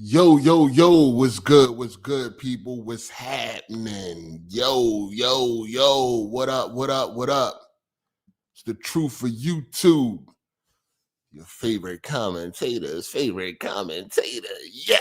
Yo, what's good, people? What's happening? Yo, what up? It's the truth for YouTube. Your favorite commentator's favorite commentator. Yeah.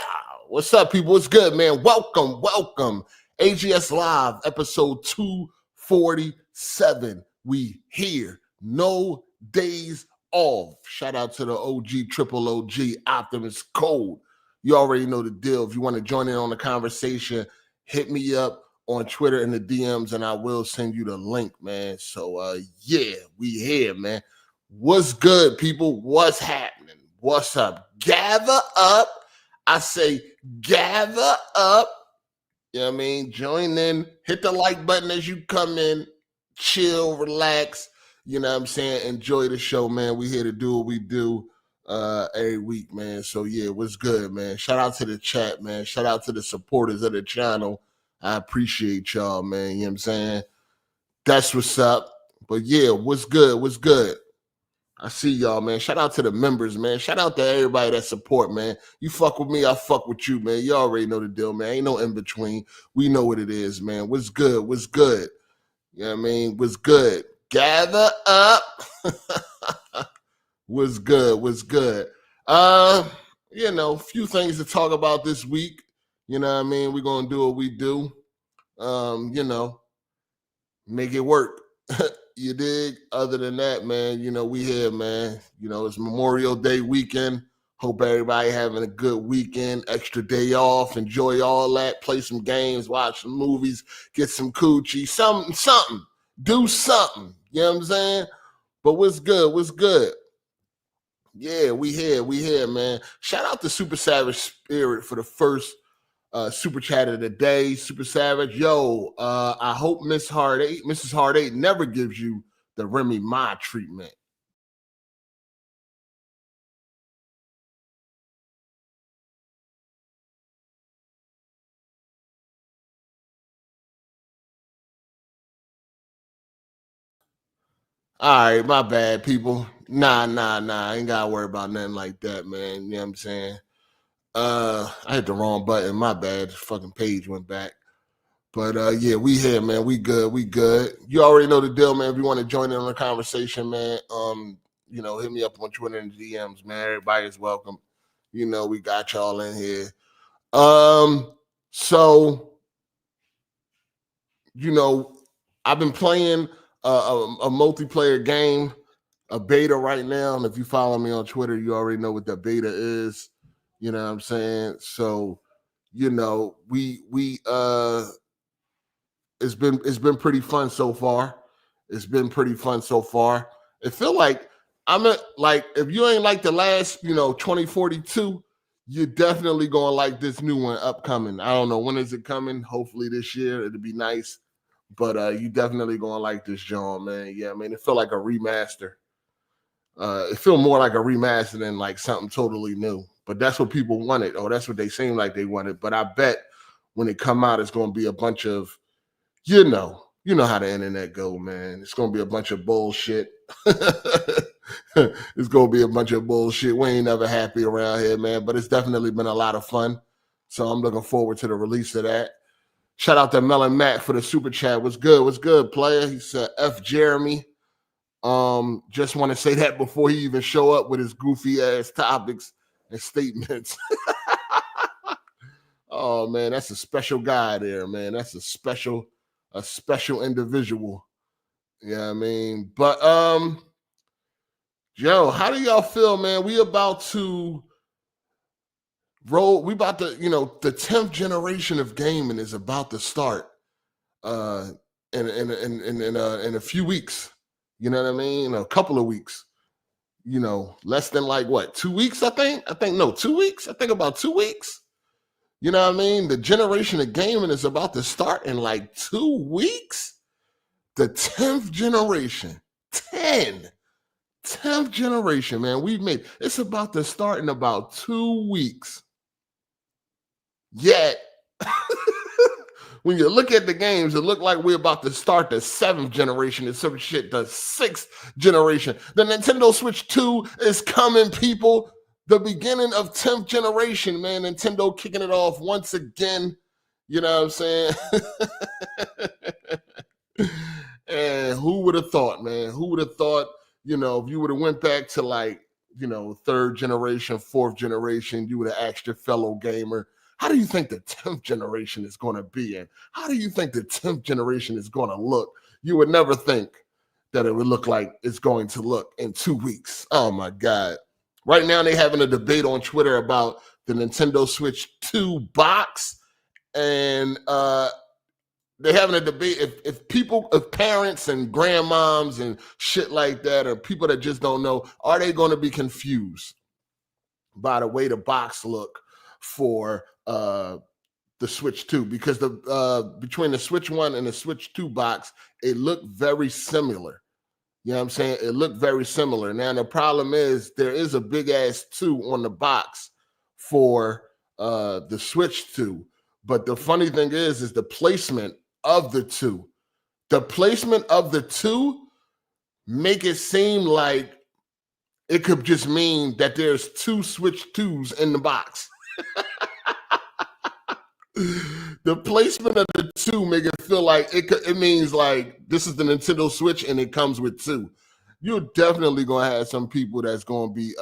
What's up, people? What's good, man? Welcome. AGS Live, episode 247. We here. No days off. Shout out to the OG, triple OG, Optimus Code. You already know the deal. If you want to join in on the conversation, hit me up on Twitter in the DMs, and I will send you the link, man. So, yeah, we here, man. What's good, people? What's happening? What's up? Gather up. I say gather up. You know what I mean? Join in. Hit the like button as you come in. Chill, relax. You know what I'm saying? Enjoy the show, man. We here to do what we do every week, man. So yeah, what's good, man? Shout out to the chat, man. Shout out to the supporters of the channel. I appreciate y'all, man. You know what I'm saying? That's what's up. But yeah, what's good? I see y'all, man. Shout out to the members, man. Shout out to everybody that support, man. You fuck with me, I fuck with you, man. You already know the deal, man. Ain't no in between. We know what it is, man. What's good? You know what I mean? What's good? Gather up. What's good? A few things to talk about this week. You know what I mean? We're gonna do what we do. Make it work. You dig? Other than that, man, we here, man. It's Memorial Day weekend. Hope everybody having a good weekend, extra day off, enjoy all that, play some games, watch some movies, get some coochie, something. Do something. You know what I'm saying? But what's good? Yeah, we here, man. Shout out to Super Savage Spirit for the first super chat of the day. Super Savage, yo, I hope Mrs. Hard8 never gives you the Remy Ma treatment. All right, my bad, people. Nah. I ain't gotta worry about nothing like that, man. You know what I'm saying? I hit the wrong button. My bad. The fucking page went back. But yeah, we here, man. We good. You already know the deal, man. If you want to join in on the conversation, man, hit me up on Twitter and DMs, man. Everybody's welcome. We got y'all in here. So I've been playing a multiplayer game, a beta right now. And if you follow me on Twitter, you already know what the beta is. You know what I'm saying? So, it's been pretty fun so far. It feel like if you ain't like the last, 2042, you're definitely gonna like this new one upcoming. I don't know when is it coming. Hopefully this year. It'll be nice. But you definitely gonna like this, John, man. Yeah, I mean, it feel like a remaster. It feel more like a remaster than like something totally new. But that's what people wanted, or that's what they seem like they wanted. But I bet when it come out, it's gonna be a bunch of, you know how the internet go, man. It's gonna be a bunch of bullshit. It's gonna be a bunch of bullshit. We ain't never happy around here, man. But it's definitely been a lot of fun. So I'm looking forward to the release of that. Shout out to Melon Matt for the super chat. What's good, player? He said, F Jeremy. Just want to say that before he even show up with his goofy ass topics and statements. Oh man, that's a special guy there, man. That's a special individual. Yeah, I mean, but Joe, how do y'all feel, man? We about to roll. The 10th generation of gaming is about to start in a few weeks. You know what I mean? A couple of weeks. Less than 2 weeks, I think? 2 weeks. I think about 2 weeks. You know what I mean? The generation of gaming is about to start in 2 weeks. The 10th generation. 10th generation, man. It's about to start in about 2 weeks. Yet, when you look at the games, it look like we're about to start the 7th generation and some shit, the 6th generation. The Nintendo Switch 2 is coming, people. the beginning of 10th generation, man. Nintendo kicking it off once again. You know what I'm saying? And who would have thought, man? Who would have thought, if you would have went back to like, third generation, fourth generation, you would have asked your fellow gamer, how do you think the 10th generation is going to be? And how do you think the 10th generation is going to look? You would never think that it would look like it's going to look in 2 weeks. Oh my God. Right now they're having a debate on Twitter about the Nintendo Switch 2 box. And they're having a debate if parents and grandmoms and shit like that, or people that just don't know, are they going to be confused by the way the box look for the Switch 2? Because between the Switch 1 and the Switch 2 box, it looked very similar. You know what I'm saying? It looked very similar. Now, the problem is there is a big ass 2 on the box for the Switch 2. But the funny thing is the placement of the 2. The placement of the 2 make it seem like it could just mean that there's 2 Switch 2s in the box. The placement of the 2 make it feel like it means like this is the Nintendo Switch and it comes with 2. You're definitely gonna have some people that's gonna be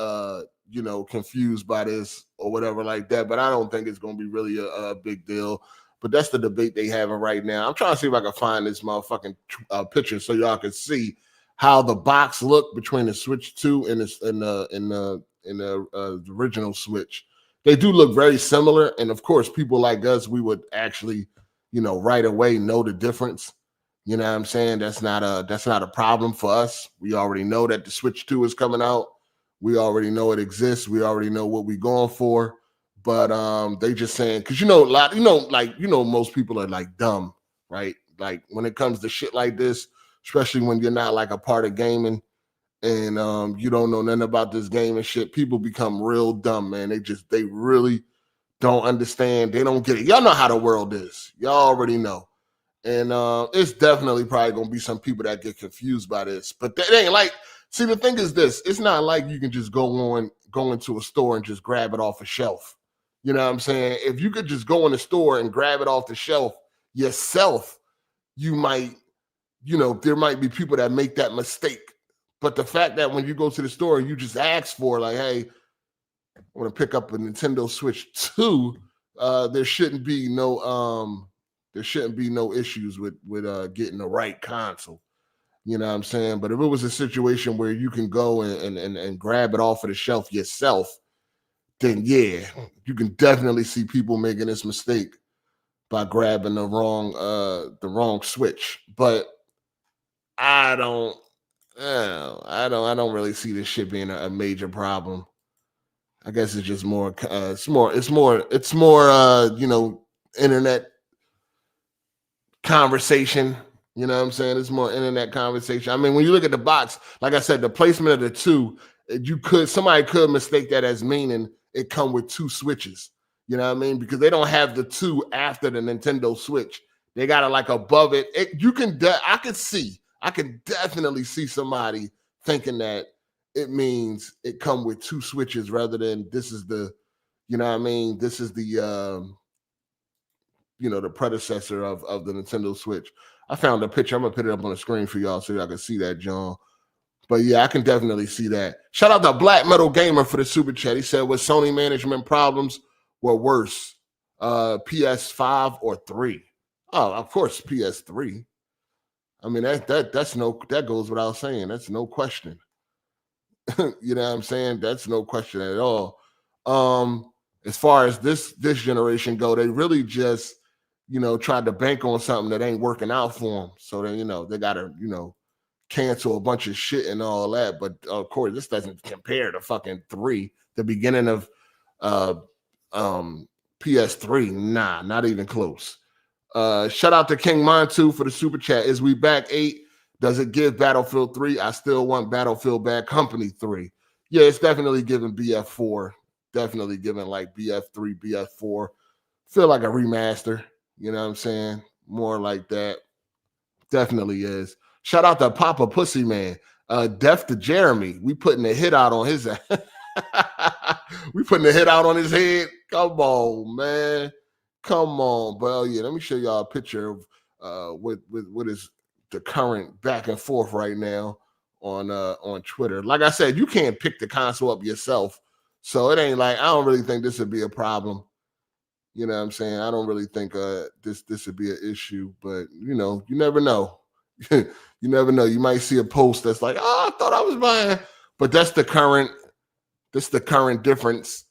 confused by this or whatever like that, but I don't think it's gonna be really a big deal. But that's the debate they having right now. I'm trying to see if I can find this motherfucking picture so y'all can see how the box looked between the Switch 2 and the original Switch. They do look very similar, and of course, people like us, we would actually, right away know the difference. You know what I'm saying? That's not a problem for us. We already know that the Switch 2 is coming out. We already know it exists. We already know what we're going for. But they just saying, because most people are like dumb, right? Like when it comes to shit like this, especially when you're not like a part of gaming and you don't know nothing about this game and shit, people become real dumb, man. They really don't understand. They don't get it. Y'all know how the world is. Y'all already know. And it's definitely probably gonna be some people that get confused by this. But that ain't like, see, the thing is this, it's not like you can just go into a store and just grab it off a shelf. You know what I'm saying? If you could just go in the store and grab it off the shelf yourself, you might, there might be people that make that mistake. But the fact that when you go to the store, you just ask for like, hey, I want to pick up a Nintendo Switch 2, there shouldn't be no issues with getting the right console. You know what I'm saying? But if it was a situation where you can go and grab it off of the shelf yourself, then yeah, you can definitely see people making this mistake by grabbing the wrong Switch. But I don't really see this shit being a major problem. I guess it's just more internet conversation. You know what I'm saying? It's more internet conversation. I mean, when you look at the box, like I said, the placement of the 2, somebody could mistake that as meaning it come with 2 Switches. You know what I mean? Because they don't have the 2 after the Nintendo Switch. They got it like above it. I can definitely see somebody thinking that it means it come with 2 Switches rather than this is the, you know what I mean? This is the, the predecessor of the Nintendo Switch. I found a picture. I'm going to put it up on the screen for y'all so y'all can see that, John. But yeah, I can definitely see that. Shout out to Black Metal Gamer for the super chat. He said, with Sony management problems were worse, PS5 or 3? Oh, of course, PS3. I mean, that goes without saying. That's no question. You know what I'm saying? That's no question at all. As far as this generation go, they really just, tried to bank on something that ain't working out for them. So then, they got to, cancel a bunch of shit and all that. But of course, this doesn't compare to fucking 3, the beginning of PS3. Nah, not even close. Shout out to King Montu for the super chat. Is we back 8? Does it give Battlefield 3? I still want Battlefield Bad Company 3. Yeah, it's definitely giving BF4. Definitely giving like BF3, BF4. Feel like a remaster. You know what I'm saying? More like that. Definitely is. Shout out to Papa Pussy Man. Death to Jeremy. We putting a hit out on his ass. We putting the hit out on his head. Come on, man. Come on, bro. Yeah, let me show y'all a picture of what is the current back and forth right now on Twitter. Like I said, you can't pick the console up yourself, so it ain't like I don't really think this would be a problem. You know what I'm saying? I don't really think this would be an issue, but you never know. You never know. You might see a post that's like, "Oh, I thought I was buying," but that's the current difference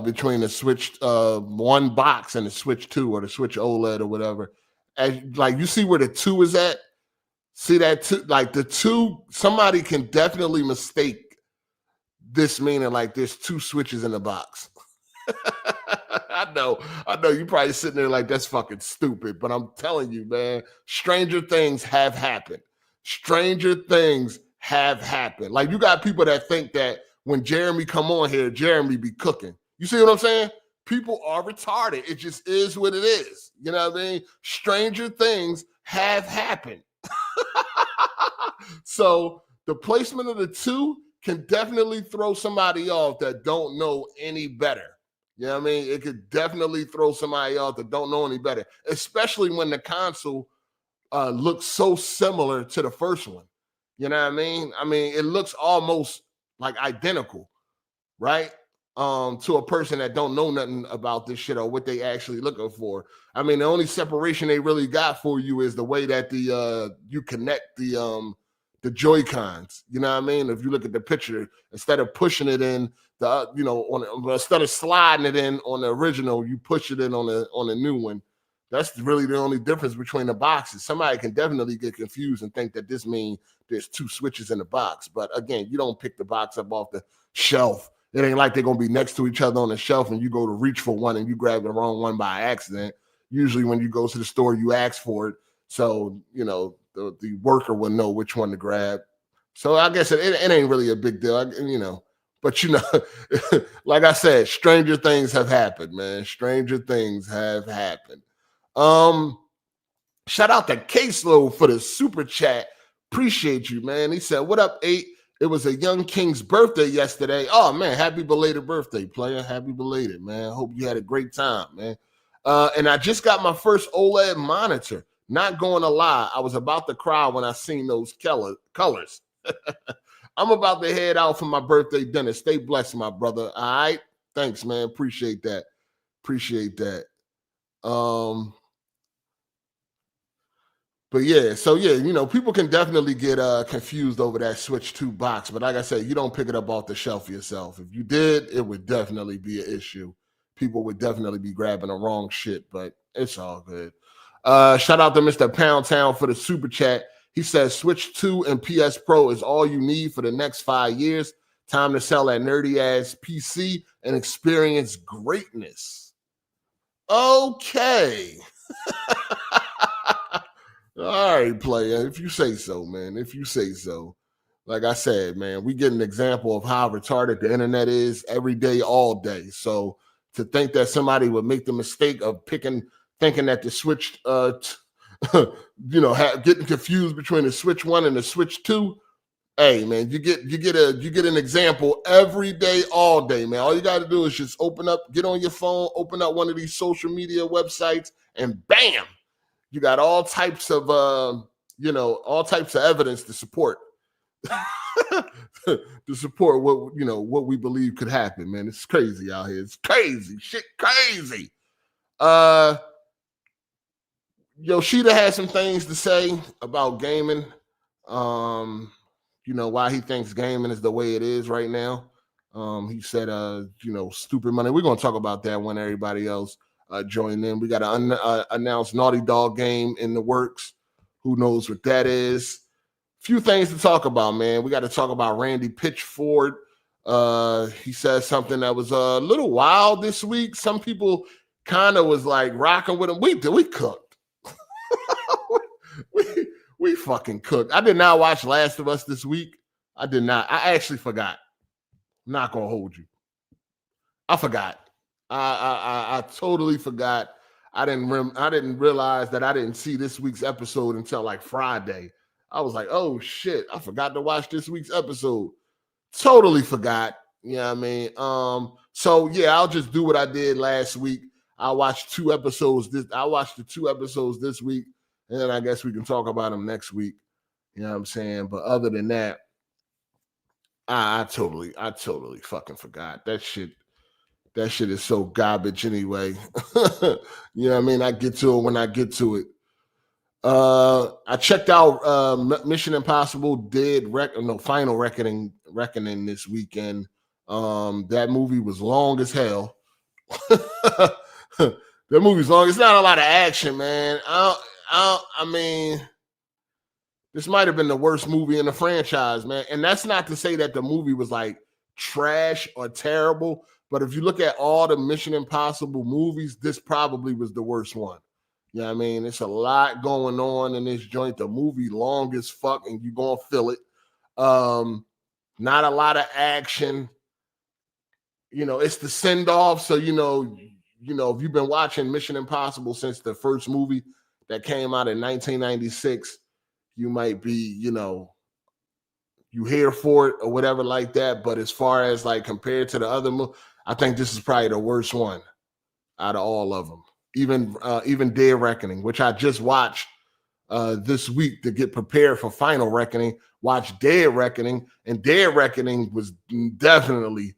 between the Switch 1 box and the Switch 2 or the Switch OLED or whatever. And like you see where the 2 is at. See that 2, like the 2. Somebody can definitely mistake this meaning like there's 2 switches in the box. I know. You probably sitting there like that's fucking stupid, but I'm telling you, man, stranger things have happened. Stranger things have happened. Like you got people that think that when Jeremy come on here, Jeremy be cooking. You see what I'm saying? People are retarded. It just is what it is. You know what I mean? Stranger things have happened. So the placement of the 2 can definitely throw somebody off that don't know any better. You know what I mean? It could definitely throw somebody off that don't know any better, especially when the console looks so similar to the first one. You know what I mean? I mean, it looks almost like identical, right? To a person that don't know nothing about this shit or what they actually looking for. I mean, the only separation they really got for you is the way that the you connect the Joy-Cons. You know what I mean? If you look at the picture, instead of pushing it in instead of sliding it in on the original, you push it in on the new one. That's really the only difference between the boxes. Somebody can definitely get confused and think that this means there's 2 switches in the box. But again, you don't pick the box up off the shelf. It ain't like they're going to be next to each other on the shelf and you go to reach for one and you grab the wrong one by accident. Usually when you go to the store, you ask for it. So, the worker will know which one to grab. So I guess it ain't really a big deal, But, like I said, stranger things have happened, man. Stranger things have happened. Shout out to Caseload for the super chat. Appreciate you, man. He said, "What up, 8? It was a young king's birthday yesterday. Oh, man, happy belated birthday, player. Happy belated, man. Hope you had a great time, man. And I just got my first OLED monitor. Not going to lie, I was about to cry when I seen those colors. I'm about to head out for my birthday dinner. Stay blessed, my brother. All right? Thanks, man. Appreciate that. But yeah, so yeah, people can definitely get confused over that Switch 2 box. But like I said, you don't pick it up off the shelf yourself. If you did, it would definitely be an issue. People would definitely be grabbing the wrong shit, but it's all good. Shout out to Mr. Pound Town for the super chat. He says Switch 2 and PS Pro is all you need for the next 5 years. Time to sell that nerdy ass PC and experience greatness. Okay. All right, player. If you say so, man. If you say so. Like I said, man, we get an example of how retarded the internet is every day, all day. So to think that somebody would make the mistake of thinking that the Switch, getting confused between the Switch 1 and the Switch 2. Hey, man, you get an example every day, all day, man. All you got to do is just get on your phone, open up one of these social media websites, and bam, you got all types of evidence to support what we believe could happen, man. It's crazy out here. It's crazy. Shit crazy. Yoshida has some things to say about gaming. Why he thinks gaming is the way it is right now. He said, stupid money. We're going to talk about that when everybody else join in. We got an unannounced Naughty Dog game in the works. Who knows what that is? Few things to talk about, man. We got to talk about Randy Pitchford. He said something that was a little wild this week. Some people kind of was like rocking with him. We cooked. we fucking cooked. I did not watch Last of Us this week. I did not. I actually forgot. I'm not gonna hold you. I forgot. I totally forgot. I didn't realize that I didn't see this week's episode until like Friday. I was like, oh shit, I forgot to watch this week's episode. Totally forgot. You know what I mean? So yeah, I'll just do what I did last week. I watched the 2 episodes this week, and then I guess we can talk about them next week. You know what I'm saying? But other than that, I totally fucking forgot. That shit is so garbage anyway. You know what I mean? I get to it when I get to it. I checked out Mission Impossible Final Reckoning this weekend. That movie was long as hell. That movie's long. It's not a lot of action, man. I mean, this might have been the worst movie in the franchise, man. And that's not to say that the movie was like trash or terrible, but if you look at all the Mission Impossible movies, this probably was the worst one. You know what I mean? It's a lot going on in this joint. The movie long as fuck, and you're gonna feel it. Not a lot of action. You know, it's the send-off. So, you know, if you've been watching Mission Impossible since the first movie that came out in 1996, you might be, you here for it or whatever like that. But as far as like compared to the other movie, I think this is probably the worst one out of all of them. Even Dead Reckoning, which I just watched this week to get prepared for Final Reckoning. Watch Dead Reckoning, and Dead Reckoning was definitely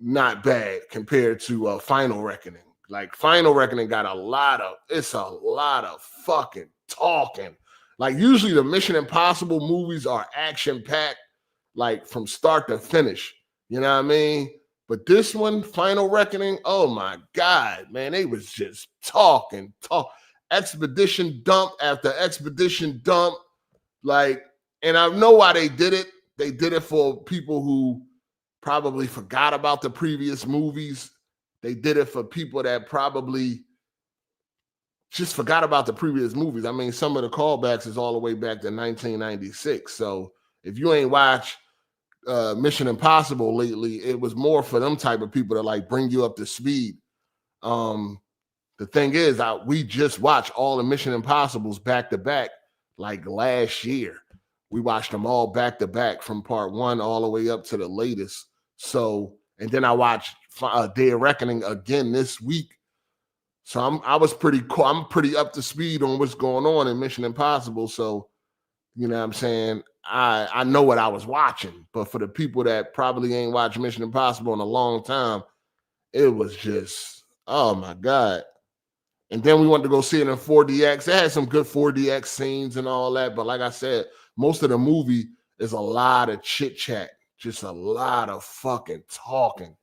not bad compared to Final Reckoning. Like Final Reckoning got a lot of fucking talking. Like usually the Mission Impossible movies are action packed, like from start to finish. You know what I mean? But this one, Final Reckoning, oh my God, man, they was just talking. Expedition dump after expedition dump. Like, and I know why they did it. They did it for people who probably forgot about the previous movies. They did it for people that probably just forgot about the previous movies. I mean, some of the callbacks is all the way back to 1996. So if you ain't watched Mission Impossible lately, it was more for them type of people to like bring you up to speed. The thing is, we just watched all the Mission Impossibles back to back like last year. We watched them all back to back from part 1 all the way up to the latest. So, and then I watched Dead Reckoning again this week. So I'm pretty up to speed on what's going on in Mission Impossible. So, you know what I'm saying? I know what I was watching. But for the people that probably ain't watched Mission Impossible in a long time, it was just, oh my God. And then we wanted to go see it in 4DX. It had some good 4DX scenes and all that. But like I said, most of the movie is a lot of chit chat, just a lot of fucking talking.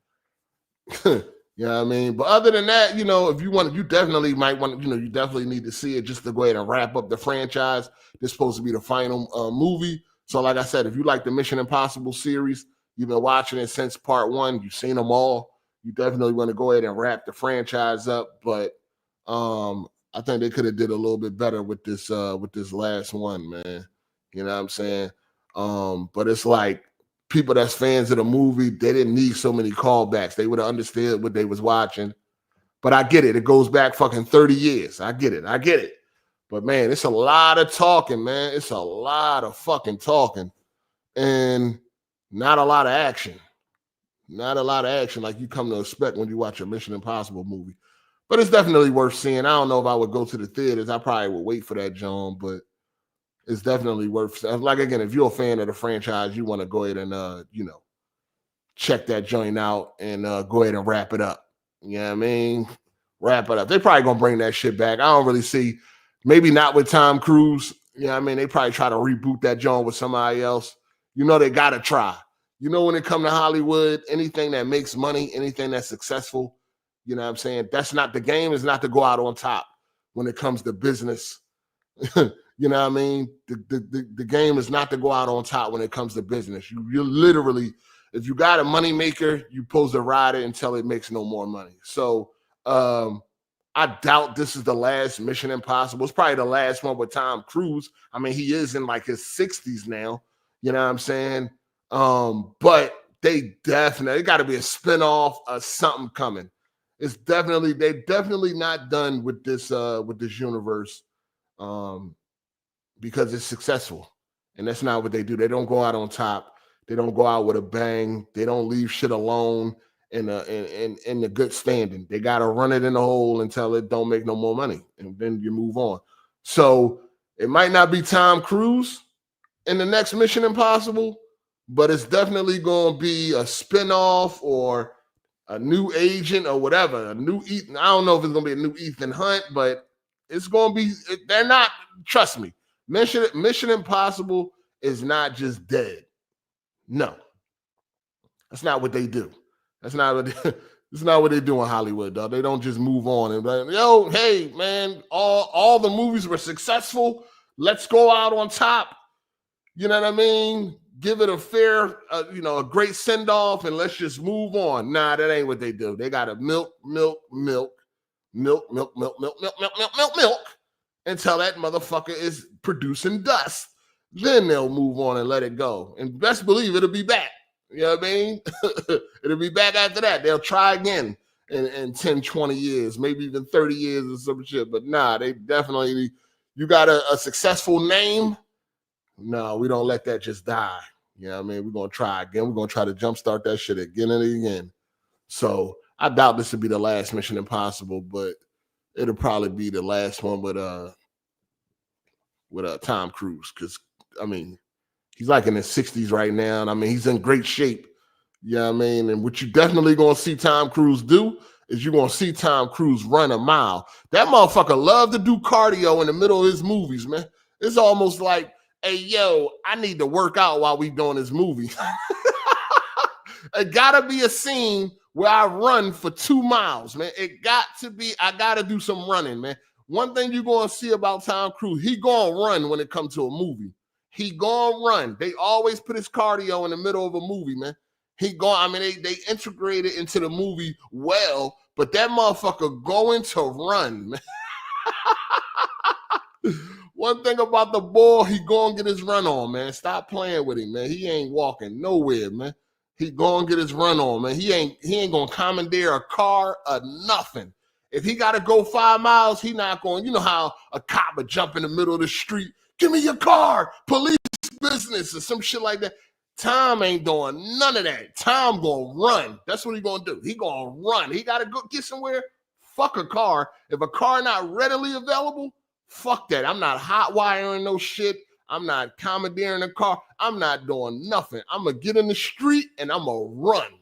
You know what I mean? But other than that, if you want, you definitely might want, you definitely need to see it just to go ahead and wrap up the franchise. This is supposed to be the final movie. So like I said, if you like the Mission Impossible series, you've been watching it since part 1, you've seen them all, you definitely want to go ahead and wrap the franchise up. But I think they could have did a little bit better with this last one, man. You know what I'm saying? But it's like people that's fans of the movie, they didn't need so many callbacks. They would have understood what they was watching. But I get it. It goes back fucking 30 years. I get it. But man, it's a lot of talking, man. It's a lot of fucking talking. And not a lot of action. Not a lot of action like you come to expect when you watch a Mission Impossible movie. But it's definitely worth seeing. I don't know if I would go to the theaters. I probably would wait for that, John, but it's definitely worth. Like, again, if you're a fan of the franchise, you want to go ahead and, check that joint out and go ahead and wrap it up. You know what I mean? Wrap it up. They probably going to bring that shit back. I don't really see, maybe not with Tom Cruise. You know what I mean? They probably try to reboot that joint with somebody else. They got to try. When it comes to Hollywood, anything that makes money, anything that's successful, you know what I'm saying? That's not the game, is not to go out on top when it comes to business. You know what I mean? The game is not to go out on top when it comes to business. You literally, if you got a money maker, you're supposed to ride it until it makes no more money. So I doubt this is the last Mission Impossible. It's probably the last one with Tom Cruise. I mean, he is in like his 60s now. You know what I'm saying? But they got to be a spinoff or something coming. They're definitely not done with this universe because it's successful. And that's not what they do. They don't go out on top. They don't go out with a bang. They don't leave shit alone. in the good standing. They got to run it in the hole until it don't make no more money, and then you move on. So it might not be Tom Cruise in the next Mission Impossible, but it's definitely going to be a spinoff or a new agent or whatever. A new Ethan. I don't know if it's going to be a new Ethan Hunt, but it's going to be. They're not. Trust me. Mission Impossible is not just dead. No, that's not what they do. That's not what. It's not what they do in Hollywood, dog. They don't just move on and be like, yo, hey, man, all the movies were successful. Let's go out on top. You know what I mean? Give it a fair, a great send-off, and let's just move on. Nah, that ain't what they do. They got to milk until that motherfucker is producing dust. Then they'll move on and let it go. And best believe it'll be back. You know what I mean? It'll be back after that. They'll try again in 10, 20 years, maybe even 30 years or some shit. But nah, they definitely, you got a successful name. No, we don't let that just die. You know what I mean? We're going to try again. We're going to try to jumpstart that shit again and again. So I doubt this will be the last Mission Impossible, but it'll probably be the last one with Tom Cruise. Because, I mean, he's like in his 60s right now. And I mean, he's in great shape. You know what I mean? And what you definitely going to see Tom Cruise do is you're going to see Tom Cruise run a mile. That motherfucker love to do cardio in the middle of his movies, man. It's almost like, hey, yo, I need to work out while we doing this movie. It got to be a scene where I run for 2 miles, man. It got to be, I got to do some running, man. One thing you're going to see about Tom Cruise, he going to run when it comes to a movie. He gonna run. They always put his cardio in the middle of a movie, man. They integrate it into the movie well, but that motherfucker going to run, man. One thing about the boy, he gonna get his run on, man. Stop playing with him, man. He ain't walking nowhere, man. He gonna get his run on, man. He ain't gonna commandeer a car or nothing. If he gotta go 5 miles, he not going, you know how a cop would jump in the middle of the street, give me your car, police business or some shit like that. Tom ain't doing none of that. Tom gonna run. That's what he gonna do. He gonna run. He gotta go get somewhere. Fuck a car. If a car not readily available, fuck that. I'm not hot wiring no shit. I'm not commandeering a car. I'm not doing nothing. I'm gonna get in the street and I'm gonna run.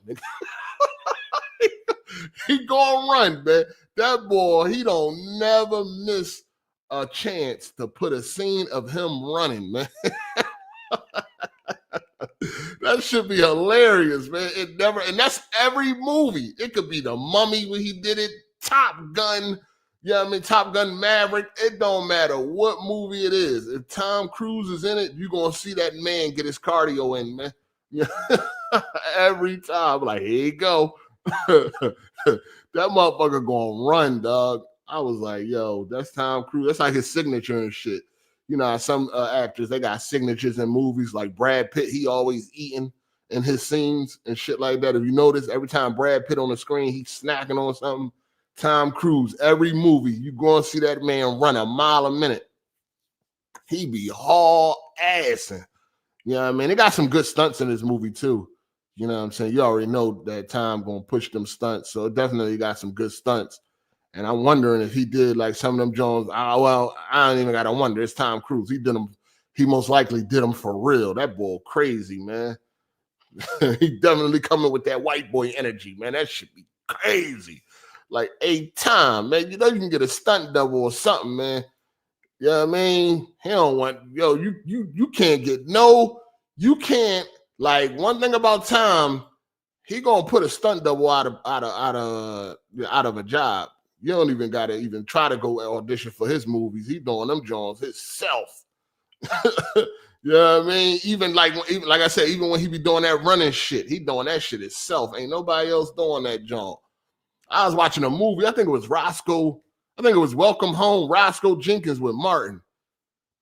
He gonna run, man. That boy, he don't never miss a chance to put a scene of him running, man. That should be hilarious, man. And that's every movie. It could be The Mummy when he did it, Top Gun, you know what I mean? Top Gun Maverick. It don't matter what movie it is. If Tom Cruise is in it, you're gonna see that man get his cardio in, man. Every time. Like, here you go. That motherfucker gonna run, dog. I was like, yo, that's Tom Cruise. That's like his signature and shit. You know, some actors, they got signatures in movies like Brad Pitt. He always eating in his scenes and shit like that. If you notice, every time Brad Pitt on the screen, he's snacking on something. Tom Cruise, every movie, you going to see that man run a mile a minute. He be haul-assing. You know what I mean? They got some good stunts in this movie, too. You know what I'm saying? You already know that Tom going to push them stunts. So it definitely got some good stunts. And I'm wondering if he did like some of them Jones. I don't even got to wonder. It's Tom Cruise. He did them. He most likely did them for real. That boy crazy, man. He definitely coming with that white boy energy, man. That should be crazy. Like, hey, Tom, man, you know you can get a stunt double or something, man. You know what I mean? He don't want, yo, you can't get you can't. Like, one thing about Tom, he gonna put a stunt double out of a job. You don't even gotta even try to go audition for his movies. He doing them Jones himself. You know what I mean? Even like I said, even when he be doing that running shit, he doing that shit himself. Ain't nobody else doing that Jones. I was watching a movie. I think it was Welcome Home, Roscoe Jenkins with Martin.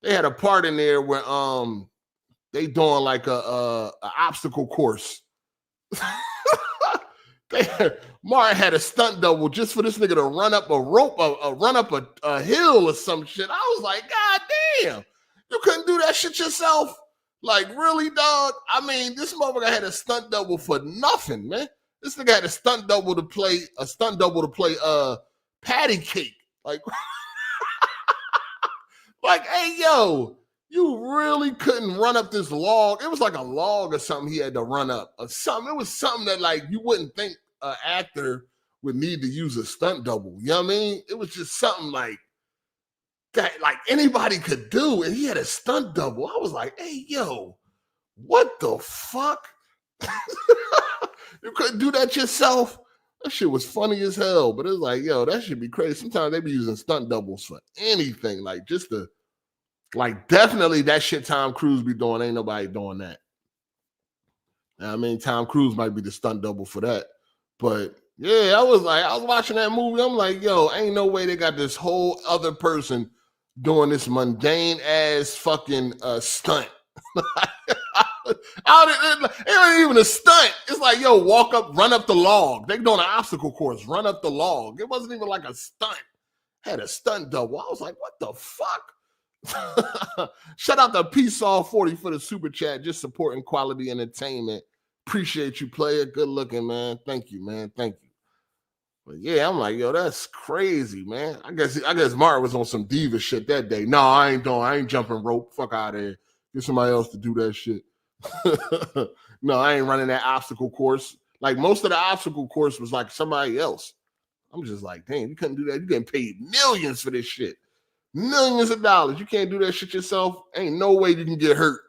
They had a part in there where they doing like a obstacle course. Martin had a stunt double just for this nigga to run up a rope, run up a hill or some shit. I was like, God damn, you couldn't do that shit yourself? Like, really, dog? I mean, this motherfucker had a stunt double for nothing, man. This nigga had a stunt double to play patty cake. Like, hey, yo, you really couldn't run up this log. It was like a log or something he had to run up or something. It was something that like you wouldn't think an actor would need to use a stunt double. You know what I mean? It was just something like that, like anybody could do. And he had a stunt double. I was like, hey, yo, what the fuck? You couldn't do that yourself? That shit was funny as hell. But it's like, yo, that should be crazy. Sometimes they be using stunt doubles for anything. Like just to, like definitely that shit Tom Cruise be doing. Ain't nobody doing that. I mean, Tom Cruise might be the stunt double for that. But yeah, I was watching that movie. I'm like, yo, ain't no way they got this whole other person doing this mundane ass fucking stunt. It ain't even a stunt. It's like, yo, run up the log. They doing an obstacle course, run up the log. It wasn't even like a stunt. Had a stunt double. I was like, what the fuck? Shout out to PSAW40 for the super chat, just supporting quality entertainment. Appreciate you, player. Good looking, man. Thank you, man. Thank you. But yeah, I'm like, yo, that's crazy, man. I guess Mark was on some diva shit that day. No, I ain't jumping rope. Fuck out of here. Get somebody else to do that shit. No, I ain't running that obstacle course. Like most of the obstacle course was like somebody else. I'm just like, damn, you couldn't do that. You getting paid millions for this shit. Millions of dollars. You can't do that shit yourself. Ain't no way you can get hurt.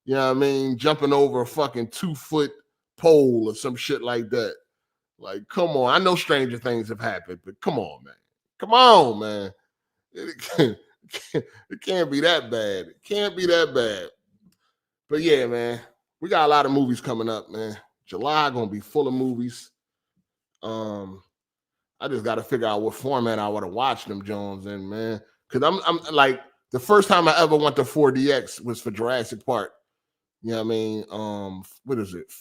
You know what I mean? Jumping over a fucking 2-foot pole or some shit like that. Like, come on. I know stranger things have happened, but come on, man. Come on, man. It can't be that bad. It can't be that bad. But yeah, man, we got a lot of movies coming up, man. July gonna be full of movies. I just got to figure out what format I want to watch them Jones in, man. Because I'm like, the first time I ever went to 4DX was for Jurassic Park. You know what I mean? What is it?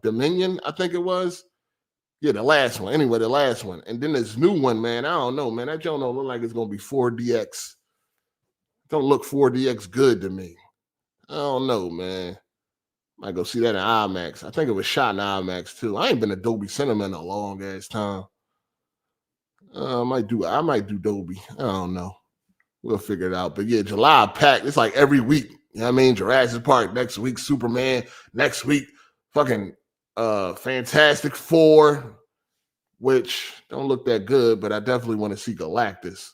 Dominion, I think it was. Yeah, the last one. Anyway, the last one. And then this new one, man. I don't know, man. That joint don't look like it's gonna be 4DX. Don't look 4DX good to me. I don't know, man. Might go see that in IMAX. I think it was shot in IMAX too. I ain't been to Dolby Cinema in a long ass time. I might do Dolby. I don't know. We'll figure it out. But yeah, July packed. It's like every week. You know what I mean? Jurassic Park next week, Superman next week, fucking Fantastic Four, which don't look that good, but I definitely want to see Galactus.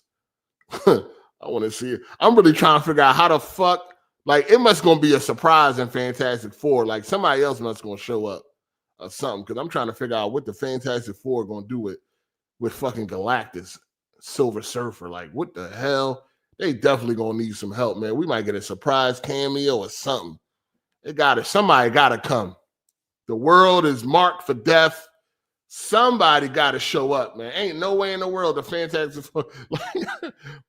I want to see it. I'm really trying to figure out how the fuck. Like, it must gonna be a surprise in Fantastic Four. Like, somebody else must gonna show up or something. Because I'm trying to figure out what the Fantastic Four are gonna do with fucking Galactus, Silver Surfer. Like, what the hell? They definitely gonna need some help, man. We might get a surprise cameo or something. Somebody gotta come. The world is marked for death. Somebody gotta show up, man. Ain't no way in the world the Fantastic Four.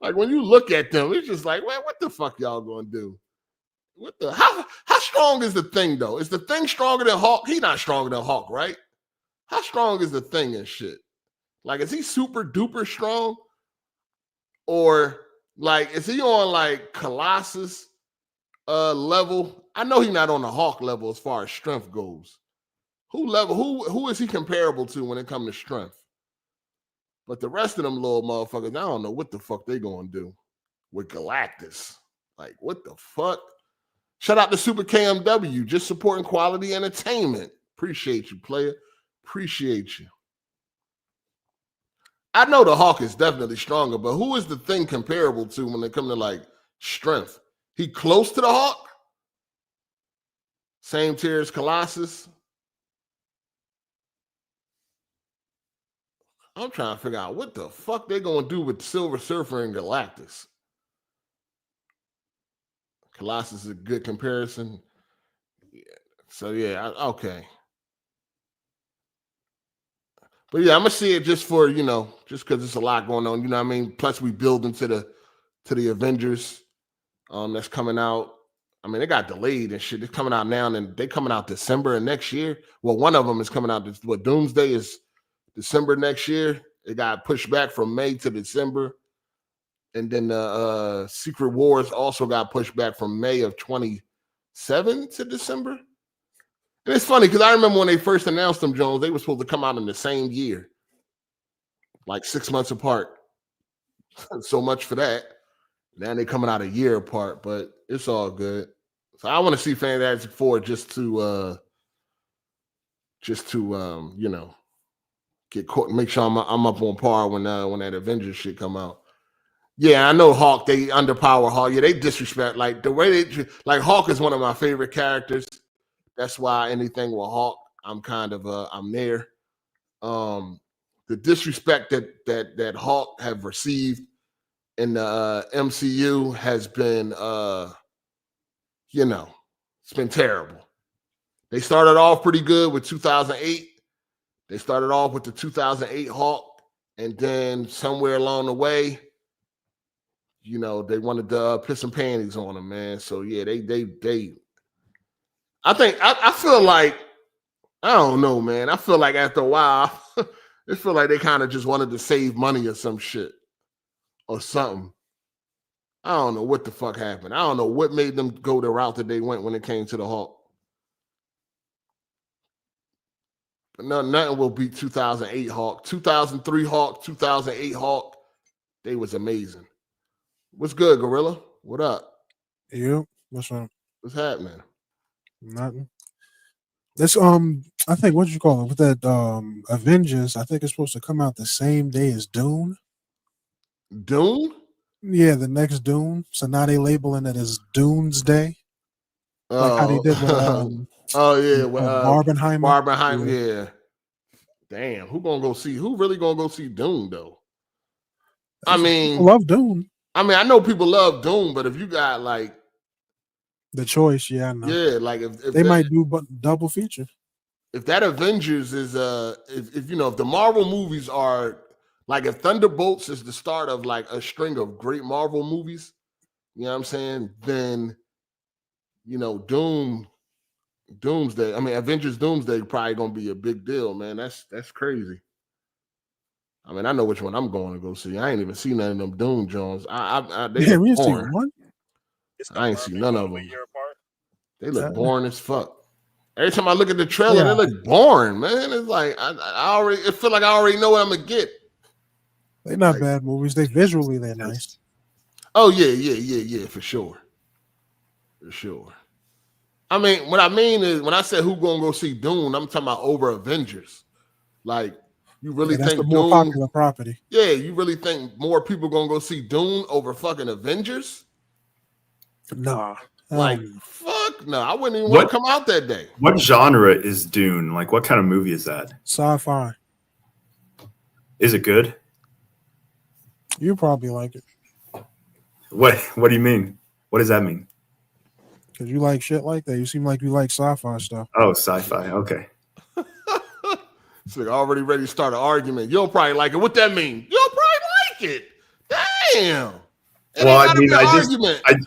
Like when you look at them, it's just like, man, what the fuck y'all gonna do? How strong is the Thing though? Is the Thing stronger than Hulk? He not stronger than Hulk, right? How strong is the Thing and shit? Like, is he super duper strong? Or like, is he on like Colossus level? I know he's not on the Hulk level as far as strength goes. Who is he comparable to when it comes to strength? But the rest of them little motherfuckers, I don't know what the fuck they gonna do with Galactus. Like, what the fuck? Shout out to Super KMW, just supporting quality entertainment. Appreciate you, player. Appreciate you. I know the Hawk is definitely stronger, but who is the Thing comparable to when it comes to like strength? He close to the Hawk? Same tier as Colossus? I'm trying to figure out what the fuck they gonna do with Silver Surfer and Galactus. Colossus is a good comparison. Yeah. So yeah, okay. But yeah, I'm gonna see it just for, just because it's a lot going on. You know what I mean? Plus we build into the Avengers that's coming out. I mean, they got delayed and shit. They're coming out now, and they coming out December of next year. Well, one of them is coming out. Doomsday is December next year. It got pushed back from May to December. And then Secret Wars also got pushed back from May of 27 to December. And it's funny because I remember when they first announced them, Jones, they were supposed to come out in the same year, like 6 months apart. So much for that. Now they're coming out a year apart, but it's all good. So I want to see Fantastic Four just to you know, get caught, make sure I'm up on par when that Avengers shit come out. Yeah, I know Hawk. They underpower Hawk. Yeah, they disrespect. Like the way they like Hawk is one of my favorite characters. That's why anything with Hawk, I'm kind of I'm there. The disrespect that Hawk have received in the MCU has been you know, it's been terrible. They started off pretty good with 2008. They started off with the 2008 Hawk, and then somewhere along the way, you know, they wanted to piss some panties on him, man. So yeah, they. I feel like, I don't know, man. I feel like after a while, it feel like they kind of just wanted to save money or some shit or something. I don't know what the fuck happened. I don't know what made them go the route that they went when it came to the Hawk. But nothing will beat 2008 Hawk, 2003 Hawk, 2008 Hawk. They was amazing. What's good, Gorilla? What up? You? What's wrong? What's happening? Nothing. This I think what you call it with that Avengers. I think it's supposed to come out the same day as Dune. Dune? Yeah, the next Dune. So now they labeling it as Dune's Day. Like how they did with oh yeah, Barbenheimer. Yeah. Damn, who really gonna go see Dune though? I mean, people love Dune. I mean, I know people love Dune, but if you got like the choice, yeah, I know. Yeah, like if they might do double feature. If that Avengers is if you know, if the Marvel movies are like, if Thunderbolts is the start of like a string of great Marvel movies, you know what I'm saying? Then, you know, Doomsday. I mean, Avengers Doomsday probably gonna be a big deal, man. That's crazy. I mean, I know which one I'm going to go see. I ain't even seen none of them Doom Jones. They look boring. I ain't seen none of them. They look boring as fuck. Every time I look at the trailer, they look boring, man. It's like it feel like I already know what I'm gonna get. They're not bad movies. Visually they're nice. Oh yeah, for sure. For sure. I mean, what I mean is when I said who gonna go see Dune, I'm talking about over Avengers. Like, you really think that's the more popular property? Yeah, you really think more people gonna go see Dune over fucking Avengers? Nah. Like, fuck no. I wouldn't even want to come out that day. What genre is Dune? Like, what kind of movie is that? Sci-fi. Is it good? You probably like it. What do you mean? What does that mean? Because you like shit like that. You seem like you like sci-fi stuff. Oh, sci-fi. Okay. So already ready to start an argument. You'll probably like it. What that mean? You'll probably like it. Damn. Well, I mean,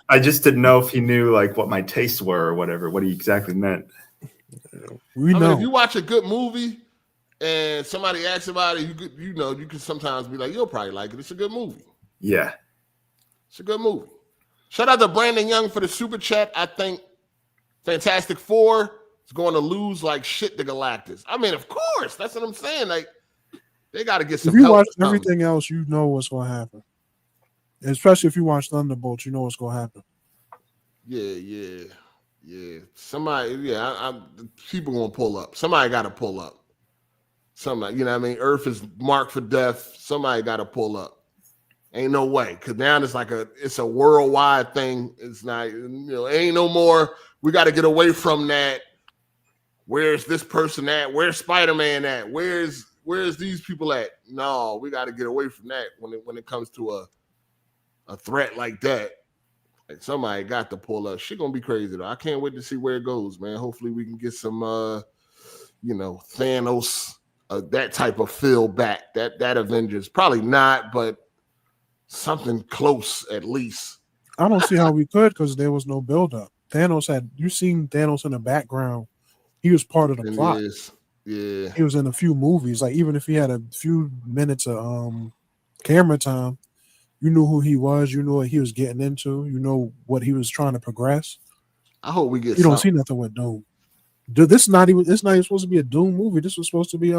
I just didn't know if he knew like what my tastes were or whatever, what he exactly meant. I mean, if you watch a good movie and somebody asks about it, you can sometimes be like, you'll probably like it. It's a good movie. Yeah. It's a good movie. Shout out to Brandon Young for the super chat. I think Fantastic Four is going to lose like shit to Galactus. I mean, of course. That's what I'm saying. Like, they got to get some help. If you watch everything else, you know what's going to happen. Especially if you watch Thunderbolts, you know what's going to happen. Yeah. Somebody, people going to pull up. Somebody got to pull up. Somebody, you know what I mean? Earth is marked for death. Somebody got to pull up. Ain't no way. Because now it's a worldwide thing. It's not, ain't no more. We got to get away from that. Where's this person at? Where's Spider-Man at? Where's these people at? No, we got to get away from that when it comes to a threat like that. Like, somebody got to pull up. Shit gonna be crazy though. I can't wait to see where it goes, man. Hopefully we can get some Thanos, that type of feel back. That Avengers. Probably not, but something close at least. I don't see how we could, because there was no buildup. You seen Thanos in the background. He was part of the plot. Yeah. He was in a few movies. Like, even if he had a few minutes of camera time, you knew who he was. You knew what he was getting into. You know what he was trying to progress. I hope we get. You don't see nothing with Doom. Dude, this is not even supposed to be a Doom movie. This was supposed to be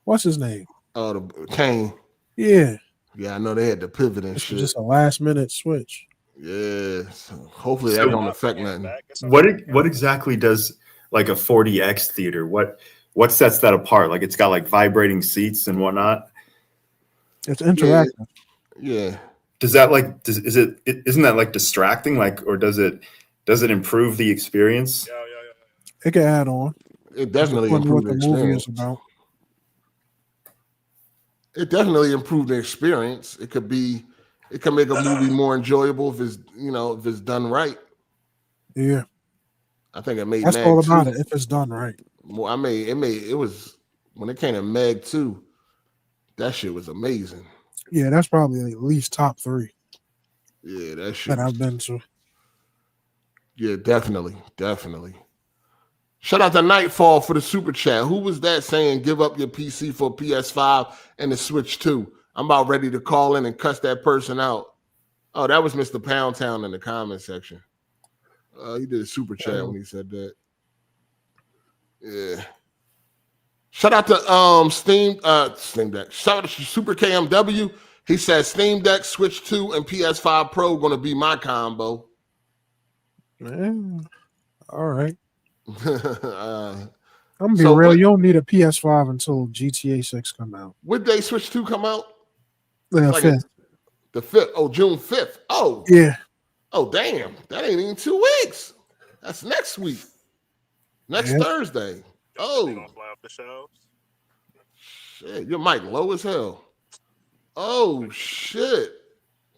what's his name? Oh, the Kane. Yeah. Yeah, I know they had to pivot and This shit. was just a last minute switch. Yeah. So hopefully that don't affect nothing. What exactly does like a 40X theater? What sets that apart? Like it's got like vibrating seats and whatnot. It's interactive. Yeah. Does that isn't that like distracting? Like, or does it improve the experience? Yeah. It can add on. It definitely improved the experience. About. It definitely improved the experience. It can make a movie more enjoyable if it's done right. Yeah. I think it made that's Meg all about 2. it if it's done right. Well, it was when it came to Meg 2, that shit was amazing. Yeah, that's probably at least top 3. Yeah, that shit that I've been to. Yeah, definitely. Shout out to Nightfall for the super chat. Who was that saying give up your PC for PS5 and the Switch 2? I'm about ready to call in and cuss that person out. Oh, that was Mr. Pound Town in the comment section. He did a super chat when he said that. Yeah. Shout out to Steam Deck. Shout out to Super KMW. He said Steam Deck, Switch 2, and PS5 Pro gonna be my combo. Man, all right. I'm gonna be real. You don't need a PS5 until GTA 6 come out. What day Switch 2 come out? The 5th. The 5th. Oh, June 5th. Oh. Yeah. Oh, damn. That ain't even 2 weeks. That's next week. Next Thursday. Oh. They gonna fly off the shelves? Shit, your mic low as hell. Oh, shit.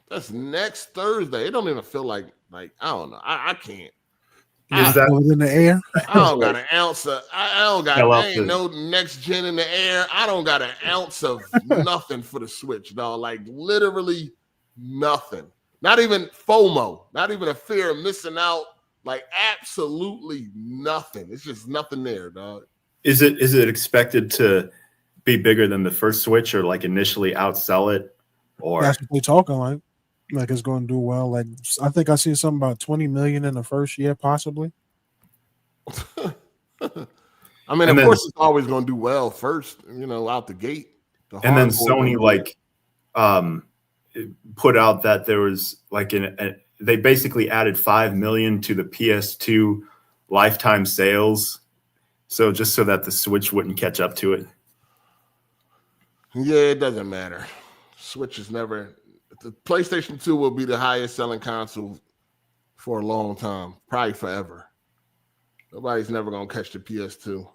That's next Thursday. It don't even feel like I don't know. I can't. Is that in the air? I don't got an ounce of. Ain't no next gen in the air. I don't got an ounce of nothing for the Switch, dog. Like literally nothing. Not even FOMO. Not even a fear of missing out. Like absolutely nothing. It's just nothing there, dog. Is it expected to be bigger than the first Switch, or like initially outsell it? Or that's what they're talking like. Like it's going to do well. Like I think I see something about 20 million in the first year, possibly. I mean, of course, it's always going to do well first, out the gate. And then Sony put out that there was like they basically added 5 million to the PS2 lifetime sales, so just so that the Switch wouldn't catch up to it. Yeah, it doesn't matter. Switch is never. The PlayStation 2 will be the highest selling console for a long time, probably forever. Nobody's never going to catch the PS2.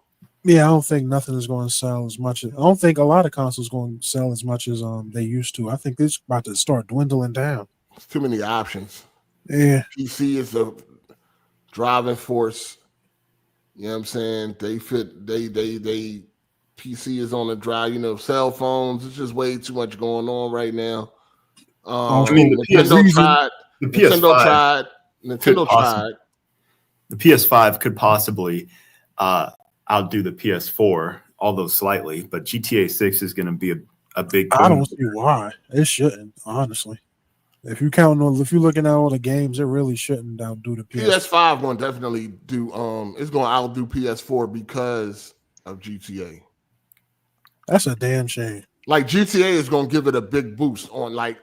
Yeah, I don't think nothing is going to sell as much. I don't think a lot of consoles going to sell as much as they used to. I think it's about to start dwindling down. There's too many options. Yeah. PC is the driving force. You know what I'm saying? They PC is on the drive. Cell phones. It's just way too much going on right now. I mean, Nintendo tried. The PS5 could possibly outdo the PS4, although slightly. But GTA 6 is going to be a big. I don't see why it shouldn't. Honestly, if you're looking at all the games, it really shouldn't outdo the PS5 one definitely do. It's going to outdo PS4 because of GTA. That's a damn shame. Like GTA is going to give it a big boost on like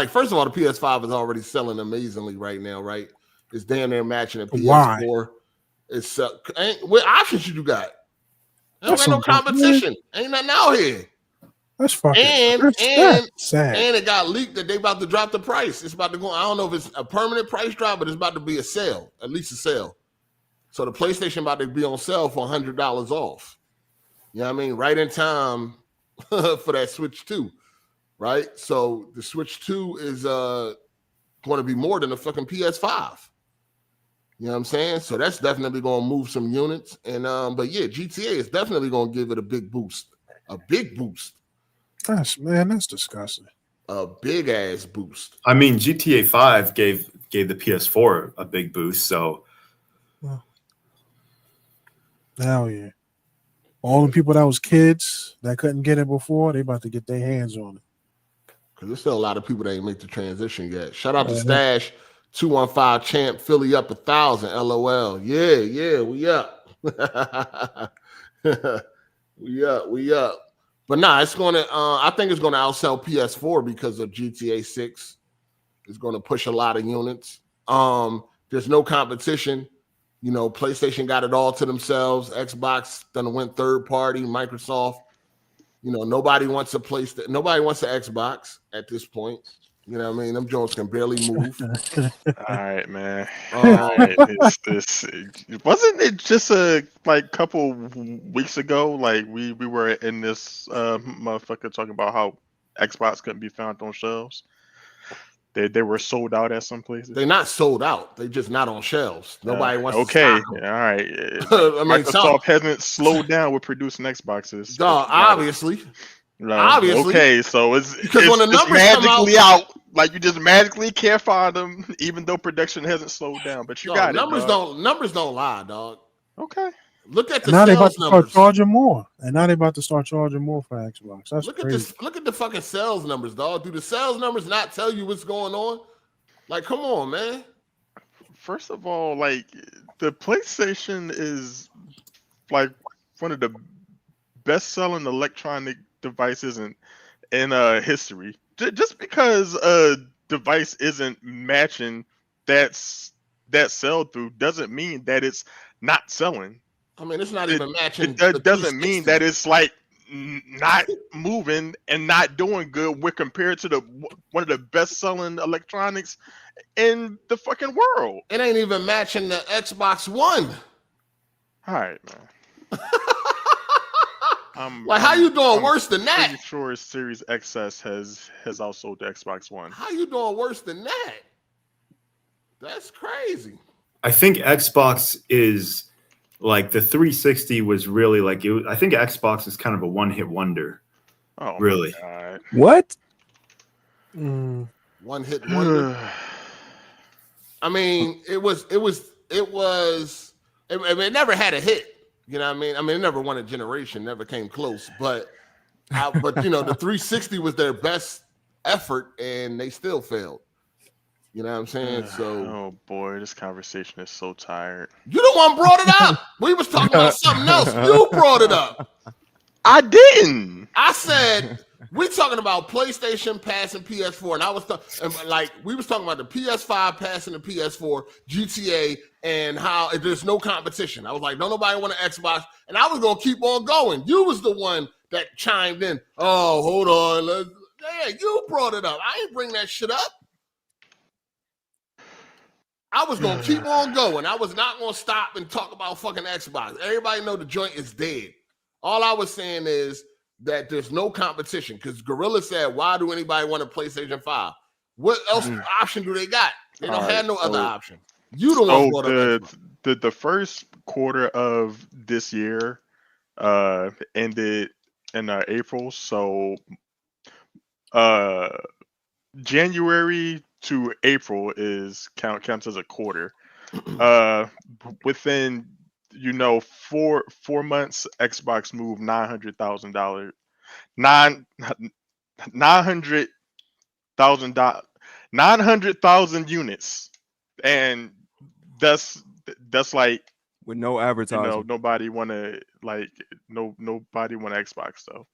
first of all, the PS5 is already selling amazingly right now, right? It's damn near matching a PS4. Why? It's what options you got? Ain't no competition. Ain't nothing out here. That's fucking and sad. And it got leaked that they about to drop the price. It's about to go. I don't know if it's a permanent price drop, but it's about to be a sale, at least a sale. So the PlayStation about to be on sale for $100 off. You know what I mean? Right in time for that Switch 2. Right? So the Switch 2 is going to be more than a fucking PS5. You know what I'm saying? So that's definitely going to move some units. And but yeah, GTA is definitely going to give it a big boost. A big boost. That's disgusting. A big ass boost. I mean, GTA 5 gave the PS4 a big boost, so hell yeah. All the people that was kids that couldn't get it before, they about to get their hands on it. Because there's still a lot of people that ain't make the transition yet. Shout out to Stash, 215 Champ, Philly up 1,000, LOL. Yeah, we up. We up. But nah, it's gonna. I think it's gonna outsell PS4 because of GTA 6. It's gonna push a lot of units. There's no competition. You know, PlayStation got it all to themselves. Xbox done went third party. Microsoft. You know, nobody wants a PlayStation. Nobody wants an Xbox at this point. You know what I mean? Them Jones can barely move. All right, man. All right. Wasn't it just a couple weeks ago? Like we were in this motherfucker talking about how Xbox couldn't be found on shelves. They were sold out at some places. They're not sold out. They just not on shelves. Nobody wants okay. to stock them. All right. I mean, Microsoft hasn't slowed down with producing Xboxes. Obviously. Obviously. Okay, so it's when the numbers magically out, like you just magically can't find them, even though production hasn't slowed down. But you got numbers it. Numbers don't lie, dog. Okay. Look at the now they about sales to numbers. start charging more, and now they about to start charging more for Xbox. That's crazy. Look at the fucking sales numbers, dog. Do the sales numbers not tell you what's going on? Like, come on, man. First of all, like the PlayStation is like one of the best-selling electronic devices in history. Just because a device isn't matching that sell through doesn't mean that it's not selling. I mean, it's not even matching. It doesn't mean that it's like not moving and not doing good when compared to one of the best-selling electronics in the fucking world. It ain't even matching the Xbox One. All right, man. How you doing worse than that? Pretty sure Series XS has outsold the Xbox One. How you doing worse than that? That's crazy. I think Xbox is like the 360 was really like it. I think Xbox is kind of a one-hit wonder. Oh, really? What? One hit wonder. I mean, it never had a hit. You know what I mean? I mean, it never won a generation, never came close. But you know, the 360 was their best effort, and they still failed. You know what I'm saying? So, oh boy, this conversation is so tired. You the one brought it up. We was talking about something else. You brought it up. I didn't. I said we're talking about PlayStation passing PS4, and I was we was talking about the PS5 passing the PS4, GTA, and how there's no competition. I was like, don't nobody want an Xbox, and I was gonna keep on going. You was the one that chimed in. Oh, hold on, you brought it up. I ain't bring that shit up. I was gonna keep on going. I was not gonna stop and talk about fucking Xbox. Everybody know the joint is dead. All I was saying is that there's no competition because Gorilla said, why do anybody want a PlayStation 5? What else option do they got? They don't have no other option. You don't know the first quarter of this year ended in April. So January to April counts as a quarter. Within 4 months, Xbox moved $900,000, 900,000 units, and that's like with no advertising. Nobody want to nobody want Xbox though.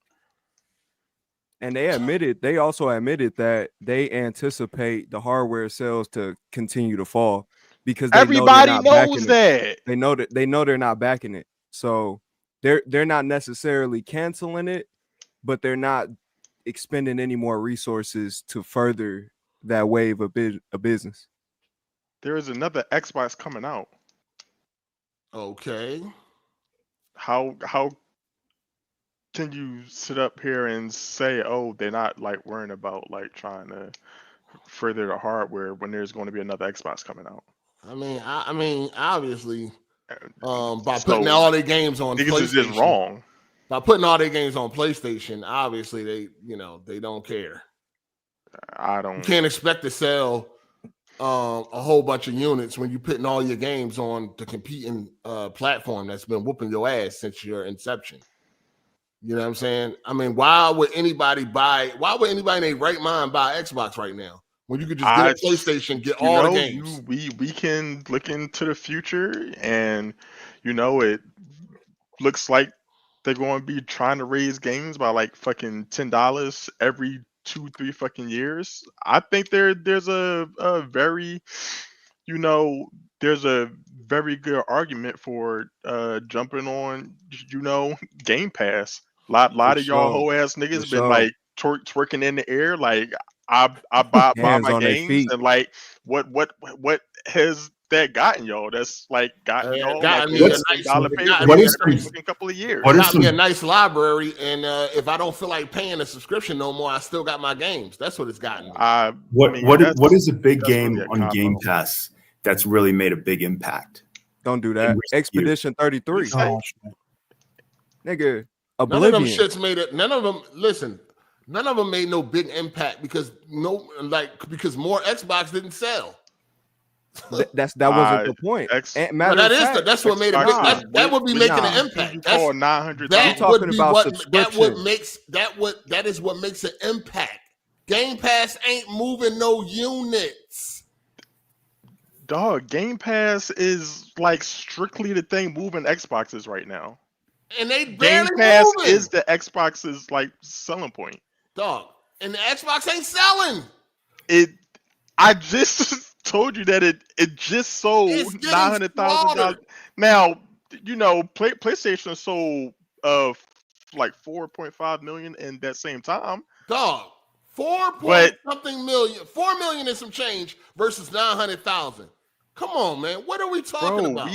And they also admitted that they anticipate the hardware sales to continue to fall because everybody knows that. They know they're not backing it. So they're not necessarily canceling it, but they're not expending any more resources to further that wave of business. There is another Xbox coming out. Okay. How can you sit up here and say, oh, they're not worrying about trying to further the hardware when there's going to be another Xbox coming out? I mean, obviously, by putting all their games on PlayStation, is just wrong. By putting all their games on PlayStation, obviously they don't care. You can't expect to sell a whole bunch of units when you're putting all your games on the competing platform that's been whooping your ass since your inception. You know what I'm saying? I mean, why would anybody in their right mind buy Xbox right now when you could just get a PlayStation, get all the games? We can look into the future, and it looks like they're going to be trying to raise games by like fucking $10 every 2-3 fucking years. I think there's a very, there's a very good argument for jumping on, Game Pass. Lot of y'all sure. hoe ass niggas been sure. like twerking in the air, like I buy Hands my on their games, feet. and like what has that gotten y'all? That's like gotten y'all got like me a a What's- $10 nice- pay got what me is a nice- fucking couple of years. What is got me a some- nice library, and if I don't feel like paying a subscription no more, I still got my games. That's what it's gotten me. What is a big that's game really a on cop-out. Game Pass that's really made a big impact? Don't do that. recent Expedition 33. Oh, shit. Nigga, None of them Oblivion. shits made it. None of them. Listen, none of them made no big impact because more Xbox didn't sell. That wasn't the point. Matter That of is fact, that's what made it big. Xbox That would be making nah. an impact. You That's call 900. that We're would talking be about what subscription. that is what makes an impact. Game Pass ain't moving no units. Dog, Game Pass is like strictly the thing moving Xboxes right now. And they Game barely Pass moving. is the Xbox's like selling point. Dog. And the Xbox ain't selling. I just told you that it just sold It's getting $900,000. slaughtered. Now, PlayStation sold like 4.5 million in that same time. Dog. 4 million and some change versus 900,000. Come on, man. What are we talking about?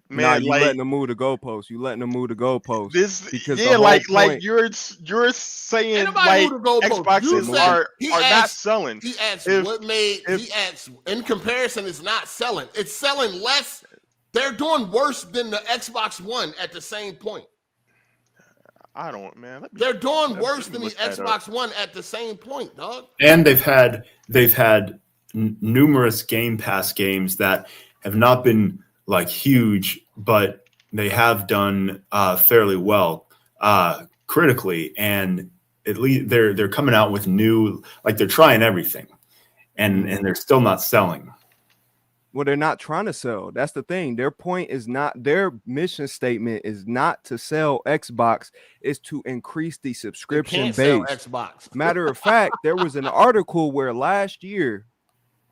Man, you letting them move the goalpost. You letting them move the goalpost. Because the whole point, you're saying Ain't nobody like moved the goalpost. Xboxes You said- are not selling. He asked If- he asked in comparison, it's not selling. It's selling less. They're doing worse than the Xbox One at the same point. I don't, man. They're doing worse than the look that Xbox One at the same point, dog. And they've had numerous Game Pass games that have not been like huge, but they have done fairly well critically, and at least they're coming out with new, like they're trying everything, and they're still not selling. well, they're not trying to sell. That's the thing. Their point is not, their mission statement is not to sell Xbox, it's to increase the subscription Can't sell base. Xbox. Matter of fact, there was an article where last year,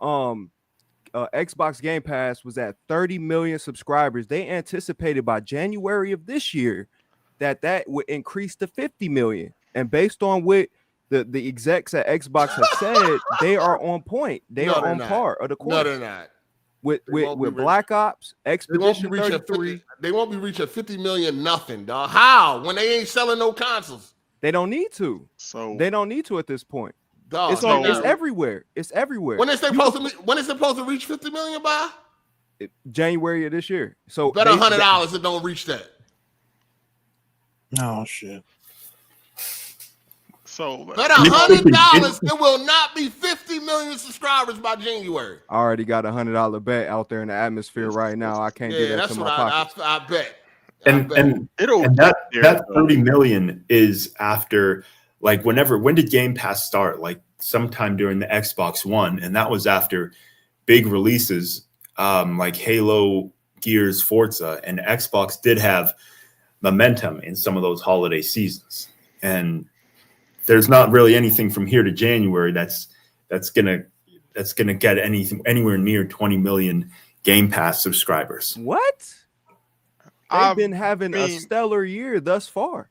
Xbox Game Pass was at 30 million subscribers. They anticipated by January of this year that would increase to 50 million. And based on what the execs at Xbox have said, they are on point. They are on par of the course. No, they're not. With won't be Black Ops, They won't Expedition be reaching 33, 50, they won't be reaching 50 million nothing, dog. How? When they ain't selling no consoles. they don't need to. So They don't need to at this point. Dog. It's on. they're It's not- everywhere. It's everywhere. When is they supposed to reach 50 million by? January of this year. So Bet $100 it don't reach that. Oh shit. So Bet $100 it will not be 50 million subscribers by January. I already got $100 bet out there in the atmosphere right now. I can't get Yeah, that that's to what my pocket. I bet. And that 30 million is after, like, when did Game Pass start? Like sometime during the Xbox One, and that was after big releases like Halo, Gears, Forza, and Xbox did have momentum in some of those holiday seasons. And there's not really anything from here to January that's gonna get anything anywhere near 20 million Game Pass subscribers. What? They've been having a stellar year thus far.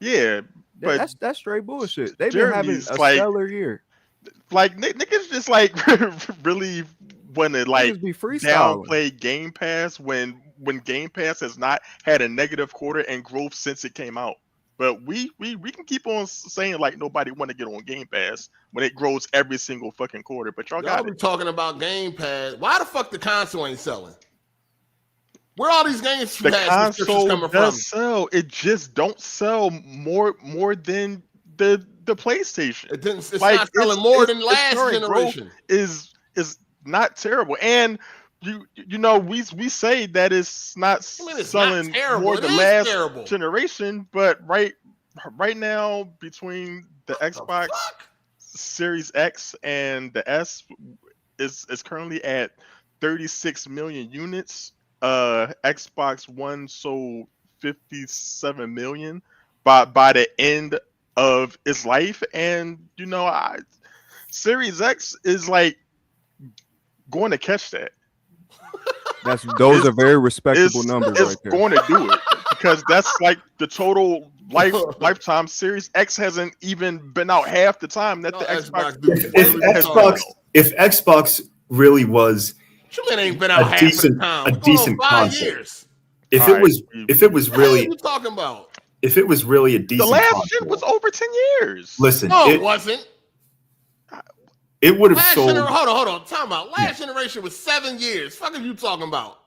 Yeah, but that's straight bullshit. They've been having a stellar year. Like niggas just like really want to like Niggas be freestyling. downplay Game Pass when Game Pass has not had a negative quarter and growth since it came out. But we can keep on saying like nobody want to get on Game Pass when it grows every single fucking quarter. But y'all got be talking about Game Pass. Why the fuck the console ain't selling? Where all these games the console coming does from? sell. It just don't sell more than the PlayStation. It's not selling more than last generation. Is not terrible. And you know we say that it's not selling more than last generation, but right now between the Xbox Series X and the S is currently at 36 million units. Xbox One sold 57 million by the end of its life, and Series X is like going to catch that. Those are very respectable numbers right there. It's going to do it because that's like the total lifetime. Series X hasn't even been out half the time that the Xbox. If Xbox really was ain't been out half the time. A decent 5 console. years. If it was really, what are you talking about? If it was really a decent, the last console, gen was over 10 years. Listen, no, it wasn't. It would have sold. Hold on. Time out. Last generation was 7 years. Fuck are you talking about?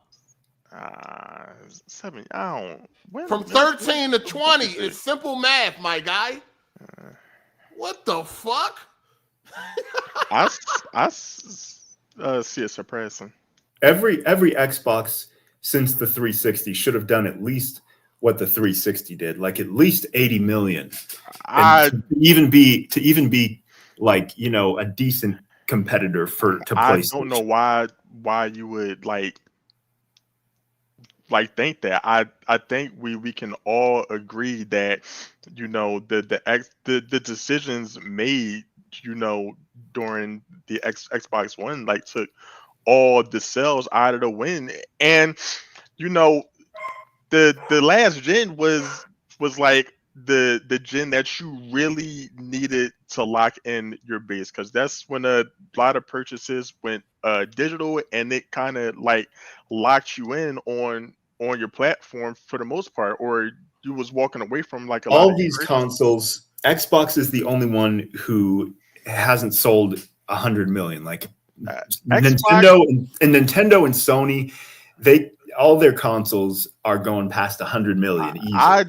7. I don't. From 13 to 20. It's simple math, my guy. What the fuck? I see it surprising. Every Xbox since the 360 should have done at least what the 360 did, like at least 80 million. To even be like, a decent competitor to PlayStation. I don't know why you would like think that. I think we can all agree that the decisions made during the Xbox One took all the sales out of the win, and the last gen was like the gen that you really needed to lock in your base, because that's when a lot of purchases went digital, and it kind of locked you in on your platform for the most part, or you was walking away from a all lot of these consoles. Xbox is the only one who hasn't sold 100 million. Nintendo and Sony, all their consoles are going past 100 million easily.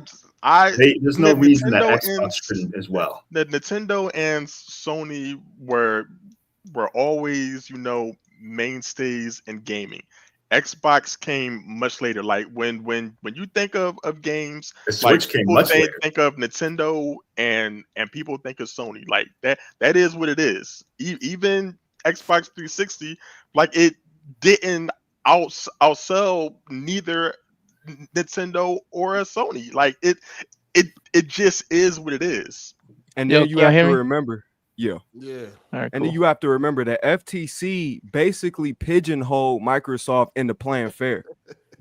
There's no reason that Xbox shouldn't as well. The Nintendo and Sony were always, mainstays in gaming. Xbox came much later. When you think of games, the Switch came much later. Think of Nintendo and people think of Sony. That is what it is. Even Xbox 360, it didn't outsell neither Nintendo or a Sony. It just is what it is. And then you have to remember. Yeah. All right, and then you have to remember that FTC basically pigeonholed Microsoft into playing fair.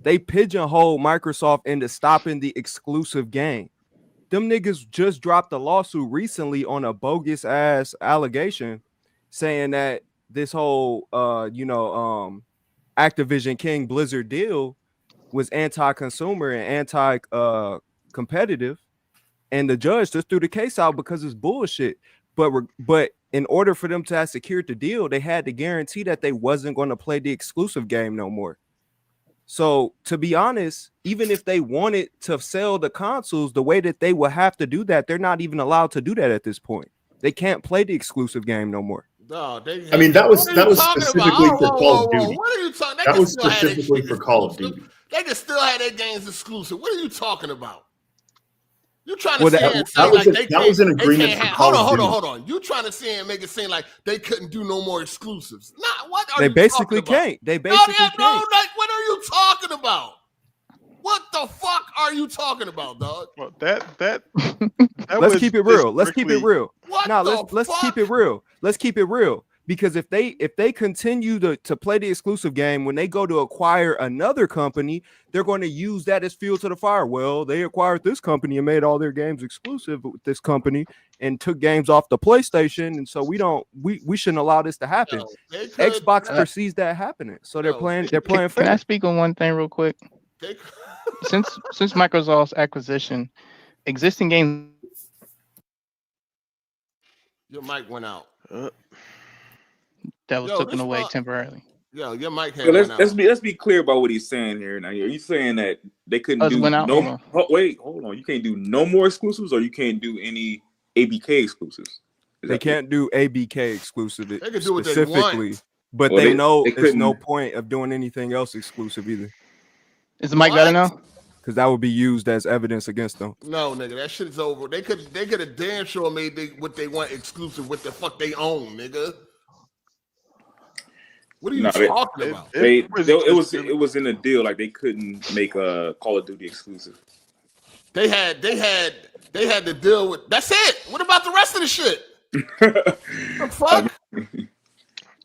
They pigeonholed Microsoft into stopping the exclusive game. Them niggas just dropped a lawsuit recently on a bogus ass allegation saying that this whole Activision King Blizzard deal was anti-consumer and anti-competitive, and the judge just threw the case out because it's bullshit. But in order for them to have secured the deal, they had to guarantee that they wasn't going to play the exclusive game no more. So to be honest, even if they wanted to sell the consoles the way that they will have to do that, they're not even allowed to do that at this point. They can't play the exclusive game no more. No, that was specifically for Call of Duty. What are you talking? That was specifically for Call of Duty. They can still have their games exclusive. What are you talking about? You trying to that was an agreement for Call of Duty. Hold on. You trying to make it seem like they couldn't do no more exclusives? Nah, what are they you basically talking can't. They basically can't. What are you talking about? What the fuck are you talking about, dog? Well, that let's keep it real. Let's keep it real. Let's keep it real. Let's keep it real. Because if they continue to play the exclusive game, when they go to acquire another company, they're going to use that as fuel to the fire. Well, they acquired this company and made all their games exclusive with this company and took games off the PlayStation, and so we shouldn't allow this to happen. Xbox perceives that happening, so they're playing fair. Can I speak on one thing real quick? Since Microsoft's acquisition, existing games. Your mic went out. That was taken away temporarily. Yo, your mic had let's be clear about what he's saying here. Now, are you saying that they couldn't do no? Wait, hold on. You can't do no more exclusives, or you can't do any ABK exclusives. They can't do ABK exclusive they can do what specifically, they want. but they know there's no point of doing anything else exclusive either. Is the mic better now? Because that would be used as evidence against them. No, nigga, that shit is over. They could have damn sure made what they want exclusive with the fuck they own, nigga. What are you talking about? It was in a deal. Like they couldn't make a Call of Duty exclusive. They had to deal with. That's it. What about the rest of the shit? The fuck?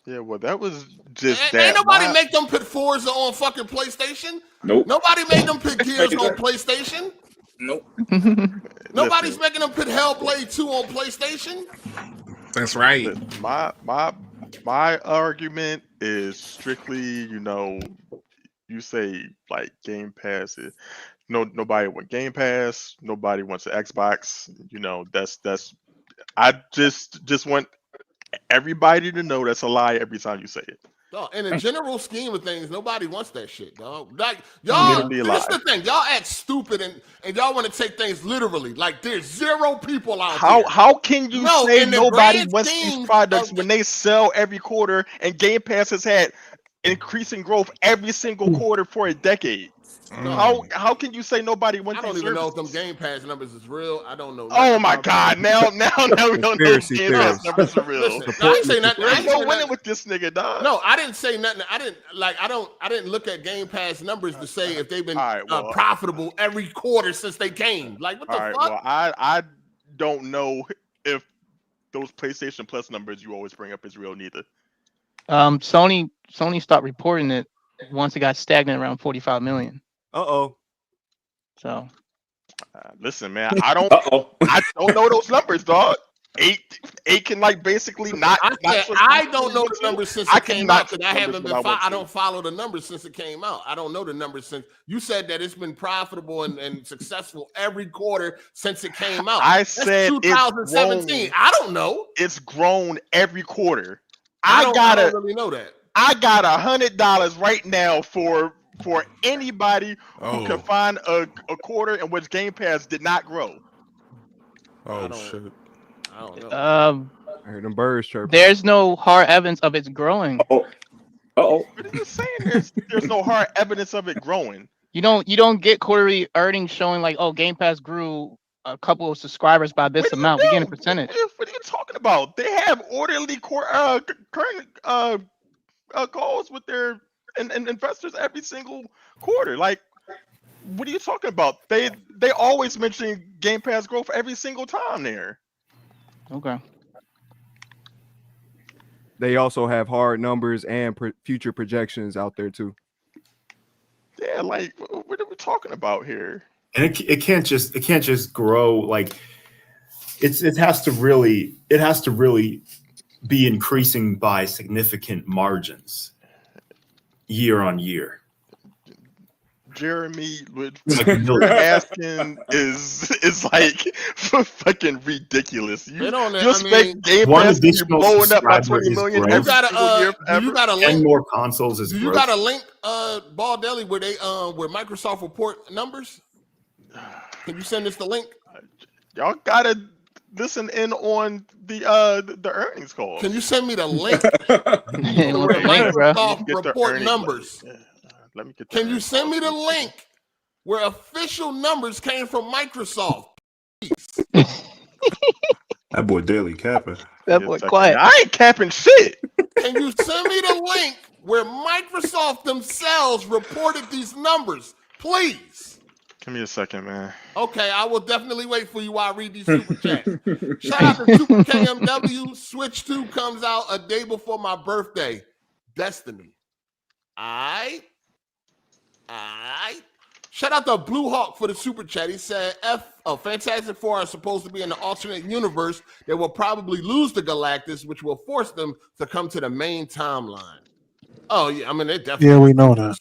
Yeah, well, that was just Ain't nobody make them put Forza on fucking PlayStation. Nope. Nobody made them put Gears on PlayStation. Nope. Nobody's making them put HellBlade 2 on PlayStation. That's right. My argument is strictly, you say like Game Pass is nobody wants Game Pass, nobody wants an Xbox. That's I just want everybody to know that's a lie every time you say it. No, in the general scheme of things, nobody wants that shit, dog. Like y'all, this is the thing. Y'all act stupid and y'all want to take things literally. Like there's zero people out there. How can you say nobody wants these products when they sell every quarter and Game Pass has had increasing growth every single quarter for a decade? How can you say nobody wants? I don't even know if them Game Pass numbers is real. I don't know. Oh my God! Now we don't know if Game Pass numbers are real. Listen, I ain't say nothing. There's no winning with this nigga, dog. No, I didn't say nothing. I didn't look at Game Pass numbers to say if they've been profitable every quarter since they came. Like what the fuck? Well, I don't know if those PlayStation Plus numbers you always bring up is real neither. Sony stopped reporting it once it got stagnant around 45 million. So, listen, man, I don't know those numbers, dog. Eight can like basically not. I don't know the numbers since it came out because I haven't been. I don't follow the numbers since it came out. I don't know the numbers since you said that it's been profitable and successful every quarter since it came out. I said 2017. I don't know. It's grown every quarter. I don't really know that. I got $100 right now for anybody who can find a quarter in which Game Pass did not grow. Shit. I don't know. I heard them birds chirping. There's no hard evidence of it's growing. What are you saying? There's no hard evidence of it growing. You don't get quarterly earnings showing like, Game Pass grew a couple of subscribers by this amount. We get a percentage. What are you talking about? They have orderly current calls with their and investors every single quarter. Like, what are you talking about? They always mention Game Pass growth every single time there. Okay. They also have hard numbers and future projections out there too. Yeah, like what are we talking about here? And it can't just grow like it has to really be increasing by significant margins year on year. Jeremy, what you're asking is like fucking ridiculous. You expect Game Pass to be blowing up by 20 million every single year forever? You got a link? 10 more consoles is you got a link, Baldelli, where Microsoft report numbers? Can you send us the link? Y'all gotta listen in on the earnings call. Can you send me the link? Where Microsoft report numbers. Let me get. Can you send me the link where official numbers came from Microsoft? That boy Daily capping. That boy quiet. I ain't capping shit. Can you send me the link where Microsoft themselves reported these numbers, please? Give me a second, man. Okay, I will definitely wait for you while I read these super chats. Shout out to Super KMW. Switch 2 comes out a day before my birthday. Destiny. All right. Shout out to Blue Hawk for the super chat. He said, Fantastic Four are supposed to be in the alternate universe. They will probably lose to Galactus, which will force them to come to the main timeline. Oh, yeah. I mean, they definitely. Yeah, we know that.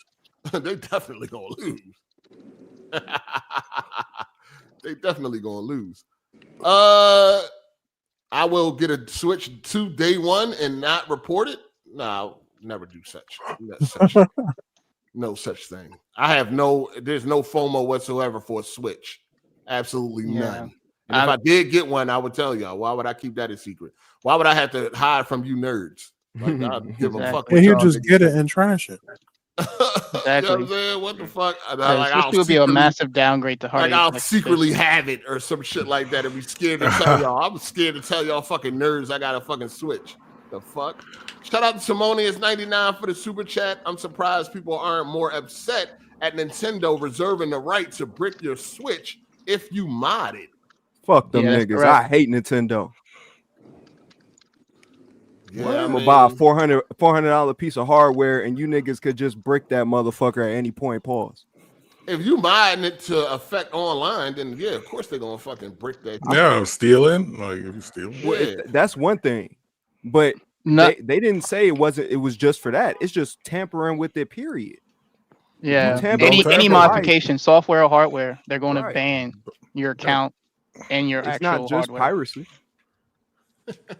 They definitely going to lose. They definitely going to lose. I will get a Switch 2 day one and not report it. No, I'll never do such. No such thing. There's no FOMO whatsoever for a Switch. Absolutely none. And if I did get one, I would tell y'all. Why would I keep that a secret? Why would I have to hide from you nerds? Like, I'd give a fuck. Well, you just get it and trash it. Exactly. You know what I'm saying? What the fuck? This would be a massive downgrade to hard. Like I'll secretly have it or some shit like that and be scared to tell y'all. I'm scared to tell y'all fucking nerds I got a fucking Switch. The fuck? Shout out to Simonius99 for the super chat. I'm surprised people aren't more upset at Nintendo reserving the right to brick your Switch if you mod it. Fuck them niggas. I hate Nintendo. Yeah, I'm gonna buy a $400 piece of hardware and you niggas could just brick that motherfucker at any point. Pause. If you modding it to affect online, then yeah, of course they're gonna fucking brick that. Yeah, stealing. Like if you steal. Yeah. That's one thing. But they didn't say it was just for that. It's just tampering with it, period. Yeah. Any modification, software or hardware, they're going to ban your account and your actual not just hardware. Piracy.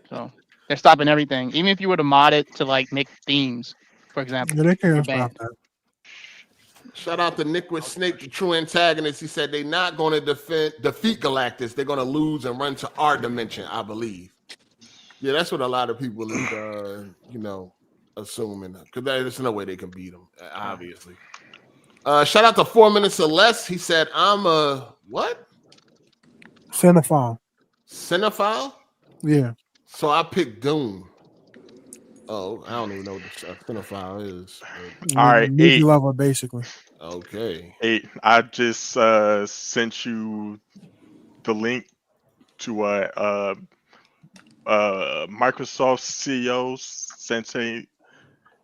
So they're stopping everything. Even if you were to mod it to like make themes, for example. Yeah, they can't stop that. Shout out to Nick with Snake, the true antagonist. He said they're not going to defeat Galactus. They're going to lose and run to our dimension, I believe. Yeah, that's what a lot of people is, assuming. Because there's no way they can beat them, obviously. Shout out to 4 Minutes or Less. He said, I'm a what? Cinephile. Cinephile? Yeah. So I picked Dune. Oh, I don't even know what the cinephile is. All right, movie lover, basically. Okay. 8. I just sent you the link to Microsoft CEO Sensei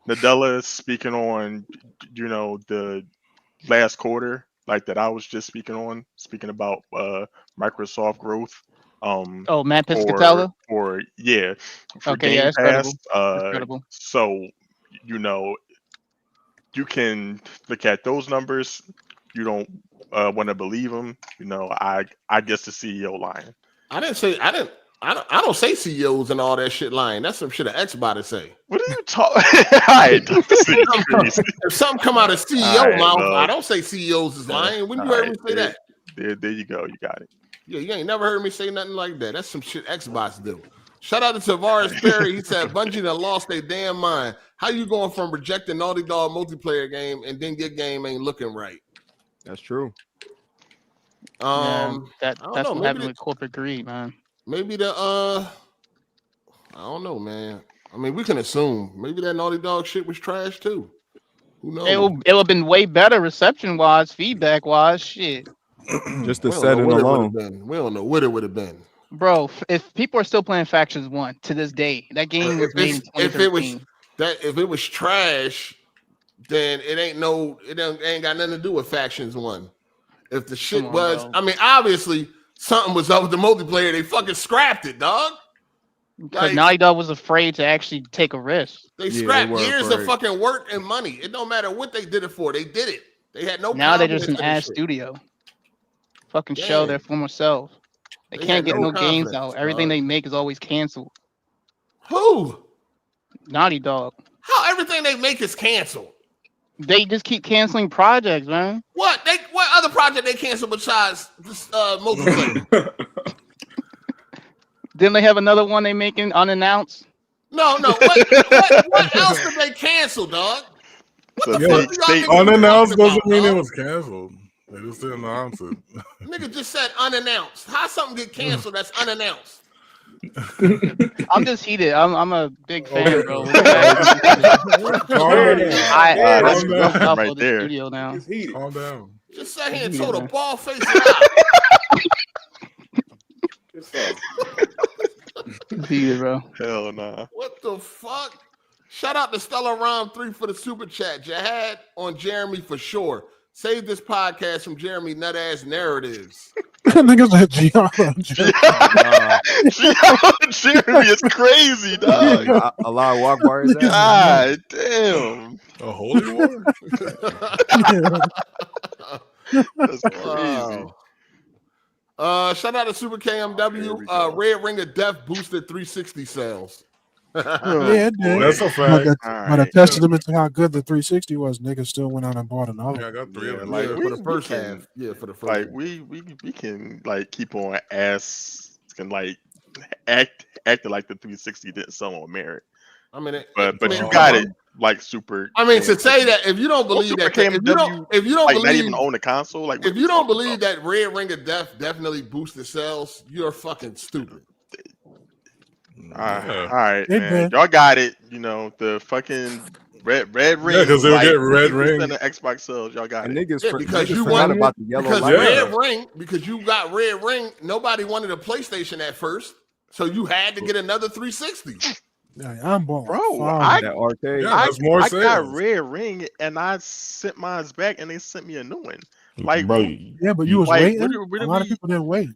Nadella speaking on, the last quarter, like that I was just speaking about Microsoft growth. Matt Piscatella? For okay, Game that's Pass. credible. So, you can look at those numbers. You don't want to believe them. I guess the CEO lying. I don't say CEOs and all that shit lying. That's some shit an Xbot say. What are you talking? If something come out of CEO mouth, I don't say CEOs is lying. When you heard me say that? There you go. You got it. Yeah, you ain't never heard me say nothing like that. That's some shit Xbox do. Shout out to Tavares Perry. He said, Bungie done lost their damn mind. How you going from rejecting Naughty Dog multiplayer game and then your game ain't looking right? That's true. That's what happened with corporate greed, man. Maybe I don't know, man. I mean, we can assume maybe that Naughty Dog shit was trash too. Who knows? It would have been way better reception-wise, feedback-wise, shit. Just the setting alone. We don't know what it would have been. Bro, if people are still playing Factions 1 to this day, that game was made in 2013. If it was trash, then it ain't got nothing to do with Factions 1. If the shit bro. I mean, obviously something was up with the multiplayer. They fucking scrapped it, dog. Because Naughty Dog was afraid to actually take a risk. They scrapped years of fucking work and money. It don't matter what they did it for. They did it. They had no. Now they're just an ass studio. Fucking show their former selves. They can't get no games out. Everything they make is always canceled. Who? Naughty Dog. How everything they make is canceled? They just keep canceling projects, man. What other project they cancel besides this multiplayer? Didn't they have another one they making unannounced? No. What else did they cancel, dog? Unannounced doesn't mean it was canceled. They just didn't announce it. Nigga just said unannounced. How something get canceled that's unannounced? I'm just heated. I'm a big fan, bro. I right there. Studio now. Calm down. Just sat here and told a ball face heated, bro. Hell nah. What the fuck? Shout out to Stella Rom 3 for the super chat. Jihad on Jeremy for sure. Save this podcast from Jeremy nut-ass narratives. Niggas like Jeremy is crazy, dog. Allah Akbar is that? God damn. A holy war? That's crazy. Wow. Shout out to Super KMW. Red Ring of Death boosted 360 sales. Yeah, it did. That's a fact. But a testament to how good the 360 was, niggas still went out and bought another. Yeah, I got 3 of them. For the first half. Yeah, for the first like half. we can like keep on acting like the 360 didn't sell on merit. I mean, but you got it like super. I mean, to say that if you don't believe that, if you don't like believe not even own a console, like if you don't believe that Red Ring of Death definitely boosted sales, you're fucking stupid. All right, man. Did. Y'all got it. You know, the fucking red ring. Yeah, because they were getting red ring. The Xbox sales, y'all got And it. niggas, because niggas you forgot won about the yellow because light. red ring, because you got red ring, nobody wanted a PlayStation at first. So you had to get another 360. I'm bought Bro, that arcade. Yeah, that's more I sales. got red ring and I sent mine back and they sent me a new one. Like, bro, yeah, but you was like, waiting. what a lot of people didn't wait.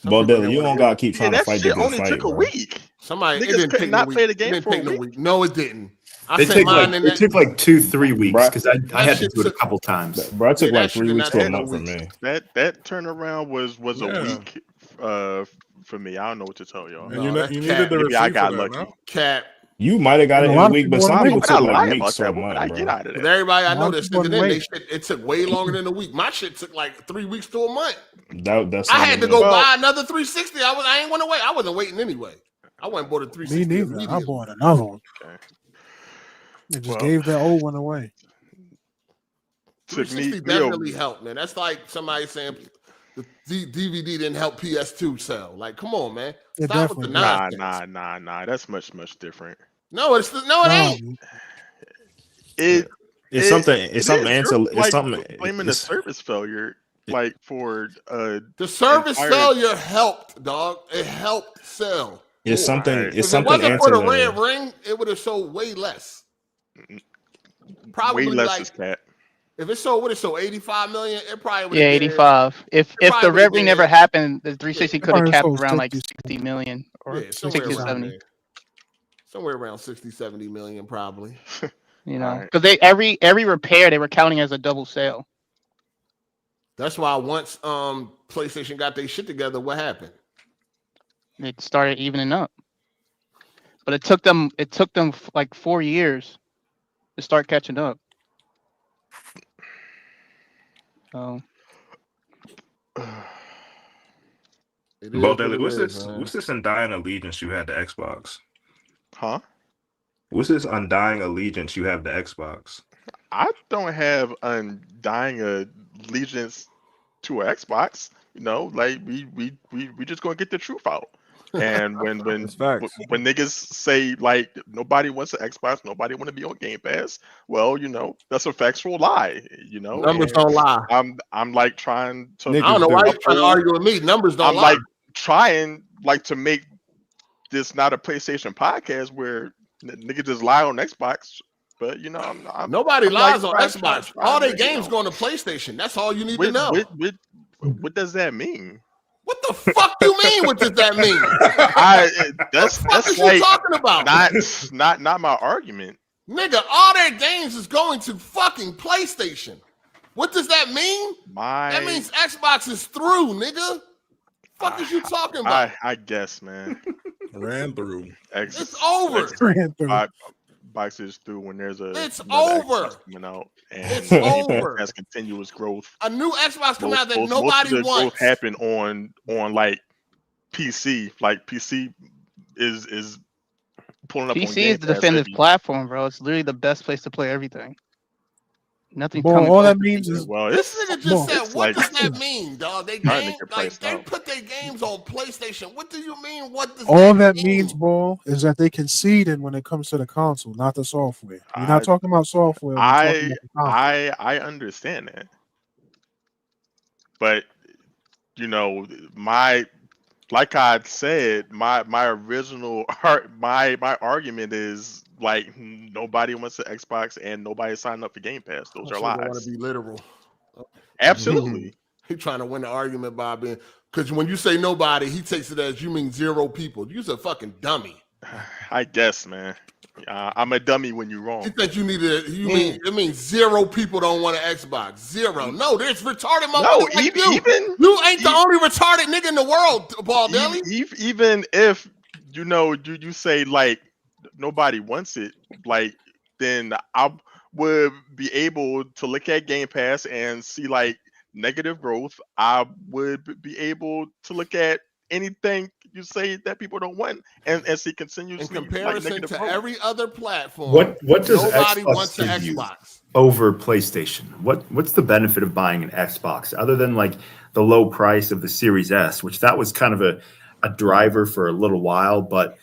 Bo Dilly, you don't gotta keep trying to that fight shit the good only fight, took a bro. week. Somebody Niggas could not play the game for a week. No, it didn't. It took like 2-3 weeks because I had to do it a couple times. Bro, it took like 3 weeks to a month for me. That turnaround was a week for me. I don't know what to tell y'all. And you needed the Maybe I receipt got for that, lucky. no? Cap. You might have got it in a week, but some people took like weeks or a month, I bro. get out of With there. everybody I know that sent it in, it took way longer than a week. My shit took like 3 weeks to a month. That's I had to go buy another 360. I ain't want to wait. I wasn't waiting anyway. I went and bought a 360. Me neither. I bought another one. Okay. They just gave that old one away. 360 definitely helped, man. That's like somebody saying the DVD didn't help PS2 sell. Like, come on, man. Stop with the nonsense. Nah. That's much different. No, it ain't. It's something blaming the service failure, like for the service failure helped, dog. It helped sell. It's something. If it wasn't for the red ring, it would have sold way less. Probably way less like, is cat. If it sold, what it sold, 85 million, it probably would. 85. If the red ring never happened, the 360 could have capped around like 60 million or 60 or 70. Somewhere around 60, 70 million, probably. You know, because they every repair they were counting as a double sale. That's why once PlayStation got their shit together, what happened? It started evening up, but it took them like 4 years to start catching up. So, Bo Dilly, what's this undying allegiance you had to Xbox? Huh? What's this undying allegiance you have to Xbox? I don't have undying allegiance to an Xbox. You know, like we just gonna get the truth out. And when niggas say like nobody wants an Xbox, nobody want to be on Game Pass, well, you know, that's a factual lie. You know, numbers don't lie. I'm like trying to. I don't know why you're trying to argue with me. Numbers don't lie. I'm like trying like to make this not a PlayStation podcast where niggas just lie on Xbox. But you know, nobody lies on Xbox. All their games going to PlayStation. That's all you need to know. What does that mean? What the fuck you mean? What does that mean? That's what the fuck like, you talking about? Not my argument. Nigga, all their games is going to fucking PlayStation. What does that mean? That means Xbox is through, nigga. Fuck is you talking about? I guess, man. Ran through. It's over. Xbox is through when there's it's over coming out, and it's over. Has continuous growth. A new Xbox coming out that nobody most wants. Growth happen on like PC. Like PC is pulling up. PC on Game is the definitive platform, bro. It's literally the best place to play everything. Nothing. All that means is this nigga just said, "What does that mean, dog? They put their games on PlayStation. What do you mean? What does all that means, bro, is that they conceded when it comes to the console, not the software. We're not talking about software. I understand that, but you know, like I said, my original my argument is like nobody wants an Xbox and nobody signed up for Game Pass. Those are lies. I want to be literal. Absolutely. He's trying to win the argument by being, because when you say nobody, he takes it as you mean 0 people. You're a fucking dummy. I guess, man. I'm a dummy when you're wrong. You think it means 0 people don't want an Xbox. 0. No, there's retarded motherfuckers like you ain't the only retarded nigga in the world, Ball Deli. Even if you say like nobody wants it, like then I would be able to look at Game Pass and see like negative growth. I would be able to look at anything you say that people don't want and see continuously in comparison to growth. Every other platform. What does nobody Xbox wants an Xbox over PlayStation? What's the benefit of buying an Xbox other than like the low price of the Series S, which that was kind of a driver for a little while, but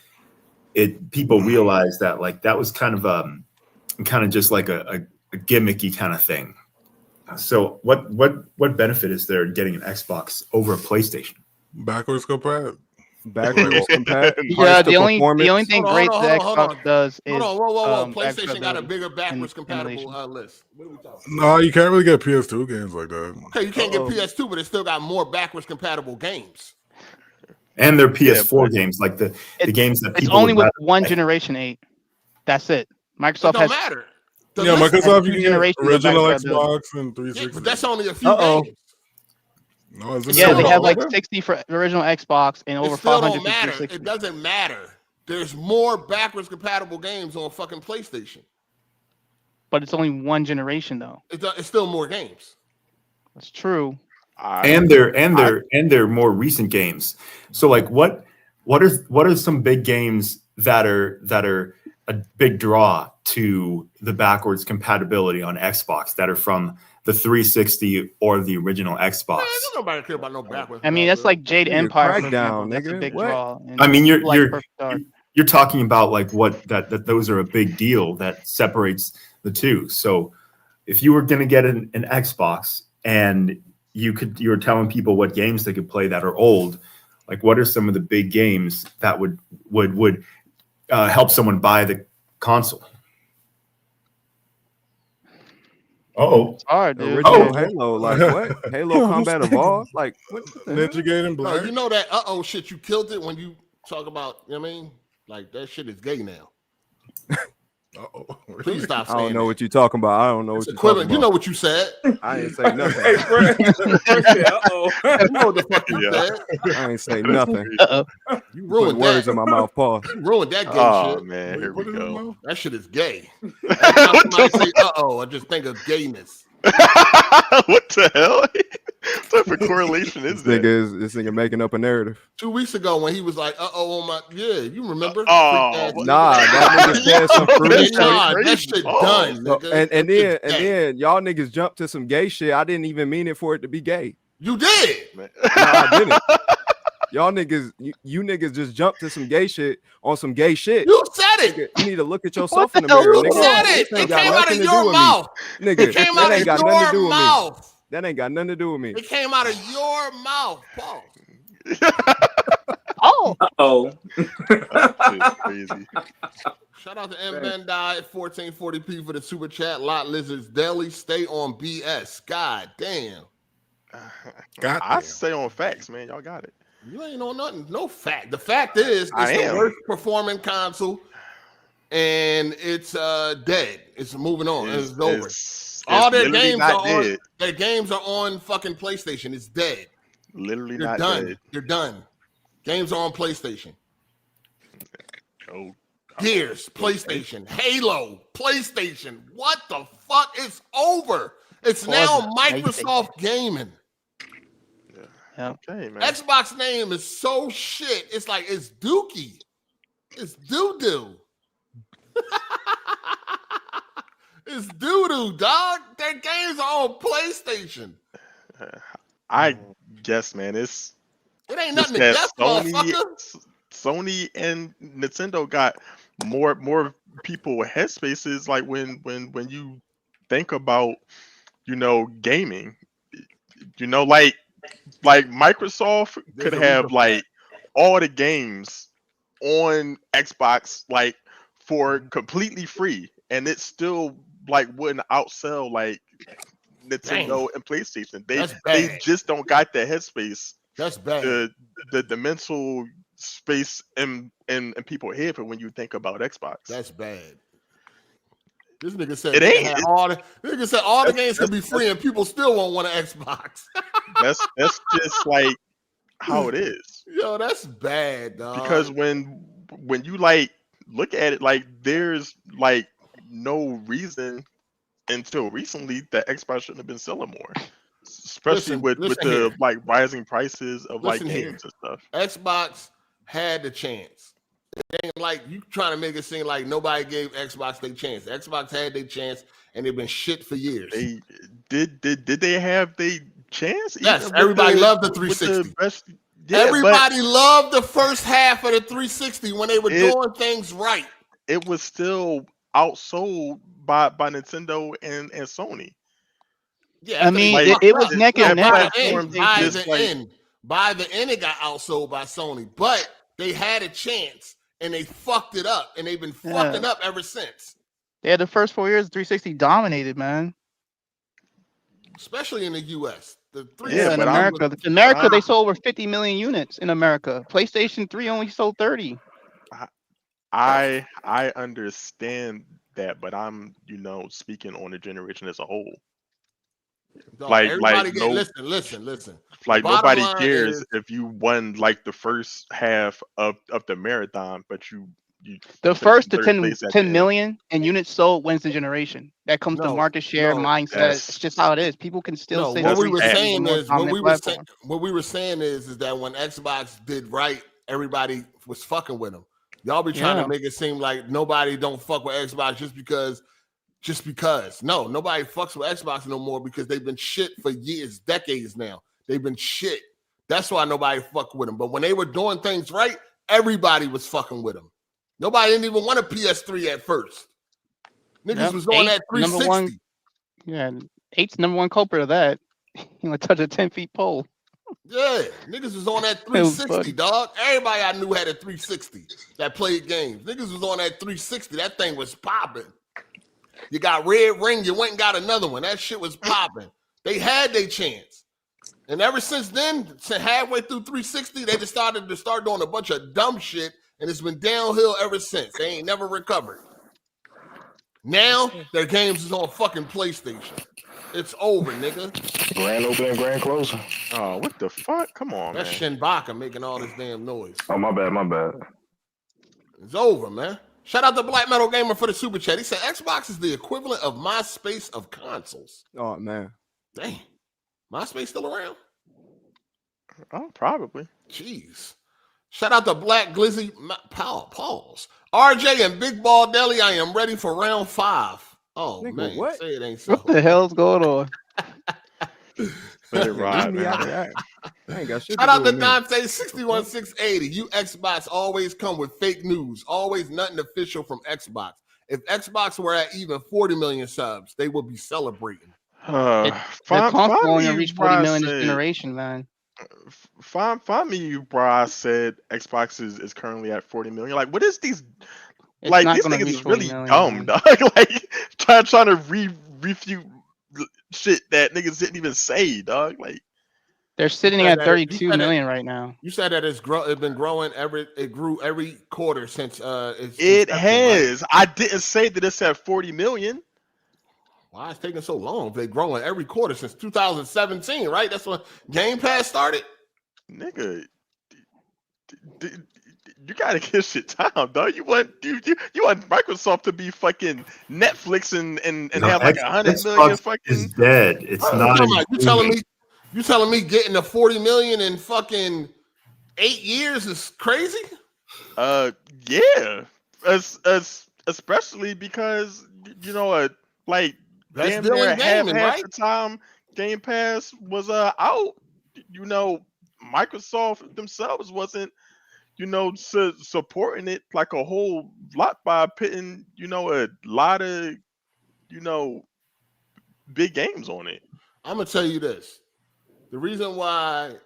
people realized that like that was kind of just like a gimmicky kind of thing. So what benefit is there in getting an Xbox over a PlayStation? Backwards compatible. Yeah, the only thing great that Xbox does is whoa. PlayStation got a bigger backwards compatible list. What are we talking? No, you can't really get PS2 games like that. Okay, you can't get PS2, but it still got more backwards compatible games. And their PS4 games, like the games that it's only with one generation 8. That's it. Microsoft don't matter. Microsoft you get original Xbox and 360. Yeah, but that's only a few games. No, they have like 60 for original Xbox and over 500 for 360. It doesn't matter. There's more backwards compatible games on fucking PlayStation. But it's only one generation though. It's still more games. That's true. And they're more recent games. So like what are some big games that are a big draw to the backwards compatibility on Xbox that are from the 360 or the original Xbox? Man, nobody care about no backwards. I mean, that's like Jade Empire. Crackdown, that's a big what? draw. I mean, you're talking about like that those are a big deal that separates the two. So if you were going to get an Xbox and you were telling people what games they could play that are old, like what are some of the big games that would help someone buy the console? It's hard, dude. Original Halo, like what? Halo Combat Evolved, like what? Ninja Gaiden Black. You know that shit, you killed it when you talk about, you know what I mean? Like that shit is gay now. Please stop saying I don't know what you're talking about. I don't know what you're talking about. You know what you said. I ain't say nothing. You know what the fuck you said. I ain't say nothing. You ruined words in my mouth, Paul. You ruined that gay shit. Oh man, here we go. That shit is gay. I say I just think of gayness. What the hell? What type of correlation is that? This nigga making up a narrative. 2 weeks ago when he was like, you remember? Nah, that nigga said some fruity shit. Nah, that shit done, nigga. And then y'all niggas jumped to some gay shit. I didn't even mean it for it to be gay. You did. No, I didn't. Y'all niggas, you niggas just jumped to some gay shit on some gay shit. You said it. You need to look at yourself in the mirror. You said it. It came out of your mouth. Nigga, it came out of your mouth. That ain't got nothing to do with me. It came out of your mouth, Paul. Crazy. Shout out to M. Bandai 1440p for the super chat. Lot Lizards Daily. Stay on BS. God damn. I stay on facts, man. Y'all got it. You ain't on nothing. No fact. The fact is, it's the worst performing console, and it's dead. It's moving on. It's over. All their games are on. Their games are on fucking PlayStation. It's dead. Literally You're not done. dead. You're done. Games are on PlayStation. Oh, Gears, PlayStation. Halo, PlayStation. What the fuck? It's over. It's now Microsoft Gaming. Yeah. Okay, man. Xbox name is so shit. It's like it's dookie. It's doo-doo. It's doo-doo, dog. Their games are on PlayStation. I guess, man, it ain't nothing to guess, motherfucker. Sony and Nintendo got more people with headspaces. Like when you think about, gaming, like Microsoft could have like all the games on Xbox like for completely free, and it still like wouldn't outsell like Nintendo and PlayStation. They just don't got that headspace. That's bad. The mental space in people's head for when you think about Xbox. That's bad. This nigga said all the games can be free and people still won't want an Xbox. that's just like how it is. Yo, that's bad, dog. Because when you like look at it, like there's like no reason until recently that Xbox shouldn't have been selling more. Especially with the like rising prices of like games and stuff. Xbox had the chance. It ain't like you trying to make it seem like nobody gave Xbox their chance. Xbox had their chance, and they've been shit for years. Did they have their chance? Yes, everybody loved the 360. Yeah, everybody loved the first half of the 360 when they were doing things right. It was still outsold by Nintendo and Sony. Yeah, I mean, it was neck and neck. By the end, it got outsold by Sony, but they had a chance and they fucked it up, and they've been fucking up ever since. Yeah, the first 4 years, 360 dominated, man. Especially in the U.S. In America, they sold over 50 million units in America. PlayStation 3 only sold 30. I understand that, but I'm speaking on the generation as a whole. No, listen. Like nobody cares if you won like the first half of the marathon, but the first to 10 million and units sold wins the generation. That comes to market share mindset. It's just how it is. People can still say what we were saying is that when Xbox did right, everybody was fucking with them. Y'all be trying to make it seem like nobody don't fuck with Xbox just because. No, nobody fucks with Xbox no more because they've been shit for years, decades now. They've been shit. That's why nobody fuck with them. But when they were doing things right, everybody was fucking with them. Nobody didn't even want a PS3 at first. Niggas was on that 360. Eight's #1 culprit of that. You want to touch a 10-foot pole. Yeah, niggas was on that 360, dog. Everybody I knew had a 360 that played games. Niggas was on that 360. That thing was popping. You got red ring, you went and got another one. That shit was popping. They had their chance. And ever since then, halfway through 360, they just started doing a bunch of dumb shit, and it's been downhill ever since. They ain't never recovered. Now, their games is on fucking PlayStation. It's over, nigga. Grand opening, grand closing. Oh, what the fuck? Come on, man. That's Shinbaka making all this damn noise. Oh, my bad. It's over, man. Shout out to Black Metal Gamer for the super chat. He said Xbox is the equivalent of MySpace of consoles. Oh, man. Dang. MySpace still around? Oh, probably. Jeez. Shout out to Black Glizzy. Pause. RJ and Big Ball Deli, I am ready for round 5. Oh, man. What? Say it ain't so. What the hell's going on? Let it ride, man. Shout out to Dante 61680. You Xbox always come with fake news. Always nothing official from Xbox. If Xbox were at even 40 million subs, they would be celebrating. They're comfortable going to reach 40 million this generation, man. Find me where I said Xbox is currently at 40 million. Like, what is these? It's like, these niggas is really dumb, dog. Like, trying to refute shit that niggas didn't even say, dog. Like, they're sitting at 32 million right now. You said that it's been growing it grew every quarter since it has. Right? I didn't say that it's at 40 million. Why it's taking so long? They're growing every quarter since 2017, right? That's when Game Pass started. Nigga, you gotta get shit down, dog. You want Microsoft to be fucking Netflix and have like 100 million fucking. It's dead. It's not. You telling me getting to 40 million in fucking 8 years is crazy? Yeah. Especially because like that's damn near half the time Game Pass was out. Microsoft themselves wasn't supporting it like a whole lot by putting a lot of big games on it. I'm gonna tell you this. The reason why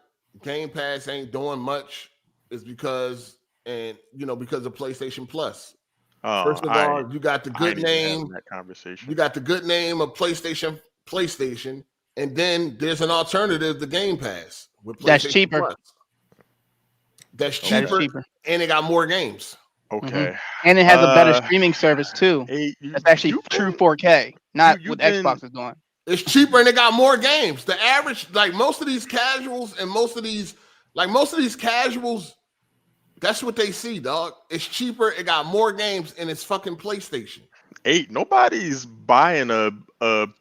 Game Pass ain't doing much is because of PlayStation Plus. First of all, you got the good name. That conversation. You got the good name of PlayStation, and then there's an alternative to Game Pass with PlayStation that's cheaper. Plus. That's cheaper, and it got more games. Okay, and it has a better streaming service too. That's actually true 4K, not what Xbox is doing. It's cheaper and it got more games. The average, like most of these casuals, that's what they see, dog. It's cheaper, it got more games, and it's fucking PlayStation. Nobody's buying a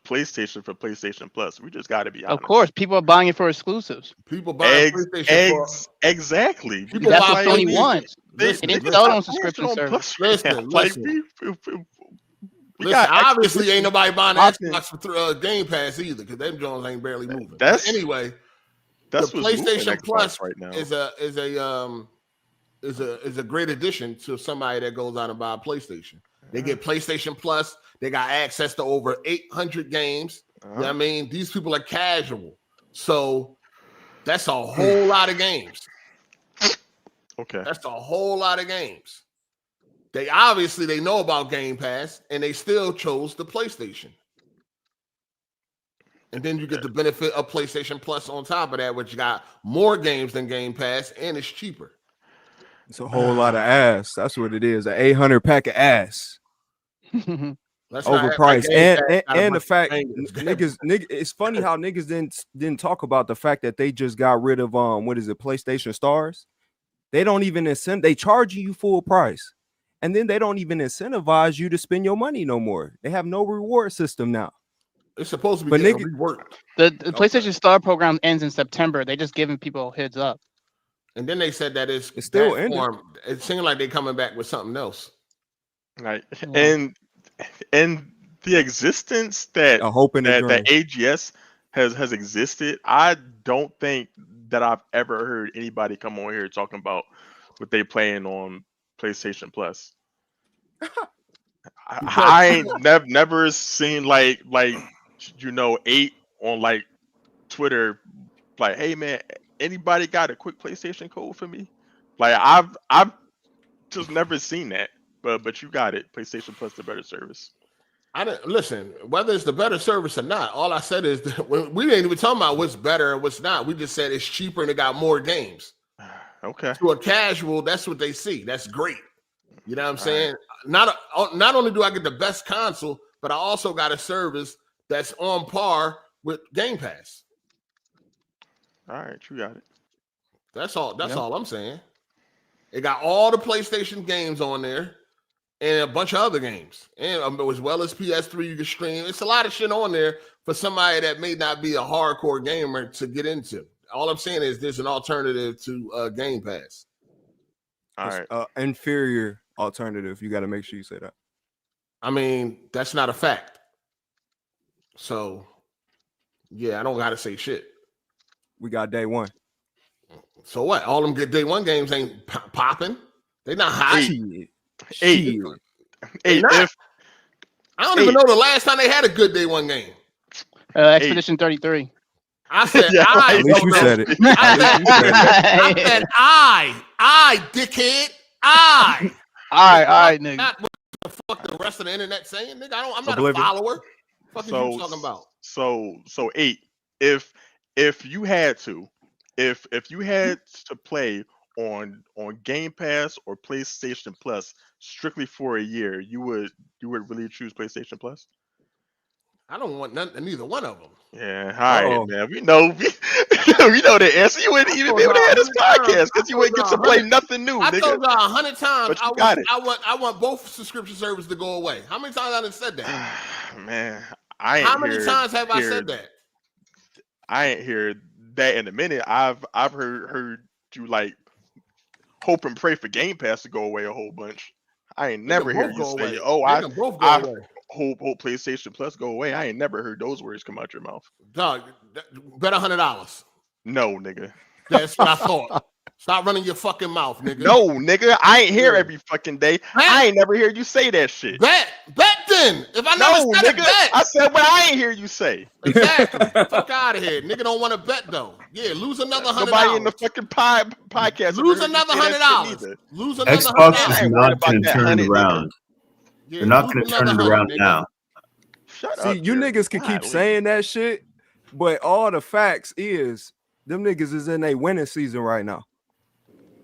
PlayStation for PlayStation Plus. We just got to be honest. Of course, people are buying it for exclusives. People buying PlayStation exactly. People that's what Sony wants. They didn't sell it on subscription service. Listen. Obviously ain't nobody buying Xbox for Game Pass either, because them Jones ain't barely moving. Anyway, That's the PlayStation Plus right now. is a great addition to somebody that goes out and buy a PlayStation. They get PlayStation Plus. They got access to over 800 games. You know what I mean? These people are casual. So that's a whole lot of games. Okay. That's a whole lot of games. They obviously know about Game Pass, and they still chose the PlayStation. And then you get the benefit of PlayStation Plus on top of that, which got more games than Game Pass, and it's cheaper. It's a whole lot of ass. That's what it is. An 800 pack of ass. Overpriced. And the fact niggas, it's funny how niggas didn't talk about the fact that they just got rid of PlayStation Stars. They don't even they charge you full price. And then they don't even incentivize you to spend your money no more. They have no reward system now. It's supposed to be reworked. The PlayStation Star program ends in September. They just giving people a heads up. And then they said that it's still ending. It seemed like they're coming back with something else. Right. And the existence that that AGS has existed, I don't think that I've ever heard anybody come on here talking about what they playing on PlayStation Plus. I ain't never seen like 8 on like Twitter, like, hey man, anybody got a quick PlayStation code for me? Like I've just never seen that. But you got it. PlayStation Plus, the better service. I didn't listen. Whether it's the better service or not, all I said is that we ain't even talking about what's better and what's not. We just said it's cheaper and it got more games. Okay. To a casual, that's what they see. That's great. You know what I'm saying? Right. Not only do I get the best console, but I also got a service that's on par with Game Pass. All right, you got it. That's all. That's all I'm saying. It got all the PlayStation games on there. And a bunch of other games, and as well as PS3, you can stream. It's a lot of shit on there for somebody that may not be a hardcore gamer to get into. All I'm saying is there's an alternative to Game Pass. All right, inferior alternative. You got to make sure you say that. I mean, that's not a fact. So, yeah, I don't got to say shit. We got day one. So what? All them good day one games ain't popping. They not hot. If I don't even know the last time they had a good day one game. Expedition 33. I said at least you said it. I said I dickhead. All right, nigga. Not what the fuck the rest of the internet saying, nigga. I'm not a follower. What the fuck are you talking about? So 8. If you had to play on Game Pass or PlayStation Plus strictly for a year, you would really choose PlayStation Plus? I don't want neither one of them. Yeah, all right, man. We know the answer. You wouldn't even be able to have this podcast because you wouldn't get to play nothing new. I nigga. told y'all 100 times. I want both subscription services to go away. How many times I done said that? Man, how many times have I said that? I ain't hear that in a minute. I've heard you like hope and pray for Game Pass to go away a whole bunch. I ain't never heard you say, I hope PlayStation Plus go away. I ain't never heard those words come out your mouth. Dog, bet $100. No, nigga. That's what I thought. Stop running your fucking mouth, nigga. No, nigga. I ain't here every fucking day. I ain't never hear you say that shit. Bet then. If I never said nigga, it, bet. I said what I ain't hear you say. Exactly. Fuck out of here. Nigga don't want to bet though. Yeah, lose another $100. Nobody in the fucking podcast. Lose another $100. Lose another Xbox $100. is not going to turn it around. They're not going to turn it around now. Shut up. See, you niggas can keep saying that shit, but all the facts is them niggas is in a winning season right now.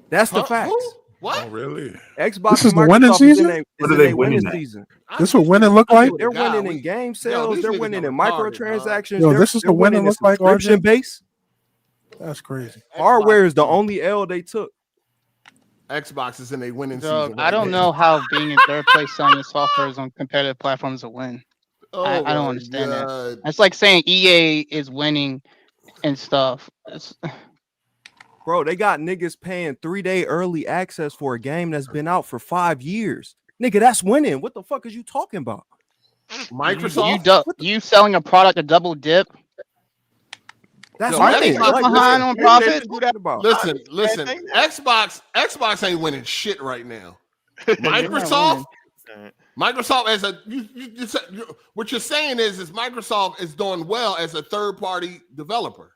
That's the facts. What? Oh, really? Xbox. This is the winning season. What are they winning season? This what winning look like? They're winning in game sales. They're winning in microtransactions. Yo, this is the winning look like. Subscription base. That's crazy. Hardware is the only L they took. Xbox is in a winning season. I don't know how being in third place selling your software on competitive platforms is a win. I don't understand that. It's like saying EA is winning and stuff. Bro, they got niggas paying 3-day early access for a game that's been out for 5 years. Nigga, that's winning. What the fuck is you talking about? Microsoft? You selling a product a double dip? That's Aren't they still behind on profit? Listen. Xbox ain't winning shit right now. Microsoft as what you're saying is Microsoft is doing well as a third-party developer.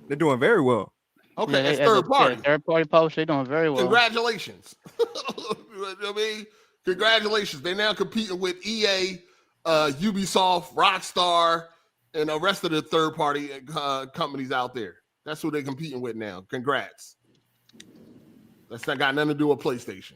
They're doing very well. Okay, as third-party. Third-party publisher, they're doing very well. Congratulations. I mean, congratulations. They're now competing with EA, Ubisoft, Rockstar, and the rest of the third-party companies out there. That's who they're competing with now. Congrats. That's not got nothing to do with PlayStation.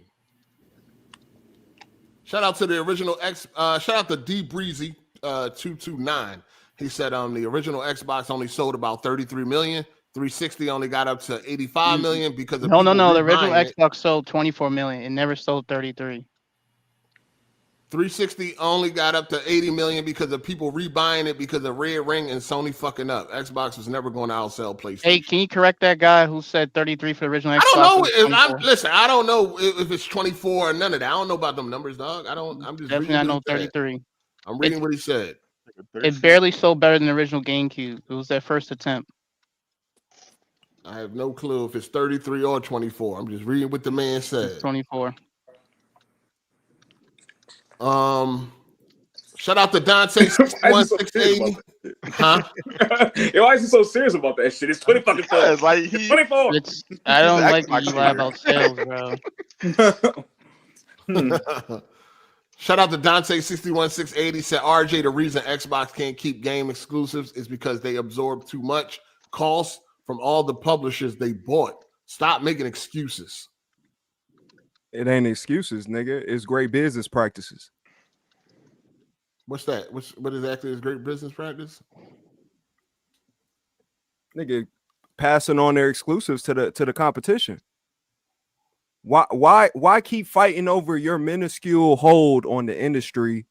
Shout out to the original shout out to D Breezy 229. He said the original Xbox only sold about 33 million. 360 only got up to 85 million because of no. The original Xbox sold 24 million. It never sold 33. 360 only got up to 80 million because of people rebuying it because of Red Ring and Sony fucking up. Xbox was never going to outsell PlayStation. Hey, can you correct that guy who said 33 for the original Xbox? I don't know. I don't know if it's 24 or none of that. I don't know about them numbers, dog. I'm just definitely I know 33. I'm reading what he said. It barely sold better than the original GameCube. It was their first attempt. I have no clue if it's 33 or 24. I'm just reading what the man said. It's 24. Shout out to Dante 61680. Huh? Yo, why is he so serious about that shit? It's 20 fucking 4. It's like 24. I don't like when you lie about sales, bro. Shout out to Dante 61680. Said RJ, the reason Xbox can't keep game exclusives is because they absorb too much cost from all the publishers they bought. Stop making excuses. It ain't excuses, nigga. It's great business practices. What's that? What exactly is great business practice? Nigga, passing on their exclusives to the competition. Why keep fighting over your minuscule hold on the industry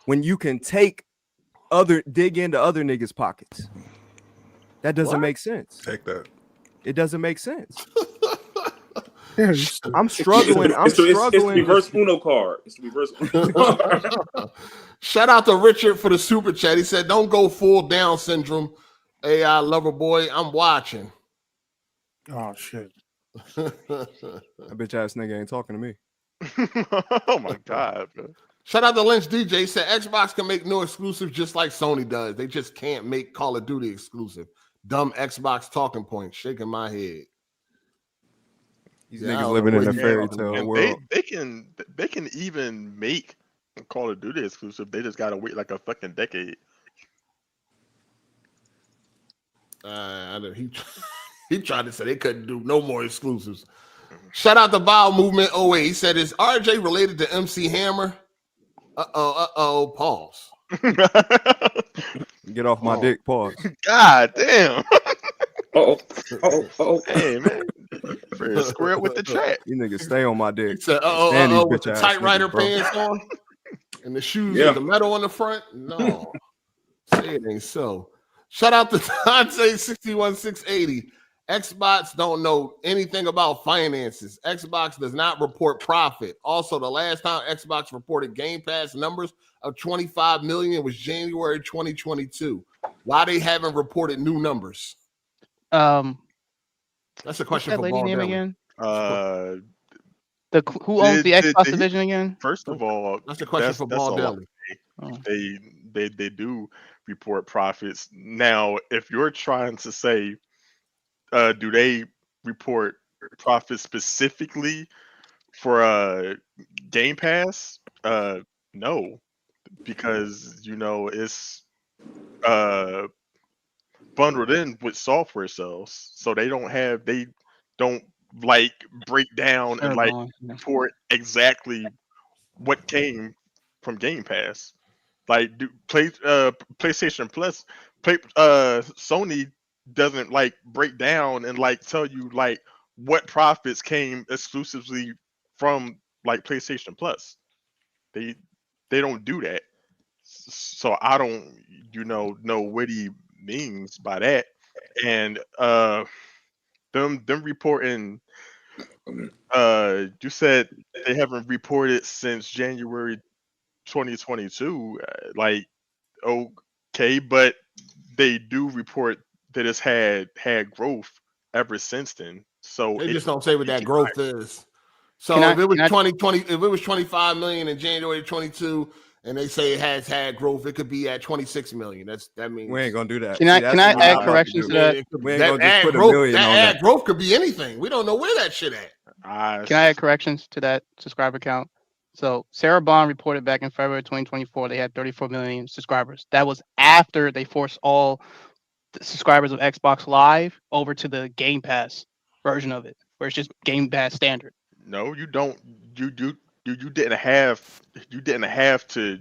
when you can dig into other niggas' pockets? That doesn't make sense. Take that. It doesn't make sense. I'm struggling. It's the reverse Uno card. It's the reverse Uno card. Shout out to Richard for the super chat. He said, "Don't go full Down syndrome, AI lover boy. I'm watching." Oh shit! That bitch ass nigga ain't talking to me. Oh my god, bro. Shout out to Lynch DJ. He said Xbox can make new exclusives just like Sony does. They just can't make Call of Duty exclusive. Dumb Xbox talking points. Shaking my head. These niggas living in a fairy tale world. They can even make Call of Duty exclusive. They just gotta wait like a fucking decade. He tried to say they couldn't do no more exclusives. Shout out to Vile Movement 08. He said, "Is RJ related to MC Hammer?" Pause. Get off my dick. Pause. God damn. Oh. Hey man, square with the chat. You niggas stay on my dick. He said, with the tight rider pants on and the shoes with the metal on the front. No, say it ain't so. Shout out to Dante 61680. Xbox don't know anything about finances. Xbox does not report profit. Also, the last time Xbox reported Game Pass numbers of 25 million was January 2022. Why they haven't reported new numbers? That's a question that for lady name Baldelli. again? Who owns the Xbox division again? First of all, that's a question for Baldelli. They do report profits. Now, if you're trying to say, do they report profits specifically for Game Pass? No, because it's bundled in with software sales, so they don't like break down and like report exactly what came from Game Pass. Like PlayStation Plus, Sony doesn't like break down and like tell you like what profits came exclusively from like PlayStation Plus. They don't do that. So I don't know what he means by that. And them reporting, you said they haven't reported since January 2022. Like, okay, but they do report that it's had growth ever since then. So they just don't say what that growth is. So if it was 25 million in January 22, and they say it has had growth, it could be at 26 million. That means we ain't gonna do that. Can I add corrections to that? We ain't gonna just put $1 million on that. Growth could be anything. We don't know where that shit at. Can I add corrections to that subscriber count? So Sarah Bond reported back in February 2024 they had 34 million subscribers. That was after they forced all the subscribers of Xbox Live over to the Game Pass version of it, where it's just Game Pass standard. No, you don't. You didn't have to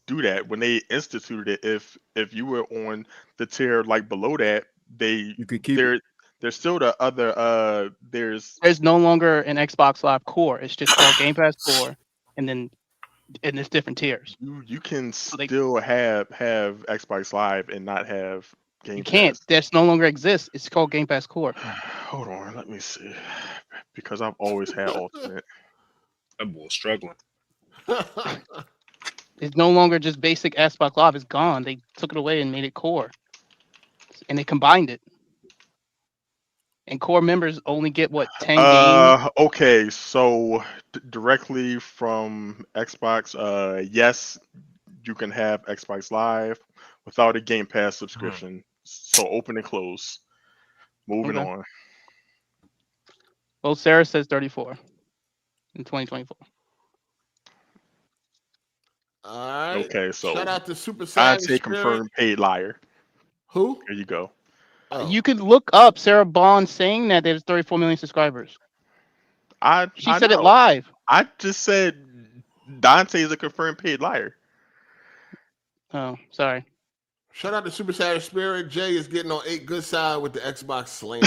do that when they instituted it. If you were on the tier like below that, you could keep it. There's still the other there's no longer an Xbox Live Core. It's just called Game Pass Core, and there's different tiers. You can still have Xbox Live and not have Game Pass. You can't. That no longer exists. It's called Game Pass Core. Hold on, let me see. Because I've always had Ultimate. That boy's struggling. It's no longer just basic Xbox Live. It's gone. They took it away and made it Core, and they combined it. And Core members only get 10 games. Okay, so directly from Xbox, yes, you can have Xbox Live without a Game Pass subscription. So open and close. Moving on. Well, Sarah says 34 in 2024. All right. Okay, so shout out to Super Saiyan I'd confirmed paid liar. Who? There you go. Oh. You could look up Sarah Bond saying that there's 34 million subscribers. She said it live. I just said Dante is a confirmed paid liar. Oh, sorry. Shout out to Super Saiyan Spirit. Jay is getting on 8 good side with the Xbox slam.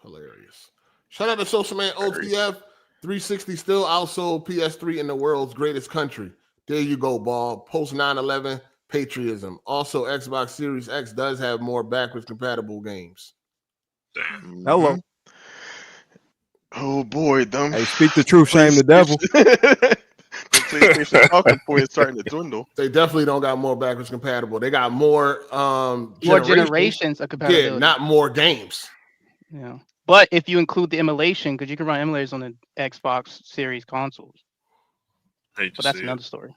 Hilarious. Shout out to Social Man OTF. 360 still outsold PS3 in the world's greatest country. There you go, ball. Post 9/11 patriotism. Also, Xbox Series X does have more backwards compatible games. Damn. Hello. Oh boy, them. Hey, speak the truth, shame the devil. The PlayStation talking point is starting to dwindle. They definitely don't got more backwards compatible. They got more generations of compatibility. Yeah, not more games. Yeah. But if you include the emulation, because you can run emulators on the Xbox Series consoles. But that's another story.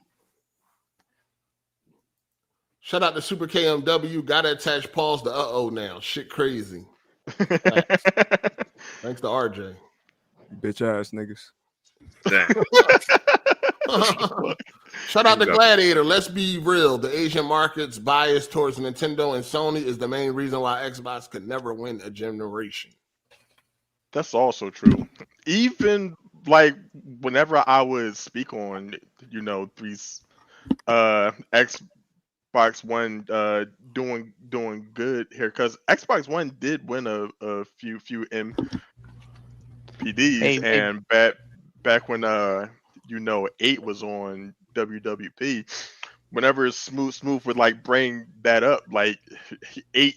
Shout out to Super KMW. Gotta attach pause to now. Shit crazy. Thanks to RJ. Bitch ass niggas. Shout out to Gladiator. Let's be real. The Asian market's bias towards Nintendo and Sony is the main reason why Xbox could never win a generation. That's also true. Even like whenever I would speak on, these Xbox One doing good here, because Xbox One did win a few MPDs, and back when 8 was on WWP, whenever Smooth would like bring that up, like 8,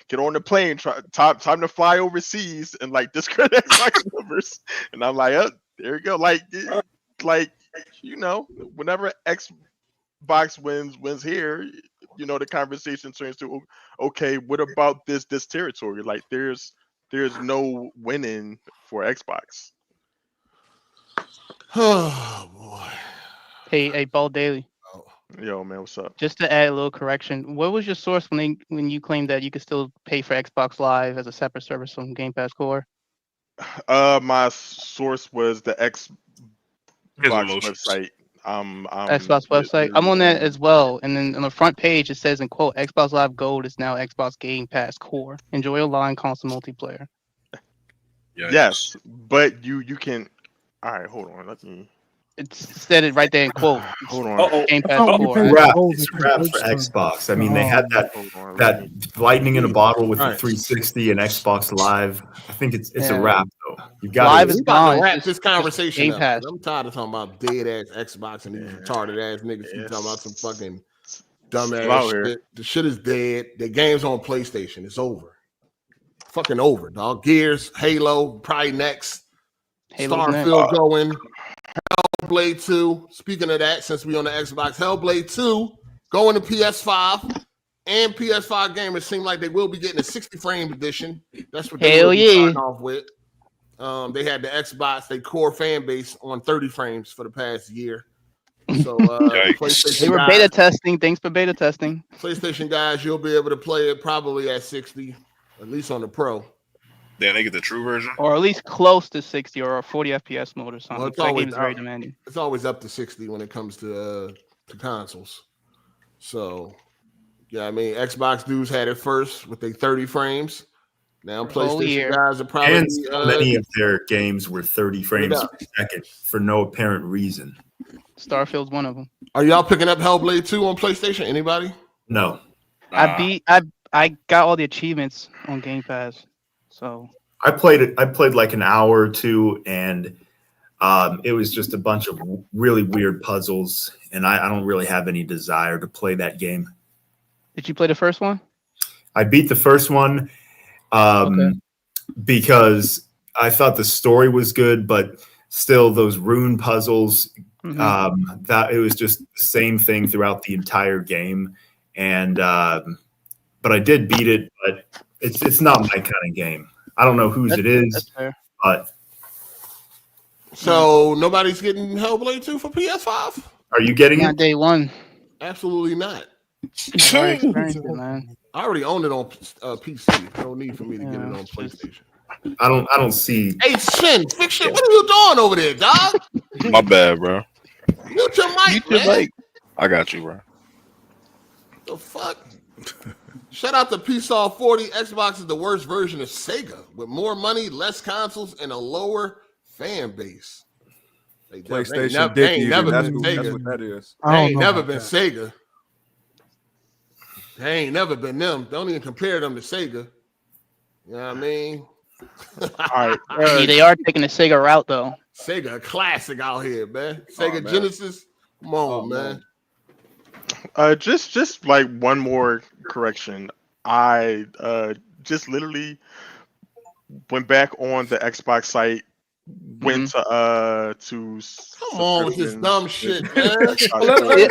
get on the plane, time to fly overseas and like discredit Xbox numbers, and I'm like, there you go, whenever Xbox wins here, the conversation turns to, okay, what about this territory? Like, there's no winning for Xbox. Oh boy. Hey, Ball Daily. Yo, man, what's up? Just to add a little correction, what was your source when you claimed that you could still pay for Xbox Live as a separate service from Game Pass Core? My source was the Xbox website. Xbox website. I'm on that as well. And then on the front page, it says in quote, Xbox Live Gold is now Xbox Game Pass Core. Enjoy online console multiplayer. Yes, but you can. All right, hold on. Let me. It said it right there in quote. Hold on. Game Pass Core. It's wrap for Xbox. I mean, they had that lightning in a bottle with the 360 and Xbox Live. I think it's a wrap though. You got Live is gone. Wrap this conversation Game up. Pass. I'm tired of talking about dead ass Xbox and these retarded ass niggas keep talking about some fucking dumb ass shit. The shit is dead. The game's on PlayStation. It's over. Fucking over, dog. Gears, Halo, probably next. Starfield going. HellBlade 2. Speaking of that, since we on the Xbox, HellBlade 2 going to PS5 and PS5 gamers seem like they will be getting a 60 frame edition. That's what they will be starting off with. They had the Xbox, they core fan base on 30 frames for the past year. So they were beta testing. Thanks for beta testing. PlayStation guys, you'll be able to play it probably at 60, at least on the Pro. Then they get the true version, or at least close to 60 or a 40 FPS mode or something. Well, that game is very demanding. It's always up to 60 when it comes to consoles. So, yeah, I mean, Xbox dudes had it first with their 30 frames. Now PlayStation guys are probably and so many of their games were 30 frames per second for no apparent reason. Starfield's one of them. Are y'all picking up HellBlade 2 on PlayStation? Anybody? No. I got all the achievements on Game Pass. So I played like an hour or two, and it was just a bunch of really weird puzzles, and I don't really have any desire to play that game. Did you play the first one? I beat the first one because I thought the story was good, but still those rune puzzles, that it was just the same thing throughout the entire game. And but I did beat it, but it's not my kind of game. I don't know whose it is, but so nobody's getting HellBlade 2 for PS5? Are you getting it? Day one. Absolutely not. Man. I already own it on PC. No need for me to get it on PlayStation. I don't see. Hey, Shin, fix it. What are you doing over there, dog? My bad, bro. Mute your mic, man. I got you, bro. The fuck? Shout out to PSOL 40. Xbox is the worst version of Sega with more money, less consoles, and a lower fan base. PlayStation they ain't never that's been what Sega. that is. They ain't never been Sega. They ain't never been them. Don't even compare them to Sega. You know what I mean? All right. They are taking the Sega route, though. Sega classic out here, man. Sega Genesis. Come on, man. Just like one more correction. I just literally went back on the Xbox site, went to come on with this dumb shit, man. Let's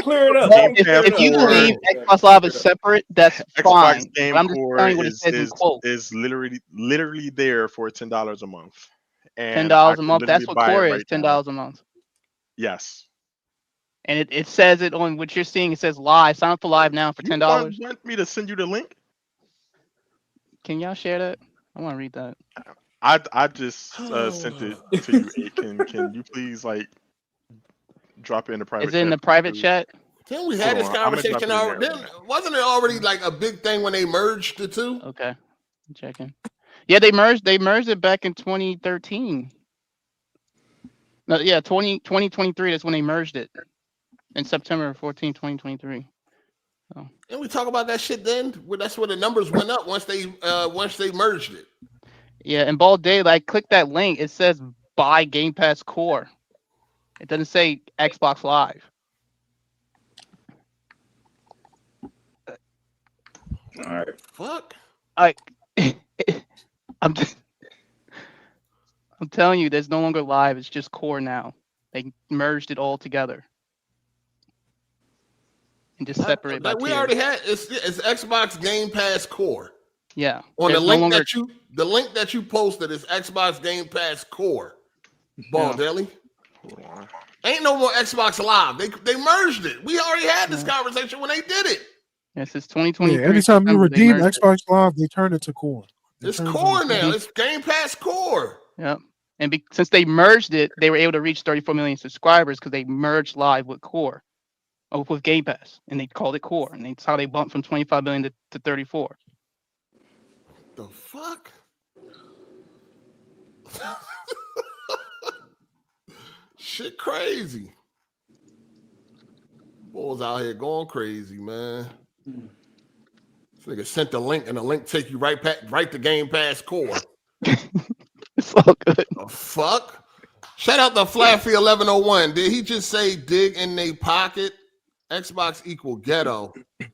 clear it up. If you believe Xbox Live is separate, that's fine. Xbox Game I'm just Core telling you what it says in quote. is literally there for $10 a month. And $10 a month. That's what Core is. Right $10 a month. Yes. And it says it on what you're seeing. It says live. Sign up for live now for $10. You want me to send you the link? Can y'all share that? I want to read that. I just sent it to you. Can you please like drop it in the private? Is it in the private chat? Didn't we had this conversation already? Wasn't it already like a big thing when they merged the two? Okay, I'm checking. Yeah, they merged it back in 2013. No, yeah, 2023. That's when they merged it. In September 14, 2023. So. And we talk about that shit then. That's where the numbers went up once they merged it. Yeah, and Bald Day, like click that link. It says buy Game Pass Core. It doesn't say Xbox Live. All right. Fuck. I'm telling you, there's no longer Live. It's just Core now. They merged it all together. And just separate. Like we already had it's Xbox Game Pass Core. Yeah. On the link that you posted is Xbox Game Pass Core. Ball Deli. Ain't no more Xbox Live. They merged it. We already had this conversation when they did it. Yes, it's 2023. Yeah, anytime you redeem Xbox Live, they turn it to Core. It's Core now. It's Game Pass Core. Yep. And since they merged it, they were able to reach 34 million subscribers because they merged Live with Core. With Game Pass, and they called it Core, and that's how they bumped from 25 billion to 34. The fuck? Shit crazy. Boys out here going crazy, man. This nigga sent the link, and the link take you right to Game Pass Core. It's all good. The fuck? Shout out to Flaffy 1101. Did he just say dig in they pocket? Xbox equal ghetto. Yeah,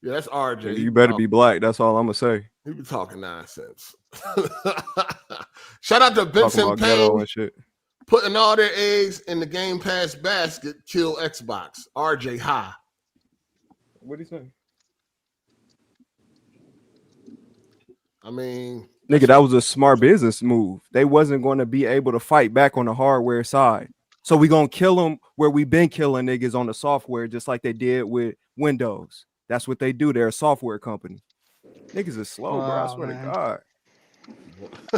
that's RJ. You better be black. That's all I'm gonna say. He be talking nonsense. Shout out to Benson Payne. And shit. Putting all their eggs in the Game Pass basket kill Xbox. RJ high. What do you say? I mean, nigga, that was a smart business move. They wasn't going to be able to fight back on the hardware side. So we gonna kill them where we been killing niggas on the software, just like they did with Windows. That's what they do. They're a software company. Niggas is slow, bro. I swear to God.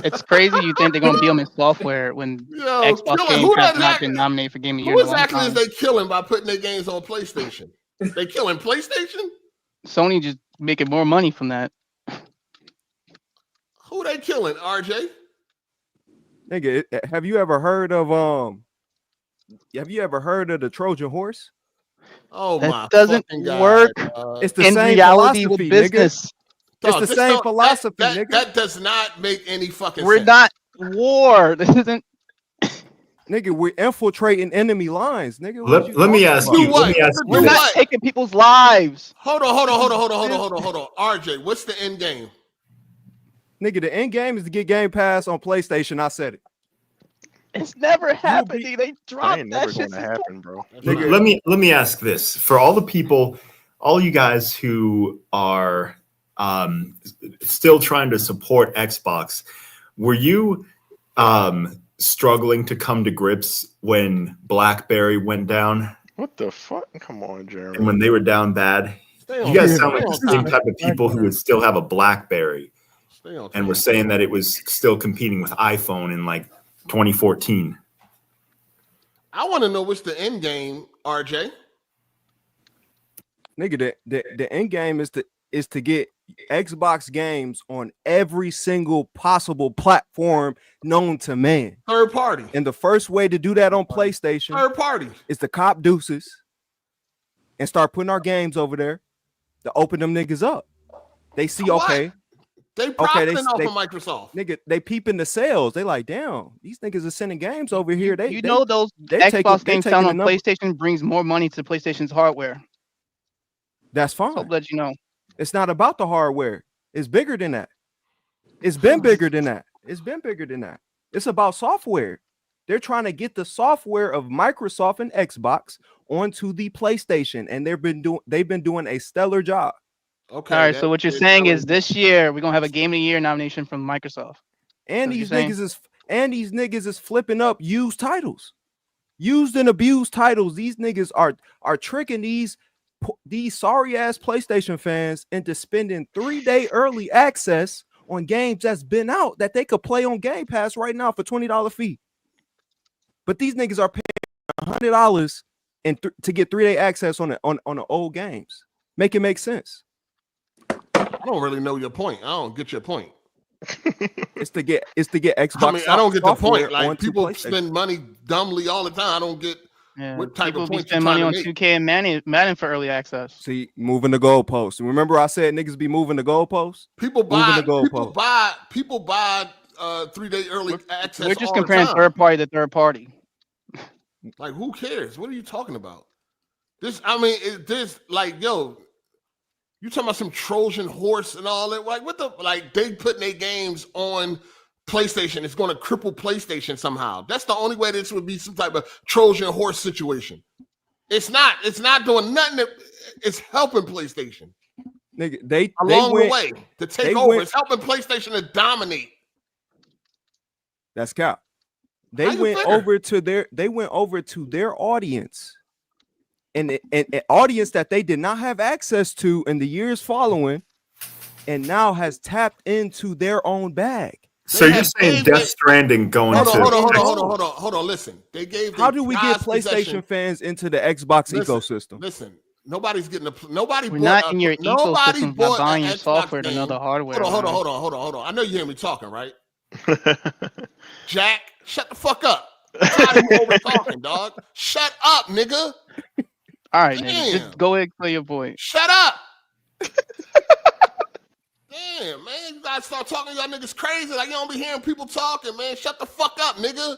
It's crazy you think they're gonna be them in software when Xbox Game Pass not been nominated for Game of the Year. Who exactly is they killing by putting their games on PlayStation? They killing PlayStation? Sony just making more money from that. Who they killing, RJ? Nigga, have you ever heard of the Trojan horse? Oh that my! Doesn't work. It's the in same reality philosophy, with business. Nigga. It's the same philosophy, nigga. That does not make any fucking We're sense. not war. This isn't. Nigga, we're infiltrating enemy lines, nigga. Let me ask you. Let me ask you. We're not taking people's lives. Hold on. RJ, what's the end game? Nigga, the end game is to get Game Pass on PlayStation. I said it. It's never happening. They dropped ain't that never shit. going to happen, bro. Let me ask this for all the people, all you guys who are still trying to support Xbox. Were you struggling to come to grips when BlackBerry went down? What the fuck? Come on, Jeremy. And when they were down bad, you guys sound like the same type of people who would still have a BlackBerry and were saying that it was still competing with iPhone in like 2014. I want to know what's the end game, RJ. Nigga, the end game is to get Xbox games on every single possible platform known to man. Third party. And the first way to do that on PlayStation Third party is to cop deuces and start putting our games over there to open them niggas up. They see, okay. They profiting off of Microsoft. Nigga, they peeping the sales. They like, damn, these niggas are sending games over here. Those Xbox games selling on PlayStation brings more money to PlayStation's hardware. That's fine. So I'll let you know. It's not about the hardware. It's bigger than that. It's been bigger than that. It's about software. They're trying to get the software of Microsoft and Xbox onto the PlayStation, and they've been doing a stellar job. Okay. All right. So what you're saying is this year we're gonna have a Game of the Year nomination from Microsoft. And these niggas is flipping up used titles, used and abused titles. These niggas are tricking these sorry ass PlayStation fans into spending 3-day early access on games that's been out that they could play on Game Pass right now for $20 fee. But these niggas are paying $100 to get 3-day access on the old games. Make it make sense. I don't really know your point. I don't get your point. It's to get Xbox. I mean, I don't get the point. Like people spend money dumbly all the time. I don't get what type people of point spend money on 2K and Madden for early access. See, moving the goalposts. Remember, I said niggas be moving the goalposts. People buy 3-day early access. We're just comparing third party to third party. Like, who cares? What are you talking about? Like, yo. You talking about some Trojan horse and all that? Like, they putting their games on PlayStation. It's going to cripple PlayStation somehow. That's the only way this would be some type of Trojan horse situation. It's not doing nothing. It's helping PlayStation. Nigga, they along went, the way to take over. It's helping PlayStation to dominate. That's cap. They went over to their audience. And an audience that they did not have access to in the years following, and now has tapped into their own bag. So you're saying Death Stranding going to hold on. Listen, they gave. How do we get PlayStation fans into the Xbox ecosystem? Listen, nobody's getting nobody. We're not in your ecosystem by buying your software to another hardware. Hold on. I know you hear me talking, right? Jack, shut the fuck up. I'm over talking, dog. Shut up, nigga. All right, nigga, just go ahead and play your point. Shut up. Damn, man, you guys start talking y'all niggas crazy. Like, you don't be hearing people talking, man. Shut the fuck up, nigga.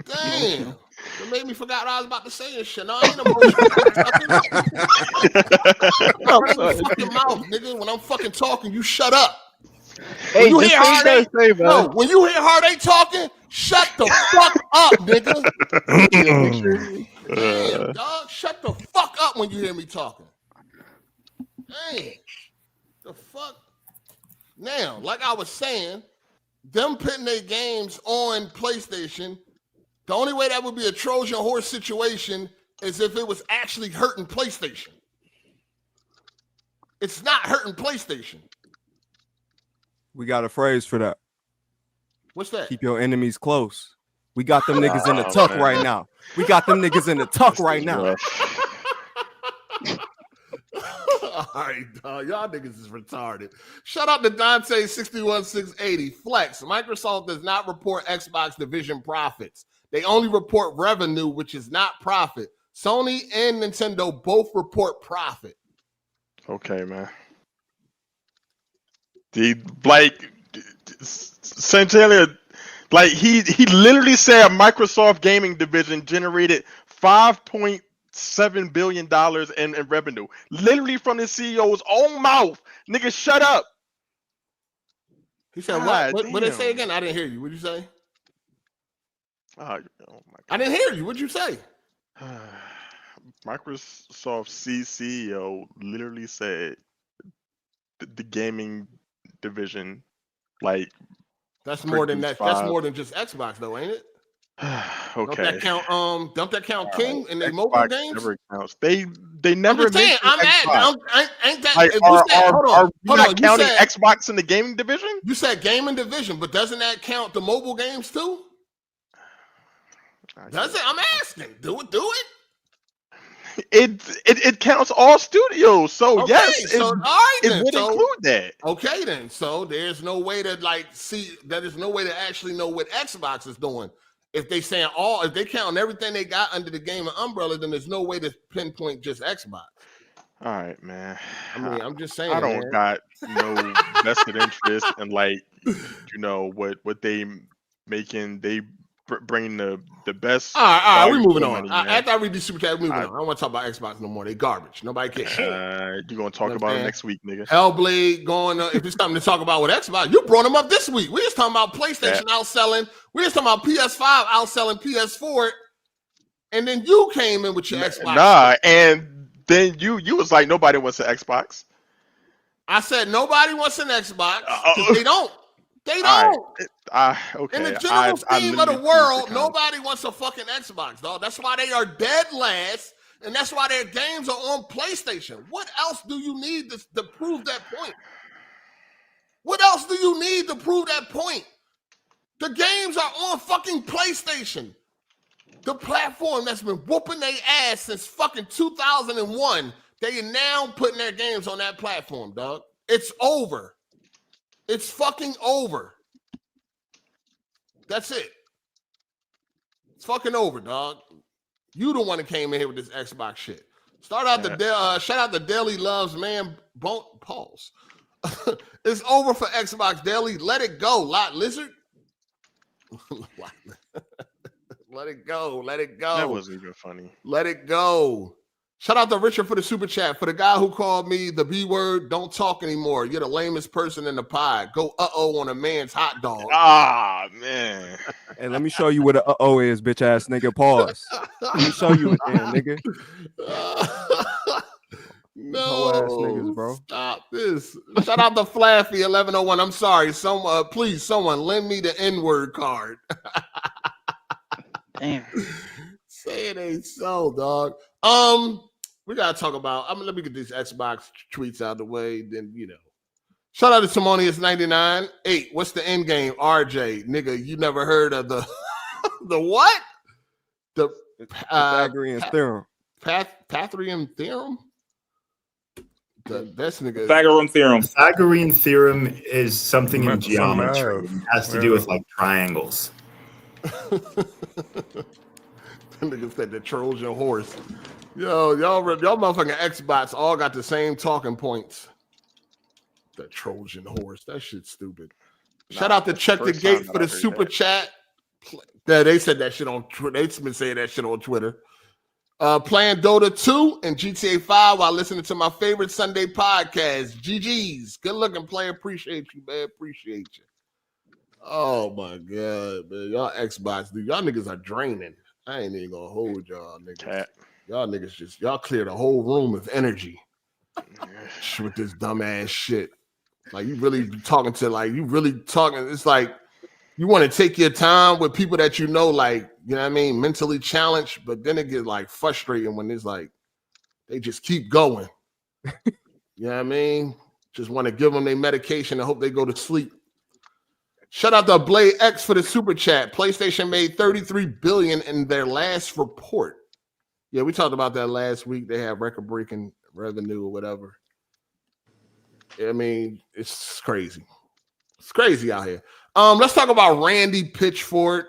Damn. It made me forgot what I was about to say and shit. No, I ain't emotional. Fucking mouth, nigga. When I'm fucking talking, you shut up. Hey, when you hear Hard8 talking, Shut the fuck up, nigga. Damn, dog. Shut the fuck up when you hear me talking. Damn. The fuck? Now, like I was saying, them putting their games on PlayStation, the only way that would be a Trojan horse situation is if it was actually hurting PlayStation. It's not hurting PlayStation. We got a phrase for that. What's that? Keep your enemies close. We got them niggas in the tuck right now. We got them niggas in the tuck right now. All right, dog. Y'all niggas is retarded. Shout out to Dante61680. Flex. Microsoft does not report Xbox division profits. They only report revenue, which is not profit. Sony and Nintendo both report profit. Okay, man. Santelia, like he literally said Microsoft gaming division generated $5.7 billion in revenue. Literally from the CEO's own mouth. Nigga, shut up. He said, what did they say again? I didn't hear you. What'd you say? Oh my God. I didn't hear you. What'd you say? Microsoft CEO literally said the gaming division, like, that's more than that. That's more than just Xbox, though, ain't it? Okay. Don't that count King in their mobile games? Never counts. They never. I'm ain't that? Like, are we not counting Xbox in the gaming division? You said gaming division, but doesn't that count the mobile games too? Does it? I'm asking. Do it. It counts all studios. So okay, yes, so, all right, it would include that. Okay, then. So there's no way to there's no way to actually know what Xbox is doing. If they saying if they count everything they got under the gaming umbrella, then there's no way to pinpoint just Xbox. All right, man. I mean, I'm just saying. I don't got no vested interest in what they making. They bringing the best. All right, we moving on. After I read these super chats, we moving on. I don't want to talk about Xbox no more. They garbage. Nobody cares. You're gonna talk about it next week, nigga. HellBlade going. If it's something to talk about with Xbox, you brought them up this week. We just talking about PlayStation outselling. We just talking about PS5 outselling PS4, and then you came in with your Xbox. Nah, and then you was like, nobody wants an Xbox. I said nobody wants an Xbox because they don't. They don't. Okay. In the general scheme of the world, nobody wants a fucking Xbox, dog. That's why they are dead last, and that's why their games are on PlayStation. What else do you need to prove that point? What else do you need to prove that point? The games are on fucking PlayStation. The platform that's been whooping their ass since fucking 2001. They are now putting their games on that platform, dog. It's over. It's fucking over. That's it. It's fucking over, dog. You the one that came in here with this Xbox shit. Shout out to Daily Loves, man. Pause. It's over for Xbox Daily. Let it go, Lot Lizard. Let it go. Let it go. That wasn't even funny. Let it go. Shout out to Richard for the super chat. For the guy who called me the B word, don't talk anymore. You're the lamest person in the pod. Go on a man's hot dog. Ah, man. Hey, let me show you what a is, bitch ass nigga. Pause. Let me show you it then, nigga. No, ass niggas, bro. Stop this. Shout out to Flaffy 1101. I'm sorry. Please, someone lend me the N-word card. Damn. Say it ain't so, dog. We gotta talk about. Let me get these Xbox tweets out of the way. Then shout out to Simonius 99. 8. What's the end game? RJ, nigga, you never heard of the the what? The Pythagorean theorem. Pythagorean theorem. The best nigga. Pythagorean theorem. Pythagorean theorem is something in geometry. It has to do with like triangles. Nigga said the Trojan horse. Yo, y'all motherfucking Xbox all got the same talking points. The Trojan horse. That shit's stupid. Shout out to Check the Gate for the super chat. Yeah, they said that shit on Twitter. They've been saying that shit on Twitter. Playing Dota 2 and GTA 5 while listening to my favorite Sunday podcast. GG's. Good looking player. Appreciate you, man. Appreciate you. Oh my god, man! Y'all Xbox, dude. Y'all niggas are draining. I ain't even gonna hold y'all niggas. Y'all niggas y'all cleared a whole room of energy with this dumbass shit. Like you really talking to it's like you want to take your time with people that you know, like, you know what I mean, mentally challenged, but then it gets like frustrating when it's like they just keep going. You know what I mean? Just want to give them their medication and hope they go to sleep. Shout out to Blade X for the super chat. PlayStation made $33 billion in their last report. Yeah, we talked about that last week. They have record-breaking revenue or whatever. I mean, it's crazy. It's crazy out here. Let's talk about Randy Pitchford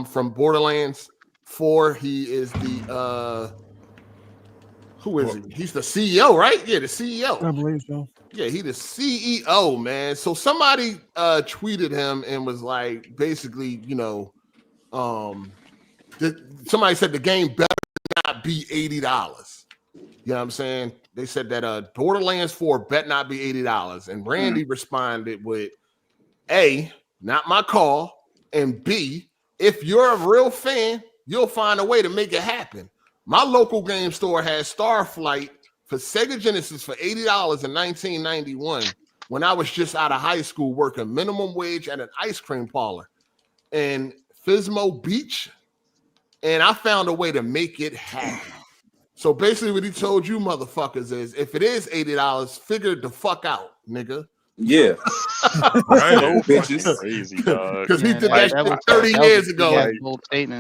from Borderlands 4. He is the who is he? He's the CEO, right? Yeah, the CEO. I believe so. Yeah, he the CEO, man. So somebody tweeted him and was like, basically, you know, somebody said the game better not be $80. You know what I'm saying? They said that Borderlands 4 bet not be $80. And Randy responded with, A, not my call, and B, if you're a real fan, you'll find a way to make it happen. My local game store has Starflight for Sega Genesis for $80 in 1991 when I was just out of high school working minimum wage at an ice cream parlor in Pismo Beach, and I found a way to make it happen. So basically what he told you motherfuckers is, if it is $80, figure the fuck out, nigga. Yeah. So fucking crazy, dog. Because he did that shit 30 years ago.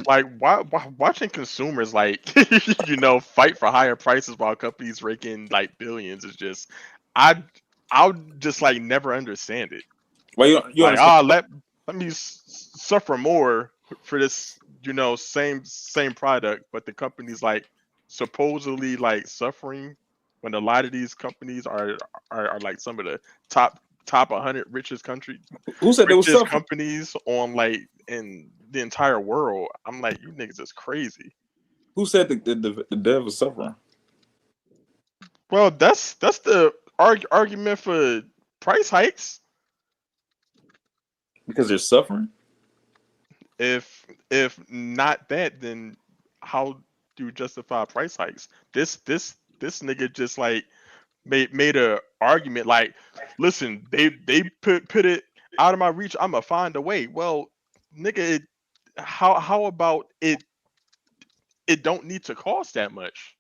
Like why watching consumers like you know fight for higher prices while companies rake in like billions is just I'll just like never understand it. Well, you like let me suffer more for this, you know, same product, but the company's like supposedly like suffering when a lot of these companies are like some of the top 100 richest country. Who said they were suffering? Companies on like in the entire world. I'm like, you niggas is crazy. Who said the dev was suffering? Well, that's the argument for price hikes. Because they're suffering. If not that, then how do you justify price hikes? This nigga just like made a argument like, listen, they put it out of my reach. I'm gonna find a way. Well, nigga, how about it? It don't need to cost that much.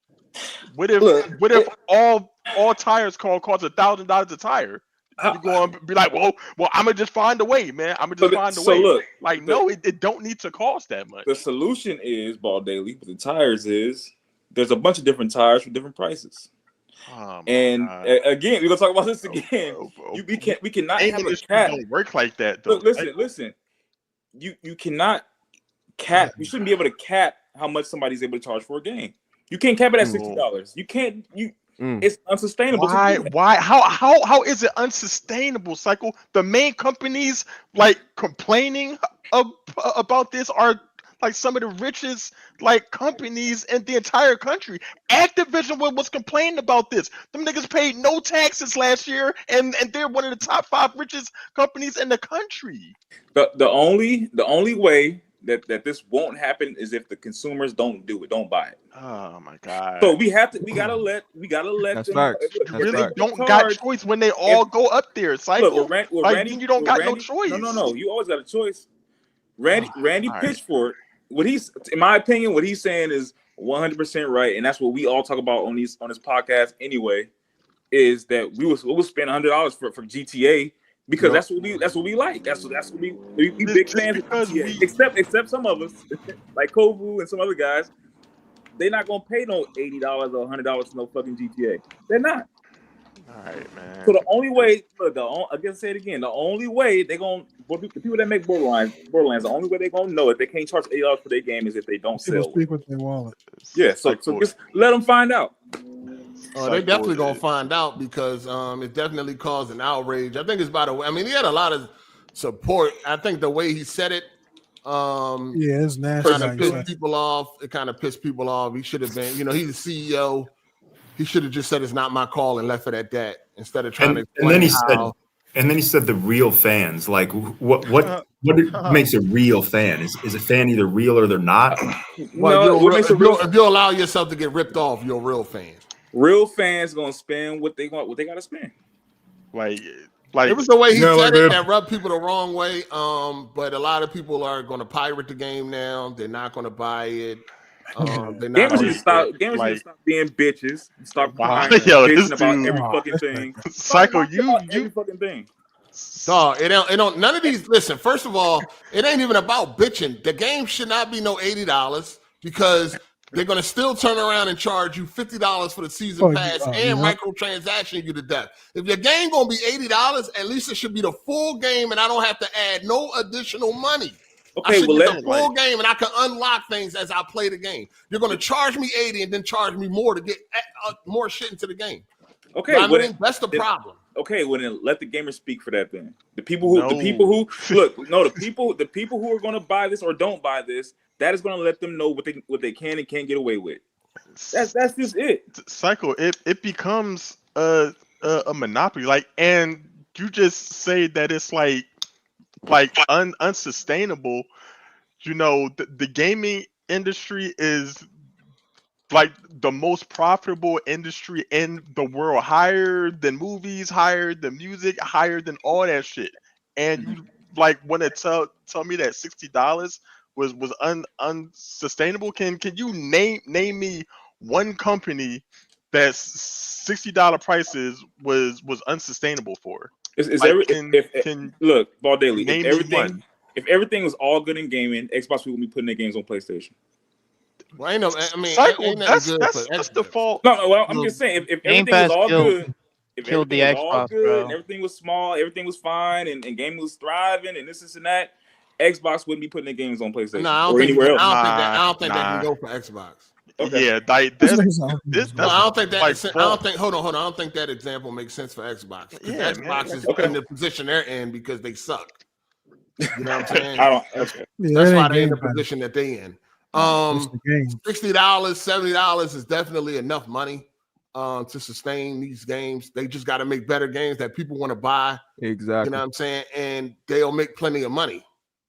What if all tires cost $1,000 a tire? You're going to be like, well, I'm gonna just find a way, man. I'm gonna just find a way. Look, like, no, it don't need to cost that much. The solution is Ball Daily, but the tires is there's a bunch of different tires for different prices. And again, we're gonna talk about this again. We cannot have a cap. Don't work like that, though. Look, listen. You cannot cap. You shouldn't be able to cap how much somebody's able to charge for a game. You can't cap it at $60. You can't. It's unsustainable. Why? How is it unsustainable, Cycle? The main companies like complaining about this are like some of the richest like companies in the entire country. Activision was complaining about this. Them niggas paid no taxes last year, and they're one of the top 5 richest companies in the country. The only way that this won't happen is if the consumers don't buy it. Oh my god! So we gotta let That's them. facts. You really don't got choice when they all go up there. Cycle. Look, Randy, you don't got no choice. No. You always got a choice. Randy Pitchford, what he's, in my opinion, what he's saying is 100% right, and that's what we all talk about on this podcast anyway. Is that we will spend $100 for GTA. Because that's what we like. That's what we big fans of GTA. Except some of us, like Kovu and some other guys, they're not gonna pay no $80 or $100 for no fucking GTA. They're not. All right, man. So the only way, again, say it again. The only way the people that make Borderlands, the only way they're gonna know if they can't charge $80 for their game is if they don't sell. Speak with their wallet. Yeah, so just let them find out. They definitely gonna find out because it definitely caused an outrage. I think it's by the way. I mean, he had a lot of support. I think the way he said it, it's nasty. Kind of pissed people off. It kind of pissed people off. He should have been, he's the CEO. He should have just said it's not my call and left it at that instead of trying to. And then he said, And then he said the real fans. Like, what makes a real fan? Is a fan either real or they're not? Well, if you allow yourself to get ripped off, you're a real fan. Real fans gonna spend what they gotta spend. Like it was the way he said it that rubbed people the wrong way. But a lot of people are going to pirate the game now. They're not going to buy it. Gamers should stop being bitches and start crying bitching about every fucking thing. Psycho, every fucking thing. Dog, it don't. None of these. Listen, first of all, it ain't even about bitching. The game should not be no $80 because they're gonna still turn around and charge you $50 for the season pass and microtransaction you to death. If your game gonna be $80, at least it should be the full game, and I don't have to add no additional money. Okay, I should get the full game, and I can unlock things as I play the game. You're gonna charge me $80 and then charge me more to get more shit into the game. Okay, you know what I mean? That's the problem. Okay, well then let the gamers speak for that then. The people who who are going to buy this or don't buy this, that is going to let them know what they can and can't get away with. That's just it. Psycho, it becomes a monopoly. Like, and you just say that it's like unsustainable. You know, the gaming industry is like the most profitable industry in the world, higher than movies, higher than music, higher than all that shit. And you like want to tell me that $60 was unsustainable? Can you name me one company that $60 prices was unsustainable for? Look, Ball Daily, if everything was all good in gaming, Xbox would be putting their games on PlayStation. Well, I know. I mean, Cycle, that's the fault. No, well, I'm just saying, if everything was all good, if killed the everything was all Xbox, good bro. and everything was small, everything was fine, and gaming was thriving, and this and that, Xbox wouldn't be putting their games on PlayStation or anywhere else. I don't think that can go for Xbox. Okay. Yeah, like this. I don't think that. I don't think. Hold on. I don't think that example makes sense for Xbox. Yeah, Xbox is in the position they're in because they suck. You know what I'm saying? That's why they're in the position that they in. $60, $70 is definitely enough money to sustain these games. They just got to make better games that people want to buy. Exactly. You know what I'm saying? And they'll make plenty of money.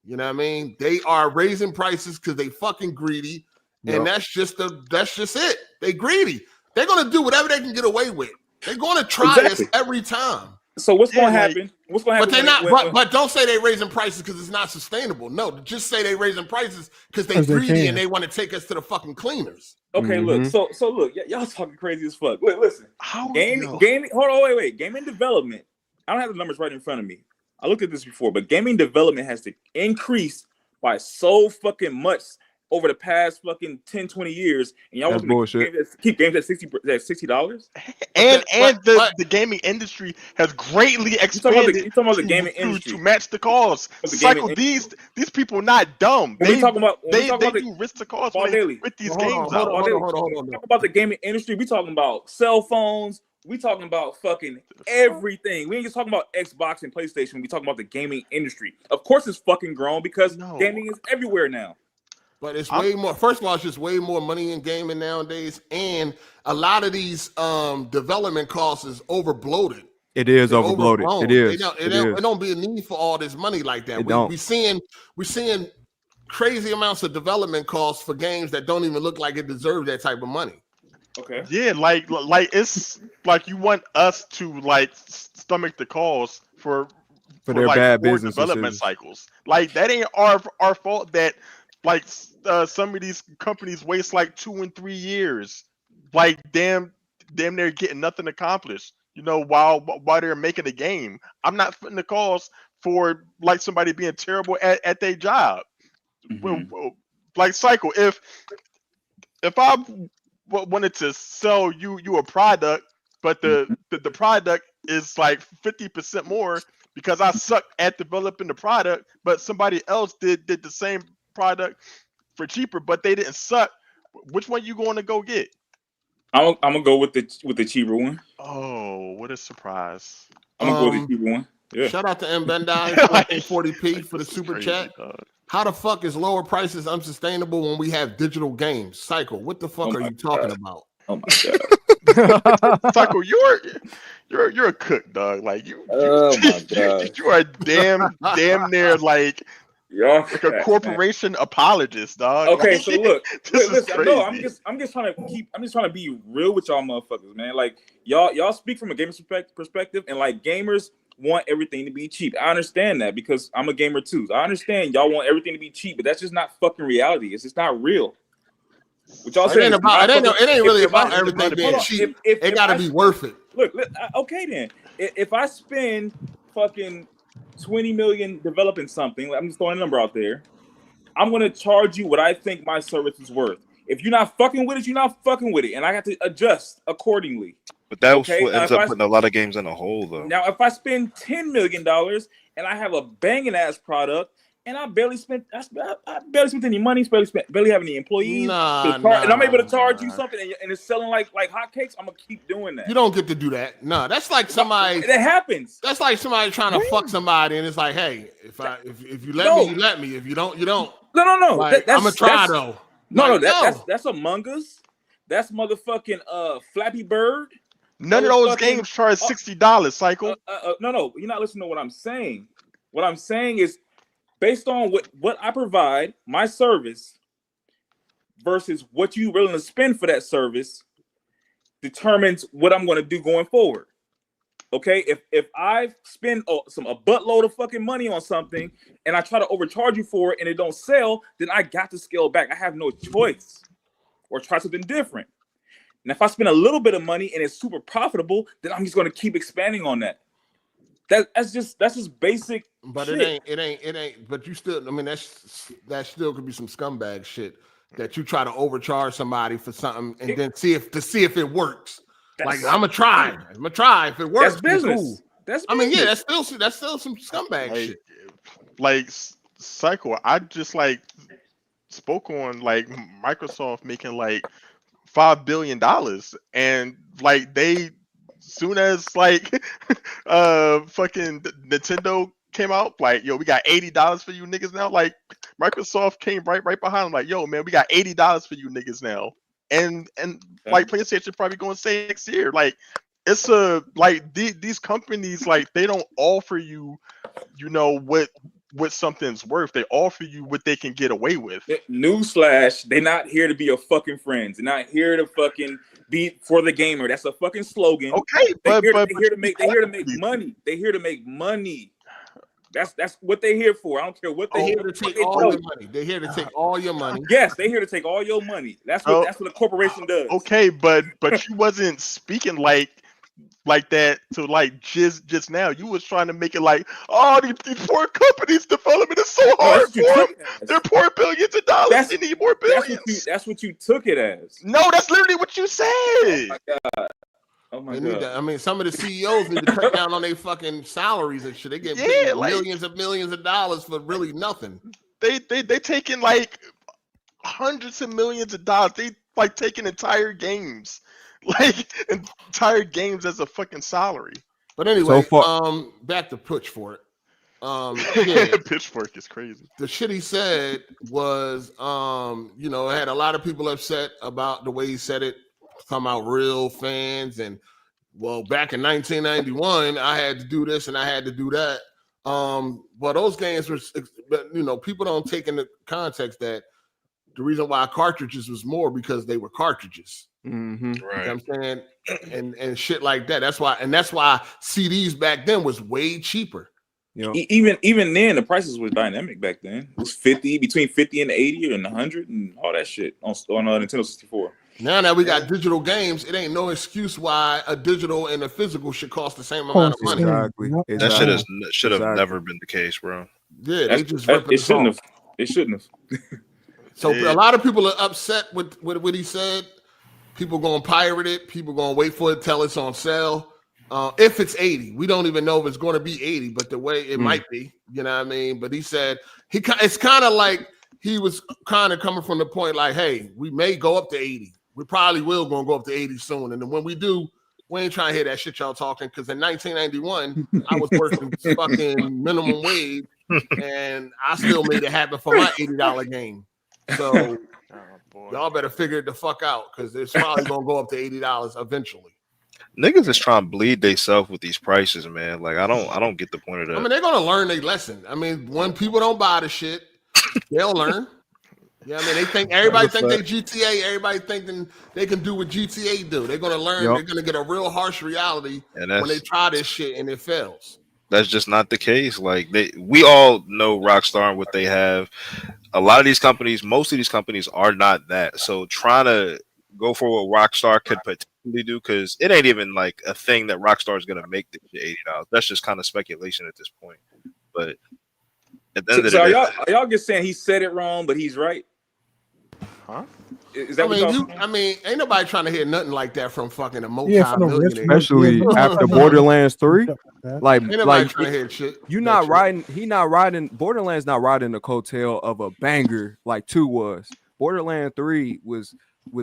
You know what I mean? They are raising prices because they fucking greedy. And that's just it. They greedy. They're gonna do whatever they can get away with. They're gonna try us every time. So what's gonna happen? What's gonna happen? But they're not. But don't say they're raising prices because it's not sustainable. No, just say they're raising prices because they're greedy and they want to take us to the fucking cleaners. Okay, look. So look, y'all talking crazy as fuck. Wait, listen. Gaming. Hold on, wait. Gaming development. I don't have the numbers right in front of me. I looked at this before, but gaming development has to increase by so fucking much over the past fucking 10, 20 years, and y'all want to keep games at $60? And the gaming industry has greatly expanded. You talking about the gaming industry to match the cost. Cycle, these people not dumb. They do risk the cost with these games. Hold on. Talk about the gaming industry. We talking about cell phones. We talking about fucking everything. We ain't just talking about Xbox and PlayStation. We talking about the gaming industry. Of course, it's fucking grown because gaming is everywhere now. But it's way more. First of all, it's just way more money in gaming nowadays, and a lot of these development costs is overbloated. It is overbloated. It is. It don't be a need for all this money like that. We're seeing crazy amounts of development costs for games that don't even look like it deserves that type of money. Okay. Yeah, like it's like you want us to like stomach the cost for their like bad business development cycles. Like that ain't our fault that. Like some of these companies waste like 2 and 3 years, like damn they're getting nothing accomplished. You know, while they're making a game, I'm not footing the cost for like somebody being terrible at their job. Like Cycle, if I wanted to sell you a product, but the product is like 50% more because I suck at developing the product, but somebody else did the same product for cheaper, but they didn't suck. Which one you going to go get? I'm gonna go with the cheaper one. Oh, what a surprise! I'm gonna go with the cheaper one. Yeah. Shout out to M Bendai 40p for the super chat. How the fuck is lower prices unsustainable when we have digital games? Cycle, what the fuck are you talking about? Oh my god. Cycle, You're a cook, dog. Like you. Oh my god. You are damn near like a corporation apologist, dog. Okay, like, so look, this is listen, crazy. no, I'm just trying to be real with y'all motherfuckers, man. Like y'all speak from a gamer perspective, and like gamers want everything to be cheap. I understand that because I'm a gamer too. So I understand y'all want everything to be cheap, but that's just not fucking reality. It's just not real. What y'all saying? It ain't really about everything being cheap. It got to be worth it. Look, okay then. If I spend fucking 20 million developing something, I'm just throwing a number out there, I'm gonna charge you what I think my service is worth. If you're not fucking with it, you're not fucking with it, and I got to adjust accordingly. But that's what ends up putting a lot of games in a hole, though. Now, if I spend $10 million and I have a banging ass product, and I barely spent any money, barely have any employees, and I'm able to charge you something, and it's selling like hotcakes, I'm gonna keep doing that. You don't get to do that. No, that's like somebody. That happens. That's like somebody trying to fuck somebody, and it's like, hey, if you let me, you let me. If you don't, you don't. No. Like, I'm gonna try though. That's Among Us. That's motherfucking Flappy Bird. None of those games charge $60. Cycle. No, you're not listening to what I'm saying. What I'm saying is, based on what I provide, my service, versus what you're willing to spend for that service, determines what I'm going to do going forward. Okay, if I spend a buttload of fucking money on something and I try to overcharge you for it and it don't sell, then I got to scale back. I have no choice, or try something different. And if I spend a little bit of money and it's super profitable, then I'm just going to keep expanding on that. That's just basic. But shit. it ain't. But you still, I mean, that still could be some scumbag shit that you try to overcharge somebody for something and then see if it works. Like I'm gonna try if it works. That's business. Cool. That's business. I mean, yeah, that's still some scumbag shit. Like Cycle, I just like spoke on like Microsoft making like $5 billion, and like they soon as like fucking Nintendo came out, like, yo, we got $80 for you niggas now. Like Microsoft came right behind them, like, yo, man, we got $80 for you niggas now. And like PlayStation probably going to say next year, like it's these companies, like they don't offer you know what something's worth. They offer you what they can get away with. Newsflash, they're not here to be your fucking friends. They're not here to fucking be for the gamer. That's a fucking slogan. Okay, they're here to make money. They're here to make money. That's what they're here for. I don't care what they're here to take all your money. They're here to take all your money. Yes, they're here to take all your money. That's what a corporation does. Okay, but you wasn't speaking like that to like just now. You was trying to make it like, oh, these poor companies, development is so hard for them. They're poor billions of dollars. They need more billions. That's what you took it as. No, that's literally what you said. Oh my god. Oh my god. I mean, some of the CEOs need to cut down on their fucking salaries and shit. They get paid millions of dollars for really nothing. They taking like hundreds of millions of dollars. They like taking entire games. Like entire games as a fucking salary. But anyway, back to Pitchford. Yeah, Pitchfork is crazy. The shit he said was, had a lot of people upset about the way he said it. Talking about real fans and, well, back in 1991, I had to do this and I had to do that. But those games were, people don't take into context that the reason why cartridges was more because they were cartridges. Mm-hmm. Right. You know what I'm saying? And shit like that. That's why CDs back then was way cheaper. You know? Even then, the prices were dynamic back then. It was between 50 and 80 and 100 and all that shit on Nintendo 64. Now that we got digital games, it ain't no excuse why a digital and a physical should cost the same amount of money. Exactly. That should have never been the case, bro. Yeah, they just it shouldn't have. So a lot of people are upset with what he said. People gonna pirate it. People gonna wait for it till it's on sale. If it's 80, we don't even know if it's going to be 80, but the way it might be, you know what I mean? But he said it's kind of like he was kind of coming from the point like, hey, we may go up to 80. We probably will going to go up to 80 soon. And then when we do, we ain't trying to hear that shit y'all talking, because in 1991, I was working fucking minimum wage, and I still made it happen for my $80 game. So y'all better figure it the fuck out, because it's probably going to go up to $80 eventually. Niggas is trying to bleed themselves with these prices, man. Like I don't get the point of that. I mean, they're gonna learn their lesson. I mean, when people don't buy the shit, they'll learn. Yeah, I mean, they think everybody think they GTA. Everybody thinking they can do what GTA do. They're gonna learn. They're gonna get a real harsh reality when they try this shit and it fails. That's just not the case. Like we all know Rockstar and what they have. A lot of these companies, most of these companies are not that. So trying to go for what Rockstar could potentially do, because it ain't even like a thing that Rockstar is going to make this $80. That's just kind of speculation at this point. But at the end of the day, are y'all just saying he said it wrong, but he's right? Huh? Is that I mean, ain't nobody trying to hear nothing like that from fucking a multi-millionaire. Especially after Borderlands 3. Like trying to hear shit. You not riding. He not riding. Borderlands not riding the coattail of a banger like 2 was. Borderlands 3 was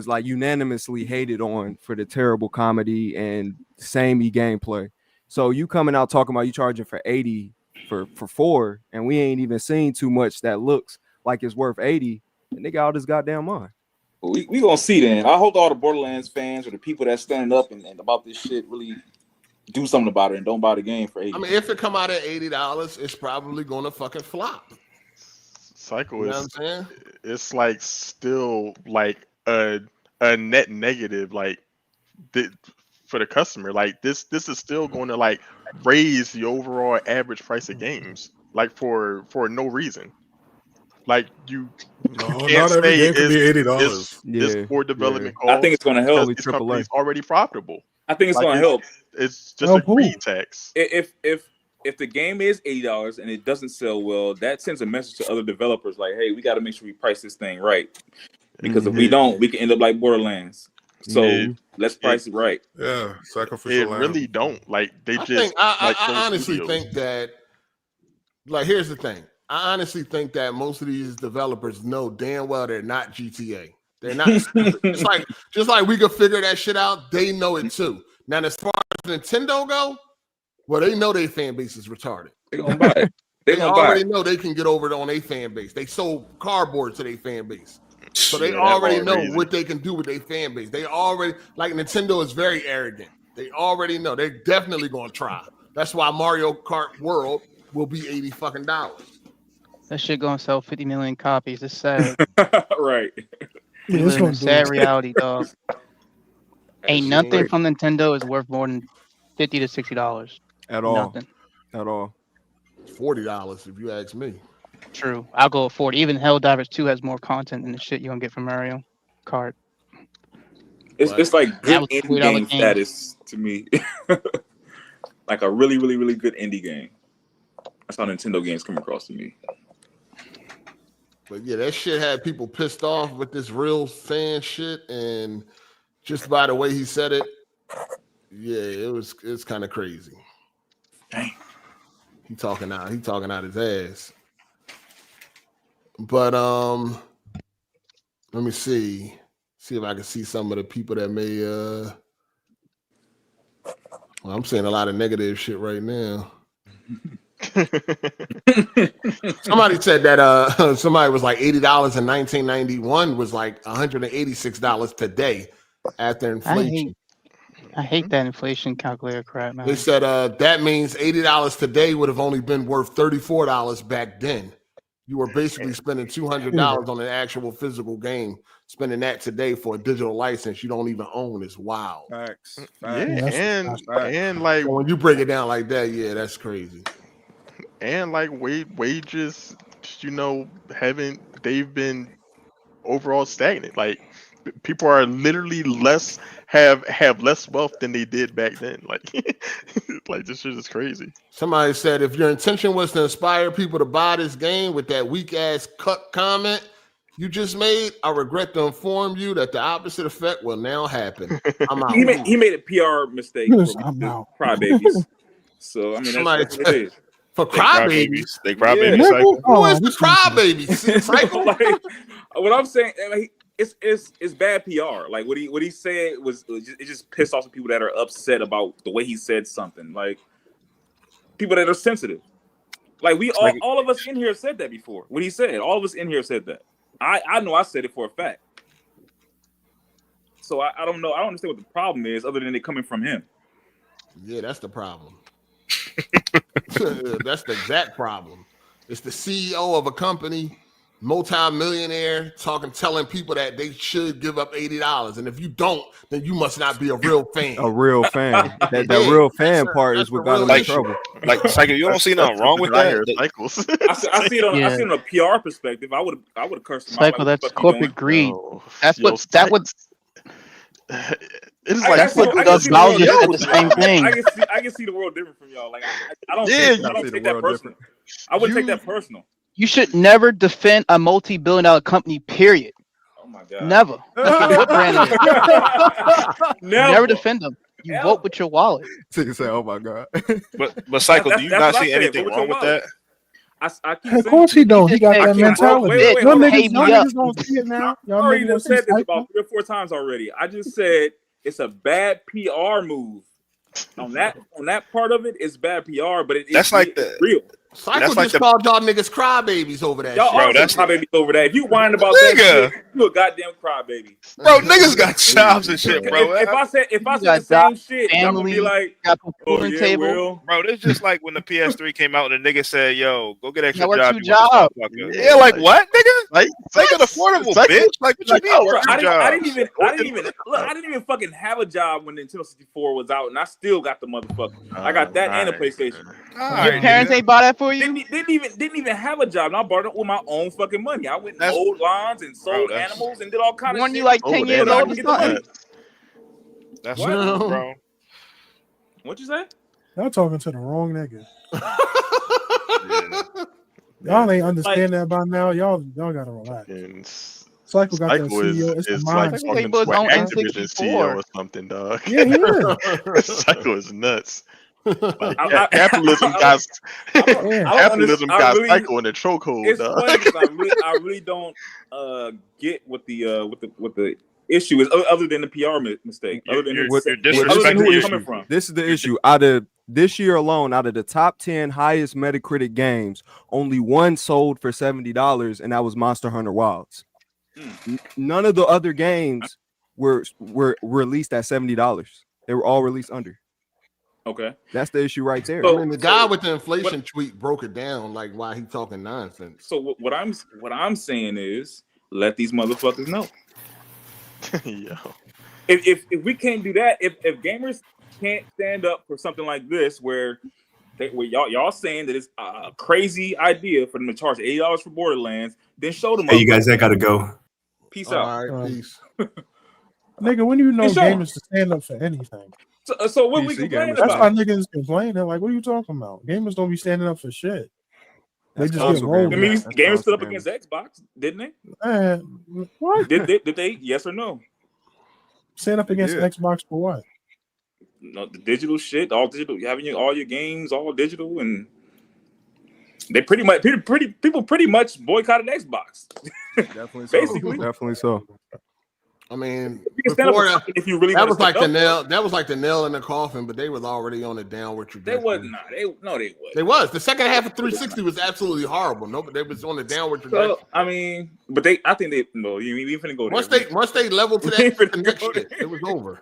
like unanimously hated on for the terrible comedy and samey gameplay. So you coming out talking about you charging for 80 for 4, and we ain't even seen too much that looks like it's worth 80. And they got all this goddamn mind. We gonna see then. I hope all the Borderlands fans or the people that standing up and about this shit really do something about it and don't buy the game for 80. I mean, if it come out at $80, it's probably gonna fucking flop. Cycle You know is, what I'm saying? it's like still like a net negative, like for the customer. Like this is still going to like raise the overall average price of games, like for no reason. Like you can't not every say game could be $80. It's for development costs. I think it's going to help. This company is already profitable. I think it's Like, going to help. It's just a greed tax. If the game is $80 and it doesn't sell well, that sends a message to other developers like, hey, we got to make sure we price this thing right. Because if we don't, we can end up like Borderlands. So let's price it right. Yeah, sacrificial. It really don't. Like they I honestly think that. Like, here's the thing. I honestly think that most of these developers know damn well they're not GTA. They're not just like we could figure that shit out. They know it too. Now, as far as Nintendo go, well, they know their fan base is retarded. They're gonna buy it. They already know they can get over it on their fan base. They sold cardboard to their fan base. So they already know what they can do with their fan base. They already, like, Nintendo is very arrogant. They already know. They're definitely going to try. That's why Mario Kart World will be $80 fucking. That shit gonna sell 50 million copies. It's sad. Right. We live in a sad reality, dog. Ain't nothing from Nintendo is worth more than $50 to $60 at all. Nothing at all. $40 if you ask me. True. I'll go with 40. Even Helldivers 2 has more content than the shit you're gonna get from Mario Kart. It's like good indie game status to me. Like a really, really, really good indie game. That's how Nintendo games come across to me. But yeah, that shit had people pissed off with this real fan shit, and just by the way he said it, yeah, it's kind of crazy. Dang. He talking out his ass. But let me see if I can see some of the people that may well, I'm saying a lot of negative shit right now. Somebody said that somebody was like $80 in 1991 was like $186 today after inflation. I hate that inflation calculator crap, man. They said that means $80 today would have only been worth $34 back then. You were basically spending $200 on an actual physical game. Spending that today for a digital license you don't even own is wild. Facts. Yeah, and like so when you break it down like that, yeah, that's crazy. And like wages, you know, they've been overall stagnant. Like people are literally have less wealth than they did back then. Like like this shit is crazy. Somebody said if your intention was to inspire people to buy this game with that weak ass cut comment you just made, I regret to inform you that the opposite effect will now happen. I'm out. He made a PR mistake for Crybabies. So I mean that's what it is. For crybabies, they crybaby cycle. Who is the crybabies? Cycle. Like, what I'm saying, like, it's bad PR. Like what he said it just pissed off some people that are upset about the way he said something. Like people that are sensitive. Like all of us in here said that before. What he said, all of us in here said that. I know I said it for a fact. So I don't know. I don't understand what the problem is, other than it coming from him. Yeah, that's the problem. That's the exact problem. It's the CEO of a company, multi-millionaire, telling people that they should give up $80, and if you don't, then you must not be a real fan. A real fan. That real fan part is what got him in trouble. Like, Psycho, you don't see nothing wrong with that. I see it on. I see it on a PR perspective. I would have cursed him. Psycho, that's corporate greed. That's what that would. It's like that's what does Bowser said the same thing. I can see the world different from y'all. Like I don't take that personal. I wouldn't take that personal. You should never defend a multi-billion-dollar company. Period. Oh my god. Never. What brand is? Never defend them. You vote with your wallet. So you say, "Oh my god." But Psycho, do you not see anything wrong with that? I keep of course he don't. He got that mentality. Wait, y'all niggas don't see it now. I already said this about 3 or 4 times already. I just said it's a bad PR move. On that part of it, it's bad PR, but it's real. Psycho just called y'all niggas crybabies over that. Y'all shit. that's crybabies over that. If you whine about that shit, you a goddamn crybaby. Bro, niggas got jobs and shit, bro. If I said the same shit, I'm gonna be like, oh yeah, table. Bro, it's just like when the PS3 came out and the nigga said, "Yo, go get extra job." Yeah, like what, nigga? Like an affordable bitch. Like what you mean? I didn't even fucking have a job when Nintendo 64 was out, and I still got the motherfucker. I got that and a PlayStation. Your parents ain't bought that for you? Didn't even have a job. And I bought it with my own fucking money. I went and mowed lawns and sold animals and did all kind of shit. When you like 10 years old or something? That's what, bro. What you say? Y'all talking to the wrong nigga. Y'all ain't understand that by now. Y'all gotta relax. Psycho got that CEO. It's the mind. Like talking to an Activision CEO or something, dog. Yeah, he is. Psycho is nuts. Like, capitalism got Psycho in the chokehold. It's funny because I really don't get what the issue is, other than the PR mistake. Other than who it's coming from. This is the issue. Out of this year alone, out of the top 10 highest Metacritic games, only one sold for $70, and that was Monster Hunter Wilds. None of the other games were released at $70. They were all released under. Okay, that's the issue right there. So, the guy with the inflation tweet broke it down, like why he talking nonsense. So what I'm saying is, let these motherfuckers know. Yo. If we can't do that, if gamers can't stand up for something like this, where y'all saying that it's a crazy idea for them to charge $80 for Borderlands, then show them. Hey, you guys, I gotta go. Peace out. All right, peace. Nigga, when do you know gamers to stand up for anything? So what we complaining about? That's why niggas complaining. Like, what are you talking about? Gamers don't be standing up for shit. They just get rolled. I mean, gamers stood up against Xbox, didn't they? What? Did they? Yes or no? Stand up against Xbox for what? No, the digital shit, all digital. Having all your games all digital, and they pretty much boycotted Xbox. Definitely so. Basically, definitely so. I mean, before that, if you really that was like the nail. That was like the nail in the coffin, but they was already on the downward trajectory. They wasn't. They wasn't. They was. The second half of 360 was absolutely horrible. No, but they was on the downward trajectory. So, I mean, but I think they. No, you ain't finna go there. Once they leveled to that next shit, it was over.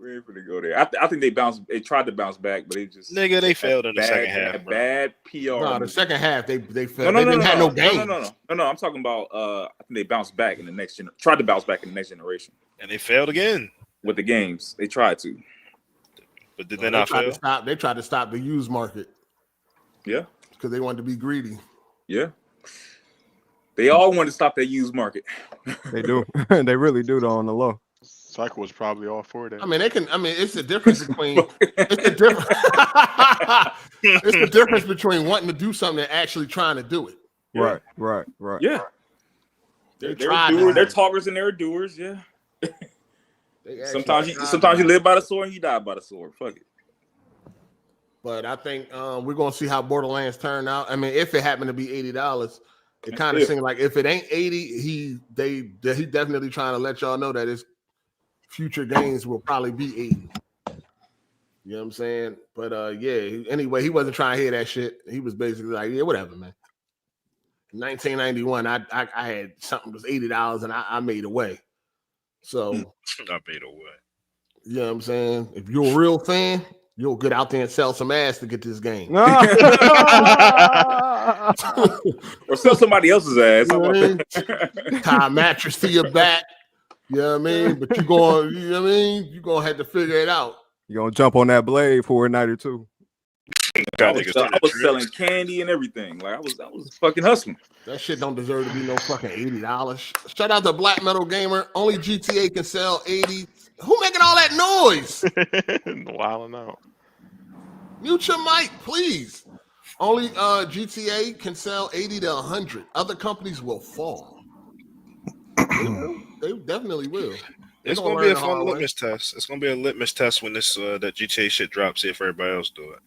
We ain't finna go there. I think they bounced. They tried to bounce back, but they just they failed in the second half. Bad PR. No, the second half they failed. They didn't have no games. No. I'm talking about. I think they bounced back in the next generation. Tried to bounce back in the next generation. And they failed again with the games. They tried to, but did they not fail? They tried to stop the used market. Yeah, because they wanted to be greedy. Yeah, they all wanted to stop that used market. They do. They really do, though, on the low. Psycho was probably all for that. I mean, it's the difference between it's the difference between wanting to do something and actually trying to do it. Right. Yeah. They're doers, they're talkers and they're doers, yeah. Sometimes you live by the sword and you die by the sword. Fuck it. But I think we're gonna see how Borderlands turn out. I mean, if it happened to be $80, it kind of seems like if it ain't 80, he definitely trying to let y'all know that his future games will probably be 80. You know what I'm saying? But anyway, he wasn't trying to hear that shit. He was basically like, yeah, whatever, man. In 1991, I had something that was $80 and I made away. So I paid away. You know what I'm saying? If you're a real fan, you'll get out there and sell some ass to get this game. Or sell somebody else's ass. You know How what I mean? about Tie a mattress to your back. You know what I mean? But you know what I mean? You're gonna have to figure it out. You're gonna jump on that blade for a night or two. I was selling candy and everything. Like I was fucking hustling. That shit don't deserve to be no fucking $80. Shout out to Black Metal Gamer. Only GTA can sell 80. Who making all that noise? Wilding out. Mute your mic, please. Only GTA can sell 80 to 100. Other companies will fall. They definitely will. It's gonna be a fun litmus test. It's gonna be a litmus test when this that GTA shit drops. See if everybody else do it.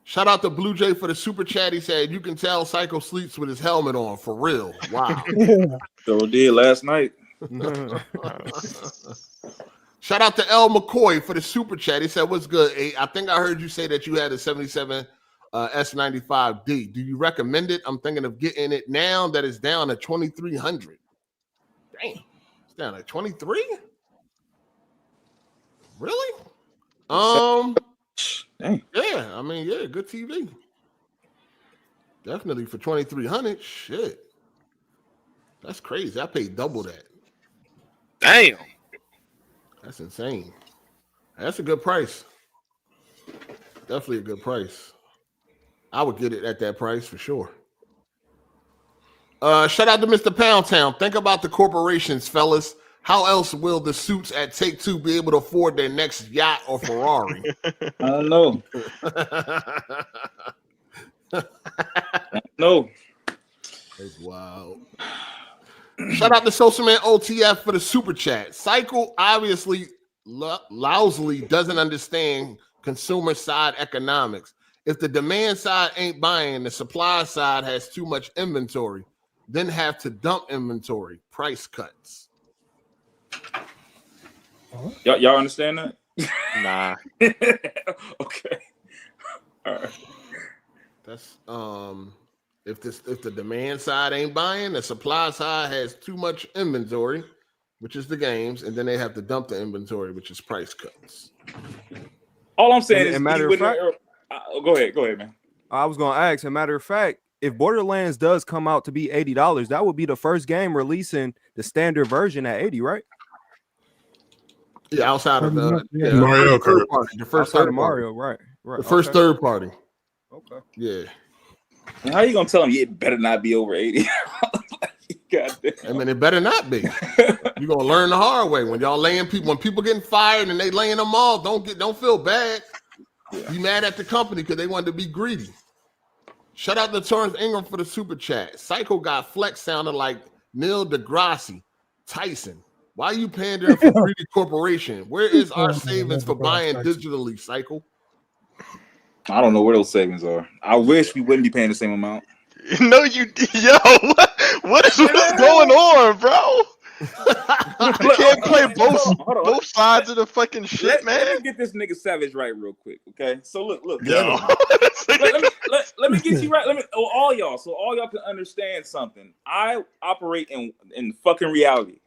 Shout out to Blue Jay for the super chat. He said, "You can tell Psycho sleeps with his helmet on for real." Wow. So did last night. Shout out to L McCoy for the super chat. He said, "What's good, A? I think I heard you say that you had a 77 S95D. Do you recommend it? I'm thinking of getting it now that it's down to 2,300. Damn, it's down to 23. Really? Dang. Yeah, I mean, yeah, good TV. Definitely for 2,300. Shit, that's crazy. I paid double that. Damn, that's insane. That's a good price. Definitely a good price. I would get it at that price for sure. Shout out to Mr. Poundtown. Think about the corporations, fellas. How else will the suits at Take-Two be able to afford their next yacht or Ferrari? I don't know. No. It's wild. Shout out to Social Man OTF for the super chat. Cycle obviously lousily doesn't understand consumer side economics. If the demand side ain't buying, the supply side has too much inventory, then have to dump inventory, price cuts. Y'all understand that? Nah. Okay. All right. That's if the demand side ain't buying, the supply side has too much inventory, which is the games, and then they have to dump the inventory, which is price cuts. All I'm saying is, matter of fact, go ahead, man. I was gonna ask. As a matter of fact, if Borderlands does come out to be $80, that would be the first game releasing the standard version at 80, right? Yeah, outside of the Mario third party, the first outside third of Mario, party. right. The first third party. Okay. Yeah. And how you gonna tell them it better not be over 80? Goddamn. I mean, it better not be. You're gonna learn the hard way. When y'all laying people, when people getting fired and they laying them off, don't feel bad. Be mad at the company because they wanted to be greedy. Shout out to Torrance Ingram for the super chat. Psycho got flex sounded like Neil deGrasse Tyson. Why are you pandering for greedy corporation? Where is our savings for buying digitally, Psycho? I don't know where those savings are. I wish we wouldn't be paying the same amount. No, what is going on, bro? You can't play both sides of the fucking shit, man. Let me get this nigga Savage right real quick, okay? So look. Yo. let me get you right. All y'all can understand something. I operate in fucking reality.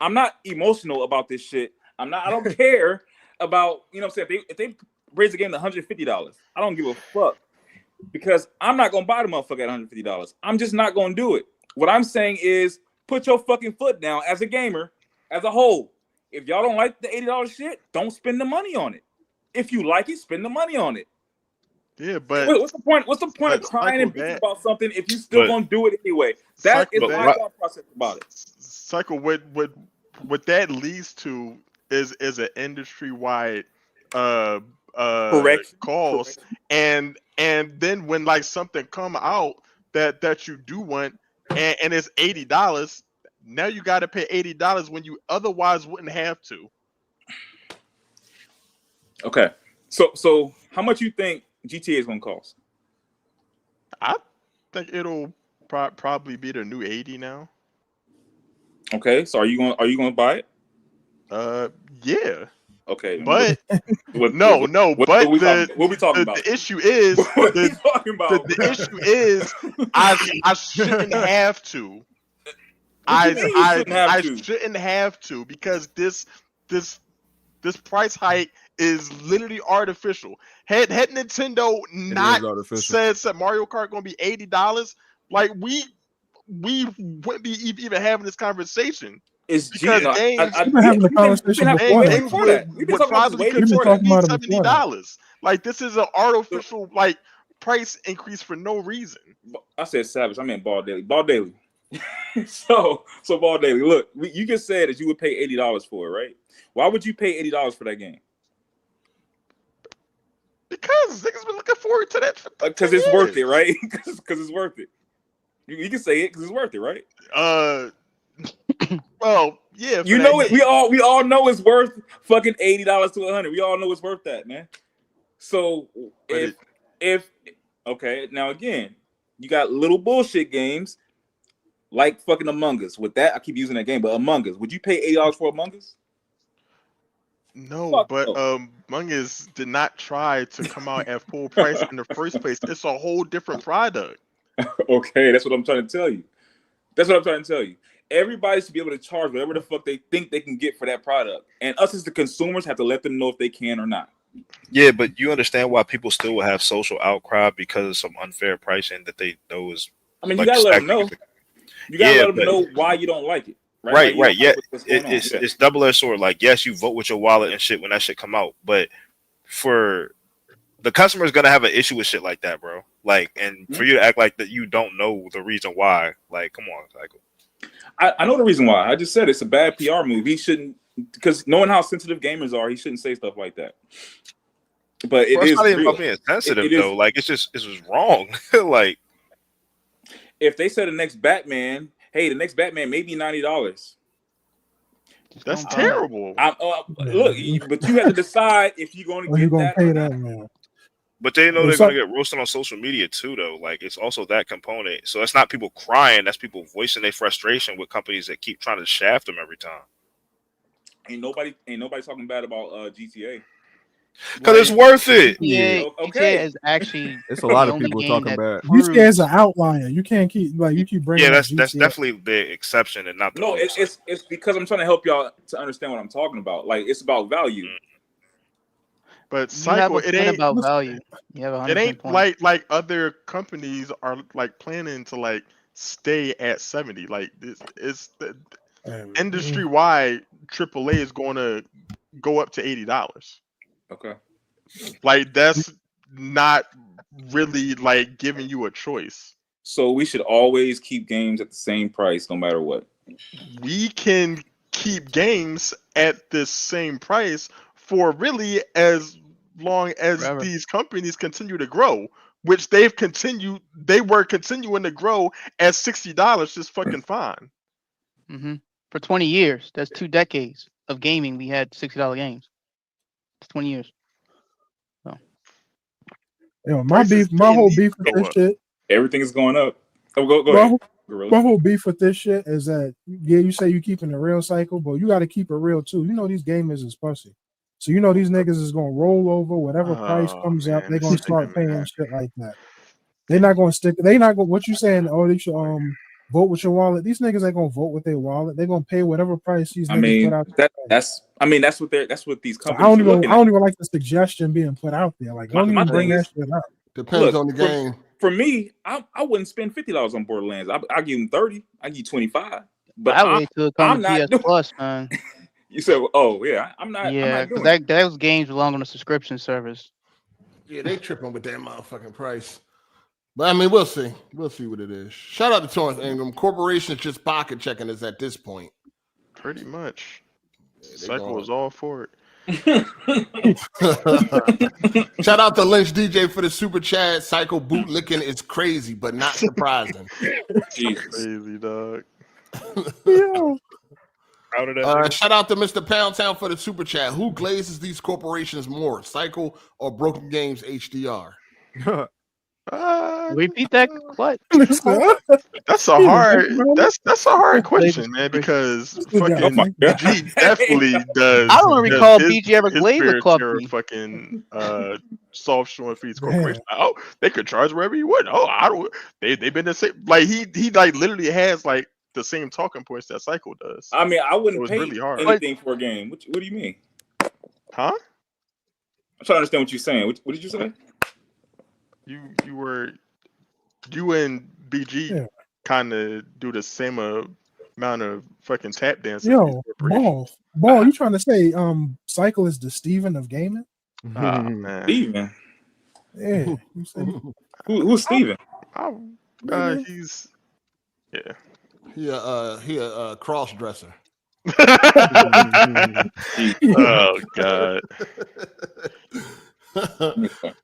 I'm not emotional about this shit. I don't care about, you know what I'm saying? If they raise the game to $150, I don't give a fuck. Because I'm not gonna buy the motherfucker at $150. I'm just not gonna do it. What I'm saying is put your fucking foot down as a gamer, as a whole. If y'all don't like the $80 shit, don't spend the money on it. If you like it, spend the money on it. Yeah, but what's the point? What's the point of crying and bitching about something if you still gonna do it anyway? That is my thought process about it. Cycle, what that leads to is an industry-wide Correct calls, and then when like something come out that you do want and it's $80, now you got to pay $80 when you otherwise wouldn't have to. Okay, so how much you think GTA is gonna cost? I think it'll probably be the new 80 now. Okay, so are you gonna buy it? Yeah. Okay, but what we talking about? The issue is the issue is I shouldn't have to. I shouldn't have to because this price hike is literally artificial. Had Nintendo not said that Mario Kart gonna be $80, like we wouldn't be even having this conversation. It's because games. We've been having a conversation before. Games We've been talking about this way before that. $70. Like this is an artificial like price increase for no reason. I said Savage. I meant Ball Daily. Ball Daily. so Ball Daily. Look, you just said that you would pay $80 for it, right? Why would you pay $80 for that game? Because niggas been looking forward to that. Because it's worth it, right? Because it's worth it. You can say it because it's worth it, right? Well, yeah. You know it. We all know it's worth fucking $80 to $100. We all know it's worth that, man. So if okay, now again, you got little bullshit games like fucking Among Us. With that, I keep using that game, but Among Us, would you pay $80 for Among Us? No, but Among Us did not try to come out at full price in the first place. It's a whole different product. Okay, that's what I'm trying to tell you. Everybody should be able to charge whatever the fuck they think they can get for that product. And us as the consumers have to let them know if they can or not. Yeah, but you understand why people still will have social outcry because of some unfair pricing that they know is. I mean, you gotta let them know. You gotta let them know why you don't like it. Right. Yeah, it's double-edged sword. Like, yes, you vote with your wallet and shit when that shit come out, but for the customer is gonna have an issue with shit like that, bro. Like, and for you to act like that you don't know the reason why, like, come on, Cycle. I know the reason why. I just said it's a bad PR move. He shouldn't, because knowing how sensitive gamers are, he shouldn't say stuff like that. But it is not even about being sensitive though. Like, it's just wrong. Like, if they said the next Batman, hey, the next Batman may be $90. That's terrible. Look, but you have to decide if you're going to get that. Pay that, man. But they know they're going to get roasted on social media too, though. Like, it's also that component. So it's not people crying. That's people voicing their frustration with companies that keep trying to shaft them every time. Ain't nobody talking bad about GTA. Because it's worth it. GTA is actually. It's a lot of people talking bad. GTA is an outlier. You can't keep bringing. Yeah, that's definitely the exception and not the. No, it's because I'm trying to help y'all to understand what I'm talking about. Like, it's about value. But Cycle, it ain't about value. It ain't like other companies are like planning to like stay at 70. Like this is industry wide. AAA is going to go up to $80. Okay. Like that's not really like giving you a choice. So we should always keep games at the same price, no matter what. We can keep games at the same price for really as long as these companies continue to grow, which they were continuing to grow at $60 just fucking fine. Mm-hmm. For 20 years, that's 2 decades of gaming. We had $60 games. It's 20 years. So, my whole beef with this shit. Everything is going up. Oh, go ahead. My whole beef with this shit is that you say you keeping the real Cycle, but you got to keep it real too. You know these gamers is pussy, so you know these niggas is gonna roll over whatever price comes up. They're gonna start paying shit like that. They're not gonna stick. They not gonna. What you saying? Oh, they should vote with your wallet. These niggas ain't gonna vote with their wallet. They're gonna pay whatever price these niggas put out. That's what these companies. I don't even like the suggestion being put out there. Like, don't even bring that shit up. Depends on the game. For me, I wouldn't spend $50 on Borderlands. I give them 30. I give you 25. But I wait till it comes to PS Plus, man. You said, "Oh yeah, I'm not." Yeah, because those games belong on a subscription service. Yeah, they tripping with that motherfucking price. But I mean, we'll see. We'll see what it is. Shout out to Torrance Ingram. Corporations just pocket checking us at this point. Pretty much. Cycle was all for it. Shout out to Lynch DJ for the super chat. Cycle boot licking is crazy, but not surprising. Crazy dog. Yeah. Shout out to Mr. Poundtown for the super chat. Who glazes these corporations more, Cycle or Broken Games HDR? Repeat that. What? That's a hard question, man. Because fucking BG definitely does. I don't recall BG ever glazed a club. Fucking soft showing fees corporation. Oh, they could charge wherever you want. Oh, I don't. They've been the same. Like he like literally has like the same talking points that Cycle does. I mean, I wouldn't it was pay really hard. anything for a game. What do you mean? Huh? I'm trying to understand what you're saying. What did you say? You and BG kind of do the same amount of fucking tap dancing. Yo, Ball, you trying to say Cycle is the Steven of gaming? Man. Steven. Yeah. Who's Steven? He's he a cross dresser. Oh God.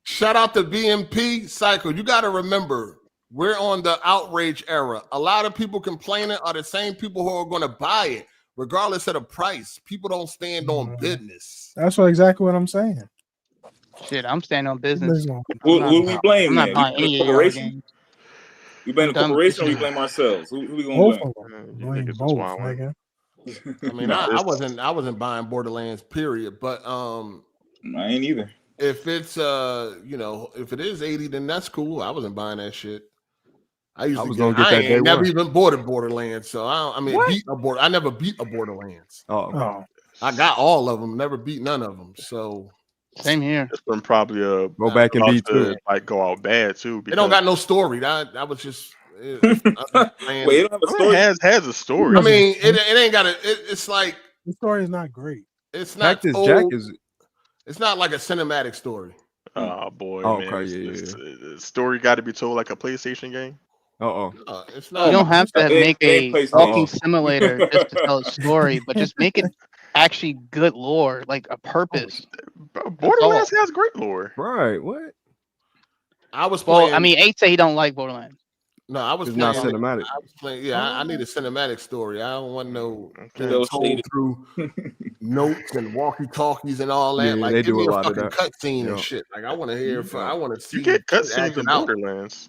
Shout out to BMP Cycle. You got to remember, we're on the outrage era. A lot of people complaining are the same people who are going to buy it, regardless of the price. People don't stand on business. That's exactly what I'm saying. Shit, I'm standing on business. Who do we blame? I'm not buying any corporation. We blame the corporation, or we blame ourselves? Who we gonna blame? Both, nigga. I mean, I wasn't buying Borderlands, period. But I ain't either. If it's if it is 80, then that's cool. I wasn't buying that shit. I ain't never even bought a Borderlands, so I never beat a Borderlands. Oh. I got all of them, never beat none of them. So same here. It's been probably go back and beat too. Like go out bad too. It don't got no story. That was just. Wait, it don't have a story. It has a story. I mean, it ain't got it's like the story is not great. It's not. It's not like a cinematic story. Oh boy, man. Okay, the story got to be told like a PlayStation game. It's not. You don't have to make a walking simulator just to tell a story, but just make it actually good lore, like a purpose. Borderlands has great lore. Right? What? I was playing. Well, I mean, 8 say he don't like Borderlands. No, I was playing, not cinematic. I was playing. Yeah, I need a cinematic story. I don't want no told through notes and walkie-talkies and all that. Yeah, like, they give do me a a lot of fucking that. cutscene and shit. Like, I want to hear. I want to see. You get cutscenes in Borderlands.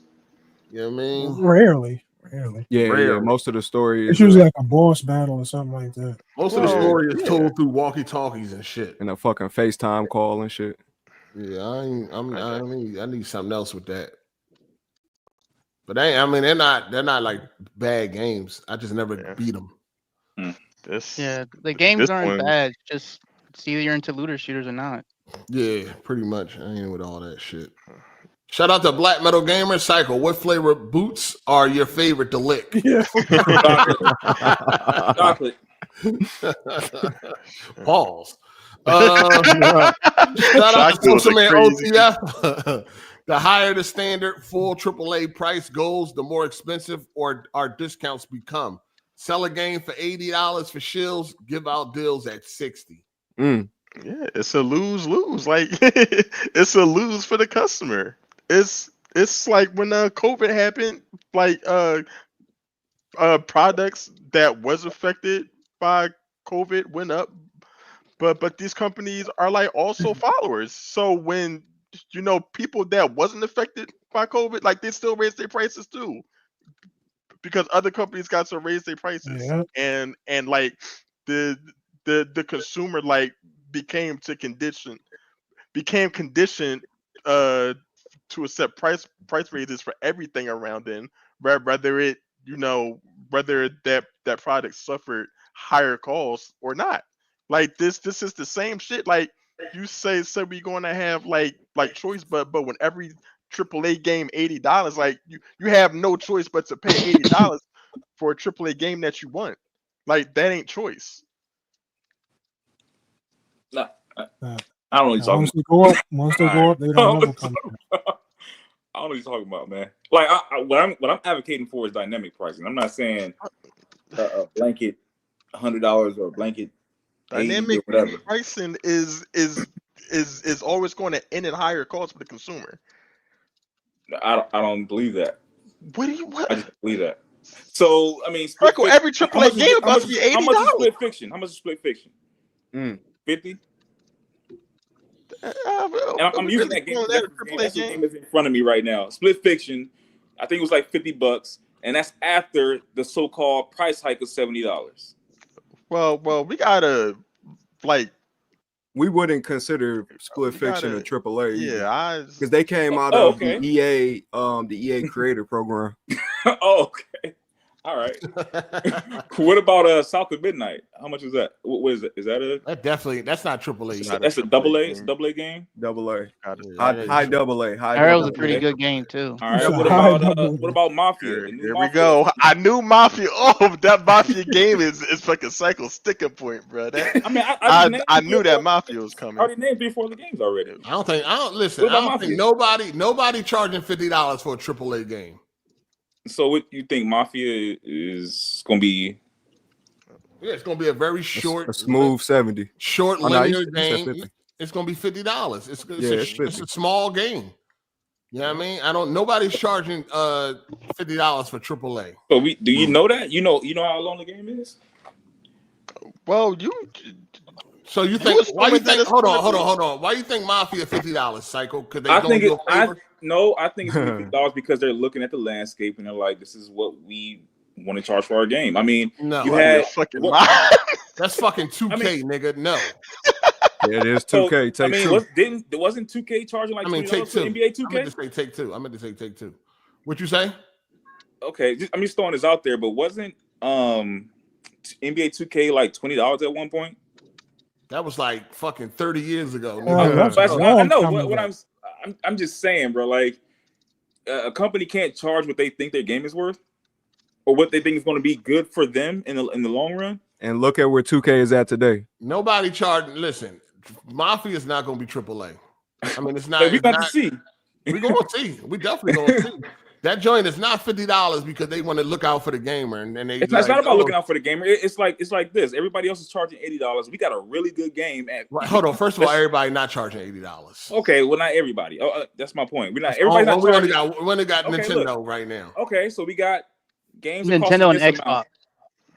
You know what I mean? Rarely. Yeah. Most of the story it's usually like a boss battle or something like that. Most of the story is told through walkie-talkies and shit, and a fucking FaceTime call and shit. Yeah, I need something else with that. But they're not like bad games. I just never beat them. The games aren't bad. Just it's either you're into looter shooters or not. Yeah, pretty much. I ain't with all that shit. Shout out to Black Metal Gamer Cycle. What flavor boots are your favorite to lick? Yeah. Chocolate. Pause. Shout out to Social Man OTF. The higher the standard full AAA price goes, the more expensive or our discounts become. Sell a game for $80 for shills, give out deals at $60. Yeah, it's a lose-lose. Like it's a lose for the customer. It's like when COVID happened, like products that was affected by COVID went up, but these companies are like also followers. So when people that wasn't affected by COVID, like they still raised their prices too, because other companies got to raise their prices, and like the consumer like became conditioned to accept price raises for everything around then, whether that product suffered higher costs or not. Like this is the same shit. Like you say we're going to have like choice, but when every AAA game $80, like you have no choice but to pay $80 for a AAA game that you want. Like that ain't choice. No, I don't know what you're talking about. Once they go up, they don't ever come back. I don't know what you're talking about, man. Like what I'm advocating for is dynamic pricing. I'm not saying a blanket $100 or a blanket dynamic pricing is always going to end at higher cost for the consumer. I don't believe that. What? I just believe that. So I mean, every AAA game about to be $80. How much is Split Fiction? How much is Split Fiction? 50. I'm using that game. That's the game that's in front of me right now. Split Fiction, I think it was like $50, and that's after the so-called price hike of $70. Well, we gotta like. We wouldn't consider Split Fiction a AAA. Yeah, because they came out of the EA creator program. Oh, okay. All right. What about South of Midnight? How much is that? What is it? Is that a? That's not AAA. That's a double A. It's a double A game. Double A. Yeah, High double A. High That was a double pretty A. good game too. All right. What about Mafia? Here we go. I knew Mafia. Oh, that Mafia game is fucking cycle sticking point, bro. That, I mean, I knew that Mafia was coming. I already named 3 or 4 of the games already. I don't think nobody charging $50 for a AAA game. So what you think Mafia is going to be? Yeah, it's going to be a very short, a smooth 70. Short linear game. It's going to be $50. It's a small game. You know what I mean? Nobody's charging $50 for AAA. So do you know that? You know how long the game is? Well, So you think? Why you think? Hold on. Why you think Mafia $50, Psycho? Because they don't do a favor? I think it's $50 because they're looking at the landscape and they're like, "This is what we want to charge for our game." I mean, no, you had that's fucking 2K, nigga. No. Yeah, it is 2K. Wasn't 2K charging like $20 Take Two. for NBA 2K? I meant to say Take Two. Take Two. What you say? Okay, I'm just throwing this out there, but wasn't NBA 2K like $20 at one point? That was like fucking 30 years ago. I know what I'm just saying, bro. Like a company can't charge what they think their game is worth, or what they think is going to be good for them in the long run. And look at where 2K is at today. Nobody charging. Listen, Mafia is not going to be AAA. I mean, it's not. We're going to see. We're going to see. We definitely going to see. That joint is not $50 because they want to look out for the gamer, and they. It's not about looking out for the gamer. It's like this. Everybody else is charging $80. We got a really good game. Hold on. First of all, everybody not charging $80. Okay, well, not everybody. That's my point. We're not. Everybody's not charging. We only got Nintendo right now. Okay, so we got games. Nintendo and Xbox.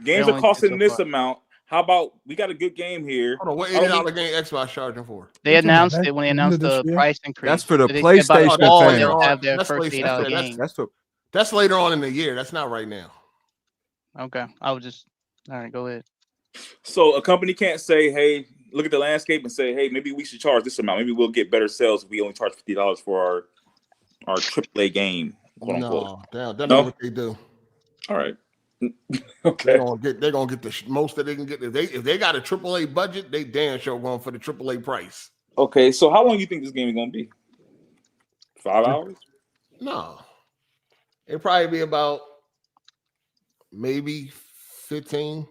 Games are costing this amount. How about we got a good game here? Hold on, what $80 game Xbox charging for? They announced it when they announced the price increase. That's for the PlayStation fans. They'll have their first $8 game. That's later on in the year. That's not right now. Okay, I was just all right. Go ahead. So a company can't say, "Hey, look at the landscape and say, hey, maybe we should charge this amount. Maybe we'll get better sales if we only charge $50 for our AAA game." Quote unquote. That's not what they do. All right. Okay. They're gonna get the most that they can get. If they got a AAA budget, they damn sure going for the AAA price. Okay, so how long do you think this game is gonna be? 5 hours? No, it'll probably be about maybe 15.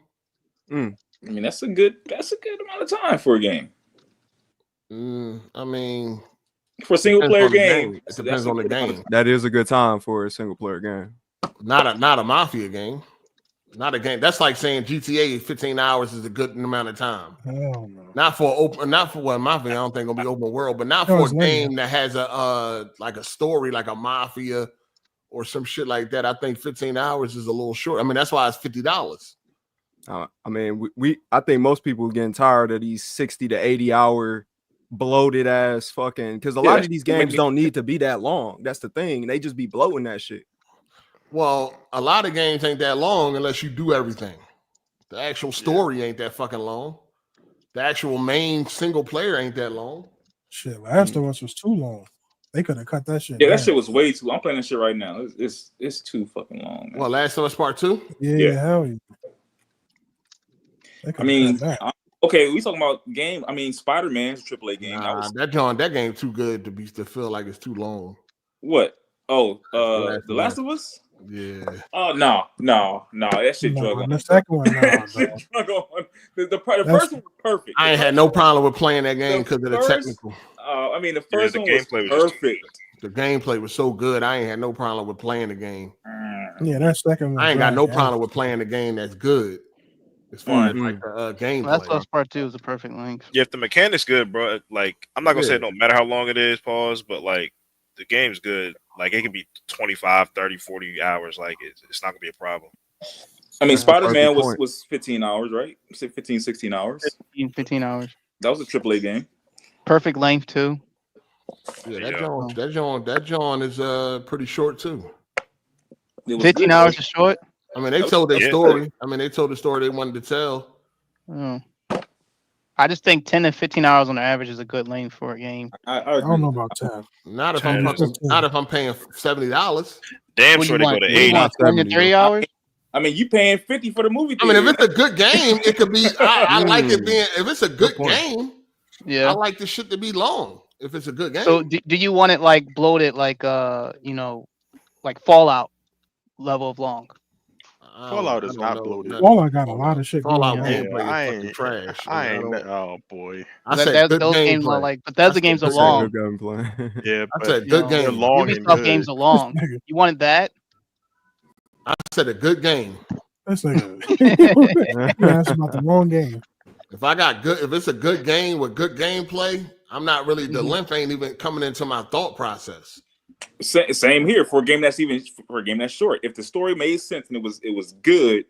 I mean, that's a good amount of time for a game. I mean, for a single player game, it depends on the game. That is a good time for a single player game. Not a Mafia game. Not a game. That's like saying GTA 15 hours is a good amount of time. Hell no. Not for Mafia. I don't think it'll be open world, but not for a game that has a like a story like a Mafia or some shit like that. I think 15 hours is a little short. I mean, that's why it's $50. I mean, I think most people are getting tired of these 60 to 80 hour bloated ass fucking, because a lot of these games don't need to be that long. That's the thing. They just be bloating that shit. Well, a lot of games ain't that long unless you do everything. The actual story ain't that fucking long. The actual main single player ain't that long. Shit, Last of Us was too long. They could have cut that shit. Yeah, that shit was way too long. I'm playing that shit right now. It's too fucking long. Man. Well, Last of Us Part 2? Yeah, hell yeah. I mean, okay, we talking about game. I mean, Spider-Man's a AAA game. That game too good to feel like it's too long. What? Oh, The Last of Us? Yeah. Oh no, that shit drug on. The second one, the first one was perfect. I ain't had no problem with playing that game because of the technical. I mean, the first one was perfect. The gameplay was so good. I ain't had no problem with playing the game. Yeah, that second one. I ain't got no problem with playing the game that's good. As far as like gameplay. Last of Us Part 2 is a perfect length. Yeah, if the mechanic's good, bro, like I'm not gonna say it don't matter how long it is, but like the game's good. Like it can be 25, 30, 40 hours. Like it's not gonna be a problem. I mean, Spider-Man was 15 hours, right? 15, 16 hours. 15 hours. That was a AAA game. Perfect length too. Yeah, that John is pretty short too. 15 hours is short. I mean, they told their story. I mean, they told the story they wanted to tell. I just think 10 to 15 hours on the average is a good length for a game. I don't know about 10. Not if I'm paying $70. Damn sure they go to 80. 20 to 30 hours. I mean, you paying $50 for the movie I theater. mean, if it's a good game, it could be. I like it being. If it's a good game, yeah, I like the shit to be long. If it's a good game. So, do you want it like bloated, like like Fallout level of long? Fallout is not bloated. Fallout got a lot of shit Fallout going on. gameplay is fucking trash. Oh boy. I said good those games are like Bethesda games are long. Yeah, I said good game. Long and Ubisoft good. games are long. You wanted that? I said a good game. That's like that's about the wrong game. If it's a good game with good gameplay, I'm not really the length ain't even coming into my thought process. Same here for a game that's short. If the story made sense and it was good,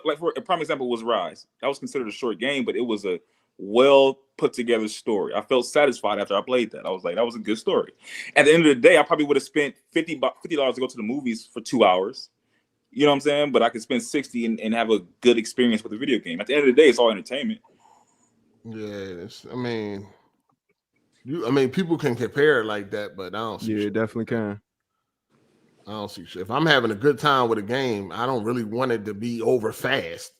like for a prime example was Rise. That was considered a short game, but it was a well put together story. I felt satisfied after I played that. I was like, that was a good story. At the end of the day, I probably would have spent $50 to go to the movies for 2 hours. You know what I'm saying? But I could spend $60 and have a good experience with the video game. At the end of the day, it's all entertainment. Yeah, I mean, people can compare it like that, but I don't see shit. Definitely can. I don't see shit. If I'm having a good time with a game, I don't really want it to be over fast.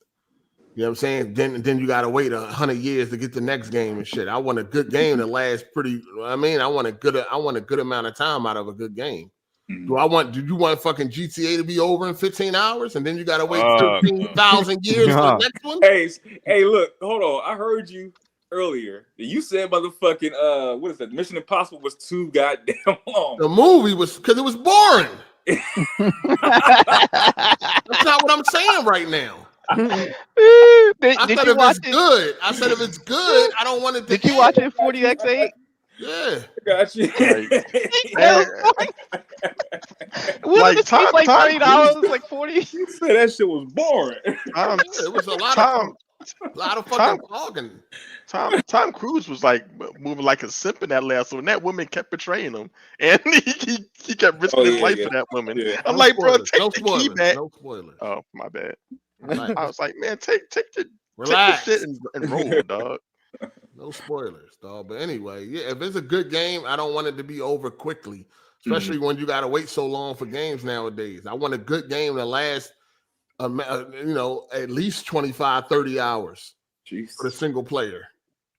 You know what I'm saying? Then you gotta wait 100 years to get the next game and shit. I want a good game that lasts pretty. I mean, I want a good amount of time out of a good game. Mm-hmm. Do you want fucking GTA to be over in 15 hours and then you gotta wait 13,000 years for the next one? Hey, look, hold on. I heard you earlier. You said motherfucking what is that? Mission Impossible was too goddamn long. The movie was because it was boring. That's not what I'm saying right now. Did said you if watch it's it? good. I said if it's good, I don't want it to. Did you watch it 40x8? Yeah. Got you. What it seems like $30, like 40. You said that shit was boring. It was a lot of fucking talking. Tom Cruise was like moving like a simp in that last one. And that woman kept betraying him, and he kept risking his life for that woman. Yeah. I'm No like, spoilers. bro, No take the key spoilers. back. No spoilers. Oh, my bad. Relax. I was like, man, take the Relax. shit and roll, dog. No spoilers, dog. But anyway, yeah, if it's a good game, I don't want it to be over quickly, especially when you got to wait so long for games nowadays. I want a good game that lasts, at least 25, 30 hours for the single player.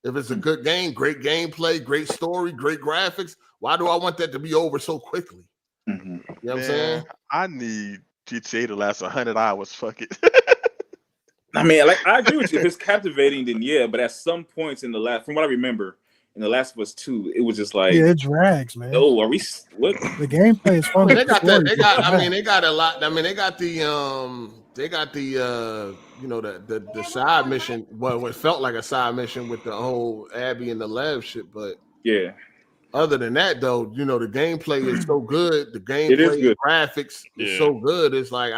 If it's a good game, great gameplay, great story, great graphics, why do I want that to be over so quickly? Mm-hmm. You know what I'm saying? I need GTA to last 100 hours. Fuck it. I mean, like I agree with you. If it's captivating, then yeah. But at some points in from what I remember, in The Last of Us 2, it was just like it drags, man. Oh, are we? What? The gameplay is fun. They got that. They got a lot. I mean, they got the the side mission. Well, it felt like a side mission with the whole Abby and the Lev shit, but yeah. Other than that, though, the gameplay is so good. The gameplay, good. Graphics is so good. It's like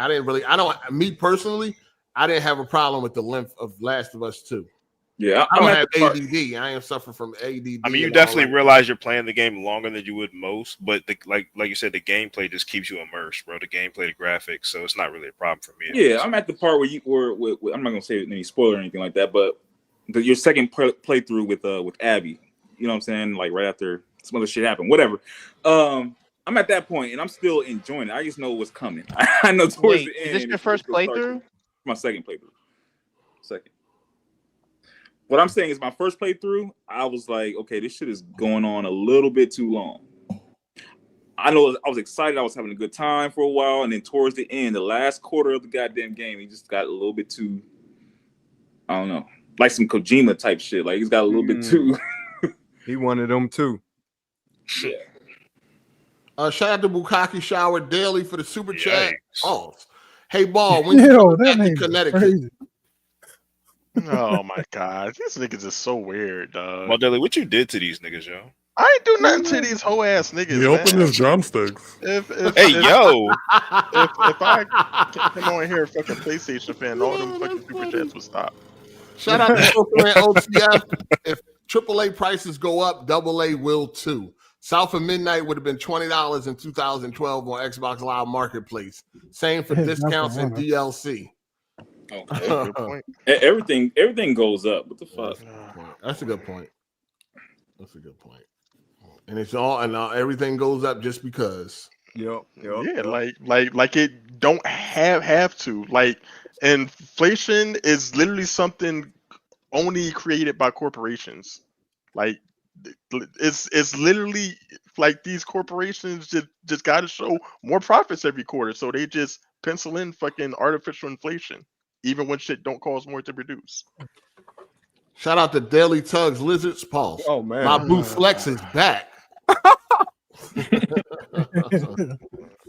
me personally, I didn't have a problem with the length of Last of Us 2. Yeah, I don't have ADD. I am suffering from ADD. I mean, you definitely realize you're playing the game longer than you would most, but like you said, the gameplay just keeps you immersed, bro. The gameplay, the graphics, so it's not really a problem for me. Yeah, I'm at the part where I'm not gonna say any spoiler or anything like that, but your second playthrough with Abby, you know what I'm saying? Like right after some other shit happened, whatever. I'm at that point and I'm still enjoying it. I just know what's coming. I know towards the end. Is this your first playthrough? My second playthrough. Second. What I'm saying is my first playthrough, I was like, okay, this shit is going on a little bit too long. I know I was excited. I was having a good time for a while. And then towards the end, the last quarter of the goddamn game, he just got a little bit too, I don't know, like some Kojima type shit. Like he's got a little bit too. He wanted them too. Yeah. Shout out to Bukaki Shower Daily for the super chat. Oh, hey, Ball, when you back in Connecticut. Crazy. Oh my god, these niggas is so weird, dog. Well, Daily, what you did to these niggas, yo? I ain't do nothing to these whole ass niggas. He opened his drumsticks. If I came on here, fucking PlayStation fan, all them fucking super chats would stop. Shout out to OTF. If AAA prices go up, AA will too. South of Midnight would have been $20 in 2012 on Xbox Live Marketplace. Same for discounts and DLC. Okay, good point. Everything goes up. What the fuck? That's a good point. And it's all everything goes up just because. Yep. Yeah, like it don't have to. Like inflation is literally something only created by corporations. Like it's literally like these corporations just got to show more profits every quarter, so they just pencil in fucking artificial inflation, even when shit don't cost more to produce. Shout out to Daily Tugs Lizards Pulse. Oh man, my boo Flex is back.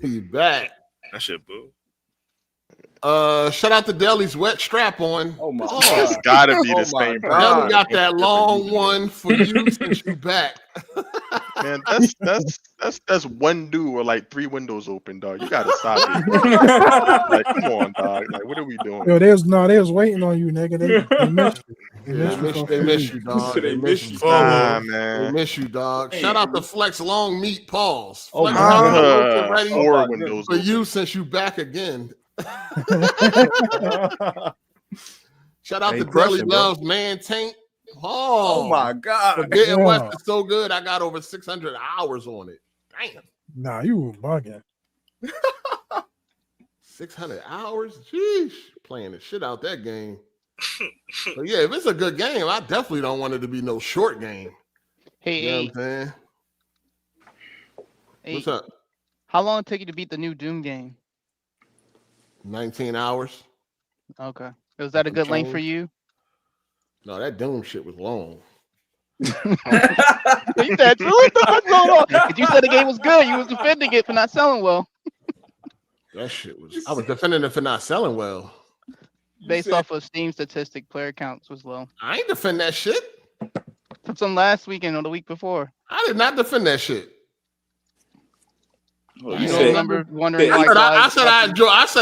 He's back. That shit, boo. Shout out to Deli's wet strap on. Oh my God. It's gotta be the same. Deli got that long one for you since you back. Man, that's one dude with like 3 windows open, dog. You gotta stop it. Like, come on, dog. Like, what are we doing? Yo, they was waiting on you, nigga. They missed you. They miss you, dog. They miss you, man. They miss you, dog. Shout out to Flex Long Meat Paws. Oh, Flex ready 4 windows for you since you back again. Shout out to Deli Loves Man Tank. Oh my God. Forbidden West is so good. I got over 600 hours on it. Damn. Nah, you were bugging. 600 hours? Jeez. Playing the shit out that game. But yeah, if it's a good game, I definitely don't want it to be no short game. Hey, you know what I'm saying? Hey, what's up? How long did it take you to beat the new Doom game? 19 hours. Okay. Was that a good length for you? No, that Doom shit was long. You said, what the fuck going on? If you said the game was good, you was defending it for not selling well. That shit was. I was defending it for not selling well. Based off of Steam statistic, player counts was low. I ain't defend that shit. From some last weekend or the week before. I did not defend that shit. You don't remember wondering? I said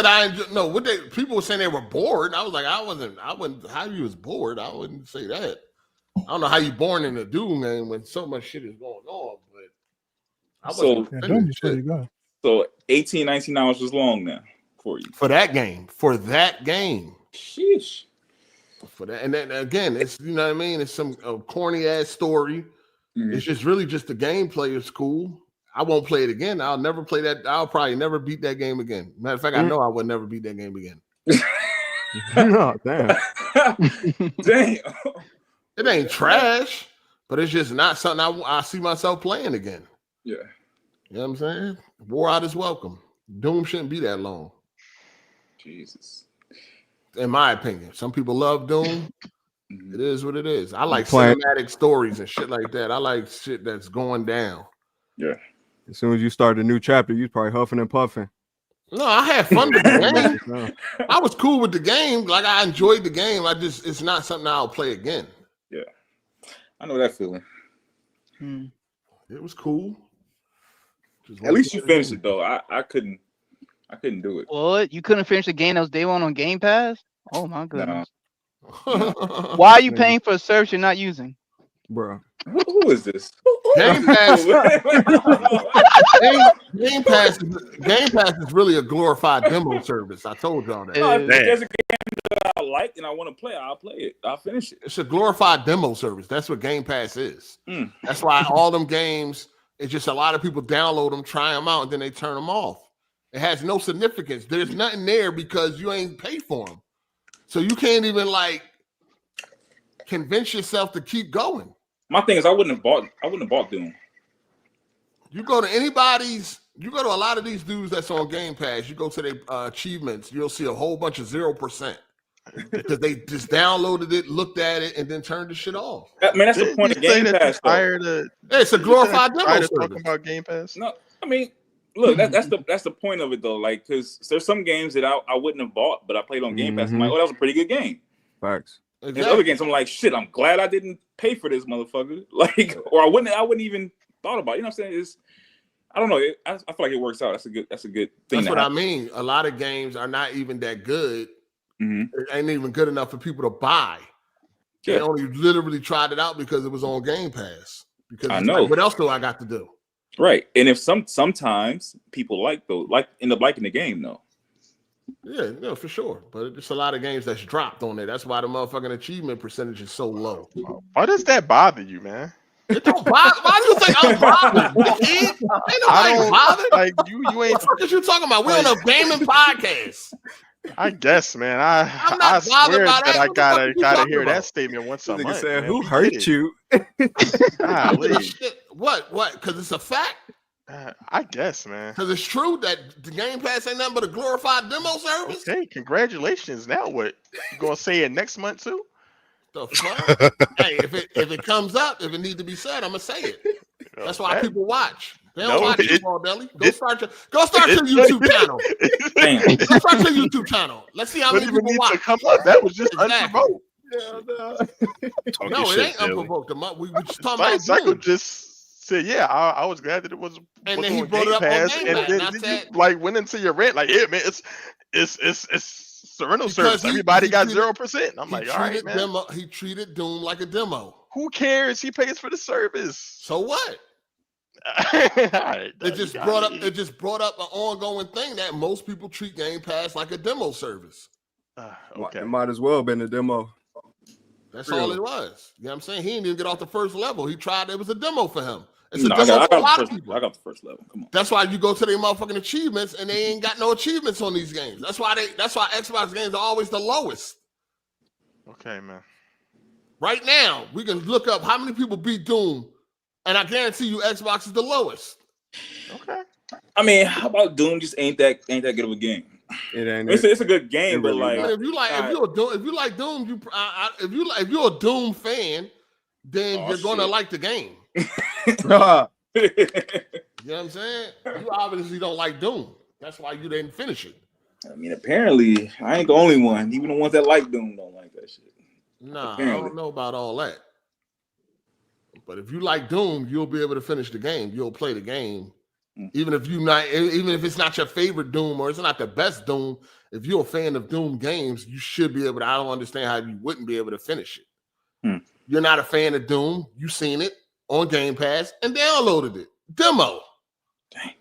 I enjoy. No, what they people were saying they were bored. I was like, I wouldn't. How you was bored? I wouldn't say that. I don't know how you born in a Doom game when so much shit is going on. But I wasn't defending shit. So 18, 19 hours was long now for you for that game. Sheesh. For that, and then again, it's you know what I mean. It's some corny ass story. It's just really just the gameplay is cool. I won't play it again. I'll never play that. I'll probably never beat that game again. Matter of fact, I know I would never beat that game again. Oh, damn. Damn. It ain't trash, but it's just not something I see myself playing again. Yeah. You know what I'm saying? War out is welcome. Doom shouldn't be that long. Jesus. In my opinion. Some people love Doom. It is what it is. I like cinematic stories and shit like that. I like shit that's going down. Yeah. As soon as you start a new chapter, you probably huffing and puffing. No, I had fun with the game. I was cool with the game. Like I enjoyed the game. It's not something I'll play again. Yeah. I know that feeling. It was cool. At least you finished it though. I couldn't do it. What? You couldn't finish the game that was day one on Game Pass? Oh my goodness. No. Why are you paying for a service you're not using? Bro. Who is this? Game Pass. Game Pass is really a glorified demo service. I told y'all that. No, if there's a game that I like and I want to play, I'll play it. I'll finish it. It's a glorified demo service. That's what Game Pass is. That's why all them games, it's just a lot of people download them, try them out, and then they turn them off. It has no significance. There's nothing there because you ain't paid for them. So you can't even like convince yourself to keep going. My thing is I wouldn't have bought Doom. You go to a lot of these dudes that's on Game Pass, you go to their achievements, you'll see a whole bunch of 0% because they just downloaded it, looked at it, and then turned the shit off. I mean, that's the point of Game Pass. It's a glorified demo service. Talking about Game Pass? No, I mean, look, that's the point of it though. Like, because there's some games that I wouldn't have bought, but I played on Game Pass. I'm like, oh, that was a pretty good game. Facts. Exactly. And other games, I'm like, shit, I'm glad I didn't pay for this motherfucker. Like, or I wouldn't even thought about it. You know what I'm saying? I don't know. I feel like it works out. That's a good thing. That's what I mean. A lot of games are not even that good. It ain't even good enough for people to buy. Yeah. They only literally tried it out because it was on Game Pass. Because I know. Like, what else do I got to do? Right. And if sometimes people end up liking the game though. Yeah, no, for sure. But it's a lot of games that's dropped on there. That's why the motherfucking achievement percentage is so low. Why does that bother you, man? It don't bother. Why do you think I'm bothered? Ain't nobody bothered. Like you ain't. What the fuck is you talking about? We on a gaming podcast. I guess, man. I'm I not bothered swear by that that. I What the fuck gotta you talking hear about? that statement once a Nigga month. said, man. "Who We hurt get it. you?" Golly. What? Because it's a fact. I guess, man. Because it's true that the Game Pass ain't nothing but a glorified demo service. Okay, congratulations. Now what? You gonna say it next month too? The fuck? Hey, if it comes up, if it needs to be said, I'm gonna say it. That's why people watch. They don't watch Football Deli. Go start your YouTube channel. Go start your YouTube channel. Let's see how many people watch. To come up. That was just unprovoked. No, it ain't unprovoked. We just talking about Cycle just said, "Yeah, I was glad that it was." And then he brought it up on Game Pass, and and I then said, you like went into your rant like, "Yeah, man, it's Sereno service. Everybody got 0%." I'm like, "All right, man." He treated Doom like a demo. Who cares? He pays for the service. So what? Right, it just brought up an ongoing thing that most people treat Game Pass like a demo service. Okay, It might as well have been a demo. That's all it was. You know what I'm saying? He didn't even get off the first level. He tried. It was a demo for him. It's a demo for a lot of people. I got the first level. Come on. That's why you go to their motherfucking achievements and they ain't got no achievements on these games. That's why Xbox games are always the lowest. Okay, man. Right now, we can look up how many people beat Doom, and I guarantee you Xbox is the lowest. Okay. I mean, how about Doom just ain't that good of a game? It ain't. It's a good game, but like, if you're a Doom fan, then you're gonna like the game. You know what I'm saying? You obviously don't like Doom. That's why you didn't finish it. I mean, apparently, I ain't the only one. Even the ones that like Doom don't like that shit. Nah, apparently. I don't know about all that. But if you like Doom, you'll be able to finish the game. You'll play the game. Even if it's not your favorite Doom or it's not the best Doom, if you're a fan of Doom games, you should be able to. I don't understand how you wouldn't be able to finish it. You're not a fan of Doom. You seen it on Game Pass and downloaded it. Demo. Dang.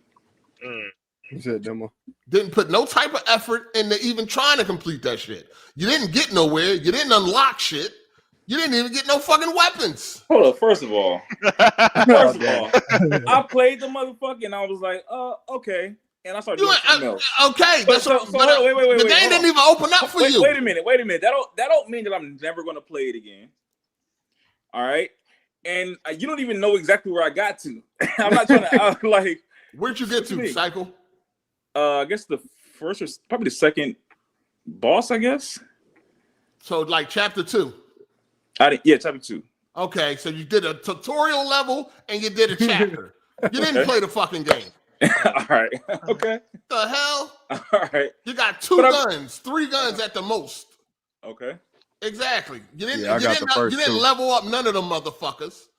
You said demo. Didn't put no type of effort into even trying to complete that shit. You didn't get nowhere. You didn't unlock shit. You didn't even get no fucking weapons. Hold up. First of all, I played the motherfucker and I was like, okay. And I started doing something else. Okay. Wait, the game didn't even open up for you. Wait a minute. That don't mean that I'm never going to play it again. All right. And you don't even know exactly where I got to. I'm not trying to like. Where'd you get to, Cycle? I guess the first or probably the second boss, I guess. So like chapter 2. Chapter 2. Okay, so you did a tutorial level and you did a chapter. You didn't play the fucking game. All right. Okay. The hell? All right. You got 2 guns, 3 guns at the most. Okay. Exactly. You didn't. Yeah, you didn't level up none of them motherfuckers.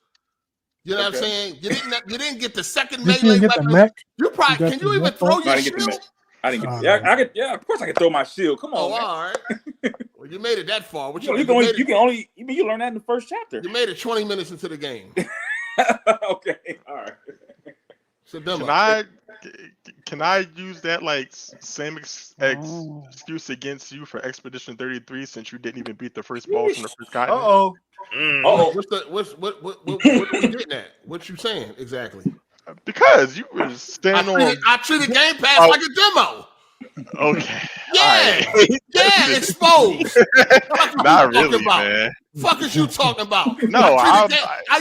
You know what I'm saying? You didn't get the second melee weapon. You probably can you even throw your shield? I didn't get the I could. Yeah, of course I can throw my shield. Come on. All right. Well, you made it that far. You learn that in the first chapter. You made it 20 minutes into the game. Okay. All right. So can I use that like same excuse against you for Expedition 33 since you didn't even beat the first boss in the first continent? What are you getting at? What you saying exactly? Because you were standing I treated Game Pass like a demo. Okay. Yeah. Right. Yeah, exposed. Not really, man. Fuck is you talking about? No, I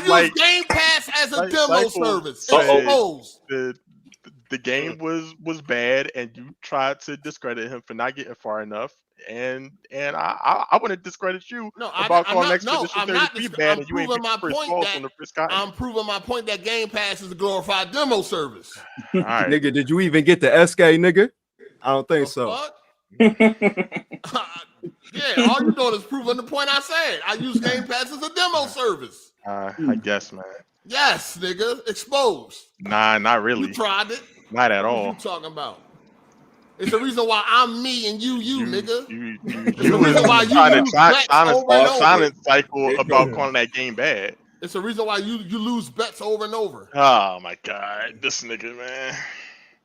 use Game Pass as a demo service. Exposed. The game was bad, and you tried to discredit him for not getting far enough. And I wouldn't discredit you about calling Expedition 33 bad, and you ain't beat the first boss on the first continent. I'm proving my point that Game Pass is a glorified demo service. All right. Nigga, did you even get the SK, nigga? I don't think so. Yeah, all you're doing is proving the point I said. I use Game Pass as a demo service. I guess, man. Yes, nigga, exposed. Nah, not really. You tried it. Not at all. What you talking about? It's the reason why I'm me and you nigga. You silent cycle about calling that game bad. It's the reason why you lose bets over and over. Oh my god, this nigga, man.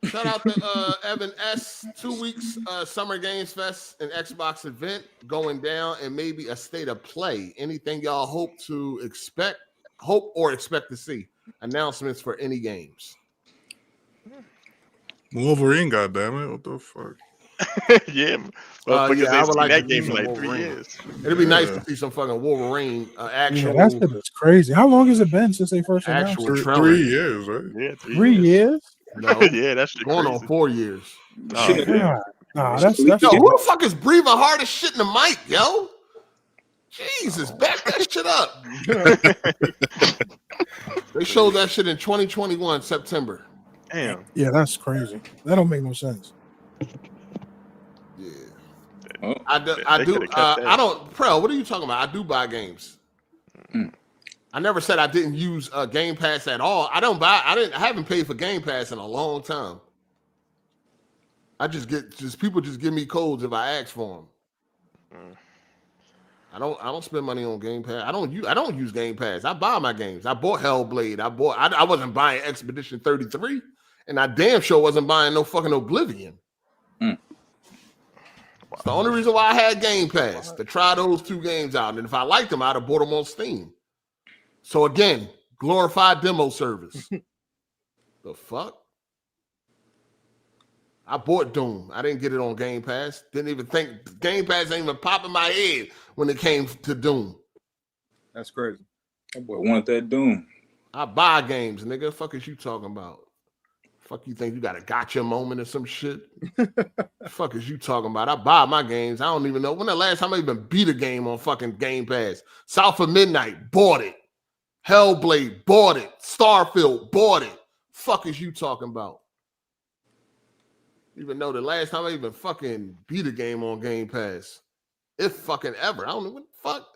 Shout out to Evan S. 2 weeks Summer Games Fest and Xbox event going down and maybe a state of play. Anything y'all hope to expect? hope or expect to see announcements for any games. Wolverine, goddammit. What the fuck? Yeah, I would like that to game see in some like 3 Wolverine. years. It'd be nice to see some fucking Wolverine actual. Yeah, that shit is crazy. How long has it been since they first announced actual it? trailer. 3 years, right? Yeah, 3 years? No, yeah, that's going crazy. on 4 years. Shouldn't have been. God. Nah, that's Yo, who the fuck is breathing hard as shit in the mic, yo? Jesus, back that shit up. They showed that shit in 2021 September. Damn. Yeah, that's crazy. That don't make no sense. Yeah. Oh, I do. I don't. Pro, what are you talking about? I do buy games. I never said I didn't use Game Pass at all. I don't buy. I haven't paid for Game Pass in a long time. I just people just give me codes if I ask for them. I don't spend money on Game Pass. I don't use Game Pass. I buy my games. I bought HellBlade. I wasn't buying Expedition 33, and I damn sure wasn't buying no fucking Oblivion. It's the only reason why I had Game Pass, to try those 2 games out. And if I liked them, I'd have bought them on Steam. So again, glorified demo service. The fuck? I bought Doom. I didn't get it on Game Pass. Didn't even think Game Pass ain't even pop in my head when it came to Doom. That's crazy. That boy wanted that Doom. I buy games, nigga. Fuck is you talking about? Fuck you think you got a gotcha moment or some shit? Fuck is you talking about? I buy my games. I don't even know when the last time I even beat a game on fucking Game Pass. South of Midnight, bought it. HellBlade, bought it. Starfield, bought it. Fuck is you talking about? Even though the last time I even fucking beat a game on Game Pass, if fucking ever. I don't know what the fuck.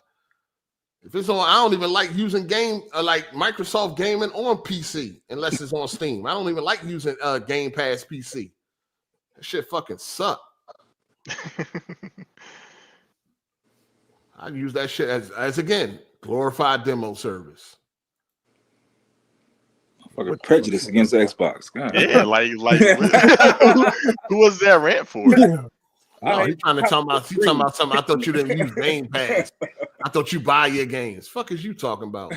If it's on, I don't even like using like Microsoft gaming on PC unless it's on Steam. I don't even like using Game Pass PC. That shit fucking suck. I use that shit as again glorified demo service. Fucking prejudice against Xbox. God. Yeah, like who was that rant for? Yeah. No, he's trying to talk about. He's talking about something. I thought you didn't use Game Pass. I thought you buy your games. Fuck is you talking about?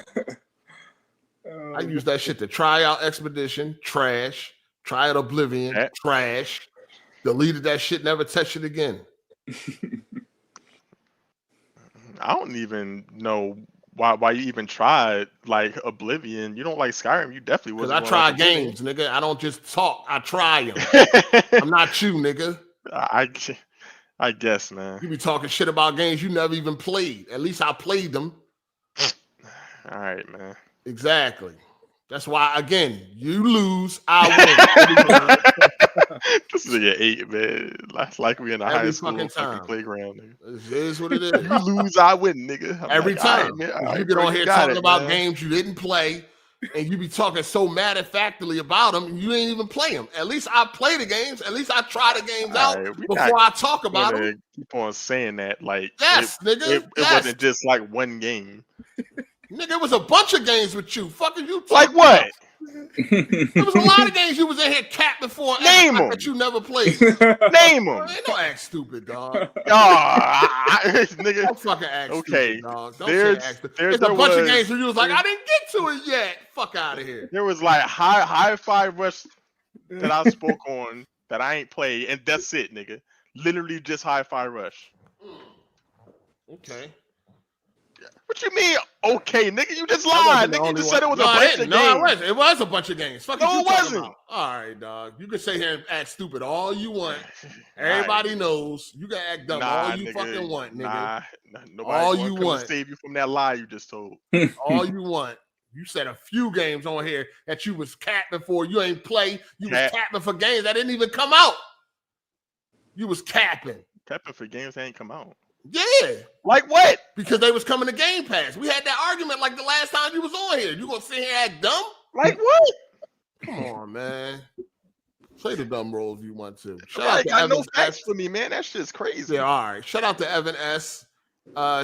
I use that shit to try out Expedition, trash. Try out Oblivion, trash. Deleted that shit, never touched it again. I don't even know why you even tried like Oblivion. You don't like Skyrim. You definitely because wasn't. I try games, nigga. I don't just talk. I try them. I'm not you, nigga. I guess, man. You be talking shit about games you never even played. At least I played them. All right, man. Exactly. That's why, again, you lose, I win. This is a 8, man. Like we in a high school fucking playground, nigga. It is what it is. You lose, I win, nigga. I'm Every like, time. all right, man. You get on here talking about games you didn't play, and you be talking so matter-of-factly about them, and you ain't even play them. At least I play the games. At least I try the games out before I talk about them. Keep on saying that. Like, yes, nigga. It wasn't just like one game. Nigga, it was a bunch of games with you. Fuck you talking like what? There was a lot of games you was in here capping for. Name them that you never played. Name them. Ain't no act stupid, dog. Nigga. Don't fucking act stupid, dog. Don't There's say act stupid. There's a bunch of games where you was like, I didn't get to it yet. Fuck out of here. There was like Hi-Fi Rush that I spoke on that I ain't played, and that's it, nigga. Literally just Hi-Fi Rush. Okay. What you mean, okay, nigga? You just lied, nigga. You just said it was a bunch of games. No, it was a bunch of games. Fuck no, it wasn't. About. All right, dog. You can sit here and act stupid all you want. Everybody knows. You can act dumb all you fucking want, nigga. Nobody can save you from that lie you just told. All you want. You said a few games on here that you was capping for. You ain't play. You was capping for games that didn't even come out. You was capping. Capping for games that ain't come out. Yeah. Like what? Because they was coming to Game Pass. We had that argument like the last time you was on here. You gonna sit here and act dumb? Like what? Come on, man. Play the dumb role if you want to. Shout out to no facts for me, man. That shit's crazy. Yeah, all right. Shout out to Evan S.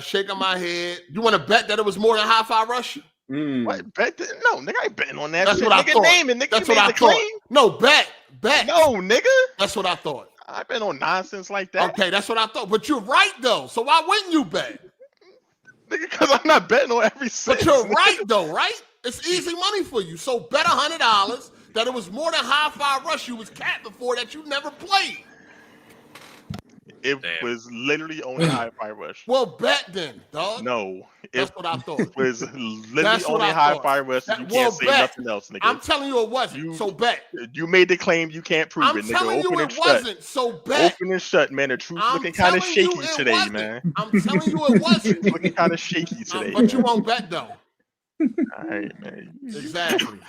Shaking my head. You want to bet that it was more than Hi-Fi Rush? What, bet that? No, nigga, I ain't betting on that. That's shit. what I thought. Name it, nigga. That's what I thought. No, bet. No, nigga. That's what I thought. I've been on nonsense like that. Okay, that's what I thought. But you're right though. So why wouldn't you bet? Nigga, because I'm not betting on every cent. But you're right, though, right? It's easy money for you. So bet $100 that it was more than Hi-Fi Rush you was capped before that you never played. It was literally only Hi-Fi Rush. Well, bet then, dog. No. That's what I thought. It was literally only Hi-Fi Rush. You can't say nothing else, nigga. I'm telling you it wasn't, so bet. You made the claim, you can't prove it, nigga. I'm telling you it wasn't, so bet. Open and shut, man. The truth's looking kind of shaky today, man. I'm telling you it wasn't. It's looking kind of shaky today, but you won't bet, though. All right, man. Exactly.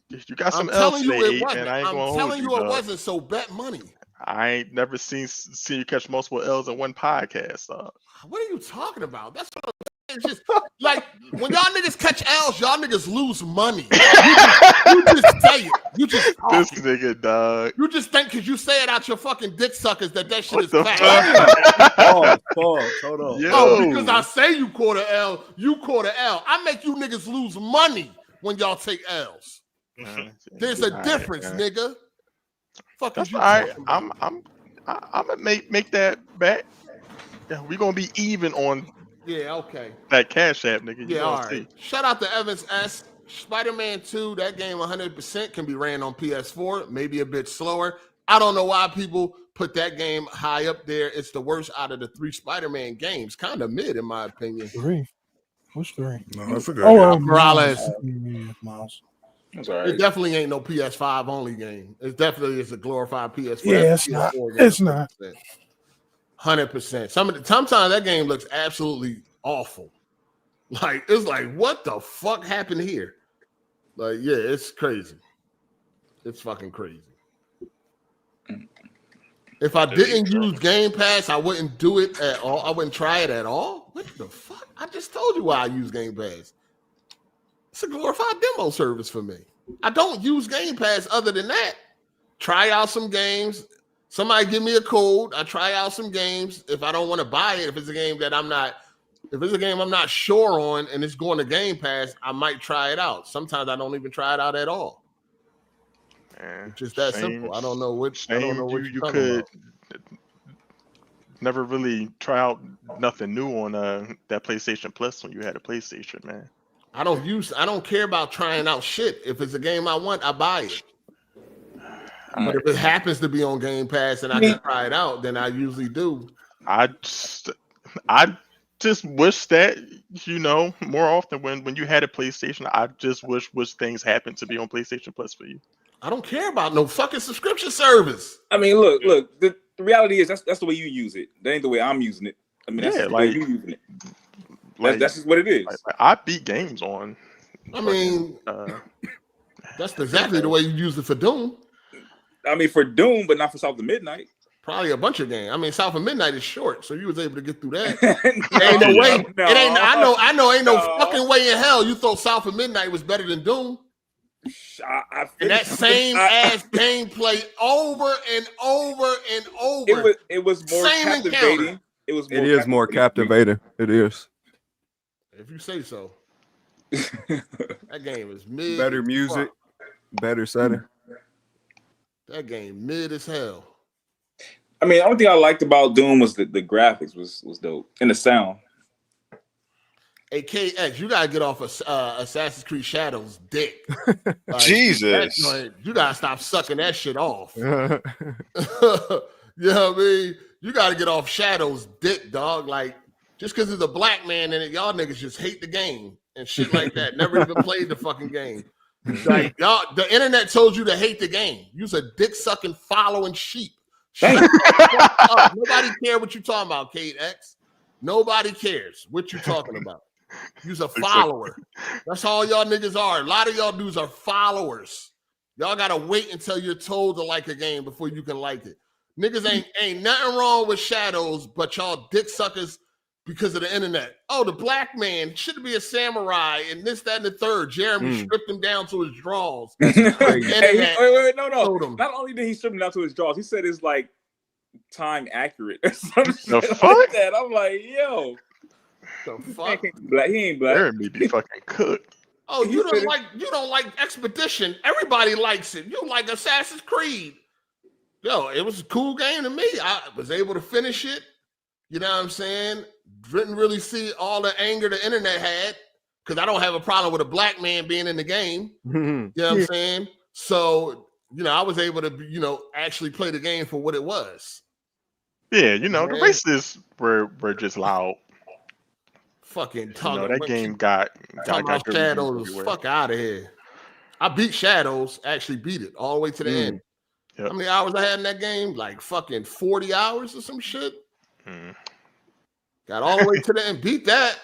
You got some I'm else telling you today, it wasn't. man. I ain't I'm gonna telling hold you it dog. wasn't, so bet money. I ain't never seen you catch multiple L's in one podcast. What are you talking about? That's what I'm saying. It's just like when y'all niggas catch L's, y'all niggas lose money. You just say it. You just talk this it. nigga, dog. You just think because you say it out your fucking dick suckers that shit is fact. Pause. Hold on. Oh, because I say you caught an L, you caught an L. I make you niggas lose money when y'all take L's. There's a difference, nigga. Fuck That's you. all right. I'm gonna make that bet. Yeah, we gonna be even on. Yeah, okay. That Cash App, nigga. Yeah, all right. Shout out to Evans S. Spider-Man 2, that game 100% can be ran on PS4, maybe a bit slower. I don't know why people put that game high up there. It's the worst out of the 3 Spider-Man games. Kind of mid, in my opinion. 3? Which 3? No, that's a good game. Morales. Miles. That's all right. It definitely ain't no PS5 only game. It definitely is a glorified PS4. Yeah, it's not. It's not. 100%. Sometimes that game looks absolutely awful. Like, it's like, what the fuck happened here? Like, yeah, it's crazy. It's fucking crazy. If I didn't use Game Pass, I wouldn't do it at all. I wouldn't try it at all. What the fuck? I just told you why I use Game Pass. It's a glorified demo service for me. I don't use Game Pass other than that. Try out some games. Somebody give me a code. I try out some games. If I don't want to buy it, if it's a game that I'm not sure on and it's going to Game Pass, I might try it out. Sometimes I don't even try it out at all. It's just that simple. I don't know which. I don't know what you could never really try out nothing new on that PlayStation Plus when you had a PlayStation, man. I don't care about trying out shit. If it's a game I want, I buy it. But if it happens to be on Game Pass and I can try it out, then I usually do. I just wish that, more often when you had a PlayStation, I just wish things happened to be on PlayStation Plus for you. I don't care about no fucking subscription service. I mean, look. The reality is that's the way you use it. That ain't the way I'm using it. I mean, that's the way you using it. That's just what it is. I beat games on. I mean, that's exactly the way you use it for Doom. I mean, for Doom, but not for South of Midnight. Probably a bunch of games. I mean, South of Midnight is short, so you was able to get through that. Ain't no way. No. It ain't. I know. Ain't no fucking way in hell you thought South of Midnight was better than Doom. And that same ass gameplay over and over and over. It was more same captivating. encounter. It is more captivating. It is. If you say so. That game is mid. Better music, better setting. That game mid as hell. I mean, the only thing I liked about Doom was the graphics was dope and the sound. Hey, KX, you gotta get off of Assassin's Creed Shadows dick. Jesus. You gotta stop sucking that shit off. You know what I mean? You gotta get off Shadows dick, dog. Like, just because there's a black man in it, y'all niggas just hate the game and shit like that. Never even played the fucking game. Like, y'all, the internet told you to hate the game. You's a dick sucking following sheep. Nobody care what you talking about, Kate X. Nobody cares what you talking about. You's a follower. That's all y'all niggas are. A lot of y'all dudes are followers. Y'all gotta wait until you're told to like a game before you can like it. Niggas ain't nothing wrong with Shadows, but y'all dick suckers because of the internet. Oh, the black man should be a samurai and this, that, and the third. Jeremy stripped him down to his drawers. Wait, no. Not only did he strip him down to his drawers, he said it's like time accurate or some shit like that. I'm like, yo. The fuck? He ain't black. Jeremy be fucking cooked. Oh, you don't like Expedition. Everybody likes it. You like Assassin's Creed. Yo, it was a cool game to me. I was able to finish it. You know what I'm saying? didn't really see all the anger the internet had because I don't have a problem with a black man being in the game. You know what I'm saying? So, I was able to, actually play the game for what it was. Yeah, the racists were just loud. Fucking talking. That game got about Shadows. Fuck out of here. I beat Shadows. Actually beat it all the way to the end. Yep. How many hours I had in that game? Like fucking 40 hours or some shit. Got all the way to the end. Beat that.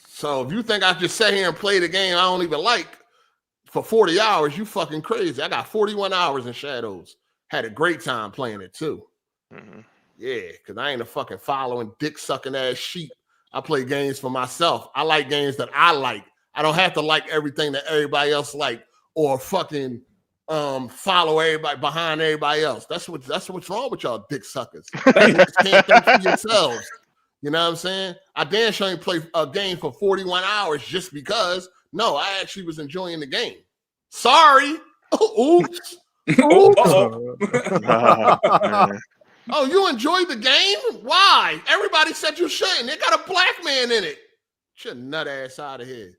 So if you think I just sat here and played a game I don't even like for 40 hours, you fucking crazy. I got 41 hours in Shadows. Had a great time playing it too. Yeah, because I ain't a fucking following dick sucking ass sheep. I play games for myself. I like games that I like. I don't have to like everything that everybody else like or fucking follow everybody behind everybody else. That's what's wrong with y'all dick suckers. You just can't think for yourselves. You know what I'm saying? I damn sure ain't play a game for 41 hours just because. No, I actually was enjoying the game. Sorry. Oops. Oh, you enjoyed the game? Why? Everybody said you shouldn't. They got a black man in it. Get your nut ass out of here.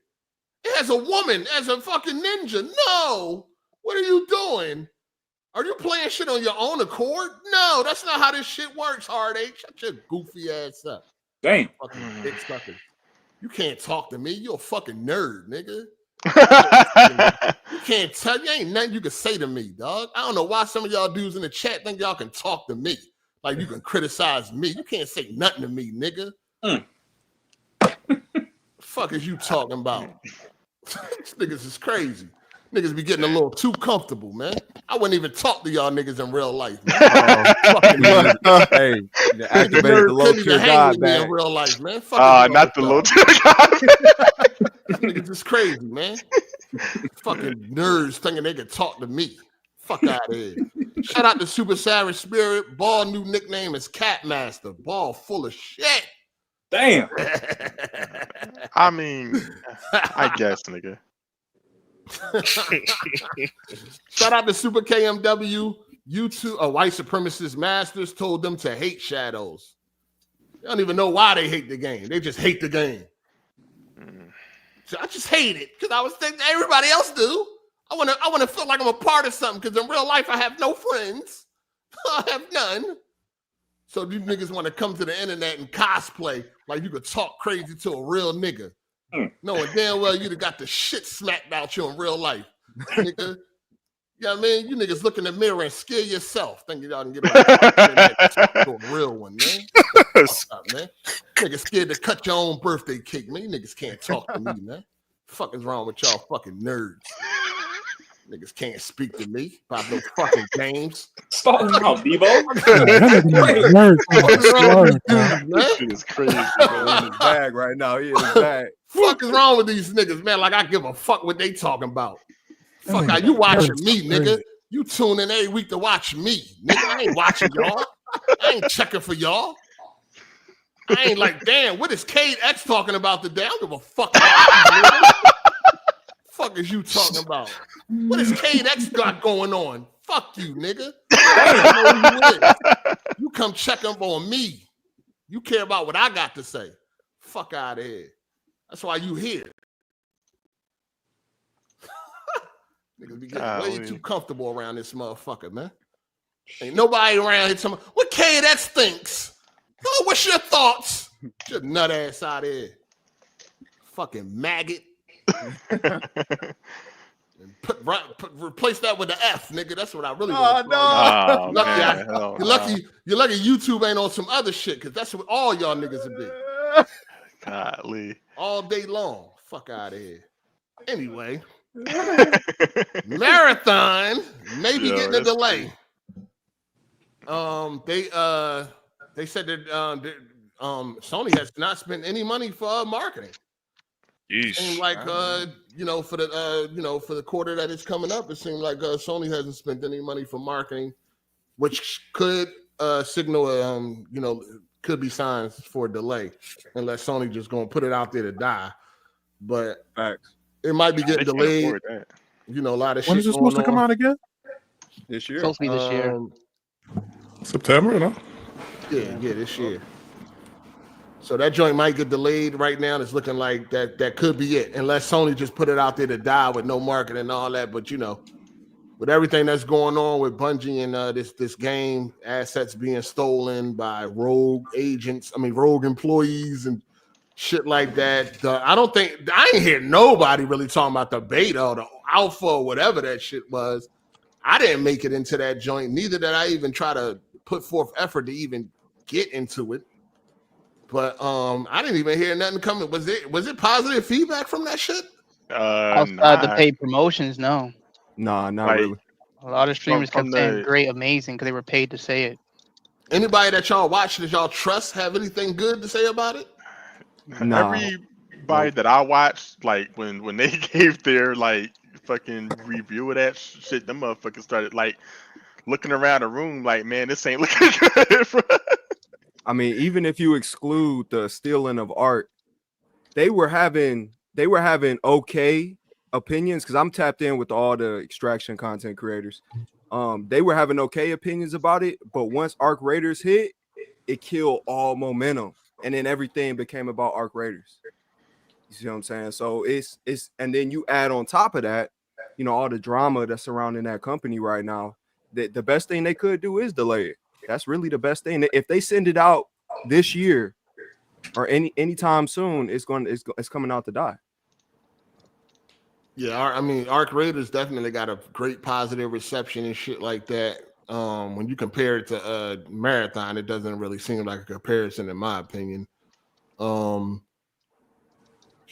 It has a woman as a fucking ninja. No. What are you doing? Are you playing shit on your own accord? No, that's not how this shit works, Hard8. Shut your goofy ass up. Damn. Fucking dick sucker. You can't talk to me. You're a fucking nerd, nigga. You can't tell. You ain't nothing you can say to me, dog. I don't know why some of y'all dudes in the chat think y'all can talk to me. Like you can criticize me. You can't say nothing to me, nigga. Fuck is you talking about? These niggas is crazy. Niggas be getting a little too comfortable, man. I wouldn't even talk to y'all niggas in real life, man. Hey, activated the low tier god back in real life, man. Not the low tier god. Niggas is crazy, man. Fucking nerds thinking they can talk to me. Fuck out of here. Shout out to Super Savage Spirit. Ball new nickname is Catmaster. Ball full of shit. Damn. I mean, I guess, nigga. Shout out to Super KMW. YouTube, white supremacist masters told them to hate Shadows. They don't even know why they hate the game. They just hate the game. So I just hate it because I was thinking everybody else do. I want to feel like I'm a part of something because in real life I have no friends. I have none. So these niggas want to come to the internet and cosplay like you could talk crazy to a real nigga. Knowing damn well you'd have got the shit smacked out you in real life. Nigga. You know what I mean? You niggas look in the mirror and scare yourself. Thinking y'all can get a real one, man. What's up, man? Niggas scared to cut your own birthday cake, man. You niggas can't talk to me, man. Fuck is wrong with y'all fucking nerds? Niggas can't speak to me about no fucking games. Stop now, Debo. This is crazy. in his bag right now. He in his bag. Fuck is wrong with these niggas, man? Like I give a fuck what they talking about. Fuck out, you watching me, nigga. You tune in every week to watch me, nigga. I ain't watching y'all. I ain't checking for y'all. I ain't like, damn, what is Cade X talking about today? I don't give a fuck about you, fuck is you talking about? What is Cade X got going on? Fuck you, nigga. I know who you is. You come check up on me. You care about what I got to say. Fuck out of here. That's why you here. Niggas be getting way too comfortable around this motherfucker, man. Ain't nobody around here telling me what KDX thinks. Oh, what's your thoughts? Get your nut ass out of here. Fucking maggot. And replace that with the F, nigga. That's what I really want. Oh, no. You're lucky YouTube ain't on some other shit, because that's what all y'all niggas would be. Golly. All day long. Fuck out of here. Anyway. Marathon may be getting a delay. They said that Sony has not spent any money for marketing. Seems like for the quarter that is coming up, it seems like Sony hasn't spent any money for marketing, which could signal could be signs for a delay, unless Sony just gonna put it out there to die. But it might be getting delayed. A lot of shit. When is it supposed to come out again? This year. Supposed to be this year. September, no? Yeah, this year. So that joint might get delayed right now. It's looking like that could be it, unless Sony just put it out there to die with no marketing and all that. But you know, with everything that's going on with Bungie and this game, assets being stolen by rogue employees and shit like that. I ain't hear nobody really talking about the beta or the alpha or whatever that shit was. I didn't make it into that joint. Neither did I even try to put forth effort to even get into it. But I didn't even hear nothing coming. Was it positive feedback from that shit? Outside the paid promotions, no. Nah, not really. A lot of streamers kept saying great, amazing, because they were paid to say it. Anybody that y'all watch that y'all trust have anything good to say about it? Nah. Everybody that I watched, like when they gave their like fucking review of that shit, them motherfuckers started like looking around the room like, man, this ain't looking good. I mean, even if you exclude the stealing of art, they were having okay opinions, because I'm tapped in with all the extraction content creators. They were having okay opinions about it, but once Arc Raiders hit, it killed all momentum, and then everything became about Arc Raiders. You see what I'm saying? So it's and then you add on top of that, you know, all the drama that's surrounding that company right now. The best thing they could do is delay it. That's really the best thing. If they send it out this year or anytime soon, it's coming out to die. Yeah, I mean, Arc Raiders definitely got a great positive reception and shit like that. When you compare it to Marathon, it doesn't really seem like a comparison, in my opinion.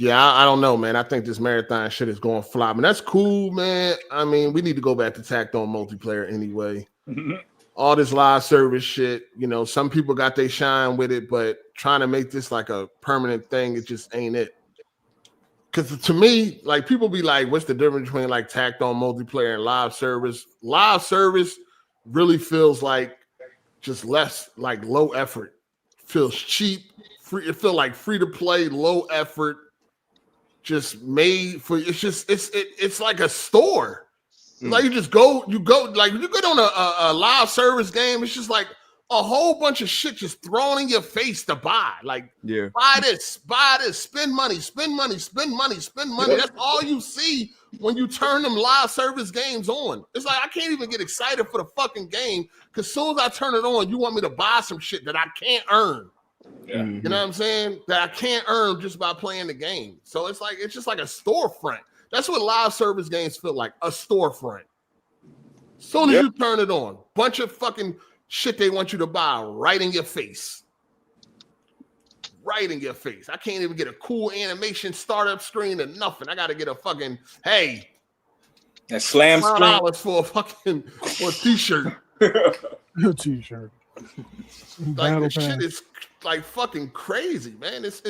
Yeah, I don't know, man. I think this Marathon shit is going flop, and that's cool, man. I mean, we need to go back to tacked on multiplayer anyway. All this live service shit, you know, some people got their shine with it, but trying to make this like a permanent thing, it just ain't it. Because to me, like, people be like, what's the difference between like tacked on multiplayer and live service? Live service really feels like just less, like low effort. Feels cheap. Free. It feels like free to play, low effort. Just made for it's like a store. Like you go like you go on a live service game. It's just like a whole bunch of shit just thrown in your face to buy. Like, buy this, spend money. That's all you see when you turn them live service games on. It's like I can't even get excited for the fucking game because as soon as I turn it on, you want me to buy some shit that I can't earn. Yeah. You know what I'm saying? That I can't earn just by playing the game. So it's just like a storefront. That's what live service games feel like, a storefront. As soon as you turn it on, bunch of fucking shit they want you to buy right in your face. Right in your face. I can't even get a cool animation startup screen or nothing. I got to get a fucking, hey. A slam screen. $5 for a t-shirt. A t-shirt. Like this shit is like fucking crazy, man. It's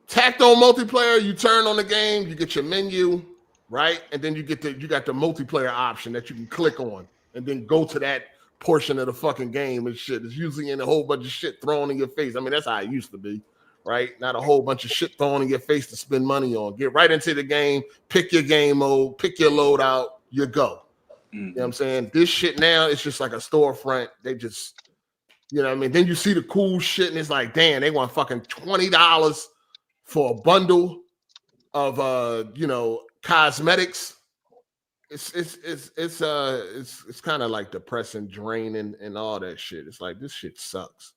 tacked on multiplayer. You turn on the game, you get your menu, right? And then you got the multiplayer option that you can click on and then go to that portion of the fucking game and shit. It's usually in a whole bunch of shit thrown in your face. I mean, that's how it used to be, right? Not a whole bunch of shit thrown in your face to spend money on. Get right into the game, pick your game mode, pick your loadout, you go. You know what I'm saying? This shit now, it's just like a storefront. They just, you know what I mean? Then you see the cool shit and it's like, damn, they want fucking $20 for a bundle of cosmetics. It's kind of like depressing, draining, and all that shit. It's like, this shit sucks.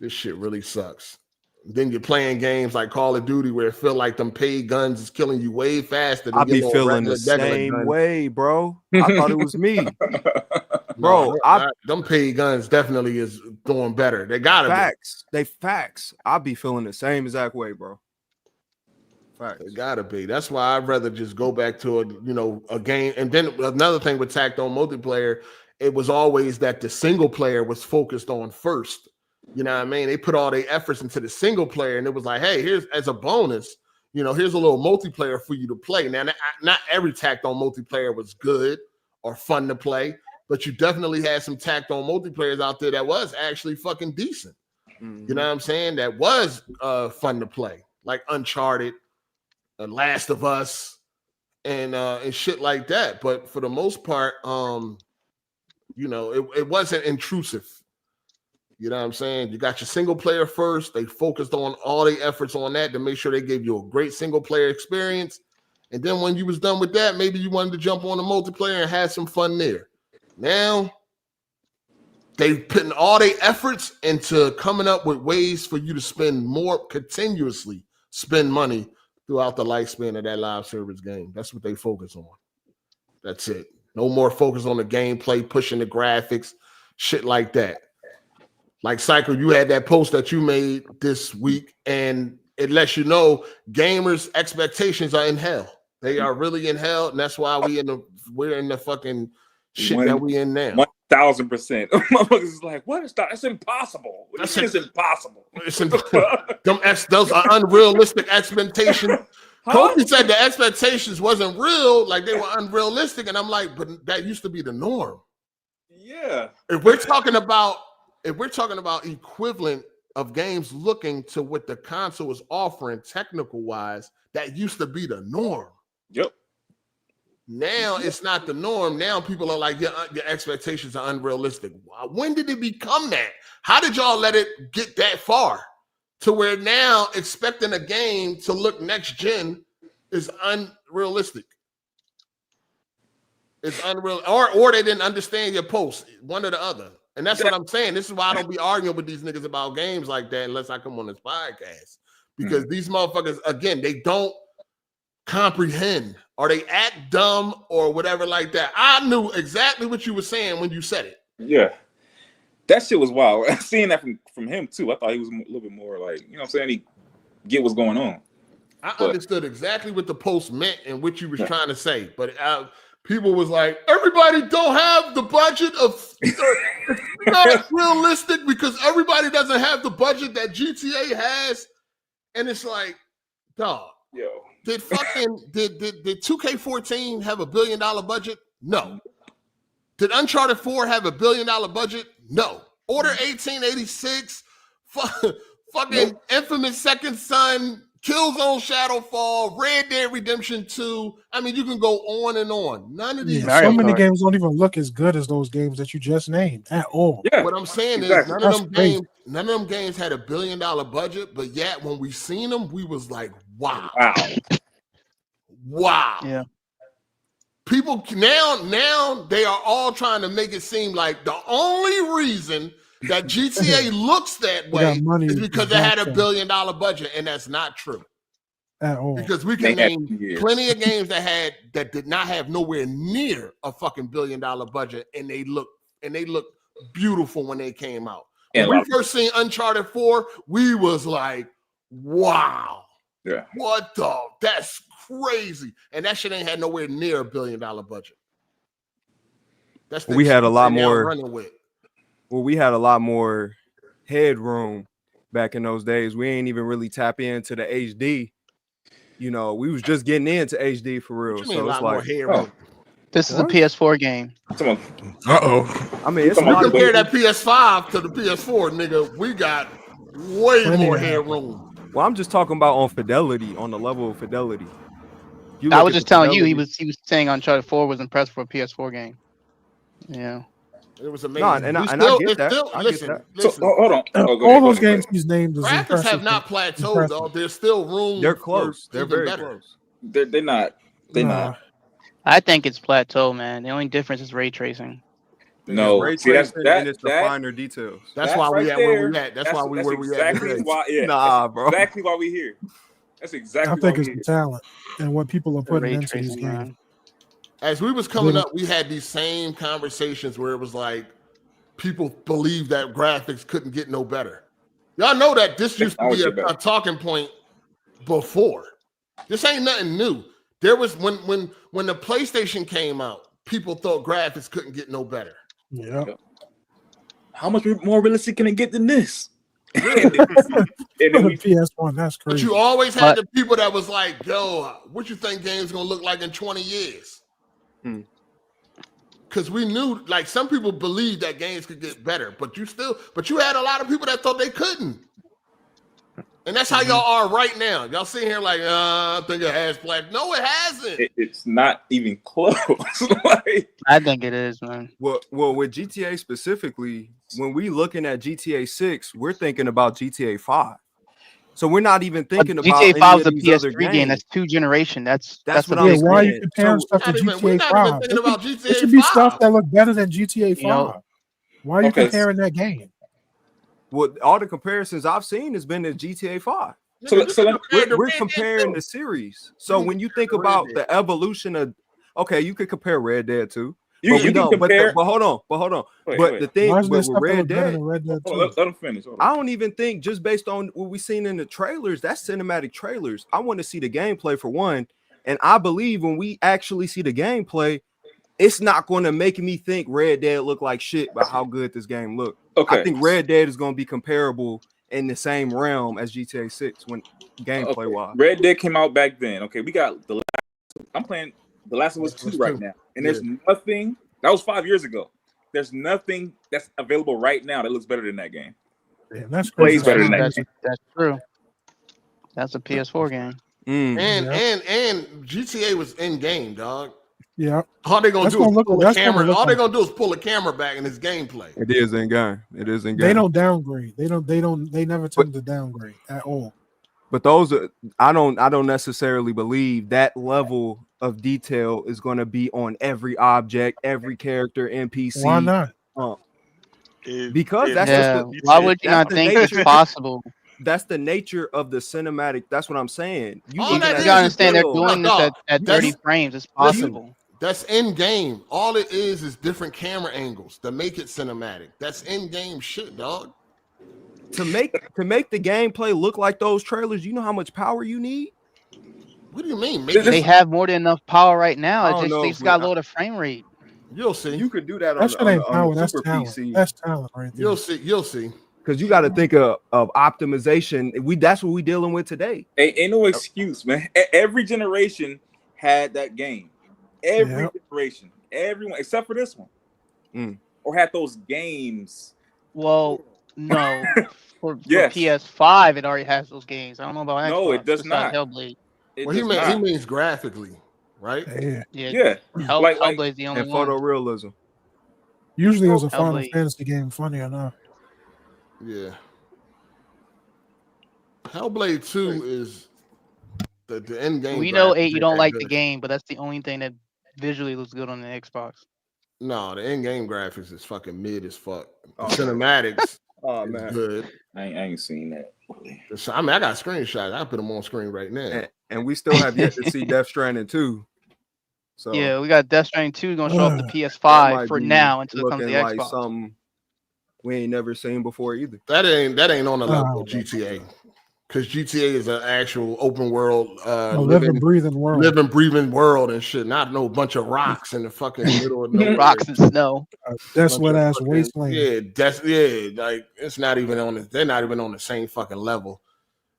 This shit really sucks. Then you're playing games like Call of Duty where it feel like them paid guns is killing you way faster than I be feeling the same way, bro. I thought it was me. Bro, them paid guns definitely is doing better. They gotta facts. Be. They facts. I be feeling the same exact way, bro. Facts. It gotta be. That's why I'd rather just go back to a game. And then another thing with tacked on multiplayer, it was always that the single player was focused on first. You know what I mean? They put all their efforts into the single player, and it was like, hey, here's as a bonus, here's a little multiplayer for you to play. Now, not every tacked on multiplayer was good or fun to play, but you definitely had some tacked on multiplayers out there that was actually fucking decent. You know what I'm saying? That was fun to play, like Uncharted, Last of Us, and shit like that. But for the most part, it wasn't intrusive. You know what I'm saying? You got your single player first. They focused on all their efforts on that to make sure they gave you a great single player experience. And then when you was done with that, maybe you wanted to jump on the multiplayer and have some fun there. Now, they putting all their efforts into coming up with ways for you to spend more, continuously spend money throughout the lifespan of that live service game. That's what they focus on. That's it. No more focus on the gameplay, pushing the graphics, shit like that. Like Cycle, you had that post that you made this week, and it lets you know gamers' expectations are in hell. They are really in hell, and that's why we're in the fucking shit that we in now. 1,000%. Motherfuckers is like, what is that? It's impossible. It's impossible. Those are unrealistic expectations. Kobe said the expectations wasn't real, like they were unrealistic, and I'm like, but that used to be the norm. Yeah. If we're talking about equivalent of games looking to what the console is offering technical wise, that used to be the norm. Yep. Now it's not the norm. Now people are like, your expectations are unrealistic. When did it become that? How did y'all let it get that far to where now expecting a game to look next gen is unrealistic? It's unreal, or they didn't understand your post, one or the other. And that's what I'm saying. This is why I don't be arguing with these niggas about games like that unless I come on this podcast. Because these motherfuckers, again, they don't comprehend, or they act dumb or whatever like that. I knew exactly what you were saying when you said it. Yeah. That shit was wild. Seeing that from him too, I thought he was a little bit more like, you know what I'm saying? He get what's going on. I understood exactly what the post meant and what you was trying to say. But people was like, everybody don't have the budget of it's not realistic because everybody doesn't have the budget that GTA has. And it's like, dog. Yo. Did 2K14 have $1 billion budget? No. Did Uncharted 4 have $1 billion budget? No. Order 1886, fucking Infamous Second Son, Killzone Shadowfall, Red Dead Redemption 2. I mean, you can go on and on. None of these. So many games don't even look as good as those games that you just named at all. Yeah. What I'm saying is none of them games had $1 billion budget, but yet when we seen them, we was like, wow. Yeah. People now they are all trying to make it seem like the only reason that GTA looks that way is because it had $1 billion budget, and that's not true. At all. Because we can name plenty of games that did not have nowhere near a fucking $1 billion budget, and they look beautiful when they came out. When we first seen Uncharted 4, we was like, wow. Yeah. What the? That's crazy. And that shit ain't had nowhere near $1 billion budget. That's we had a lot more running with. Well, we had a lot more headroom back in those days. We ain't even really tap into the HD. You know, we was just getting into HD for real. So it's like, this is a PS4 game. Uh-oh. I mean, it's you compare that PS5 to the PS4, nigga, we got way more headroom. Well, I'm just talking about on fidelity, on the level of fidelity. I was just telling you, he was saying Uncharted 4 was impressive for a PS4 game. Yeah. It was amazing. No, and I get that. Listen. So, hold on. All those games he's named. Graphics have not plateaued, though. There's still room. They're close. They're very better. close. They're not. They're not. I think it's plateau, man. The only difference is ray tracing. No, ray see, tracing and it's the finer details. That's why we at where we at. That's why we where we at. Nah, bro. Exactly why we here. That's exactly. I think it's the talent and what people are putting into these games. As we was coming up, we had these same conversations where it was like people believed that graphics couldn't get no better. Y'all know that this used to be a talking point before. This ain't nothing new. There was when the PlayStation came out, people thought graphics couldn't get no better. Yeah. How much more realistic can it get than this? PS1, that's crazy. But you always had the people that was like, yo, what you think games gonna look like in 20 years? Because we knew, like, some people believed that games could get better, but you had a lot of people that thought they couldn't. And that's how y'all are right now. Y'all sitting here like, I think it has black. No, it hasn't. It's not even close. Like, I think it is, man. Well, with GTA specifically, when we looking at GTA 6, we're thinking about GTA 5. So we're not even thinking about GTA 5 is a PS3 game. That's 2 generation. That's what I'm saying. Why are you comparing stuff to GTA 5? It should be stuff that look better than GTA 5. Why are you comparing that game? Well, all the comparisons I've seen has been to GTA 5. So we're comparing the series. So when you think about the evolution of, okay, you could compare Red Dead too. But hold on. But the thing with Red Dead, let him finish. I don't even think, just based on what we've seen in the trailers, that's cinematic trailers. I want to see the gameplay for one. And I believe when we actually see the gameplay, it's not going to make me think Red Dead look like shit by how good this game looked. Okay. I think Red Dead is going to be comparable in the same realm as GTA 6 when gameplay wise. Red Dead came out back then. Okay, we got I'm playing The Last of Us 2 right now. And there's nothing, that was 5 years ago. There's nothing that's available right now that looks better than that game. Damn, that's plays better than that game. That's true. That's a PS4 game. And GTA was in game, dog. Yeah. All they're gonna do is pull the camera. All they're gonna do is pull the camera back in this gameplay. It is in game. It is in game. They don't downgrade. They never tend to downgrade at all. But those are, I don't necessarily believe that level of detail is going to be on every object, every character, NPC. Why not? Because that's why would you not think it's possible? That's the nature of the cinematic. That's what I'm saying. You gotta understand they're doing this at 30 frames. It's possible. That's in game. All it is different camera angles to make it cinematic. That's in game shit, dog. To make the gameplay look like those trailers, you know how much power you need? What do you mean? They have more than enough power right now. They just got lower the frame rate. You'll see. You could do that on the Super PC. That's talent right there. You'll see. Because you got to think of optimization. That's what we're dealing with today. Ain't no excuse, man. Every generation had that game. Every generation, everyone except for this one, or had those games. Well, no, for PS5, it already has those games. I don't know about Xbox. No, it does not. HellBlade. Well, he means graphically, right? Yeah. HellBlade's the only one. Photorealism. Usually, it was a Final Fantasy game. Funny or not? Yeah. HellBlade 2 is the end game. We know 8 you don't like the game, but that's the only thing that visually looks good on the Xbox. No, the end game graphics is fucking mid as fuck. Cinematics man, good. I ain't seen that. I mean, I got screenshots. I put them on screen right now. And we still have yet to see Death Stranding 2. So yeah, we got Death Stranding 2 gonna show up the PS5 for now until it comes to the Xbox. Like something we ain't never seen before either. That ain't on the level of GTA. Because GTA is an actual open world, living, breathing world and shit. Not no bunch of rocks in the fucking middle of nowhere. Rocks and snow. Desolate ass wasteland. Like it's not even on. They're not even on the same fucking level.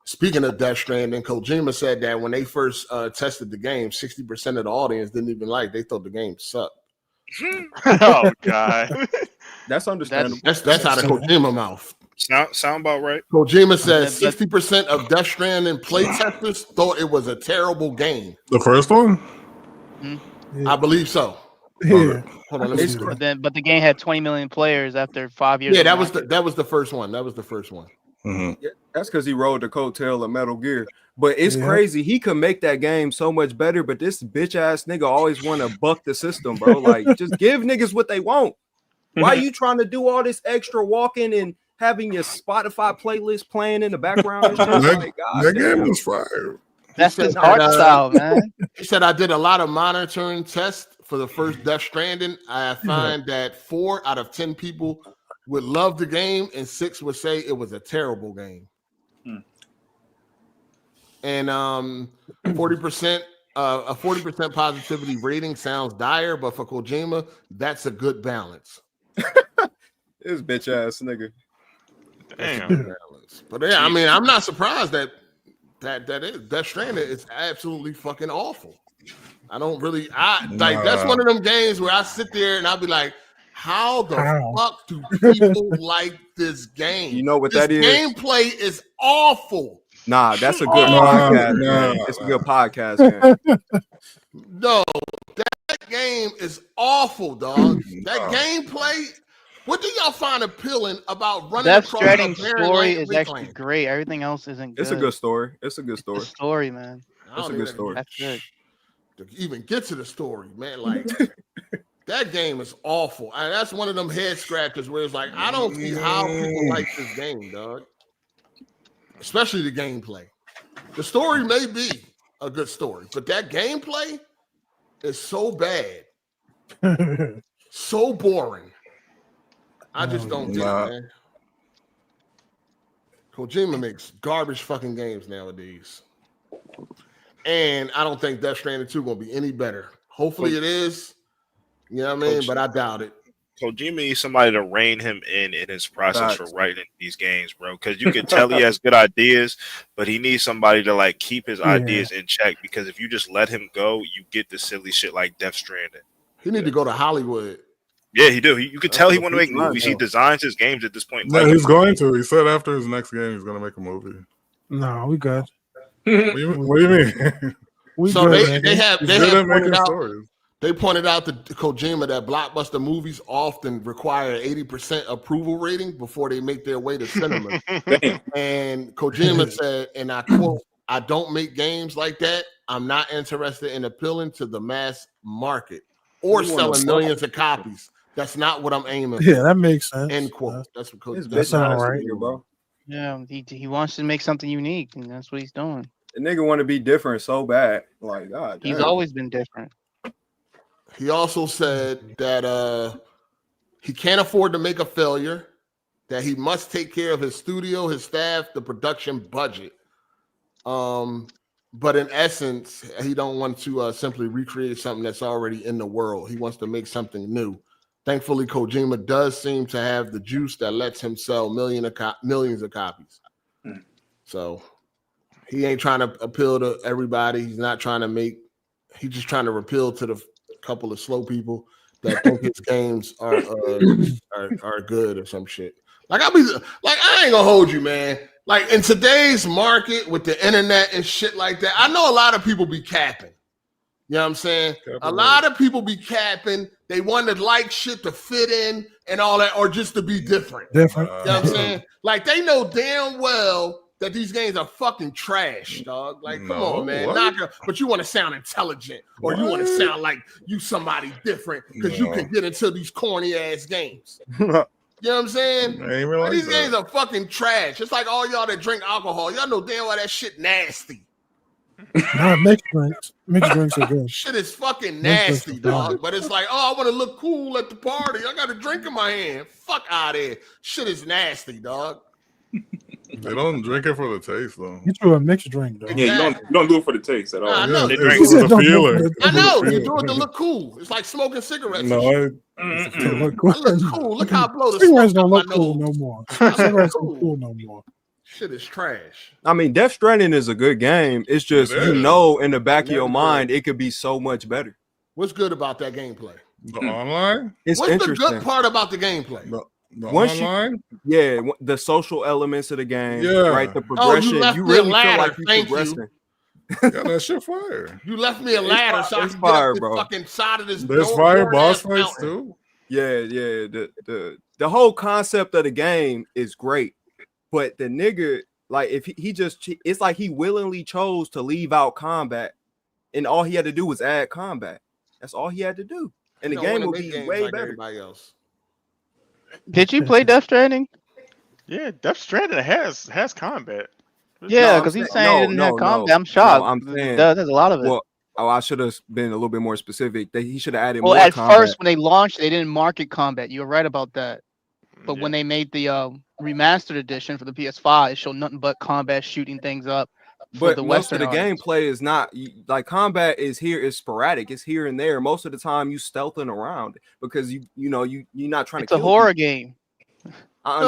Speaking of Death Stranding, Kojima said that when they first tested the game, 60% of the audience didn't even like. They thought the game sucked. Oh god, that's understandable. That's out of Kojima mouth. Sound about right. Kojima says 60% of Death Stranding playtesters thought it was a terrible game. The first one? I believe so. Yeah. Hold on, let me see. But the game had 20 million players after 5 years. Yeah, that was the first one. That was the first one. Mm-hmm. Yeah, that's because he rode the coattail of Metal Gear. But it's crazy. He could make that game so much better, but this bitch ass nigga always want to buck the system, bro. Like, just give niggas what they want. Why you trying to do all this extra walking and having your Spotify playlist playing in the background? And shit? That game was fire. That's his art style, man. He said, I did a lot of monitoring tests for the first Death Stranding. I find that 4 out of 10 people would love the game and 6 would say it was a terrible game. And 40%, a 40% positivity rating sounds dire, but for Kojima, that's a good balance. This bitch ass nigga. Damn. But yeah, I mean, I'm not surprised that Death Stranding is absolutely fucking awful. I don't really, that's one of them games where I sit there and I'll be like, how the fuck do people like this game? You know what this that is? Gameplay is awful. Nah, that's a good podcast game. It's a good podcast game. No, that game is awful, dog. That gameplay. What do y'all find appealing about running Death across Stranding's a barren story land is actually great. Everything else isn't good. It's a good story. It's a good story. The story, man. It's a good story. That's good. To even get to the story, man, like that game is awful. And that's one of them head scratchers where it's like, I don't see how people like this game, dog. Especially the gameplay. The story may be a good story, but that gameplay is so bad, so boring. I just don't get it, man. Kojima makes garbage fucking games nowadays. And I don't think Death Stranding 2 gonna be any better. Hopefully it is. You know what I mean? But I doubt it. Kojima needs somebody to rein him in his process for writing these games, bro. Because you can tell he has good ideas, but he needs somebody to like keep his ideas in check. Because if you just let him go, you get the silly shit like Death Stranding. He need to go to Hollywood. Yeah, he do. You could tell he want to make movies. He designs his games at this point. No, he's going to. He said after his next game, he's going to make a movie. No, we good. What do you mean? They pointed out to Kojima that blockbuster movies often require an 80% approval rating before they make their way to cinemas. And Kojima said, and I quote, "I don't make games like that. I'm not interested in appealing to the mass market or selling millions of copies. That's not what I'm aiming for." Yeah, that makes sense. End quote. That's what Kojima. That sounds right, bro. Yeah, he wants to make something unique, and that's what he's doing. The nigga want to be different so bad. Like, God, he's always been different. He also said that he can't afford to make a failure, that he must take care of his studio, his staff, the production budget. But in essence, he don't want to simply recreate something that's already in the world. He wants to make something new. Thankfully, Kojima does seem to have the juice that lets him sell millions of copies. So he ain't trying to appeal to everybody. He's not trying to make. He's just trying to appeal to the couple of slow people that think his games are good or some shit. Like I ain't gonna hold you, man. Like in today's market with the internet and shit like that, I know a lot of people be capping. You know what I'm saying? A lot of people be capping. They want to like shit to fit in and all that, or just to be different. You know what I'm saying? Like they know damn well that these games are fucking trash, dog. Like, come on, man. But you want to sound intelligent, or you want to sound like you somebody different because you can get into these corny ass games. You know what I'm saying? Like, these games are fucking trash. It's like all y'all that drink alcohol. Y'all know damn well that shit nasty. Not mixed drinks. Mixed drinks are good. Shit is fucking nasty, dog. But it's like, oh, I want to look cool at the party. I got a drink in my hand. Fuck out of here. Shit is nasty, dog. They don't drink it for the taste, though. You do a mixed drink, though. Yeah, you don't do it for the taste at all. I know. They drink it for the feeling. I know. You do it to look cool. It's like smoking cigarettes. No, I look cool. Look how I blow the cigarettes smoke don't out look my cool nose. no more. Cigarettes don't cool no more. Shit is trash. I mean, Death Stranding is a good game. It's just, you know, in the back of your mind, it could be so much better. What's good about that gameplay? The online? It's What's interesting. the good part about the gameplay? The online? The social elements of the game, Yeah. right? The progression. You really feel like you're progressing. Yeah, that shit fire. You left me a ladder so I it's can fire, get up bro. the fucking side of this. There's fire boss fights too. Yeah. The whole concept of the game is great, but the nigga, like, if he just, it's like he willingly chose to leave out combat, and all he had to do was add combat. That's all he had to do, and the game would be way better. Everybody else. Did you play Death Stranding? Yeah, Death Stranding has combat. Yeah, because he's saying it didn't have combat. I'm shocked. I'm saying there's a lot of it. Well, I should have been a little bit more specific. That he should have added well, more at combat. first when they launched, they didn't market combat. You were right about that. But when they made the remastered edition for the PS5, it showed nothing but combat, shooting things up. But the most of Western the audience. gameplay is not like combat is here is sporadic. It's here and there. Most of the time you stealthing around because you're not trying It's to a kill horror people. game. I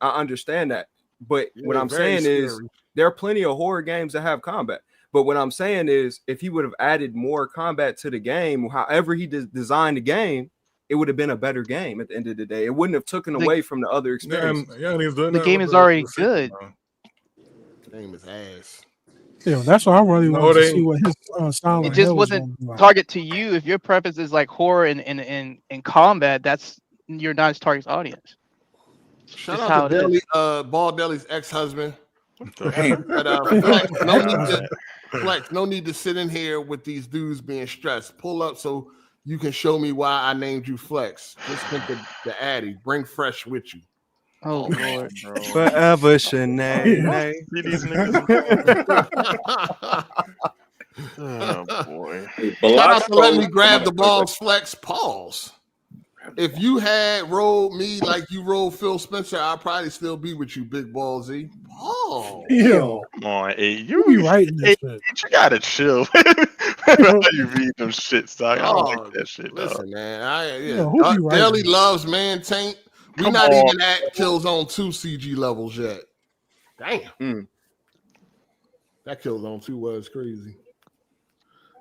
understand that. But what I'm saying is there are plenty of horror games that have combat. But what I'm saying is if he would have added more combat to the game, however he designed the game, it would have been a better game at the end of the day. It wouldn't have taken away from the other experience. Yeah, and he's doing The game is already good. Game is ass. Yeah, that's why I really wanted to see what his style It of just hell was wasn't going to be like. target to you. If your preference is like horror and combat, that's you're not his target audience. Shout Just out how to it Deli, is. Ball Deli's ex-husband. Damn. But Flex, no need to sit in here with these dudes being stressed. Pull up so you can show me why I named you Flex. Just think of the Addy. Bring fresh with you. Oh Lord, bro. Forever Shanae. See these niggas. Oh boy. Shout out to let me grab the balls, Flex. Pause. If you had rolled me like you rolled Phil Spencer, I'd probably still be with you, Big Ball Z. Oh, Yo, come on, you be writing this shit. You gotta chill. How you read them shits, dog? I don't like that shit, dog. Listen, man. who be Daily writing loves man taint. We Come not on. even at Killzone 2 CG levels yet. Damn. That Killzone 2 was crazy.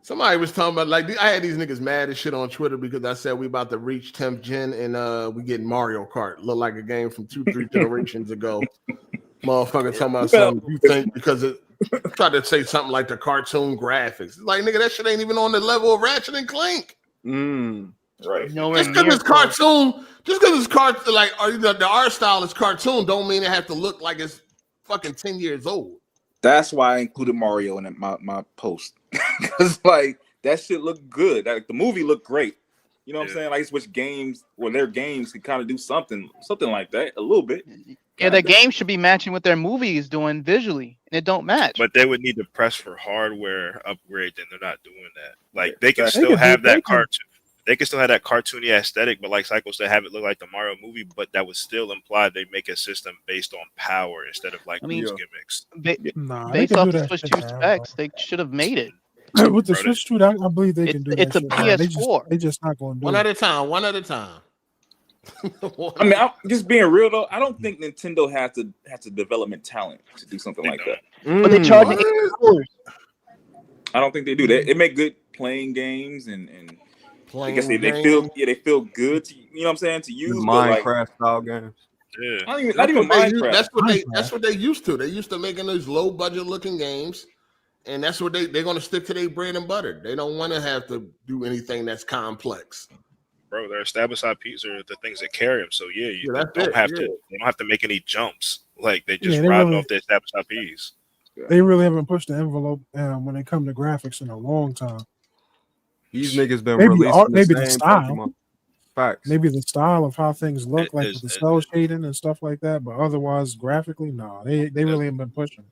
Somebody was talking about, like, I had these niggas mad as shit on Twitter because I said we about to reach 10th gen and we getting Mario Kart. Look like a game from 2-3 generations ago. Motherfucker talking about something you think because it tried to say something like the cartoon graphics. Like, nigga, that shit ain't even on the level of Ratchet and Clank. Right. nowhere Just because near it's cartoon, like the art style is cartoon, don't mean it have to look like it's fucking 10 years old. That's why I included Mario in my post. Because like that shit looked good. Like the movie looked great. You know what I'm saying? Like which games their games could kind of do something like that a little bit. Yeah, the game should be matching what their movie is doing visually, and it don't match. But they would need to press for hardware upgrade, and they're not doing that. Like they can still have that cartoon. They can still have that cartoony aesthetic, but like Psycho said, have it look like the Mario movie. But that would still imply they make a system based on power instead of like these gimmicks. Based off the Switch 2 specs, they should have made it. With the Switch 2, I believe they can do that. It's a shit, PS4. They just not going to do One it. at a time. I mean, I'm just being real though. I don't think Nintendo has the development talent to do something like that. But they charge $8. I don't think they do that. They make good playing games and I guess they feel good to, you know what I'm saying, to use Minecraft style games. Yeah. Not even Minecraft. That's what they used to. They used to making those low budget looking games, and that's what they're gonna stick to their bread and butter. They don't want to have to do anything that's complex. Bro, their established IPs are the things that carry them. So yeah, they that's don't it, have yeah. to. They don't have to make any jumps. Like they just they riding really- off the established IPs. They really haven't pushed the envelope when it comes to graphics in a long time. These niggas been Maybe releasing maybe the the same style. Pokemon. Facts. Maybe the style of how things look, like with the As- cell shading and stuff like that, but otherwise, graphically, no, they really haven't been pushing.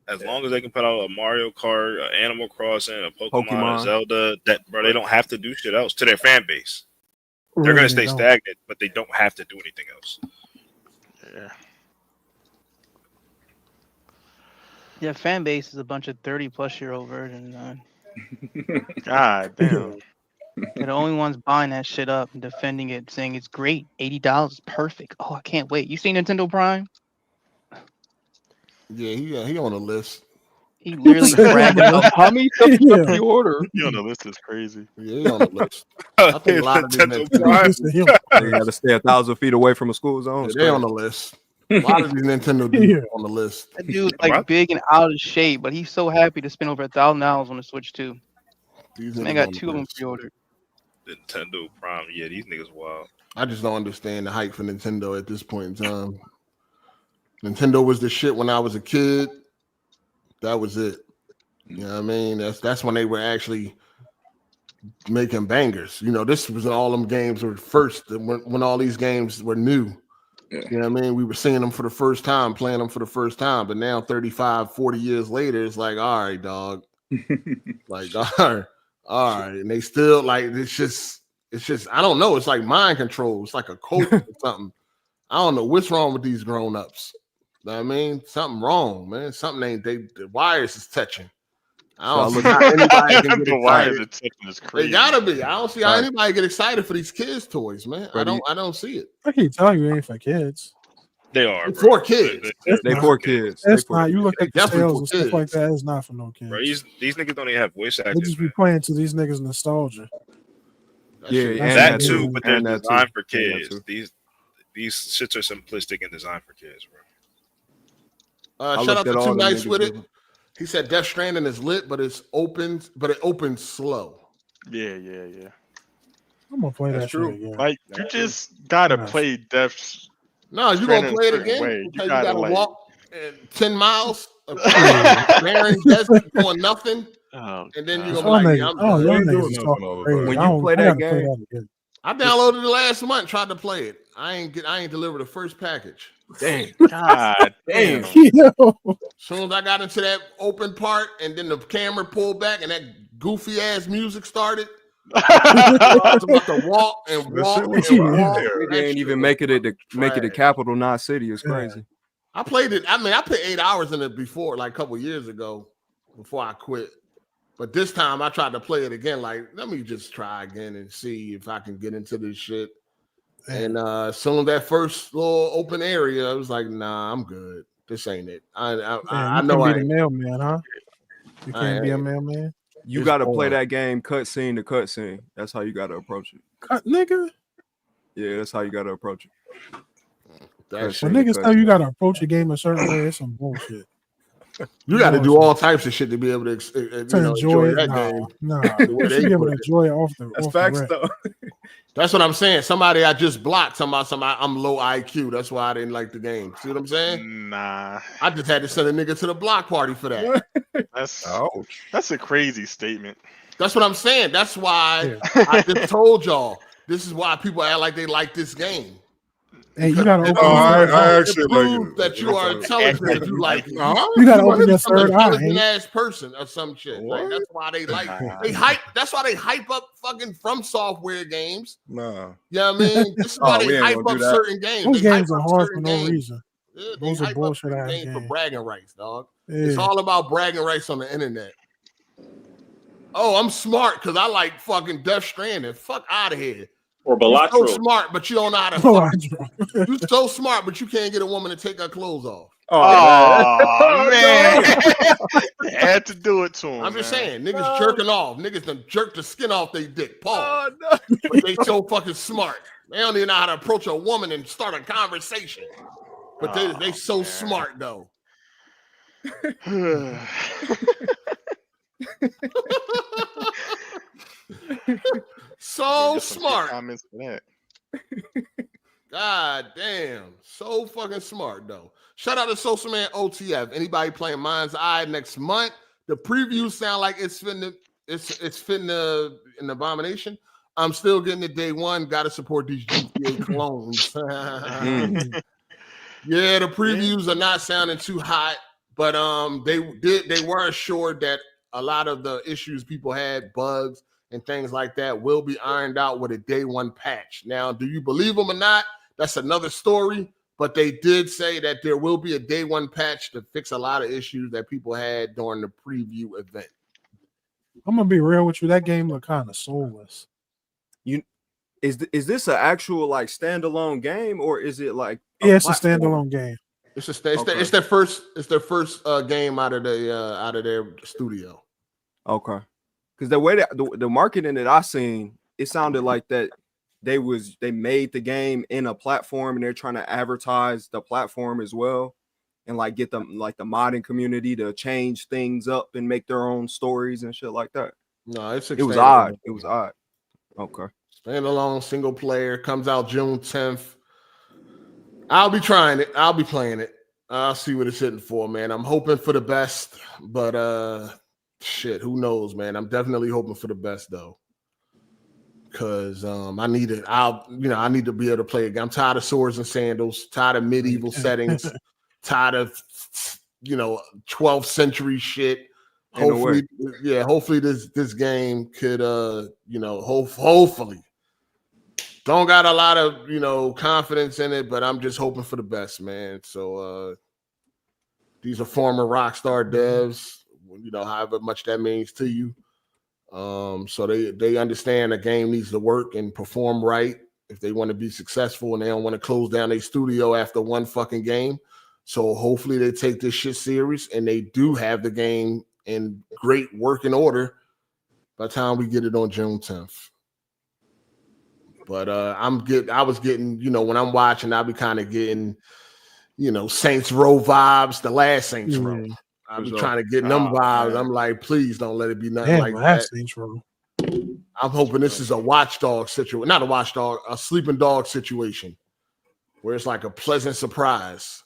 As long as they can put out a Mario Kart, an Animal Crossing, a Pokemon, Pokemon. a Zelda, they don't have to do shit else to their fan base. They're Really, gonna they stay don't. stagnant, but they don't have to do anything else. Yeah. Yeah, fan base is a bunch of 30-plus-year-old versions. God damn. They're the only ones buying that shit up and defending it, saying it's great. $80 is perfect. Oh, I can't wait. You seen Nintendo Prime? Yeah, he on the list. He literally bragging about how many stuff you Yeah. pre-order. You on the list is crazy. Yeah, he on the list. I think a lot of these They got to stay 1,000 feet away from a school zone. they on the list. A lot of these Nintendo dudes on the list. That dude's like big and out of shape, but he's so happy to spend over $1,000 on the Switch 2. These Man niggas got on the 2 of them list. pre-ordered. Nintendo Prime, yeah, these niggas wild. I just don't understand the hype for Nintendo at this point in time. Nintendo was the shit when I was a kid. That was it. You know what I mean? That's when they were actually making bangers. You know, this was all them games were first when all these games were new. Yeah. You know what I mean? We were seeing them for the first time, playing them for the first time. But now 35, 40 years later, it's like, all right, dog. Like, all right. And they still like it's just I don't know. It's like mind control. It's like a cult or something. I don't know what's wrong with these grown-ups. You know what I mean? Something wrong, man. Something ain't the wires is touching. I don't see how anybody can get The wires excited. is crazy. They gotta be. I don't see how anybody get excited for these kids' toys, man. I don't see it. I keep telling you, it ain't for kids. They are It's bro. for kids. They for kids. That's They not. for You look at the Definitely sales for and stuff kids. like that. It's not for no kids. Bro, these niggas don't even have voice They actors. just be man. playing to these niggas' nostalgia. Yeah, shit- and That that too, too, but they're and that designed too. for And that kids. too. These shits are simplistic and designed for kids, bro. Shout out to Too Nice with it. He said Death Stranding is lit, but it opens slow. Yeah. I'm gonna play that shit again. Like you just gotta play Death. No, you gonna play it again because you gotta walk 10 miles of barren desert doing nothing, and then you're gonna be like, when you play that game. I downloaded it last month, tried to play it. I ain't delivered the first package. Damn. God damn. As soon as I got into that open part and then the camera pulled back and that goofy ass music started, I was about to walk and walk and walk. They ain't even make it a capital, not city. It's crazy. I played it. I mean, I put 8 hours in it before, like a couple years ago, before I quit. But this time I tried to play it again. Like, let me just try again and see if I can get into this shit. And as soon as that first little open area, I was like, nah, I'm good. This ain't it. I know I be the mailman, huh? You can't be a mailman. You got to play that game cutscene to cutscene. That's how you got to approach it. Cut, nigga. Yeah, that's how you got to approach it. When niggas tell you got to approach a game a certain way, it's some bullshit. You got to do all types of shit to be able to enjoy that game. Nah, you should be able to enjoy it off the. That's facts, though. That's what I'm saying. Somebody I just blocked. Somebody I'm low IQ. That's why I didn't like the game. See what I'm saying? Nah. I just had to send a nigga to the block party for that. That's a crazy statement. That's what I'm saying. That's why I just told y'all. This is why people act like they like this game. Hey, you gotta open. I actually like that you are intelligent. You like it. You gotta open your third eye. Intelligent ass person or some shit. Like, that's why they like. They hype. That's why they hype up fucking From Software games. Nah. You know what I mean? This is why they hype up certain games. Those games are hard for no games. reason. Yeah, those are bullshit ass games for bragging rights, dog. Yeah. It's all about bragging rights on the internet. Oh, I'm smart because I like fucking Death Stranding. Fuck out of here. Or Balatro. You're so smart, but you don't know how to. You're so smart, but you can't get a woman to take her clothes off. Oh man, had to do it to him. I'm just saying, niggas jerking off. Niggas done jerk the skin off their dick. Pause. But they so fucking smart. They don't even know how to approach a woman and start a conversation. But they so smart though. So smart. Comments for that. God damn. So fucking smart though. Shout out to Social Man OTF. Anybody playing Mind's Eye next month? The previews sound like it's fitting an abomination. I'm still getting it day one. Gotta support these GTA clones. Yeah, the previews are not sounding too hot, but they were assured that a lot of the issues people had, bugs and things like that, will be ironed out with a day one patch. Now, do you believe them or not? That's another story, but they did say that there will be a day one patch to fix a lot of issues that people had during the preview event. I'm gonna be real with you. That game looked kind of soulless. Is this an actual like standalone game, or is it like it's a standalone game? It's their first game out of their studio. Okay. Because the way that the marketing that I seen, it sounded like that they made the game in a platform and they're trying to advertise the platform as well, and like get them like the modding community to change things up and make their own stories and shit like that. No, it was odd. It was odd. Okay. Standalone single player comes out June 10th. I'll be trying it. I'll be playing it. I'll see what it's hitting for, man. I'm hoping for the best, but shit, who knows, man? I'm definitely hoping for the best though, because I need it. I need to be able to play again. I'm tired of swords and sandals, tired of medieval settings, tired of 12th century shit. Hopefully this game could hopefully. Don't got a lot of confidence in it, but I'm just hoping for the best, man. So these are former Rockstar devs. However much that means to you. So they understand the game needs to work and perform right if they want to be successful, and they don't want to close down their studio after one fucking game. So hopefully they take this shit serious and they do have the game in great working order by the time we get it on June 10th. But I was getting, when I'm watching, I'll be kind of getting, Saints Row vibes, the last Saints Row. I be trying to get them vibes. Man. I'm like, please don't let it be nothing like that. Saints Row. I'm hoping this is a watchdog situation, not a watchdog, a sleeping dog situation, where it's like a pleasant surprise.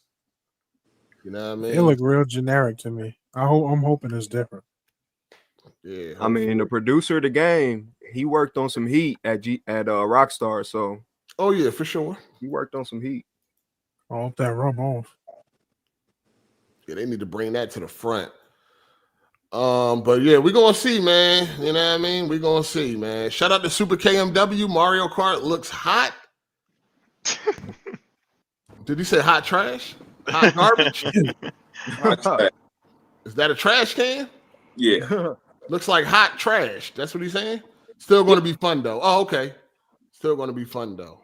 You know what I mean? It look real generic to me. I'm hoping it's different. Yeah. I mean, the producer of the game, he worked on some heat at Rockstar, so. Oh yeah, for sure. He worked on some heat. I hope that rub off. Yeah, they need to bring that to the front. But yeah, we're gonna see, man. You know what I mean? We're gonna see, man. Shout out to Super KMW. Mario Kart looks hot. Did he say hot trash? Hot garbage? Is that a trash can? Yeah. Looks like hot trash. That's what he's saying. Still going to be fun though. Oh, okay. Still going to be fun though.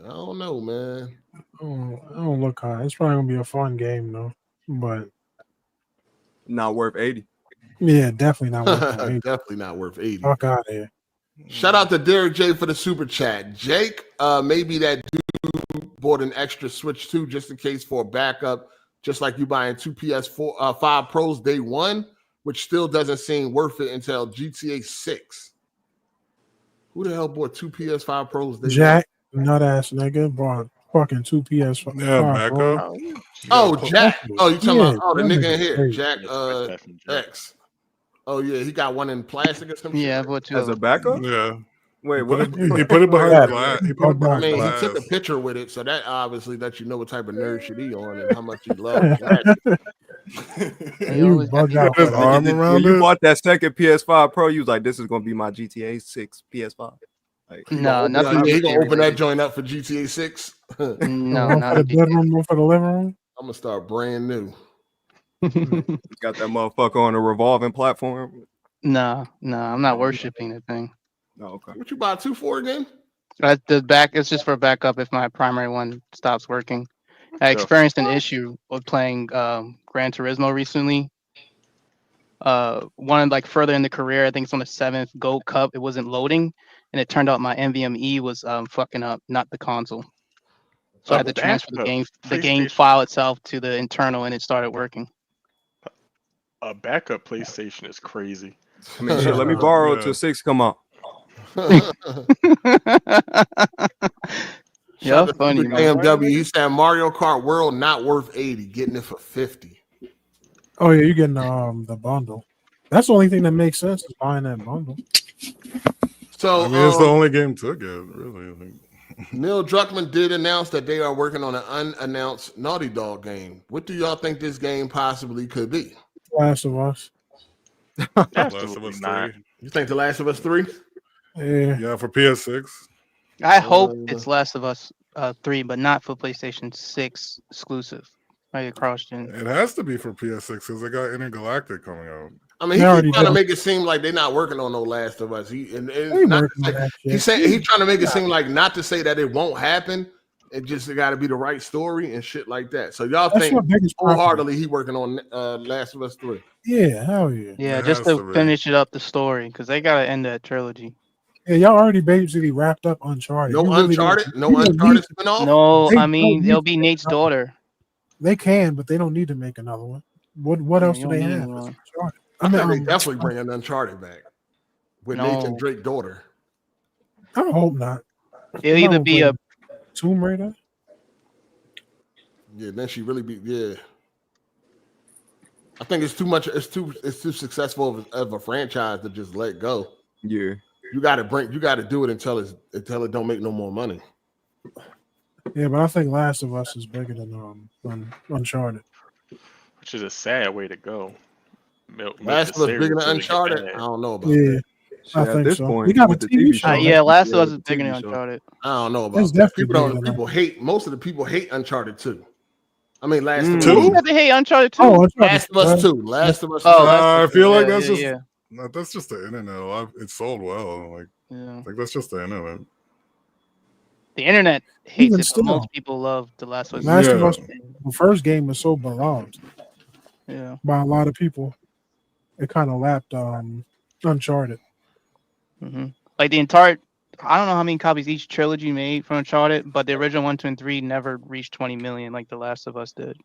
I don't know, man. I don't look hot. It's probably gonna be a fun game though, but not worth 80. Yeah, definitely not worth 80. Definitely not worth 80. Fuck out of here. Shout out to Derek J for the super chat. Jake, maybe that dude bought an extra Switch 2 just in case for a backup, just like you buying 2 PS4 5 Pros day one, which still doesn't seem worth it until GTA 6. Who the hell bought 2 PS5 Pros day Jack, nut ass nigga, bought fucking 2 PS5. Yeah, backup. Oh, Jack. Oh, you talking about the nigga in here, crazy. Jack X. Oh yeah, he got one in plastic or something. Yeah, but as a backup. Yeah. Wait, what? He put it behind the glass. He put it I behind mean, glass. he took a picture with it, so that obviously lets you know what type of nerd shit he on and how much he loves plastic. You bug out. His arm around When you it. bought that second PS5 Pro, you was like, "This is gonna be my GTA 6 PS5." Like, No, He nothing. gonna open that joint up for GTA 6. No, One not for the bedroom, one for the living room. I'm gonna start brand new. got that motherfucker on a revolving platform. No, I'm not worshiping the thing. Oh, okay. What you buy 2 for again? The back, it's just for backup if my primary one stops working. I experienced an issue with playing Gran Turismo recently. One like further in the career, I think it's on the 7th Gold Cup. It wasn't loading, and it turned out my NVMe was fucking up, not the console. So I had to transfer the game file itself to the internal, and it started working. A backup PlayStation is crazy. I mean, shit, let me borrow it till 6 come out. Yeah, funny, man. AMW, he said Mario Kart World not worth 80, getting it for 50. Oh yeah, you're getting the bundle. That's the only thing that makes sense is buying that bundle. So I mean, it's the only game to get, really. I think. Neil Druckmann did announce that they are working on an unannounced Naughty Dog game. What do y'all think this game possibly could be? Last of Us. Last of Us 3. You think The Last of Us 3? Yeah, for PS6. I hope it's Last of Us 3, but not for PlayStation 6 exclusive. Right across gen. It has to be for PS6 because they got Intergalactic coming out. I mean, he's trying to make it seem like they're not working on no Last of Us. He's trying to make it seem like not to say that it won't happen. It just got to be the right story and shit like that. So y'all think wholeheartedly he working on Last of Us 3? Yeah, hell yeah. Yeah, just to finish it up the story because they gotta end that trilogy. Yeah, y'all already basically wrapped up Uncharted. No Uncharted spinoff. No, I mean it'll be Nate's daughter. They can, but they don't need to make another one. What else do they have? I think they definitely bring an Uncharted back with Nathan Drake's daughter. I hope not. It'll either be a Tomb Raider. Yeah, then she really be I think it's too much. It's too successful of a franchise to just let go. Yeah, you got to do it until it don't make no more money. Yeah, but I think Last of Us is bigger than Uncharted. Which is a sad way to go. Last of Us bigger than Uncharted? I don't know about that. I think this so. point, we got a TV show. Yeah, Last of Us is bigger than Uncharted. I don't know about that. Most of the people hate Uncharted 2. I mean, Last of Us 2. Who they hate Uncharted 2? Last of Us 2. Last of Us 2. I feel like that's just the internet. It sold well. Like that's just the internet. The internet hates it, but most people love the Last of Us. Last of Us, the first game was so beloved. Yeah. By a lot of people, it kind of lapped Uncharted. Mm-hmm. Like the entire I don't know how many copies each trilogy made from Uncharted, but the original 1, 2, and 3 never reached 20 million like The Last of Us did.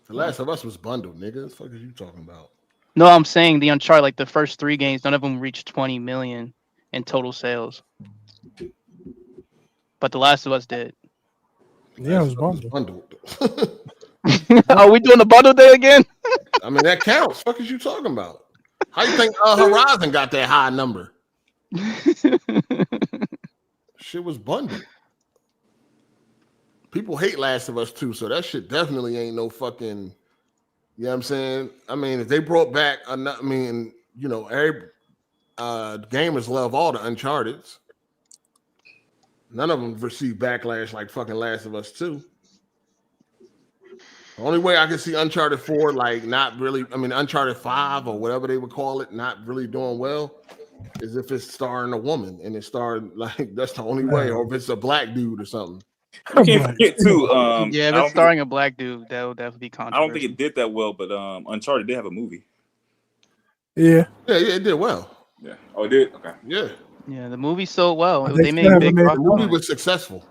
The Last of Us was bundled, nigga. What the fuck is you talking about? No, I'm saying the Uncharted, like the first 3 games, none of them reached 20 million in total sales. But The Last of Us did. Yeah, it was bundled. Are we doing the bundle day again? I mean, that counts. What is you talking about? How you think Horizon got that high number? Shit was bundled. People hate Last of Us 2, so that shit definitely ain't no fucking. You know what I'm saying? I mean, if they brought back, I mean, you know, every gamers love all the Uncharted's. None of them received backlash like fucking Last of Us 2. The only way I can see Uncharted 4, like, not really, I mean, Uncharted 5 or whatever they would call it, not really doing well, is if it's starring a woman and it's starring, like, that's the only way, or if it's a black dude or something. You can't forget too. Yeah, if it's starring a black dude, that would definitely be I controversial. don't think it did that well, but Uncharted did have a movie. Yeah, it did well. Yeah. Oh, it did. Okay. Yeah. Yeah, the movie sold well. They They made still big. haven't made The movie was successful.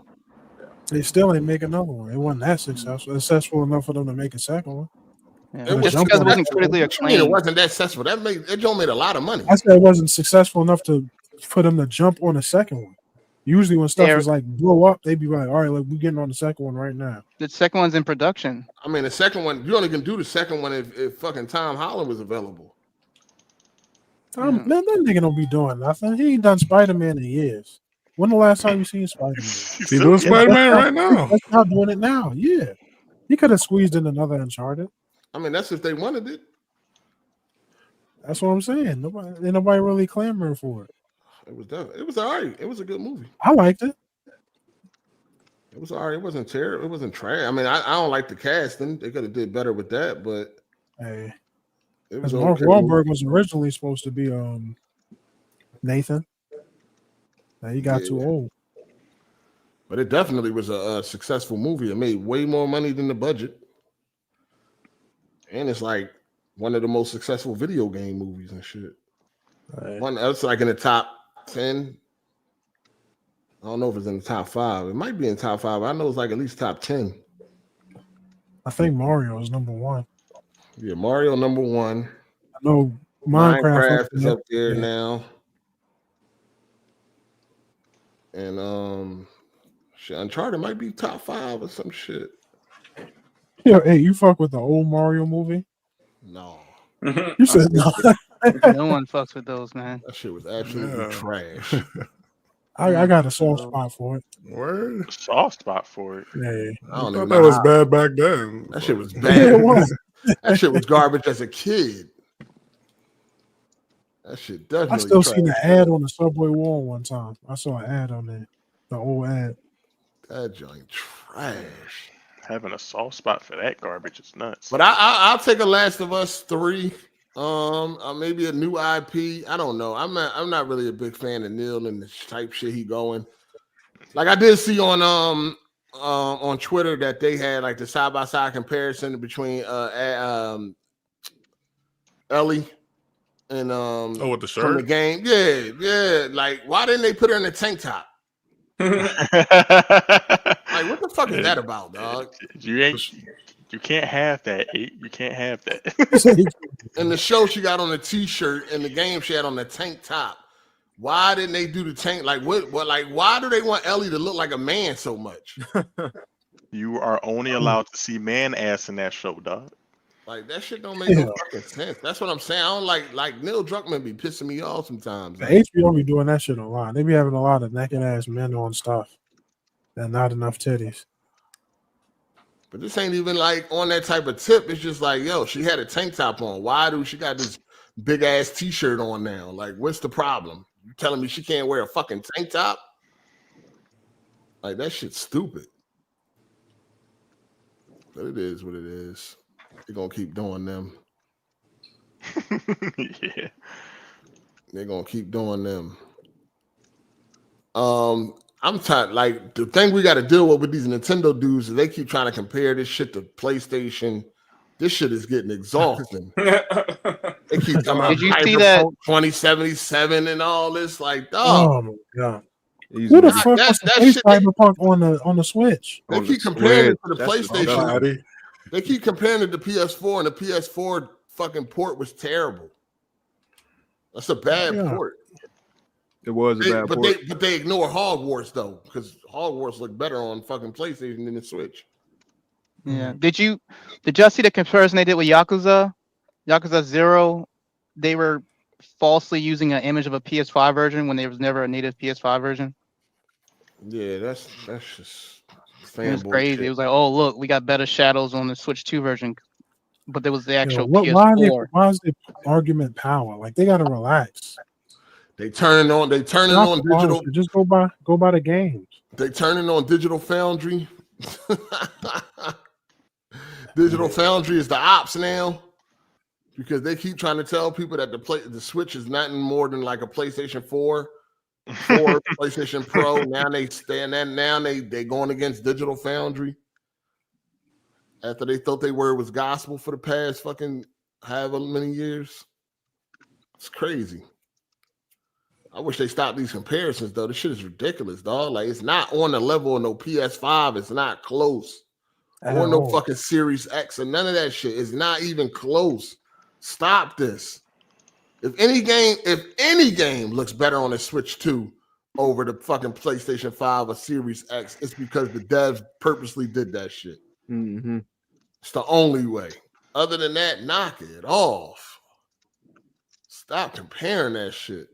They still ain't make another one. It wasn't that successful enough for them to make a second one. Yeah. It was Just because it wasn't critically It acclaimed. wasn't that successful. That Joe made a lot of money. I said it wasn't successful enough for them to jump on a second one. Usually when stuff is like blow up, they be like, all right, like we're getting on the second one right now. The second one's in production. I mean, the second one, you only can do the second one if fucking Tom Holland was available. Man, that nigga don't be doing nothing. He ain't done Spider-Man in years. When the last time you seen Spider-Man? He doing Spider-Man right now. That's not doing it now. Yeah. He could have squeezed in another Uncharted. I mean, that's if they wanted it. That's what I'm saying. Ain't nobody really clamoring for it. It was all right. It was a good movie. I liked it. It was all right. It wasn't terrible. It wasn't trash. I mean, I don't like the casting. They could have did better with that, but hey, it was Mark okay. Wahlberg was originally supposed to be Nathan. Now he got too old. But it definitely was a successful movie. It made way more money than the budget. And it's like one of the most successful video game movies and shit. Right. One that's like in the top 10. I don't know if it's in the top 5. It might be in top 5. I know it's like at least top 10. I think Mario is number 1. Yeah, Mario number 1. I know Minecraft is up there now. And shit, Uncharted might be top 5 or some shit. Yo, hey, you fuck with the old Mario movie? No. You said no. No one fucks with those, man. That shit was absolutely trash. I got a soft spot for it. Word? Soft spot for it. Yeah. I don't thought even that know was how. bad back then. That shit was Yeah, bad. it was. That shit was garbage as a kid. That shit definitely. I still trash. seen an ad on the subway wall one time. I saw an ad on there. The old ad. That joint trash. Having a soft spot for that garbage is nuts. But I'll take a Last of Us 3. Maybe a new IP. I don't know. I'm not really a big fan of Neil and the type shit he going. Like I did see on Twitter that they had like the side by side comparison between Ellie and with the from the shirt? game. Yeah. Like why didn't they put her in a tank top? Like what the fuck is that about, dog? You can't have that. You can't have that. In the show, she got on a t-shirt. In the game, she had on a tank top. Why didn't they do the tank? Like what? Like why do they want Ellie to look like a man so much? You are only allowed to see man ass in that show, dog. Like that shit don't make no fucking sense. That's what I'm saying. I don't like Neil Druckmann be pissing me off sometimes. The HBO be doing that shit a lot. They be having a lot of naked ass men on stuff and not enough titties. But this ain't even like on that type of tip. It's just like, yo, she had a tank top on. Why do she got this big ass t-shirt on now? Like, what's the problem? You telling me she can't wear a fucking tank top? Like that shit's stupid. But it is what it is. They're gonna keep doing them. Yeah. They're gonna keep doing them. I'm tired. Like the thing we got to deal with these Nintendo dudes is they keep trying to compare this shit to PlayStation This shit is getting exhausting. They keep talking about Did you see that 2077 and all this? Like, oh my god. Who the fuck wants to play Cyberpunk on the Switch? They keep comparing it to the PlayStation. They keep comparing it to PS4, and the PS4 fucking port was terrible. That's a bad port. It was a bad port. But they ignore Hogwarts though, because Hogwarts look better on fucking PlayStation than the Switch. Yeah. Did y'all see the comparison they did with Yakuza 0? They were falsely using an image of a PS5 version when there was never a native PS5 version. Yeah, that's just it was crazy. Shit. It was like, oh look, we got better shadows on the Switch 2 version, but there was the actual PS4. Why is the argument power? Like they gotta relax. They turning on digital. Just go by the games. They turning on Digital Foundry. Digital Foundry is the ops now, because they keep trying to tell people that the Switch is nothing more than like a PlayStation 4, PlayStation Pro. Now they going against Digital Foundry after they thought they were was gospel for the past fucking however many years. It's crazy. I wish they stopped these comparisons though. This shit is ridiculous, dog. Like it's not on the level of no PS5. It's not close. Or no fucking Series X or none of that shit. It's not even close. Stop this. If any game looks better on a Switch 2 over the fucking PlayStation 5 or Series X, it's because the devs purposely did that shit. Mm-hmm. It's the only way. Other than that, knock it off. Stop comparing that shit.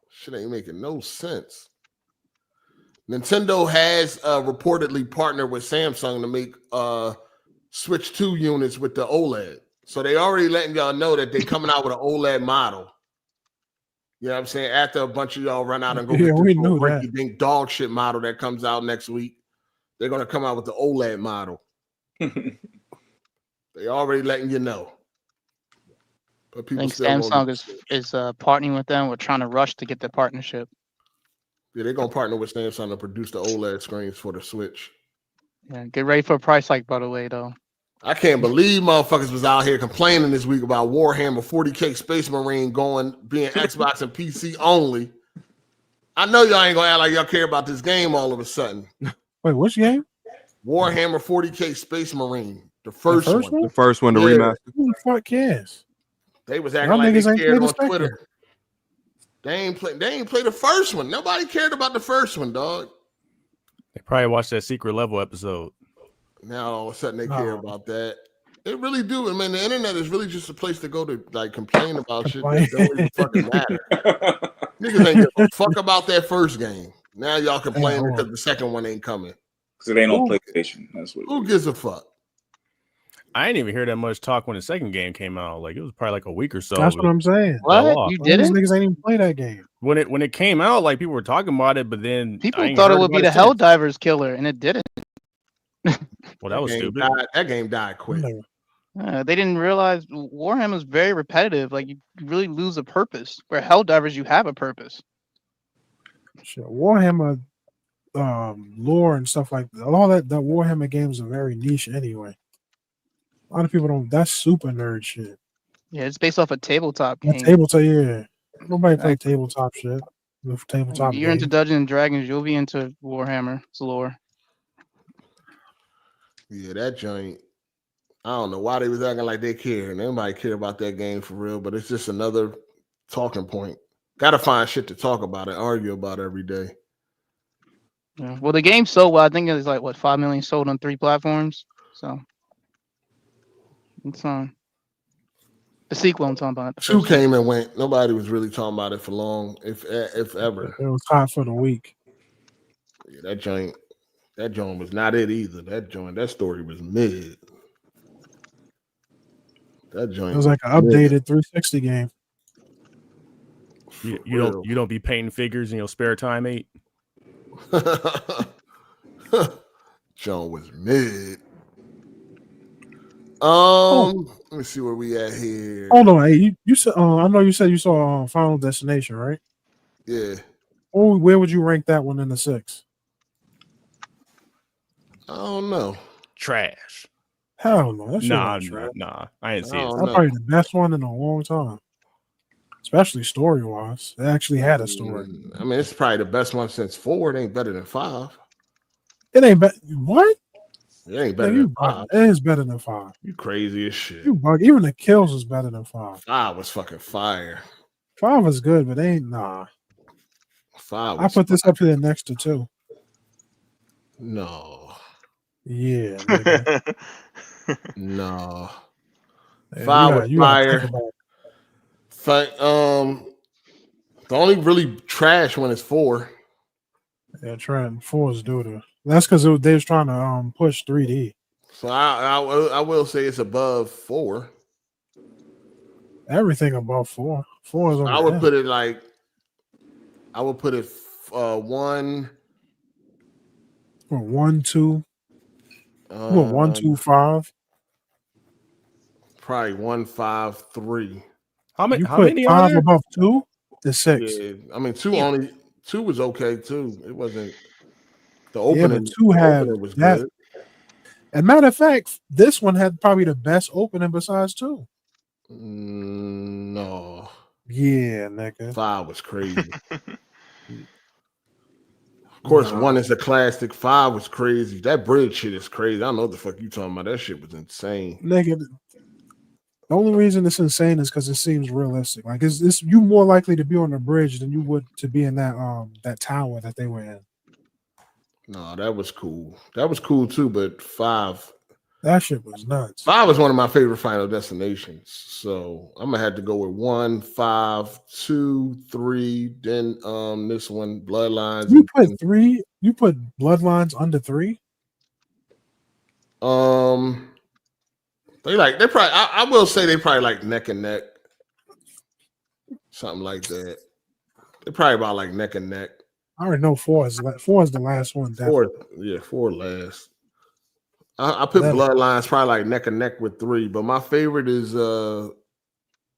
Shit ain't making no sense. Nintendo has reportedly partnered with Samsung to make Switch 2 units with the OLED. So they already letting y'all know that they're coming out with an OLED model. You know what I'm saying? After a bunch of y'all run out and go get the rinky-dink dog shit model that comes out next week, they're going to come out with the OLED model. They already letting you know. But people I think Samsung is partnering with them. We're trying to rush to get the partnership. Yeah, they're going to partner with Samsung to produce the OLED screens for the Switch. Yeah, get ready for a price hike, by the way, though. I can't believe motherfuckers was out here complaining this week about Warhammer 40K Space Marine being Xbox and PC only. I know y'all ain't going to act like y'all care about this game all of a sudden. Wait, which game? Warhammer 40K Space Marine. The first one? The first one, the remaster. Who the fuck cares? They was acting like they cared on Twitter. They ain't play the first one. Nobody cared about the first one, dog. They probably watched that secret level episode. Now all of a sudden they care about that. They really do. I mean, the internet is really just a place to go to like complain about shit that don't even fucking matter. Niggas ain't give a fuck about that first game. Now y'all complaining because the second one ain't coming. Because it ain't on PlayStation. That's what. Who gives a fuck? I didn't even hear that much talk when the second game came out. Like it was probably like a week or so. That's what I'm saying. What? You didn't? These niggas ain't even play that game. When it came out, like people were talking about it, but then people thought it would be the Helldivers killer, and it didn't. Well, that was stupid. That game died quick. They didn't realize Warhammer is very repetitive. Like you really lose a purpose. Where Helldivers, you have a purpose. Sure. Warhammer lore and stuff like that. All that Warhammer games are very niche anyway. A lot of people don't. That's super nerd shit. Yeah, it's based off a tabletop game. Tabletop, yeah. Nobody play tabletop shit. Tabletop. You're into Dungeons and Dragons, you'll be into Warhammer's lore. Yeah, that joint. I don't know why they was acting like they care. Nobody care about that game for real, but it's just another talking point. Gotta find shit to talk about and argue about every day. Yeah. Well, the game sold well. I think it's like what 5 million sold on 3 platforms. So it's the sequel I'm talking about. 2 came and went. Nobody was really talking about it for long, if ever. It was hot for the week. Yeah, that joint was not it either. That story was mid. That joint. It was like an updated 360 game. You don't be painting figures in your spare time, 8. John was mid. Let me see where we at here. Hold on, hey, you said I know you said you saw Final Destination, right? Yeah. Oh, where would you rank that one in the 6? I don't know. Trash. Hell no, that shit Nah, ain't trash. nah, I didn't see it. That's probably the best one in a long time, especially story wise. It actually had a story. I mean, it's probably the best one since 4. It ain't better than 5. It ain't better. What? It ain't better Man, than 5. It is better than 5. You crazy as shit. You bug. Even the kills is better than 5. 5 was fucking fire. 5 is good, but ain't nah. 5. I put this up here next to 2. No. Yeah. No. Man, 5 was fire. The only really trash one is 4. Yeah, trying 4 is doo-doo. That's because they was trying to push 3D. So I will say it's above 4. Everything above 4. 4 is on I the would end. put it like 1 or 1, 2. 1, 2, 5. Probably 1, 5, 3. How many? You How put many 5 are there? above 2 is 6. Yeah, I mean 2 was okay too. It wasn't the Yeah, opening. but 2 had was that. good. And matter of fact, this one had probably the best opening besides 2. No. Yeah, nigga. 5 was crazy. Of course, 1 is a classic. 5 was crazy. That bridge shit is crazy. I don't know what the fuck you talking about. That shit was insane. Nigga, the only reason it's insane is because it seems realistic. Like it's you more likely to be on the bridge than you would to be in that tower that they were in. No, that was cool. That was cool too, but 5. That shit was nuts. 5 is one of my favorite Final Destinations. So I'm gonna have to go with 1, 5, 2, 3. Then this one, Bloodlines. You put 3. You put Bloodlines under 3. They probably. I will say they probably like neck and neck, something like that. They're probably about like neck and neck. I already know 4 is the last one. 4, yeah, 4 last. I put Bloodlines probably like neck and neck with 3, but my favorite is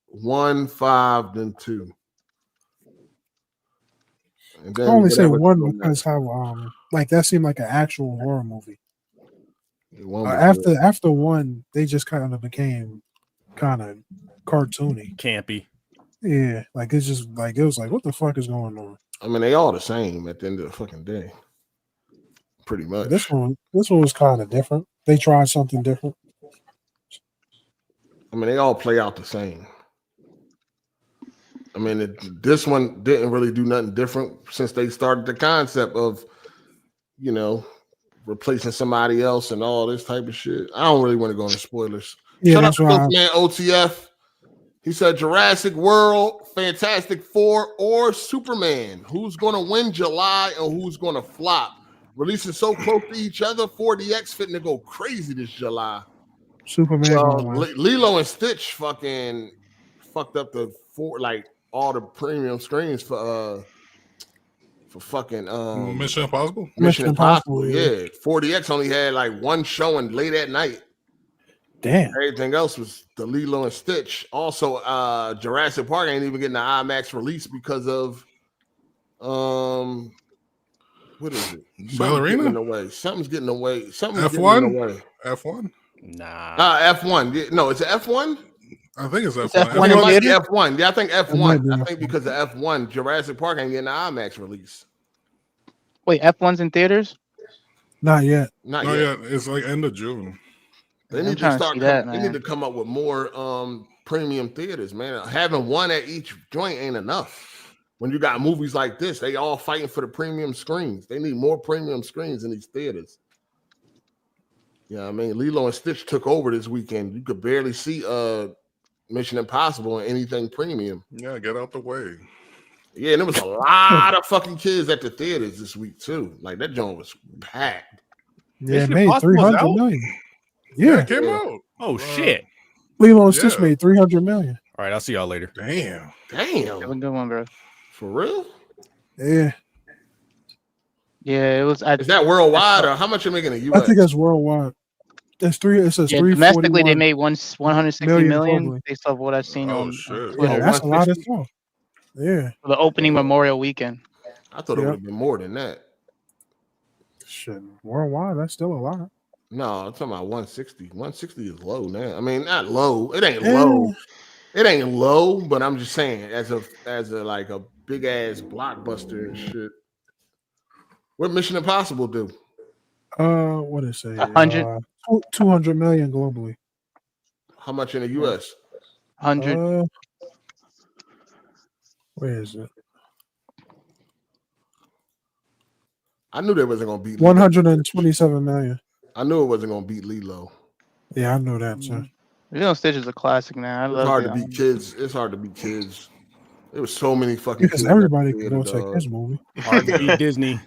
1, 5, then 2. And then I only say 1 because how like that seemed like an actual horror movie. After 1, they just kind of became kind of cartoony, campy. Yeah, like it's just like it was like, what the fuck is going on? I mean, they all the same at the end of the fucking day. Pretty much. This one was kind of different. They tried something different. I mean, they all play out the same. I mean, this one didn't really do nothing different since they started the concept of, replacing somebody else and all this type of shit. I don't really want to go into spoilers. Yeah, Shout out that's to right. man OTF. He said Jurassic World, Fantastic Four, or Superman. Who's going to win July and who's going to flop? Releasing so close to each other, 4DX fitting to go crazy this July. Superman. Lilo and Stitch fucking fucked up all the premium screens for fucking Mission Impossible. Mission Impossible, yeah. 4DX only had like 1 showing late at night. Damn. Everything else was the Lilo and Stitch. Also, Jurassic Park ain't even getting the IMAX release because of what is it? Ballerina? Something's getting away. Something's F1? getting away. F1? Nah. F1. Yeah, no, it's F1. I think it's F1. I think it might be F1. Yeah, I think F1. I think because of F1, Jurassic Park ain't getting the IMAX release. Wait, F1's in theaters? Not yet. Not yet. It's like end of June. They need to start. They need to come up with more premium theaters, man. Having 1 at each joint ain't enough. When you got movies like this, they all fighting for the premium screens. They need more premium screens in these theaters. Yeah, I mean, Lilo and Stitch took over this weekend. You could barely see Mission Impossible and anything premium. Yeah, get out the way. Yeah, and there was a lot of fucking kids at the theaters this week too. Like that joint was packed. Yeah, it made 300 million. Yeah, it came out. Oh shit! Lilo and Stitch made 300 million. All right, I'll see y'all later. Damn. Have a good one, bro. For real? Yeah. Yeah, it was. Is that worldwide or how much are making in the US? I think that's worldwide. It's 3. It says 341. Domestically, they made 160 million based off what I've seen on shit. Twitter. Yeah, that's a lot of stuff. Yeah. For the opening Memorial weekend. I thought it would have been more than that. Shit, worldwide, that's still a lot. No, I'm talking about 160. 160 is low now. I mean, not low. It ain't low. It ain't low, but I'm just saying, as a like a big ass blockbuster and shit. What Mission Impossible do? What is it? 100. 200 million globally. How much in the US? 100. Where is it? I knew they wasn't gonna beat 127 million. I knew it wasn't gonna beat Lilo. Yeah, I know that too. Lilo and Stitch is a classic now. I It's love hard it. to beat kids. It's hard to beat kids. There was so many fucking Because kids. everybody can go check his movie. Hard to beat Disney.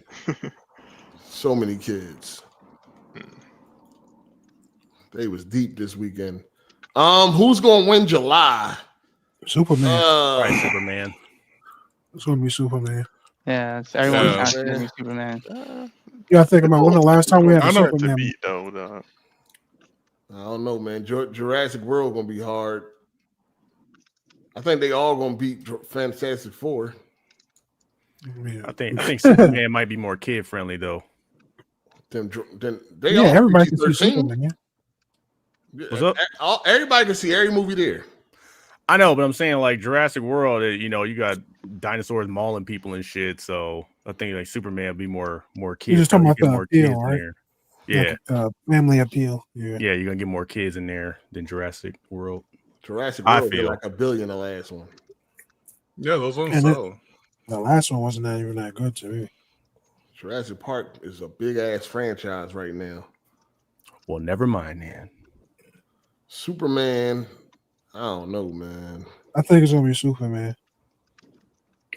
So many kids. They was deep this weekend. Who's gonna win July? Superman. Probably Superman. It's gonna be Superman. Yeah, it's everyone's trying to Superman. You gotta think about when the last time we had a Superman. Beat, though. I don't know, man. Jurassic World gonna be hard. I think they all gonna beat Fantastic Four. Yeah. I think Superman might be more kid friendly though. Then they all everybody can see 13. Superman. What's up? Everybody can see every movie there. I know, but I'm saying like Jurassic World, you got dinosaurs mauling people and shit. So I think like Superman would be more kids. You're just talking about the more appeal, kids right? in there. Yeah, like, family appeal. Yeah, you're gonna get more kids in there than Jurassic World. Jurassic World did like $1 billion the last one. Yeah, those ones sell. The last one wasn't even that good to me. Jurassic Park is a big ass franchise right now. Well, never mind, man. Superman, I don't know, man. I think it's gonna be Superman.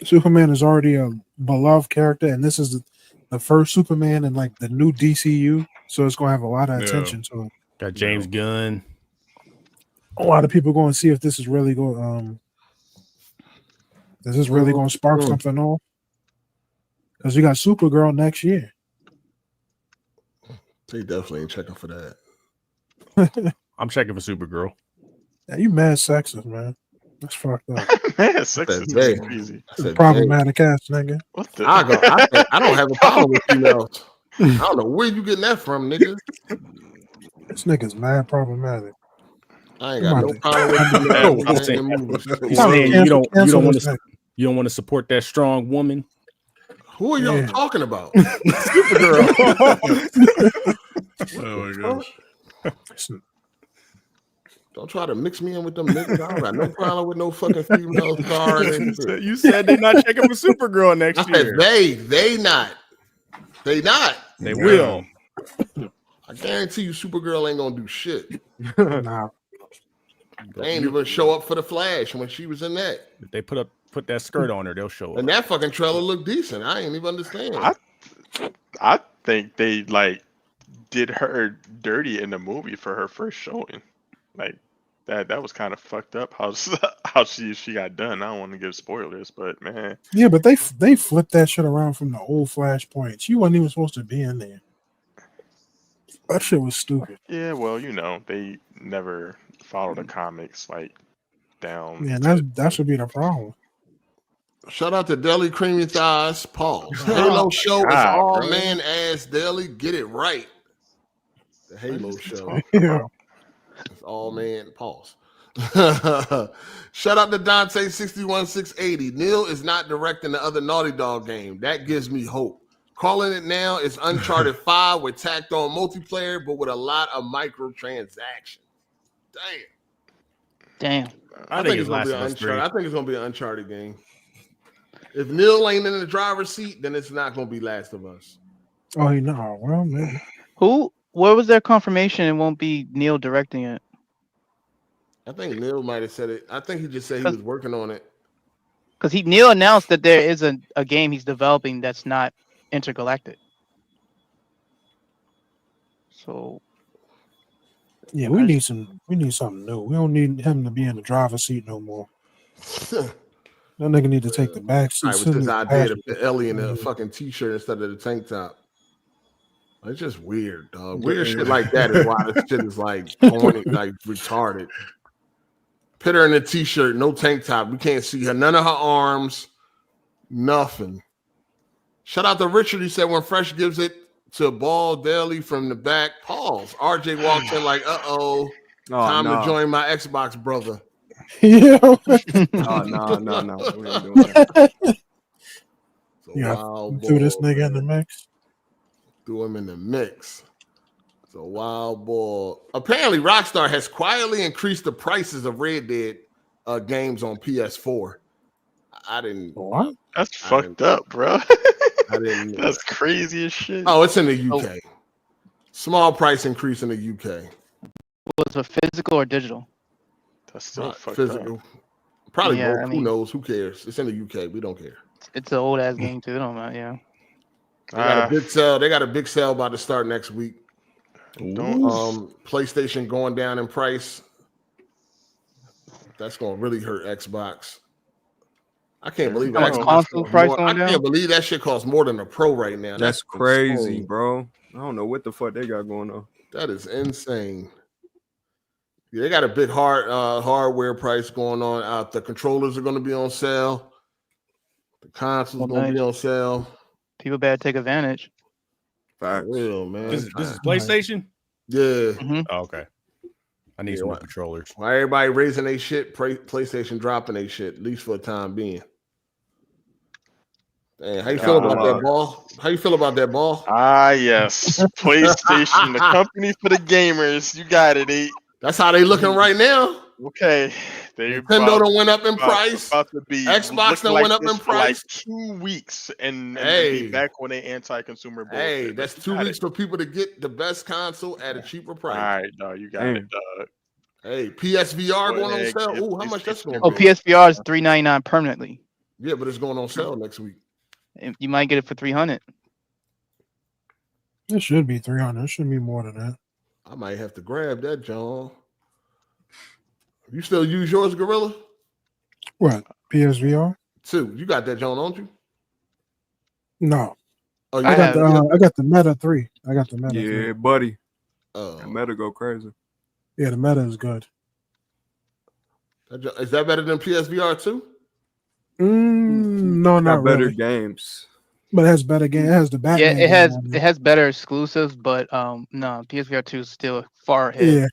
Superman is already a beloved character, and this is the first Superman in like the new DCU, so it's gonna have a lot of attention to it. Got James Gunn. A lot of people going to see if this is really going. Is this really going to spark something off? Because you got Supergirl next year. They definitely ain't checking for that. I'm checking for Supergirl. Yeah, you mad sexist, man. That's fucked up. Man, sexist is crazy. Problematic ass nigga. What the? I don't have a problem with females. I don't know where you getting that from, nigga. This nigga's mad problematic. I ain't got no problem with females. He's saying you don't want to support that strong woman. Who are y'all talking about? Supergirl. Oh my gosh. Don't try to mix me in with them niggas. I don't got no problem with no fucking female star. You said they're not checking for Supergirl next year. They not. They will. I guarantee you Supergirl ain't gonna do shit. Nah. They ain't even show up for the Flash when she was in that. If they put that skirt on her, they'll show up. And that fucking trailer looked decent. I ain't even understand. I think they like did her dirty in the movie for her first showing. Like that was kind of fucked up how she got done. I don't want to give spoilers, but man. Yeah, but they flipped that shit around from the old Flashpoint. She wasn't even supposed to be in there. That shit was stupid. Yeah, well, they never follow the comics like down. Yeah, that should be the problem. Shout out to Deli Creamy Thighs. Pause. Halo show is all man ass Deli. Get it right. The Halo show. Yeah. It's all man. Pause. Shout out to Dante 61680. Neil is not directing the other Naughty Dog game. That gives me hope. Calling it now is Uncharted 5 with tacked on multiplayer, but with a lot of microtransactions. Damn. I think it's gonna be Uncharted. I think it's gonna be an Uncharted game. If Neil ain't in the driver's seat, then it's not gonna be Last of Us. Oh, no. Well, maybe. Where was their confirmation it won't be Neil directing it? I think Neil might have said it. I think he just said he was working on it. Because Neil announced that there is a game he's developing that's not intergalactic. So yeah, we need something new. We don't need him to be in the driver's seat no more. That nigga need to take the back seat. It was his idea to put Ellie in a fucking t-shirt instead of the tank top. It's just weird, dog. Weird shit like that is why this shit is like corny, like retarded. Put her in a t-shirt, no tank top. We can't see her, none of her arms, nothing. Shout out to Richard. He said when Fresh gives it to Ball Daily from the back. Pause. RJ walks in like, time to join my Xbox brother. Yeah. No. We ain't doing that. Threw this nigga in the mix. Threw him in the mix. It's a wild ball. Apparently, Rockstar has quietly increased the prices of Red Dead games on PS4. I didn't. What? That's fucked up, bro. I didn't. That's crazy as shit. Oh, it's in the UK. Small price increase in the UK. Was it physical or digital? That's still fucked physical. up. Probably Yeah, both. I mean- Who knows? Who cares? It's in the UK. We don't care. It's an old ass game too. It don't matter. Yeah. They got a big sale. They got a big sale about to start next week. PlayStation going down in price. That's gonna really hurt Xbox. I can't believe How much console price going down? I can't believe that shit costs more than a Pro right now. That's crazy, insane. bro. I don't know what the fuck they got going on. That is insane. Yeah, they got a big hardware price going on. The controllers are going to be on sale. The consoles going to be on sale. People better take advantage. For real, man. This is PlayStation? Yeah. Oh, okay. I need some more controllers. Why everybody raising their shit, PlayStation dropping their shit, at least for the time being. Damn, how you feel about that, Ball? How you feel about that, Ball? Yes. PlayStation, the company for the gamers. You got it, E. That's how they looking right now. Okay. Nintendo done went up in price. About to be Xbox done like went up this in for price. like 2 weeks and Hey. be back on their anti-consumer bullshit. Hey, that's 2 weeks for people to get the best console at a cheaper price. All right, dog, you got it, dog. Hey, PSVR going on sale. Ooh, how much that's going to Oh, be? PSVR is $399 permanently. Yeah, but it's going on sale next week. You might get it for $300. It should be 300. It shouldn't be more than that. I might have to grab that, John. You still use yours, Gorilla? What? PSVR? 2. You got that, John, don't you? No. Oh, you I got the Meta 3. I got the Meta 3. Yeah, buddy. The Meta go crazy. Yeah, the Meta is good. Is that better than PSVR 2? No, not better really. games. But it has better game. It has the Batman. Yeah, game it has better exclusives, but no, PSVR 2 is still far ahead. Yeah.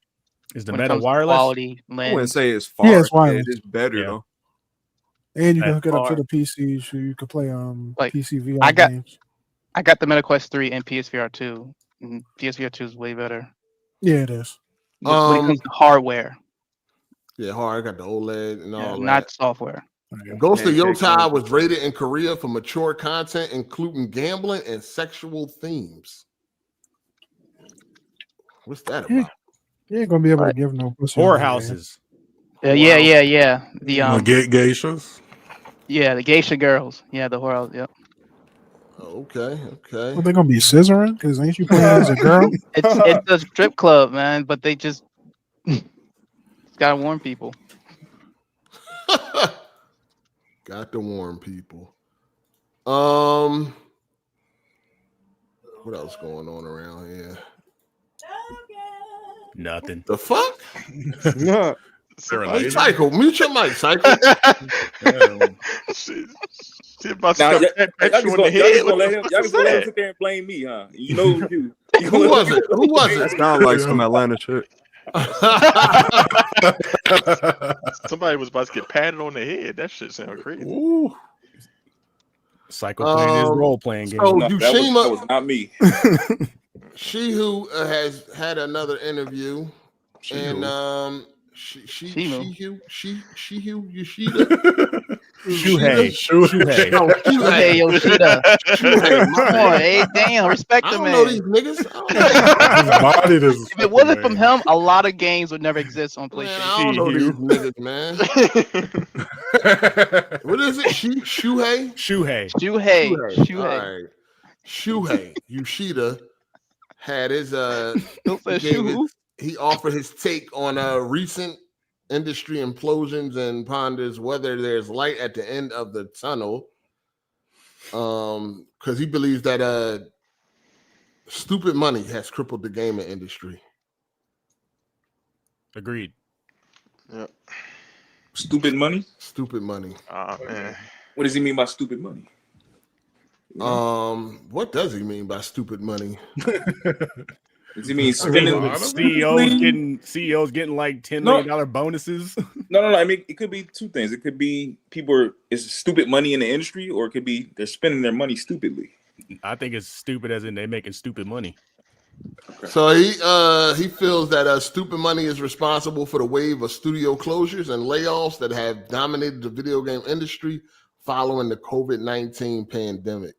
Is the when it Meta comes to wireless? quality, I wouldn't lens. say it's far. Yeah, it's wireless. It's better though. And you can hook it up far. to the PC, so you can play Like, PC VR I got games. the Meta Quest 3 and PSVR 2. And PSVR 2 is way better. Yeah, it is. When it comes to hardware, Yeah, hard. I got the OLED and all that. not software. Ghost of Yotai was rated in Korea for mature content, including gambling and sexual themes. What's that about? You ain't gonna be able to give no pussy. Whorehouses. Yeah. The geishas. Yeah, the geisha girls. Yeah, the whorehouse. Yep. Okay. Well, they gonna be scissoring? Because ain't you playing as a girl? It's a strip club, man. But they just gotta warn people. Got to warn people. What else going on around here? Nothing. The fuck? No. Hey, Psycho, mute your mic, Psycho. Shit about Now, to y'all just gonna let him sit there and blame me, huh? You know you. Who was it? Who was That it? sounds like some Atlanta chick. Somebody was about to get patted on the head. That shit sound crazy. Ooh. Psycho playing his role playing game. So No, that Yushima, was not me. she who has had another interview, and Yoshida. Shuhei. Shuhei Yoshida. Come on, hey, damn, respect I the don't man. know these niggas. I don't know. If it wasn't from him, a lot of games would never exist on PlayStation. Man, I don't know these niggas, man. What is it? Shuhei? Shuhei. All right. Shuhei Yoshida had his he offered his take on recent industry implosions and ponders whether there's light at the end of the tunnel. Because he believes that stupid money has crippled the gaming industry. Agreed. Yep. Stupid money? Stupid money. Oh man. What does he mean by stupid money? What does he mean by stupid money? Does he mean spending CEOs getting like $10 million bonuses? No. I mean, it could be two things. It could be it's stupid money in the industry, or it could be they're spending their money stupidly. I think it's stupid as in they're making stupid money. Okay. So he feels that stupid money is responsible for the wave of studio closures and layoffs that have dominated the video game industry following the COVID-19 pandemic.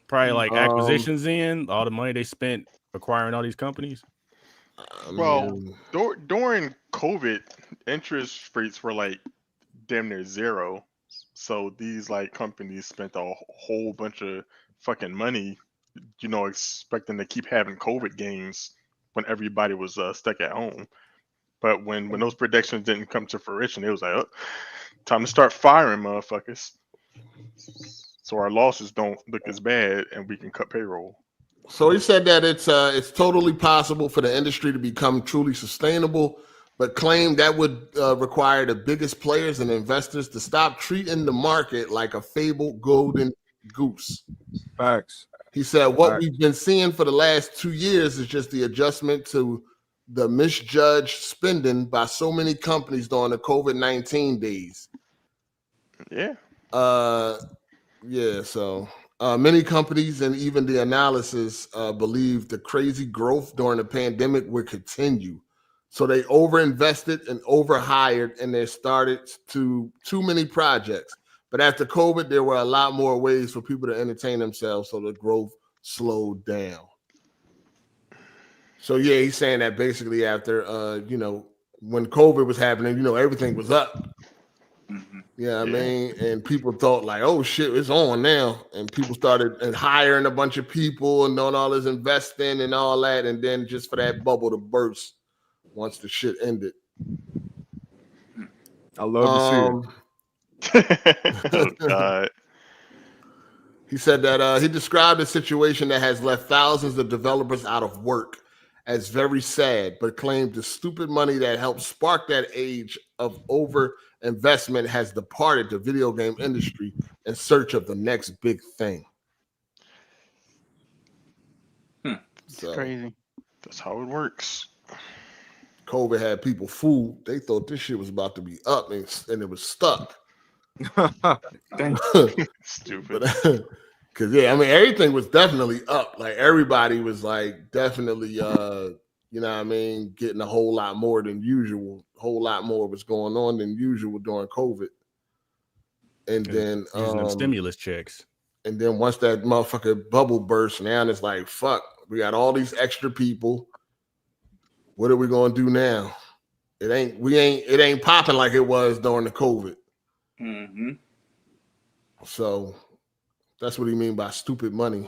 Probably like acquisitions all the money they spent acquiring all these companies. Well, during COVID, interest rates were like damn near zero. So these like companies spent a whole bunch of fucking money, expecting to keep having COVID games when everybody was stuck at home. But when those predictions didn't come to fruition, it was like, time to start firing motherfuckers, so our losses don't look as bad and we can cut payroll. So he said that it's totally possible for the industry to become truly sustainable, but claimed that would require the biggest players and investors to stop treating the market like a fabled golden goose. Facts. He said what we've been seeing for the last 2 years is just the adjustment to the misjudged spending by so many companies during the COVID-19 days. Yeah. So many companies and even the analysis believe the crazy growth during the pandemic would continue. So they overinvested and overhired, and they started too many projects. But after COVID, there were a lot more ways for people to entertain themselves, so the growth slowed down. So yeah, he's saying that basically after when COVID was happening, everything was up. I mean, and people thought like, oh shit, it's on now, and people started hiring a bunch of people and doing all this investing and all that, and then just for that bubble to burst once the shit ended. I love to see it. God. He said that he described a situation that has left thousands of developers out of work as very sad, but claimed the stupid money that helped spark that age of over-investment has departed the video game industry in search of the next big thing. It's crazy. That's how it works. COVID had people fooled. They thought this shit was about to be up, and it was stuck. Stupid. Because I mean, everything was definitely up. Like everybody was like definitely getting a whole lot more than usual. A whole lot more was going on than usual during COVID. And then using them stimulus checks. And then once that motherfucker bubble burst, now it's like, fuck, we got all these extra people. What are we gonna do now? It ain't popping like it was during the COVID. Mm-hmm. So that's what he mean by stupid money.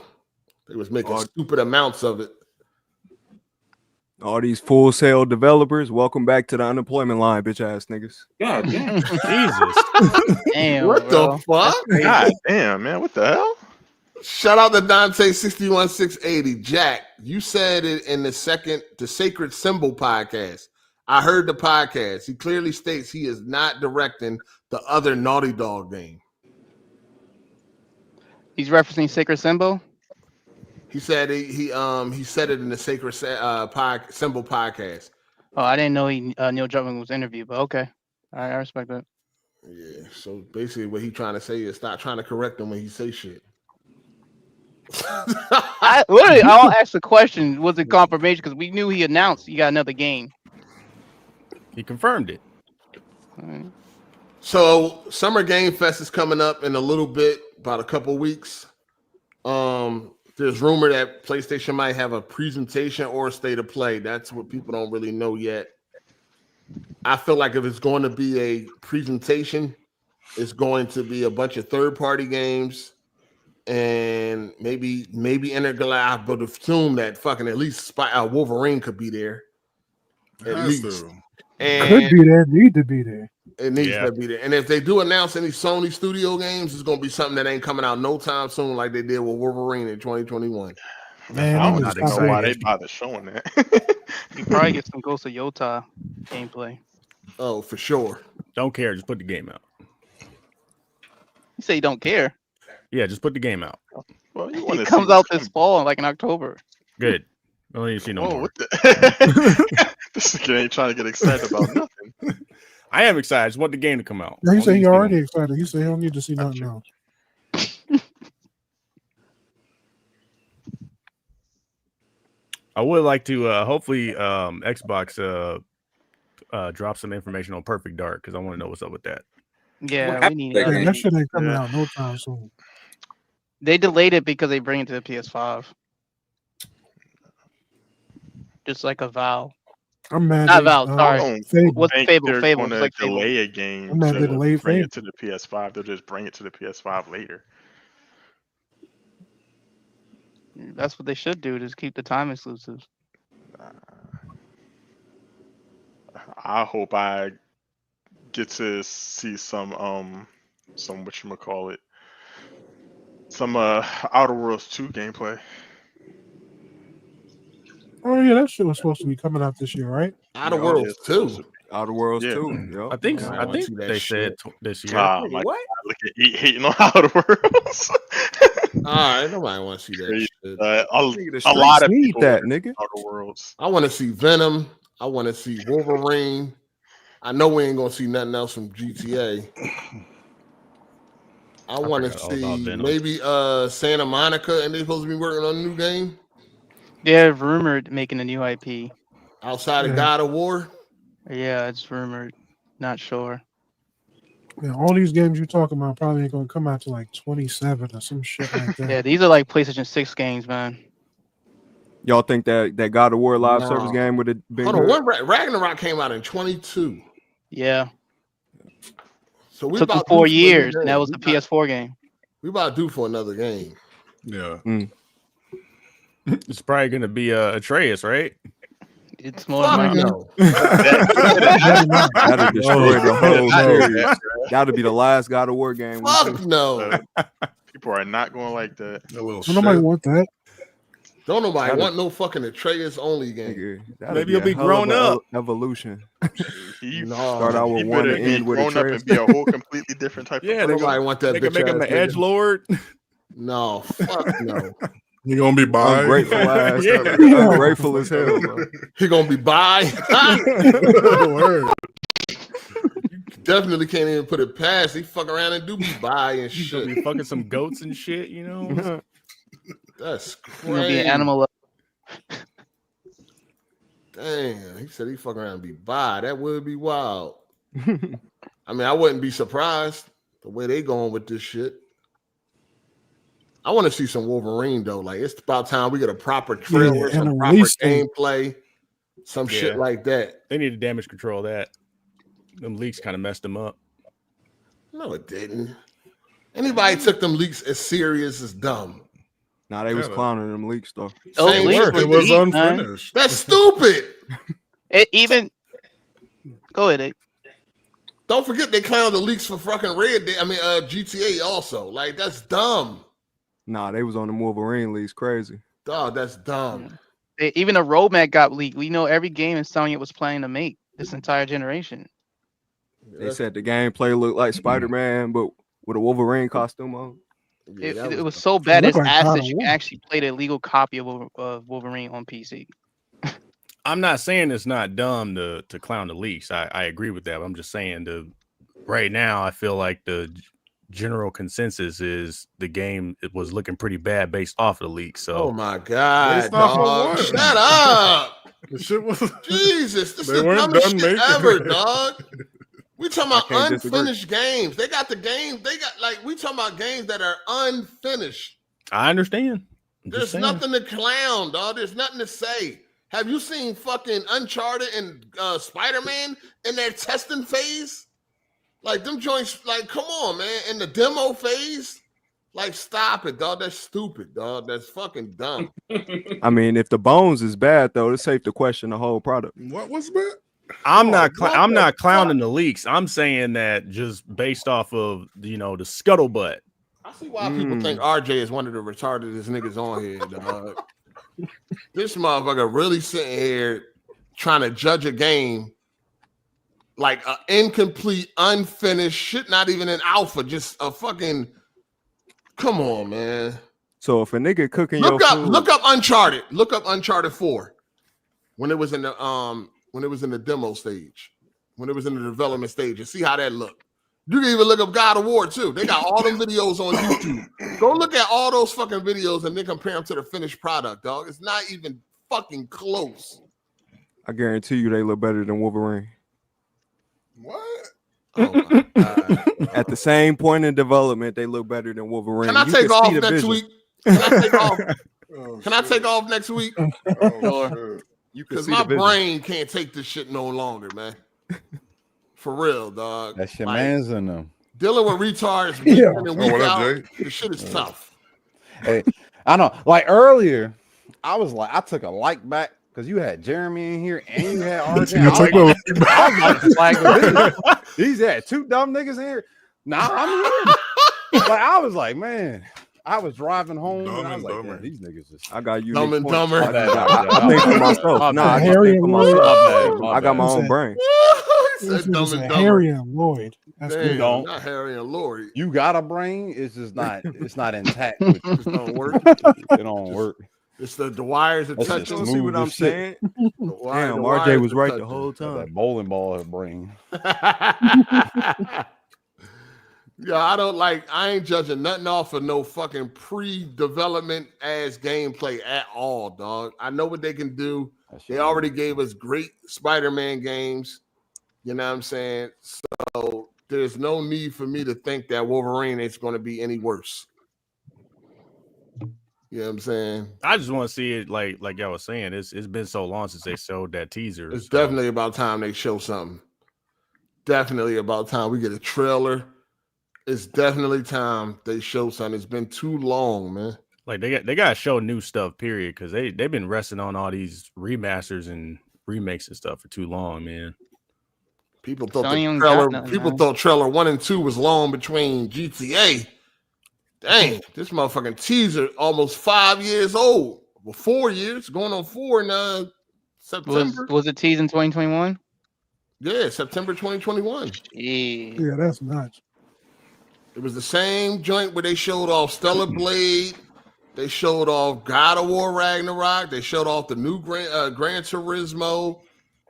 They was making stupid amounts of it. All these full sale developers, welcome back to the unemployment line, bitch ass niggas. God damn. Jesus. Damn, what bro. the fuck? God damn, man. What the hell? Shout out to Dante 61680. Jack, you said it in the Sacred Symbol podcast. I heard the podcast. He clearly states he is not directing the other Naughty Dog game. He's referencing Sacred Symbol. He said he said it in the Sacred Symbol podcast. Oh, I didn't know Neil Druckmann was interviewed, but okay, I respect that. Yeah. So basically, what he's trying to say is stop trying to correct him when he say shit. I'll ask the question: was it confirmation? Because we knew he announced he got another game. He confirmed it. Right. So Summer Game Fest is coming up in a little bit, about a couple weeks. There's rumor that PlayStation might have a presentation or a state of play. That's what people don't really know yet. I feel like if it's going to be a presentation, it's going to be a bunch of third-party games and maybe Intergalactic, but assume that fucking at least Wolverine could be there. At least. And could be there, need to be there. It needs to be there. And if they do announce any Sony studio games, it's going to be something that ain't coming out no time soon like they did with Wolverine in 2021. Man, I don't know why they bother showing that. You probably get some Ghost of Yota gameplay. Oh, for sure. Don't care. Just put the game out. You say you don't care. Yeah, just put the game out. Well, it comes out this fall, like in October. Good. I don't need to see no more. What the? This guy ain't trying to get excited about nothing. I am excited. I just want the game to come out. He said he already excited. He said he don't need to see nothing else. I would like to hopefully Xbox drop some information on Perfect Dark because I want to know what's up with that. Yeah, we need that shit ain't coming out no time soon. They delayed it because they bring it to the PS5. Just like a Vow. I'm mad. Not Vow, sorry. What's Fable? Fable. It's like delay Fable. a game. I'm mad they delayed bring Fable. it to the PS5. They'll just bring it to the PS5 later. That's what they should do. Just keep the time exclusives. I hope I get to see some whatchamacallit, some Outer Worlds 2 gameplay. Oh yeah, that shit was supposed to be coming out this year, right? Outer Worlds 2. Outer Worlds Yeah. 2. Yep. I think I they see said that this year. Ah, my God, look at E hating on Outer Worlds. Alright, nobody want to see that shit. A lot of need people that, are nigga. Outer Worlds. I want to see Venom. I want to see Wolverine. I know we ain't gonna see nothing else from GTA. I want to forgot all about see Venom. maybe Santa Monica, and they supposed to be working on a new game They're rumored making a new IP. outside of Yeah. God of War. Yeah, it's rumored. Not sure. Yeah, all these games you talking about probably ain't gonna come out to like 27 or some shit like that. Yeah, these are like PlayStation 6 games, man. Y'all think that God of War live No. service game would have been Hold on, good? when Ragnarok came out in 22. Yeah. So we Took them about due 4 for a new years, and game. that was the PS4 game. We about due for another game. Yeah. It's probably going to be Atreus, right? It's more Fuck money. no. That'd destroy the whole No. series. That'd be the last God of War game. we Fuck do. no. People are not going like that. A little Well, nobody want that. Don't nobody That'd- want no fucking Atreus only game. Nigga, that'd Maybe a you'll be hell of grown a up. Evolution. No. Start out He with one better and be end with grown up Atreus. and be a whole completely different type Yeah, of they person. Nobody want that They can bitch make him ass an nigga. edge lord. No, fuck no. You gonna be bi? Ungrateful ass. Yeah. Ungrateful as hell, bro. He gonna be bi. Word. Definitely can't even put it past. He fuck around and do be bi and He's gonna shit. be fucking some goats and shit, you know? That's It's gonna be crazy. an animal. Damn, he said he fuck around and be bi. That would be wild. I mean, I wouldn't be surprised the way they going with this shit. I want to see some Wolverine though. Like it's about time we get a proper trailer, and some a proper release date. gameplay, some shit Yeah. like that. They need to damage control that. Them leaks kind of messed them up. No, it didn't. Anybody took them leaks as serious as dumb. Nah, they was Yeah. clowning them leaks though. Those Same leaks work. were It was deep, man. unfinished. That's stupid. It even go ahead. Abe. Don't forget they clowned the leaks for fucking GTA also. Like that's dumb. Nah, they was on the Wolverine leaks. Crazy. Dog, that's dumb. Even a roadmap got leaked. We know every game Sony was planning to make this entire generation. They said the gameplay looked like Spider-Man, but with a Wolverine costume on. Yeah, that It was so bad It it's looked like God assets of you War. can actually play the legal copy of Wolverine on PC. I'm not saying it's not dumb to clown the leaks. I agree with that. But I'm just saying right now I feel like the general consensus is the game it was looking pretty bad based off of the leak. So Oh my god, Based off of dog. what? Shut up. The shit was. Jesus, this They is the weren't dumbest done shit making ever, it. dog. We talking I about can't disagree. unfinished games. They got the games. They got we talking about games that are unfinished. I understand. I'm just There's saying. nothing to clown, dog. There's nothing to say. Have you seen fucking Uncharted and Spider-Man in their testing phase? Like them joints, like, come on, man. In the demo phase, like, stop it, dog. That's stupid, dog. That's fucking dumb. I mean, if the bones is bad though, it's safe to question the whole product. What was that? I'm Oh, not clowning the leaks. I'm saying that just based off of the scuttlebutt. I see why people think RJ is one of the retardedest niggas on here, dog. This motherfucker really sitting here trying to judge a game like an incomplete, unfinished shit, not even an alpha, just a fucking Come on, man. So if a nigga cooking look your up, food, look up Uncharted. Look up Uncharted 4 when it was in the demo stage, when it was in the development stage, and see how that looked. You can even look up God of War too. They got all them videos on YouTube. Go look at all those fucking videos and then compare them to the finished product, dog. It's not even fucking close. I guarantee you they look better than Wolverine. What? Oh my God. At the same point in development, they look better than Wolverine. Can I take off next week? Can I take off? Can I take off next week? Because my brain can't take this shit no longer, man. For real, dog. That's your man's in them. Dealing with retards week in and week out, the shit is tough. Hey, I know. Like earlier, I was like, I took a like back because you had Jeremy in here and you had RJ. These had two dumb niggas in here. Nah, I'm here. Like I was like, man. I was driving home and I was like, man, these niggas just I got you. Dumb and dumber. I think for myself. No, I just think for myself. I got my own brain. Harry and Lloyd. That's good. Not Harry and Lloyd. You got a brain, it's just not intact. It just don't work. It don't work. It's the wires that touch them. See what I'm saying? Damn, RJ was right the whole time. That bowling ball brain. Yeah, I ain't judging nothing off of no fucking pre-development ass gameplay at all, dog. I know what they can do. They already gave us great Spider-Man games. You know what I'm saying? So there's no need for me to think that Wolverine is going to be any worse. You know what I'm saying? I just want to see it like y'all was saying. It's been so long since they showed that teaser. It's definitely about time they show something. Definitely about time we get a trailer. It's definitely time they show something. It's been too long, man. Like they got to show new stuff, period, because they've been resting on all these remasters and remakes and stuff for too long, man. People thought thought trailer 1 and 2 was long between GTA. Dang, this motherfucking teaser almost 5 years old. Well, 4 years, going on 4 in September. Was it teased in 2021? Yeah, September 2021. Yeah, that's nuts. It was the same joint where they showed off Stellar Blade. They showed off God of War Ragnarok. They showed off the new Gran Turismo.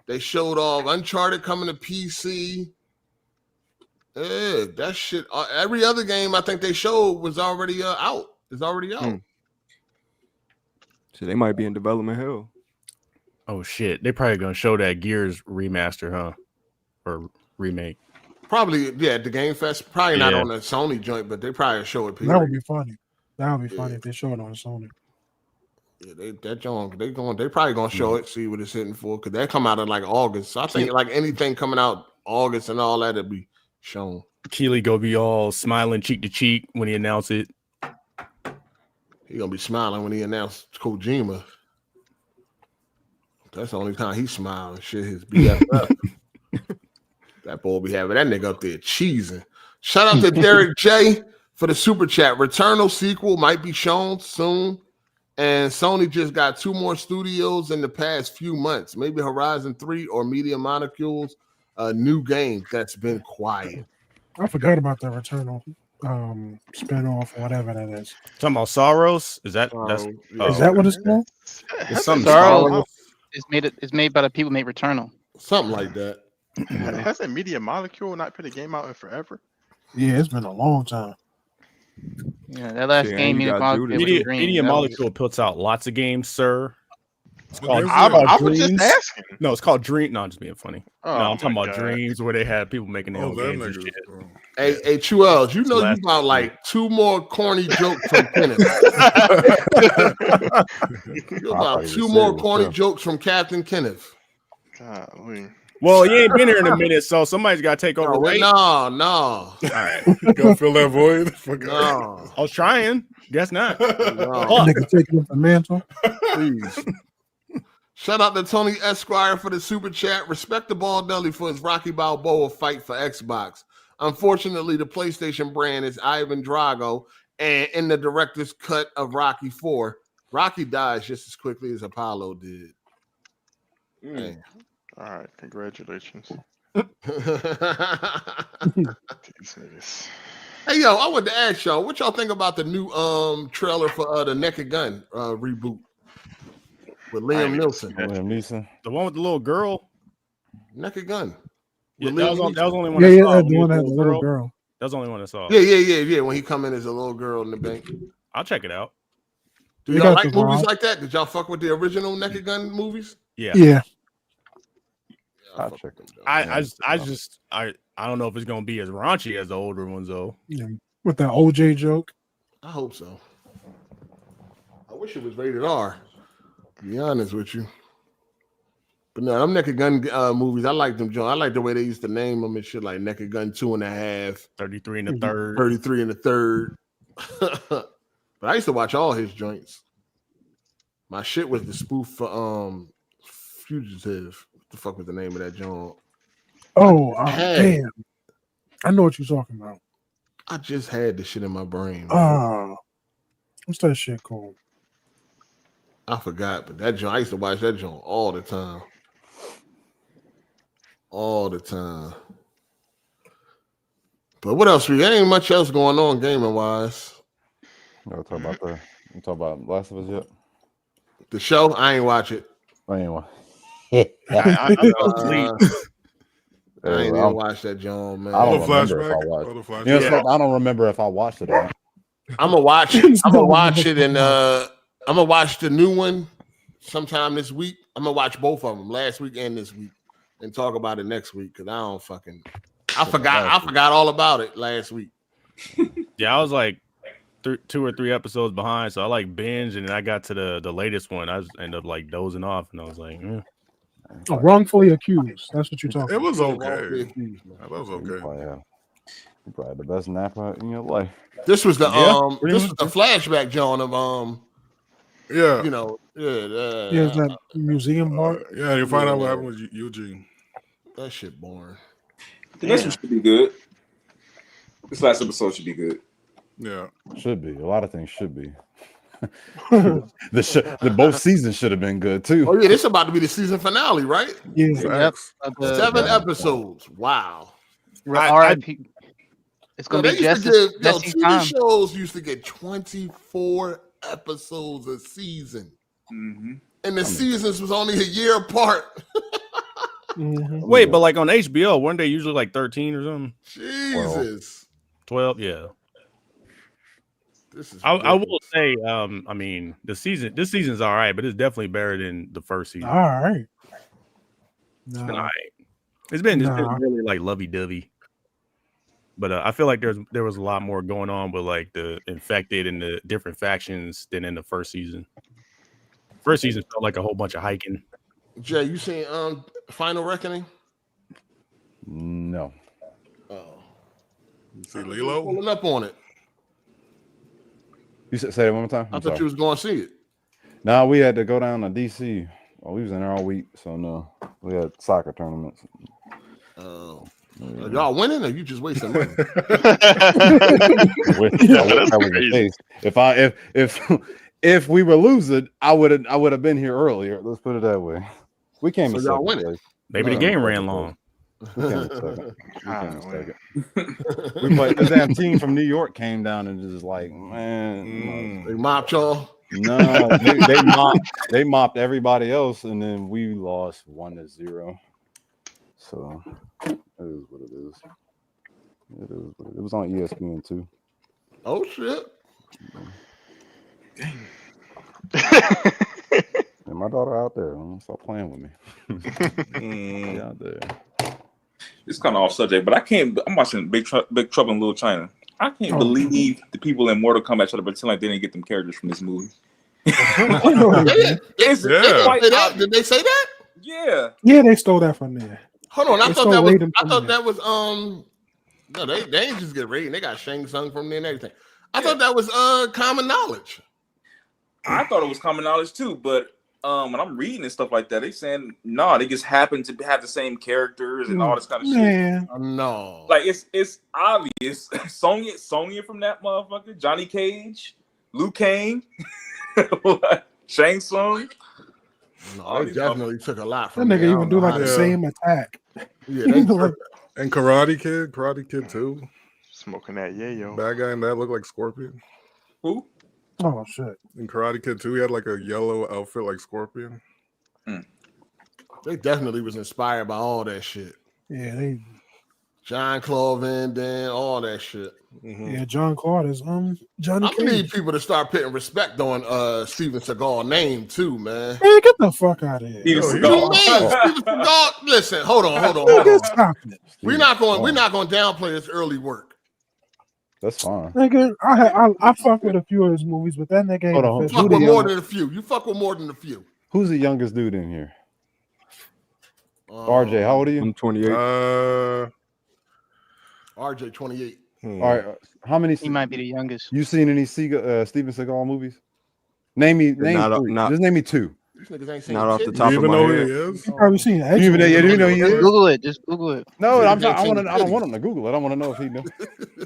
They showed off Uncharted coming to PC. Yeah, that shit. Every other game I think they showed was already out. It's already out. So they might be in development hell. Oh shit! They probably gonna show that Gears remaster, huh? Or remake. Probably, yeah. The Game Fest, probably not on the Sony joint, but they probably show it. That would be funny. That would be funny if they show it on Sony. Yeah, they probably gonna show it, see what it's hitting for, because that come out in like August. So I think like anything coming out August and all that, it'll be shown. Keely gonna be all smiling cheek to cheek when he announce it. He gonna be smiling when he announced Kojima. That's the only time he smiling. Shit, his BFF. That boy be having that nigga up there cheesing. Shout out to Derek J for the super chat. Returnal sequel might be shown soon. And Sony just got 2 more studios in the past few months. Maybe Horizon 3 or Media Molecules, a new game that's been quiet. I forgot about the Returnal spinoff or whatever that is. Talking about Sorrows? Is that is that what it's called? It's something Sorrows. It's made by the people who made Returnal. Something like that. Hasn't Media Molecule not put a game out in forever? Yeah, it's been a long time. Yeah, that last game, Media Molecule puts out lots of games, sir. It's called I was just asking. No, it's called Dream. No, I'm just being funny. Oh, no, I'm talking about Dreams where they had people making their own games and shit. Hey, Chuels, you know you got like 2 more corny jokes from Kenneth. You about 2 more corny jokes from Captain Kenneth. Golly. Well, you ain't been here in a minute, so somebody's got to take over. No. All right. Go fill that void. No. I was trying. Guess not. Nigga taking up the mantle. Please. Shout out to Tony Esquire for the super chat. Respect the Ball Deli for his Rocky Balboa fight for Xbox. Unfortunately, the PlayStation brand is Ivan Drago, and in the director's cut of Rocky 4, Rocky dies just as quickly as Apollo did. All right, congratulations. These niggas. Hey, Hey yo, I wanted to ask y'all, what y'all think about the new trailer for the Naked Gun reboot with Liam Neeson? Liam Neeson, the one with the little girl. Naked Gun. Yeah, that was the only one. Yeah, I yeah, saw. the one that had the little girl. That was the only one I saw. Yeah. When he come in as a little girl in the bank. I'll check it out. Do y'all like movies like that? Did y'all fuck with the original Naked Gun movies? Yeah. I'll check it I don't know if it's gonna be as raunchy as the older ones though. Yeah. With that OJ joke. I hope so. I wish it was rated R. To be honest with you. But no, them Naked Gun movies, I like them, John. I like the way they used to name them and shit, like Naked Gun 2.5, 33 and the third, 33 and the third. But I used to watch all his joints. My shit was the spoof for Fugitive. What the fuck was the name of that joint? Oh, damn. I know what you're talking about. I just had this shit in my brain. What's that shit called? I forgot, but that joint, I used to watch that joint all the time. All the time. But what else? There ain't much else going on gaming wise. You talk about Last of Us yet? The show? I ain't watch it. I ain't watch. I ain't even watch that John, man. I don't remember if I watched it. You know, I don't remember if I watched it or not. I'm gonna watch it. I'm gonna watch it, and I'm gonna watch the new one sometime this week. I'm gonna watch both of them, last week and this week, and talk about it next week because I forgot all about it last week. Yeah, I was like 2 or 3 episodes behind, so I like binge, and then I got to the latest one. I ended up like dozing off, and I was like, Wrongfully accused. That's what you're talking about. It was okay. That was okay. Probably the best nap in your life. This was the the flashback, John, of that museum part. Yeah, you find out what happened with Eugene. That shit boring. The next one should be good. This last episode should be good. Yeah, should be. A lot of things should be. The both seasons should have been good too. Oh yeah, this is about to be the season finale, right? Yeah, 7 episodes. Wow. R.I.P. It's gonna be just TV shows used to get 24 episodes a season, and the seasons was only a year apart. Wait, but like on HBO, weren't they usually like 13 or something? Jesus, 12, yeah. This is I will say, I mean, this season's all right, but it's definitely better than the first season. All right. It's been all right. It's been really like lovey-dovey. But I feel like there was a lot more going on with like the infected and the different factions than in the first season. First season felt like a whole bunch of hiking. Jay, you seen Final Reckoning? No. Oh. You see Lilo? Pulling up on it. You say that one more time? I thought you was going to see it. No, we had to go down to DC. We was in there all week, so no. We had soccer tournaments. Oh. Are y'all winning, or you just wasting money? If we were losing, I would have been here earlier. Let's put it that way. We came. So y'all winning. Maybe the game ran long. We played. The damn team from New York came down and just like, man, they mopped y'all. No, they mopped everybody else, and then we lost 1-0. So it is what it is. It was on ESPN too. Oh shit! And my daughter out there. Stop playing with me. Out there. It's kind of off subject, but I'm watching Big Trouble in Little China. I can't believe the people in Mortal Kombat try to pretend like they didn't get them characters from this movie. Did they say that? Yeah. Yeah, they stole that from there. Hold on, I thought that was no, they didn't just get Raiden. They got Shang Tsung from there and everything. I thought that was common knowledge. I thought it was common knowledge too, but when I'm reading and stuff like that, they saying they just happen to have the same characters and all this kind of shit. No, like it's obvious. Sonya from that motherfucker, Johnny Cage, Liu Kang, Shang Tsung. No, they definitely took a lot That from nigga even do like the same attack. Yeah, and Karate Kid too. Smoking that yayo. Bad guy in that looked like Scorpion. Who? Oh shit! In Karate Kid 2, he had like a yellow outfit like Scorpion. They definitely was inspired by all that shit. Yeah, they. Jean-Claude Van Damme, all that shit. Yeah, John Claude is Johnny I need Cage. people to start putting respect on Steven Seagal name too, man. Man, get the fuck out of here. Steven Seagal. Listen, hold on. Stop it. We're not going to downplay his early work. That's fine. Nigga, I fuck with a few of his movies, but that nigga ain't Hold on. official. Fuck with more than a few. You fuck with more than a few. Who's the youngest dude in here? RJ, how old are you? I'm 28. RJ 28. All right, how many? He might be the youngest. You seen any Steven Seagal movies? Name three. Just name me two. These niggas ain't seen Not off the shit. top of my head. You probably seen it. Do you even know who he is? Google it. Just Google it. No, I don't want him to Google it. I want to know if he knew.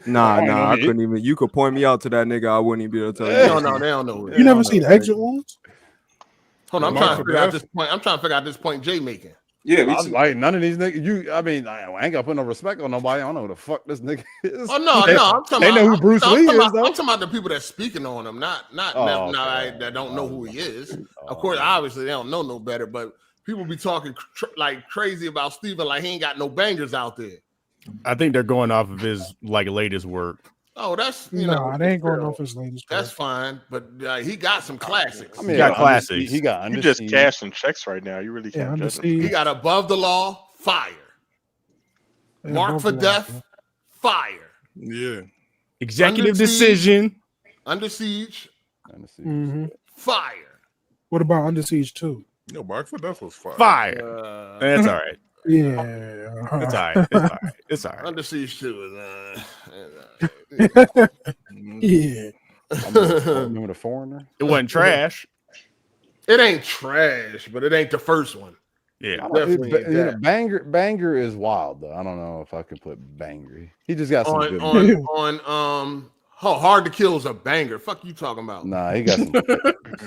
Nah, I couldn't even. You could point me out to that nigga. I wouldn't even be able to tell you. No, they don't know. You never seen Exit Wounds? Hold on, I'm trying to figure out this point. I'm trying to figure out this point Jay making. Yeah, like none of these niggas. I ain't got to put no respect on nobody. I don't know who the fuck this nigga is. Oh no, I'm talking they about, know who Bruce Lee is, though. I'm talking about the people that's speaking on him, not that don't know who he is. Of course, obviously they don't know no better, but people be talking like crazy about Steven, like he ain't got no bangers out there. I think they're going off of his latest work. Oh, that's they ain't going off his latest. That's fine, but he got some classics. He got classics. He got You just cashing checks right now. You really can't judge him. He got Above the Law, fire. Mark for Death, fire. Yeah. Executive Decision. Under Siege, Fire. What about Under Siege 2? Yo, Mark for Death was fire. Fire. That's all right. Yeah. It's all right. It's all right. Under Siege 2 is yeah. Remember The Foreigner? It wasn't trash. It ain't trash, but it ain't the first one. Yeah, Banger is wild though. I don't know if I could put banger. He just got some good Hard to Kill is a banger. Fuck you talking about? Nah, he got some.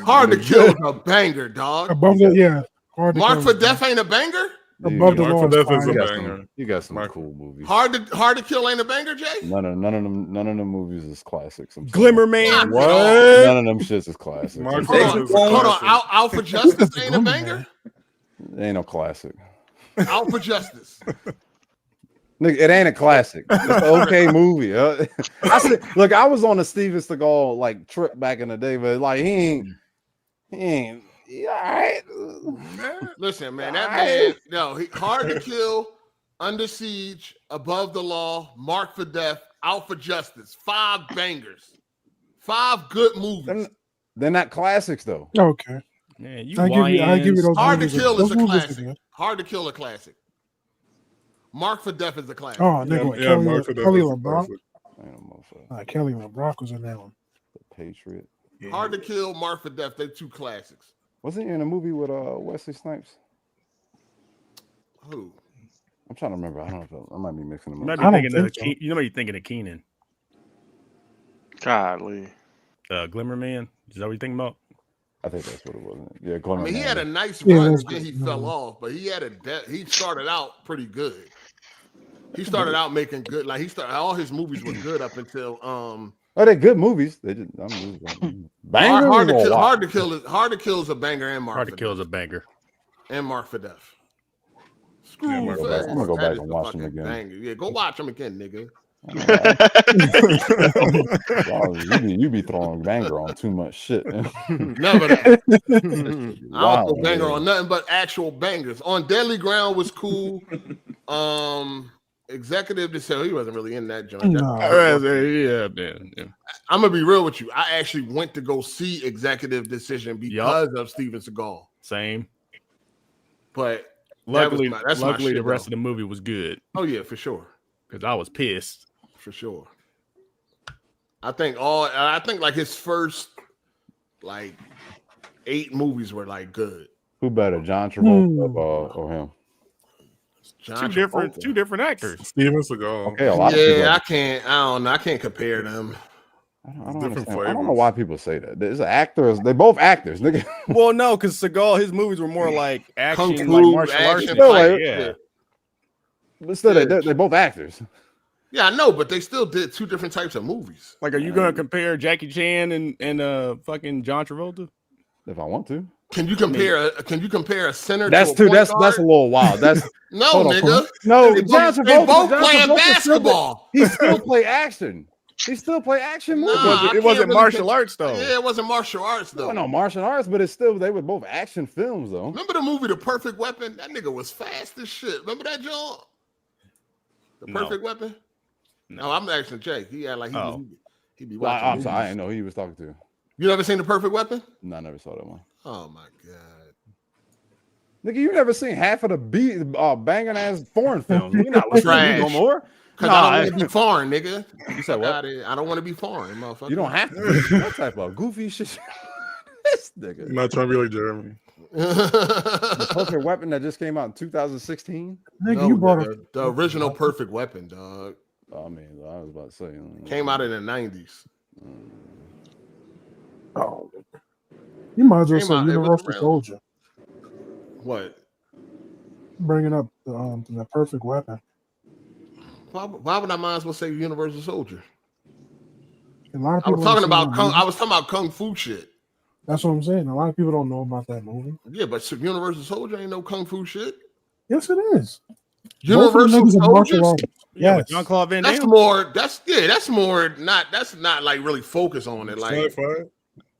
Hard to Kill is a banger, dog. Above the Hard to Mark Kill for Death ain't a banger. Above the Law Mark for Death is a got banger. You got some cool movies. Hard to Kill ain't a banger, Jay. None of them movies is classics. Glimmer Man. What? None of them shits is classics. Hold on. Out for Justice ain't a banger. Ain't no classic. Out for Justice. Nigga, it ain't a classic. It's an okay movie. Look, I was on a Steven Seagal trip back in the day, but he ain't. Yeah, all right. Listen, man, that man. No, Hard to Kill, Under Siege, Above the Law, Mark for Death, Out for Justice. 5 bangers. 5 good movies. They're not classics though. Okay. Man, I give you those. Hard to Kill is a movies classic. Hard to Kill a classic. Mark for Death is a classic. Oh, nigga, Yeah, Mark for Death Kelly is a LeBron. classic. Kelly LeBron was in that one. The Patriot. Hard to Kill, Mark for Death. They're 2 classics. Wasn't he in a movie with Wesley Snipes? Who? I'm trying to remember. I don't know. I might be mixing them You up. might be thinking of Keenan. Godly. Glimmer Man. Is that what you're thinking about? I think that's what it was. Yeah, I mean, he had a nice run, then he fell off, but he started out pretty good. He started out making good, all his movies were good up until Oh, they're good movies. They just Hard to Kill is a banger and Mark. Hard to Kill is a banger. And Mark for Death. I'm gonna go back and watch them again. Banger. Yeah, go watch them again, nigga. You be throwing banger on too much shit. Never that. I don't throw banger on nothing but actual bangers. On Deadly Ground was cool. Executive Decision, he wasn't really in that joint. Yeah. I'm gonna be real with you. I actually went to go see Executive Decision because of Steven Seagal. Same. But luckily, the rest of the movie was good. Oh yeah, for sure. Because I was pissed. For sure. I think his first 8 movies were good. Who better, John Travolta or him? Two different actors. Steven Seagal. Okay, a lot of people. I can't compare them. I don't know why people say that. There's actors. They're both actors, nigga. Well, no, because Seagal, his movies were more like action, Kung Fu, martial arts. But still, they're both actors. Yeah, I know, but they still did two different types of movies. Like, are you gonna compare Jackie Chan and fucking John Travolta? If I want to. Can you compare a center That's to a point that's a little wild. That's no, nigga. No, they John Travolta, they both John playing Travolta basketball. He still play action. He still play action movies. It wasn't martial arts though. Yeah, it wasn't martial arts though. No martial arts, but it's still they were both action films though. Remember the movie The Perfect Weapon? That nigga was fast as shit. Remember that, John? The Perfect Weapon? No, I'm asking Jake. He had like he be watching. I'm sorry, I didn't know who he was talking to. You never seen The Perfect Weapon? No, I never saw that one. Oh my god. Nigga, you never seen half of the banging ass foreign films. You're not listening to me no more. Because I don't want to be foreign, nigga. You said what? I don't want to be foreign, motherfucker. You don't have to be that type of goofy shit. This nigga. You're not trying to be like Jeremy. The Perfect Weapon that just came out in 2016. Nigga, no, you brought nigga, the original Perfect Weapon, dog. I mean, I was about to say. Came out in the 90s. Oh, you might as well say Universal Soldier. What? Bringing up the Perfect Weapon. Why would I might as well say Universal Soldier? A lot of I people was talking about kung fu shit. That's what I'm saying. A lot of people don't know about that movie. Yeah, but Universal Soldier ain't no kung fu shit. Yes, it is. Universal Soldier. Yeah, Jean-Claude Van Damme. That's not like really focus on it.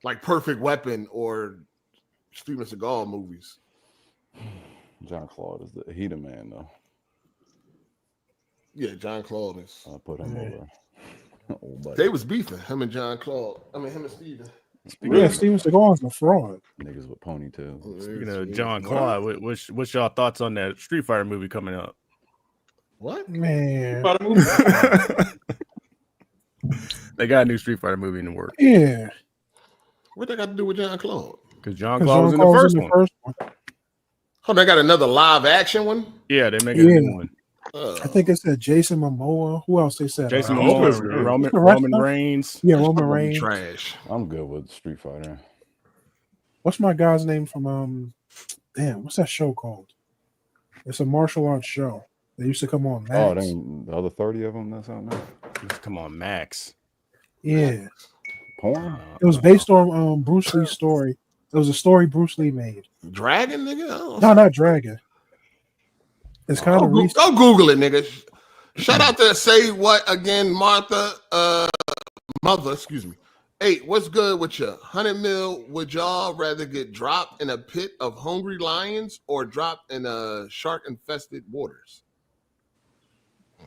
Like Perfect Weapon or Steven Seagal movies. John Claude is the man though. Yeah, John Claude is. I'll put him over. Oh, they was beefing him and John Claude. I mean him and Steven. Yeah, Steven Seagal's a fraud. Niggas with ponytails. Speaking of John Claude, what's y'all thoughts on that Street Fighter movie coming up? What? Man. They got a new Street Fighter movie in the works. Yeah. What they got to do with John Claude? Because John Claude was in the first one. Oh, they got another live action one? Yeah, they make a new one. I think it said Jason Momoa. Who else they said? Jason Momoa, Roman Reigns. Yeah, Roman Reigns. Trash. I'm good with Street Fighter. What's my guy's name from what's that show called? It's a martial arts show. They used to come on Max. Oh, then the other 30 of them that's out now. Come on, Max. Yeah. Porn? It was based on Bruce Lee's story. It was a story Bruce Lee made. Dragon, nigga? No, not Dragon. It's kind of recent. Go Google it, nigga. Shout out to Say What Again, Mother, excuse me. Hey, what's good with you? 100 mil, would y'all rather get dropped in a pit of hungry lions or dropped in a shark-infested waters?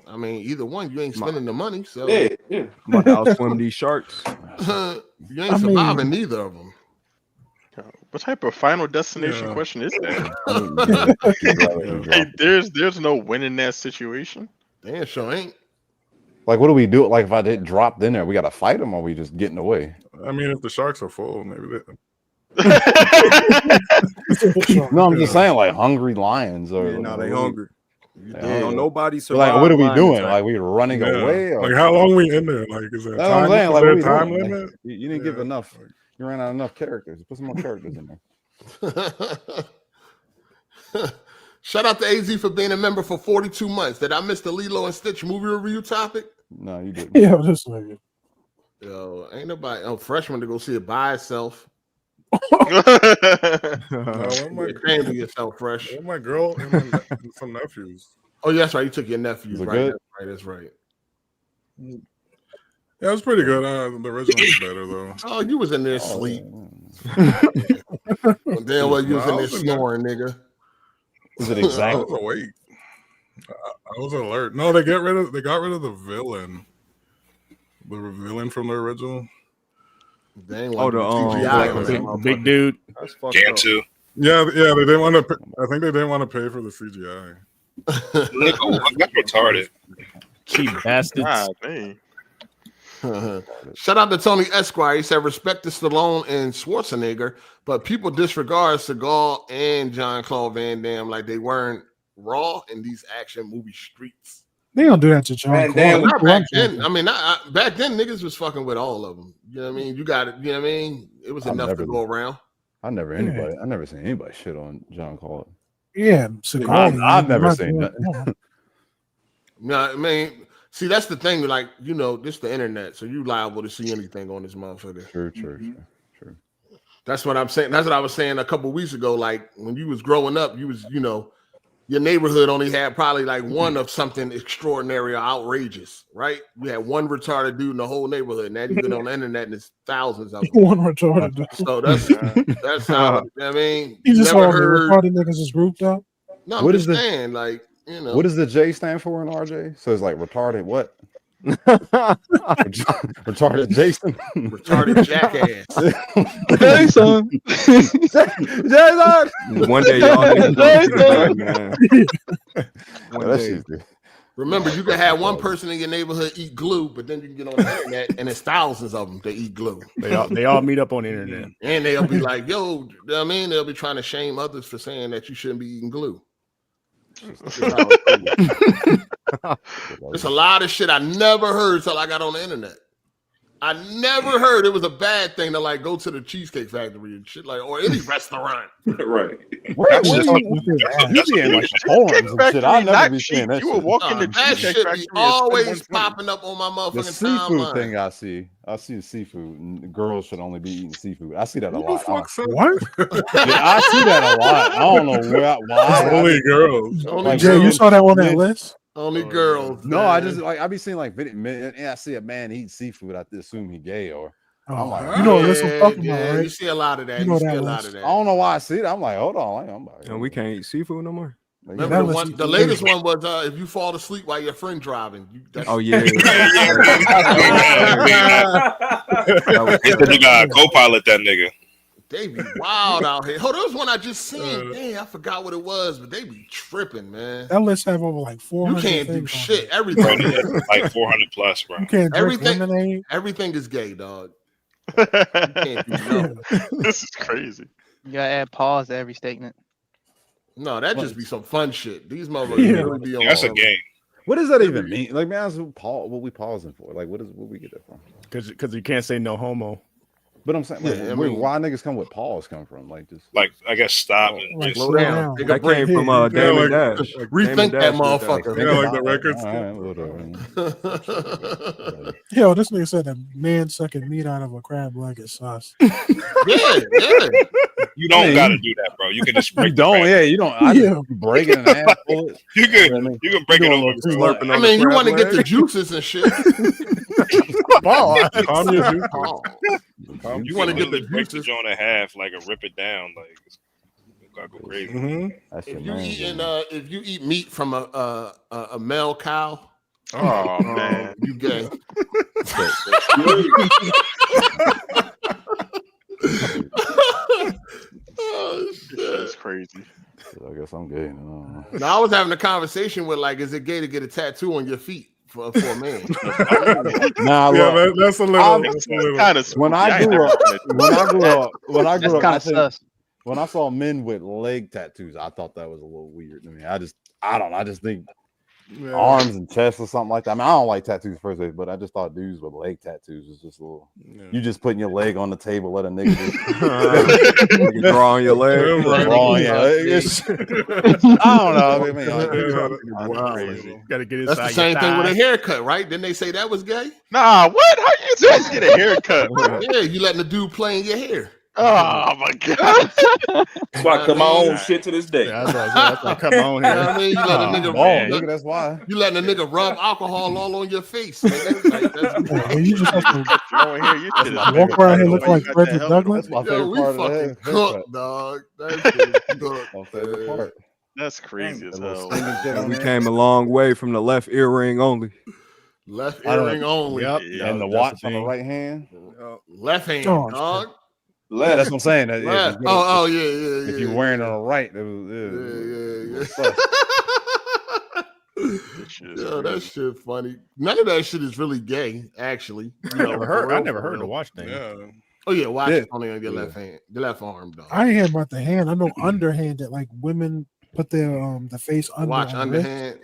I mean, either one, you ain't spending the money, so yeah. I'm about to outswim these sharks. You ain't surviving neither of them. What type of Final Destination question is that? Hey, there's no win in that situation. Damn, sure ain't. Like, what do we do? Like, if I didn't drop in there, we got to fight them, or we just getting away? I mean, if the sharks are full, maybe they. No, I'm just saying, like hungry lions or no, they hungry. Don't nobody survive. Like, what are we doing? Like, we running away? Or? Like, how long we in there? Like, is there That's time, what I'm saying. Like, time limit? limit? Like, you didn't give enough. You ran out enough characters. Put some more characters in there. Shout out to AZ for being a member for 42 months. Did I miss the Lilo and Stitch movie review topic? No, you didn't. Yeah, this nigga. Yo, ain't nobody freshman to go see it by itself. Ashamed of yourself, Fresh. My girl and some nephews. Oh, yeah, that's right. You took your nephews, right? Good? That's right. Yeah, it was pretty good. The original was better though. Oh, you was in there sleep. Damn well, you was in there snoring, nigga. Is it exact? I was awake. I was alert. No, they got rid of the villain. The villain from the original. Dang, the big dude. Gantu. Yeah, they didn't want to. I think they didn't want to pay for the CGI. That's retarded. Cheap bastards. Shout out to Tony Esquire. He said, respect to Stallone and Schwarzenegger, but people disregard Seagal and Jean-Claude Van Damme like they weren't raw in these action movie streets. They don't do that to John. Not back then. I mean, back then, niggas was fucking with all of them. You know what I mean? You got it. You know what I mean? It was enough to go around. I never seen anybody shit on John Claude. Yeah, I've never seen that. No, I mean, See, that's the thing. Like, this the internet, so you liable to see anything on this motherfucker. True. That's what I'm saying. That's what I was saying a couple weeks ago. Like when you was growing up, you was, your neighborhood only had probably like one of something extraordinary or outrageous, right? We had one retarded dude in the whole neighborhood. Now you get on the internet and it's thousands of them. One retarded dude. So that's how. I mean, You just never saw the heard. retarded niggas just grouped up. No, I'm What just is the- saying, like, What does the J stand for in RJ? So it's like retarded what? Retarded Jason. Retarded jackass. Jason. Jason. One day y'all man. One That day. shit's good. Remember, you can have one person in your neighborhood eat glue, but then you can get on the internet and it's thousands of them that eat glue. They all meet up on the internet. And they'll be like, yo, I mean, they'll be trying to shame others for saying that you shouldn't be eating glue. There's a lot of shit I never heard till I got on the internet. I never heard it was a bad thing to like go to the Cheesecake Factory and shit, like, or any restaurant. Right. You be in like the forums and shit. I never be seeing that You were shit. walking the That Cheesecake shit Factory. be and always spend $120. popping up on my The motherfucking seafood timeline. thing I see the seafood. And girls should only be eating seafood. I see that a Who the lot. fuck said What? Yeah, I see that a lot. I don't know why. Only girls. Only Like, Jay, you girls. saw that on that list? Only girls. No, I man. just like I be seeing like video, and I see a man eat seafood. I assume he gay or I'm like, you know what list I'm talking yeah, about, right? You see a lot of that. You You, know see that a lot list. of that. I don't know why I see it. I'm like, hold on, I'm like, And we can't eat seafood no more. Remember the latest one was if you fall asleep while your friend driving. Oh yeah. He said you got to co-pilot that nigga. They be wild out here. Oh, there was one I just seen. Damn, I forgot what it was, but they be tripping, man. That list have over like You 400 can't do things on shit. it. Everything, Like 400 plus, bro. You can't drink lemonade. everything is gay, dog. You can't do nothing. This is crazy. You gotta add pause to every statement. No, that just be some fun shit. These motherfuckers really be on. That's a game. What does that even mean? Like, man, that's what we pausing for? Like, what we get that from? Because you can't say no homo. But I'm saying, like, Yeah, I where, mean- why niggas come with pause come from? Like, just Like, I guess stop and Like, just Slow down. Take a That came break. from Yeah, Damon like- Dash. like Rethink Damon that Dash did motherfucker. Yeah, like the record All right, whatever. Yo, this nigga said that man sucking meat out of a crab leg is sus. Yeah. you don't Man, got to do that, bro. You can just You break don't, the yeah, you don't. I Yeah. just break it in half. Pull it. You can break it over. Too bro. much. I mean, you want to get the juices and shit. Calm your juices. You want to get the literally break the juices. joint in half, like a rip it down, like it's gotta go crazy. That's your If you man. eating, if you eat meat from a male cow, Oh man. you gay. Oh, shit. That's crazy. I guess I'm gay. No. Now I was having a conversation with like, is it gay to get a tattoo on your feet for a man? Nah, Yeah, look, that's a little. That's a little. Kind of when I grew up, when I That's grew up, kind I of think, sus. when I saw men with leg tattoos, I thought that was a little weird to me. I don't know. I just think Yeah. arms and chest or something like that. I mean, I don't like tattoos first place, but I just thought dudes with leg tattoos was just a little. Yeah. You just putting your leg on the table, let a nigga You draw on your leg. Right. wrong. Yeah, I don't know. I mean, Yeah. Wow. Gotta get That's the inside same your thing with a thighs. haircut, right? Didn't they say that was gay? Nah, what? How you supposed to get a haircut? Yeah, you letting the dude play in your hair. Oh my god. That's why I cut my own shit to this day. Yeah, that's what I cut my own You know what hair. I mean? You let a nigga Oh, nigga, that's why. you letting a nigga rub alcohol all on your face. Nigga. Like, that's, Yeah, you just have to Your own hair, you shit is walk around here looking like Frederick That's Douglass. my yo, favorite we part of the fucking haircut. cooked, dog. That shit is cooked. My favorite man. part. That's crazy as That little hell. stinging shit on We there. came a long way from the left earring only. Left I don't- earring only. Yep. Yeah, And the that's watch the on the thing. right hand. Left hand, Oh, dog. Yeah, that's what I'm saying. That, yeah, Left. if you get it- Oh, yeah, yeah. if you're yeah, wearing it yeah. on the right, it was Yeah. Shit is Yo, that crazy. shit funny. None of that shit is really gay, actually. You know, Never for heard. I real, never for heard the real. watch thing. Yeah. Oh yeah, watch Yeah. it only on your left hand, the left arm, dog. I ain't hear about the hand. I know underhanded, like women put their the face under. Watch on the wrist. underhand.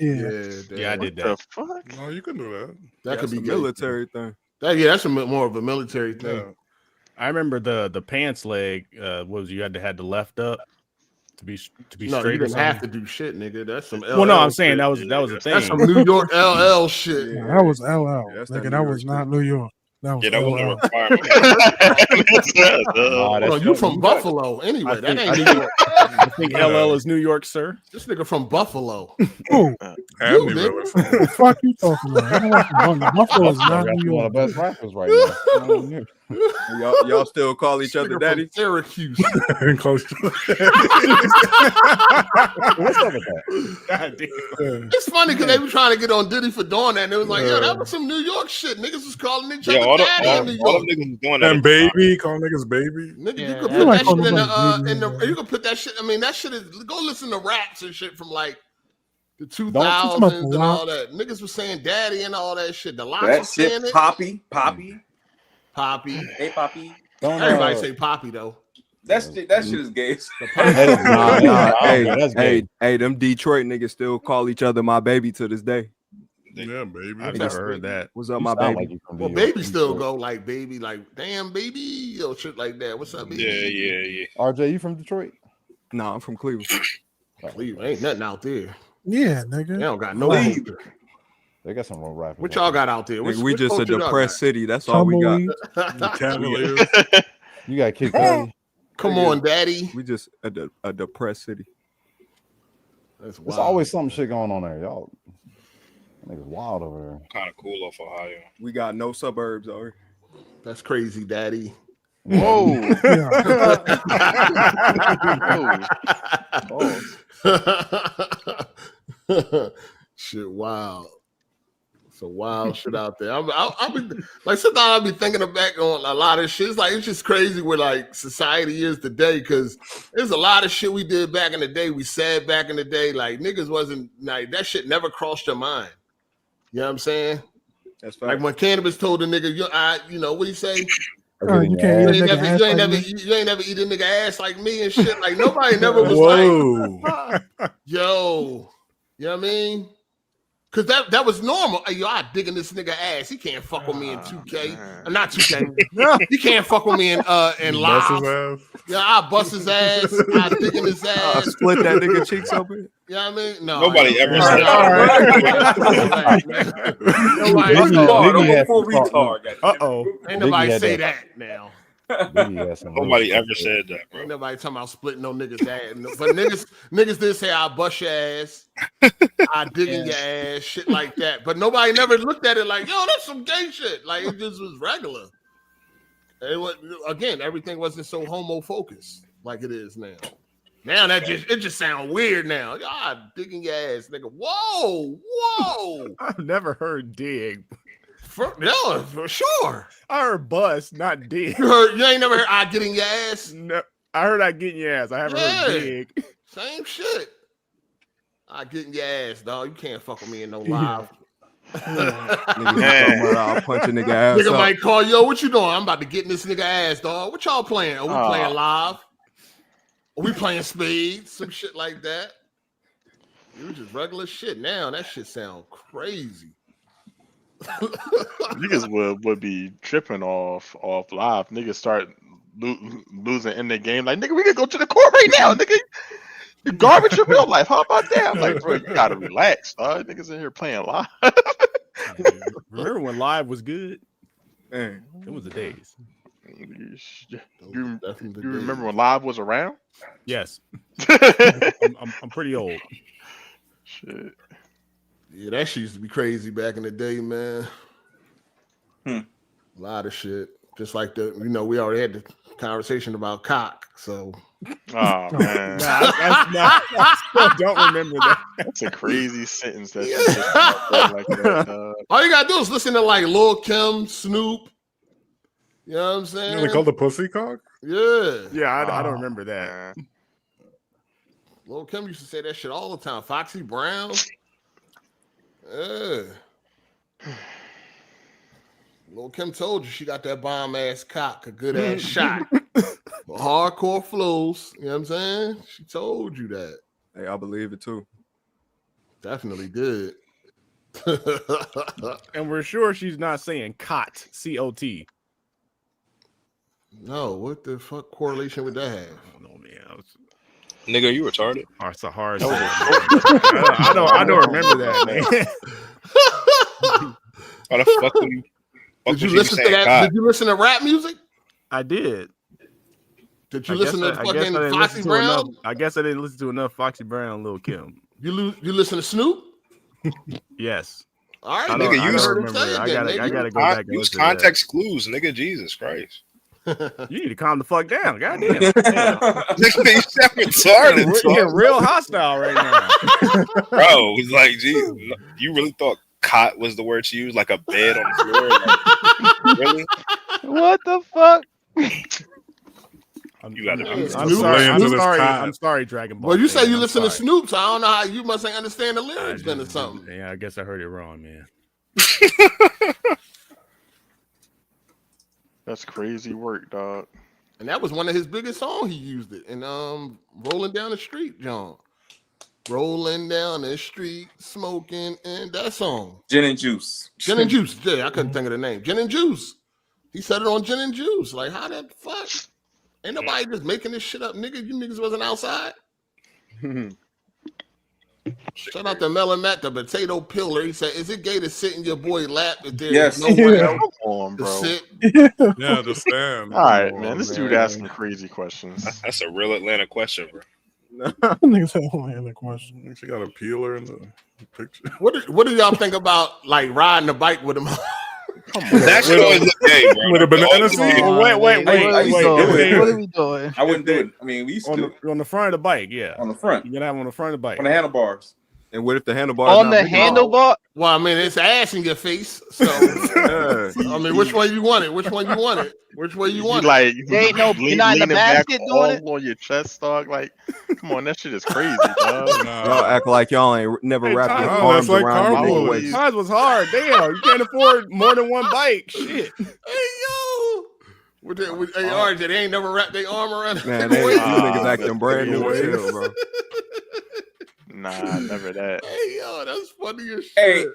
Yeah. Yeah, I damn. did The that. fuck? No, you can do that. That could That's be a gay. military thing. That's more of a military thing. Yeah. I remember the pants leg was you had to have the left up To be No, straight. you didn't have to do shit, nigga. That's some LL Well, no, I'm saying shit. that was a thing. That's some New York LL shit. Yeah, that was LL. That's Nigga, that that New was York not New York. That was Yeah, that wasn't a LL. requirement. Hold on, you from Buffalo anyway? I think, that ain't New York. I think LL is New York, sir. This nigga from Buffalo. Who? You, nigga. What the fuck you talking about? Buffalo is not New One York. of the best rappers right now. Y'all still call each other Nigga daddy? from Syracuse. Close to What's up with that? God damn. It's funny because they were trying to get on Diddy for doing that, and it was like, yo, that was some New York shit. Niggas was calling each other daddy in New all York. them niggas was doing that. And baby, calling niggas baby. Nigga, Yeah, you could that- put like that shit calling in somebody the baby, you could put that shit. I mean, that shit is go listen to raps and shit from like the Don't 2000s and talk all that. Niggas was saying daddy and all that shit. The Locks That was saying shit, it. Poppy. Poppy. Hey, Poppy. Don't Everybody say Poppy though. That shit is gay. Hey, them Detroit niggas still call each other my baby to this day. Yeah, baby. I've never heard that. What's up, my baby? Well, baby still go like baby, like damn baby, or shit like that. What's up, baby? Yeah. RJ, you from Detroit? No, I'm from Cleveland. Cleveland ain't nothing out there. Yeah, nigga. They don't got no Right. hope. They got some real rappers. What y'all got out there? Nigga, we just a depressed city. That's all we got. The Cavaliers. You got Kid Cudi. Come on, daddy. We just a depressed city. That's There's wild. always some shit going on there, y'all. Niggas wild over there. Kind of cool off Ohio. We got no suburbs over. That's crazy, daddy. Whoa. Shit, wild. It's a wild shit out there. I'll be like sometimes I'll be thinking back on a lot of shit. It's like it's just crazy where like society is today because there's a lot of shit we did back in the day. We said back in the day, like niggas wasn't like that shit never crossed your mind. You know what I'm saying? That's like when Cannabis told the nigga, you know what he say? You can't eat a nigga ass like me. You ain't never eat a nigga ass like me and shit. Like nobody never was like, yo, you know what I mean? Cause that was normal. Hey, yo, I digging this nigga ass. He can't fuck with me in 2K. Not 2K. He can't fuck with me in live. Yeah, I bust his ass. I digging his ass. Split that nigga cheeks open. You know what I mean? No. Nobody ever said that. Ain't nobody say that now. Nobody ever said that, bro. Ain't nobody talking about splitting no niggas ass. But niggas did say I bust your ass, I dig in your ass, shit like that. But nobody never looked at it like, yo, that's some gay shit. Like it just was regular. It was, again, everything wasn't so homo focused like it is now. Now it just sounds weird now. God, digging your ass, nigga. Whoa. I've never heard dig. For sure. I heard bust, not dig. You ain't never heard I get in your ass? No, I heard I get in your ass. I haven't heard dig. Same shit. I get in your ass, dog. You can't fuck with me in no live. I'll punch a nigga ass. Nigga might call, yo, what you doing? I'm about to get in this nigga ass, dog. What y'all playing? Are we playing live? Are we playing spades? Some shit like that. It was just regular shit. Now that shit sound crazy. Niggas would be tripping off live. Niggas start losing in the game. Like, nigga, we can go to the court right now, nigga. You garbage in real life. How about that? I'm like, bro, you gotta relax, dog. Niggas in here playing live. Remember when live was good? Man, it was the days. You remember when live was around? Yes. I'm pretty old. Shit. Yeah, that shit used to be crazy back in the day, man. A lot of shit. Just like we already had the conversation about cock, so. Oh man, I still don't remember that. That's a crazy sentence. Like that, all you gotta do is listen to like Lil Kim, Snoop. You know what I'm saying? They call the pussy cock? Yeah. I don't remember that. Lil Kim used to say that shit all the time. Foxy Brown. Yeah. Lil Kim told you she got that bomb ass cock, a good ass shot. Hardcore flows. You know what I'm saying? She told you that. Hey, I believe it too. Definitely did. And we're sure she's not saying cot, C-O-T. No, what the fuck correlation would that have? I don't know, man. Nigga, you retarded. Oh, it's a hard. I don't remember that, man. Why the fuck would you? Did you listen to that? God? Did you listen to rap music? I did. Did you listen to fucking Foxy Brown? I guess I didn't listen to enough Foxy Brown and Lil Kim. You listen to Snoop? Yes. All right, nigga, I gotta go back and use listen context clues, nigga. Jesus Christ. You need to calm the fuck down. Goddamn. Nigga, you sound retarded. We're getting real hostile right now. Bro, it's like, geez, you really thought cot was the word to use? Like a bed on the floor? Like, really? What the fuck? You gotta be. I'm sorry, Dragon Ball. Well, you say you listen to Snoop, so I don't know how you must ain't understand the lyrics then or something. Yeah, I guess I heard it wrong, man. That's crazy work, dog. And that was one of his biggest songs. He used it in "Rolling Down the Street," John. Rolling down the street, smoking, and that song. Gin and Juice. Gin and Juice. Yeah, I couldn't think of the name. Gin and Juice. He said it on Gin and Juice. Like, how the fuck? Ain't nobody just making this shit up, nigga. You niggas wasn't outside. Shout out to Melon Matt, the potato pillar. He said, "Is it gay to sit in your boy lap if there's nowhere else to sit?" Yeah, to stand. All right, man. This dude asking crazy questions. That's a real Atlanta question, bro. Niggas don't answer the question. She got a peeler in the picture. What do y'all think about like riding the bike with him? Come on. That shit always look gay, bro. With a banana seat? Wait. What are we doing? I wouldn't do it. I mean, we used to on the front of the bike, yeah. on the front, You can have them on the front of the bike. on the handlebars. And what if the handlebar On the handlebar? Well, I mean, it's ass in your face. So, I mean, which way you want it? Which one you want it? Which way you want it? Like, There ain't no- you're not in the leaning back basket doing all it? on your chest, dog. Like, come on, that shit is crazy, dog. Y'all act like y'all ain't never wrapped your no, arms that's like around carpool. your waist. Times was hard. Damn, you can't afford more than one bike. Shit. Hey yo, hey RJ, they ain't never wrapped their arm around. Man, these niggas acting brand new as hell, bro. Nah, never that. Hey yo, that's funny as shit. Hey,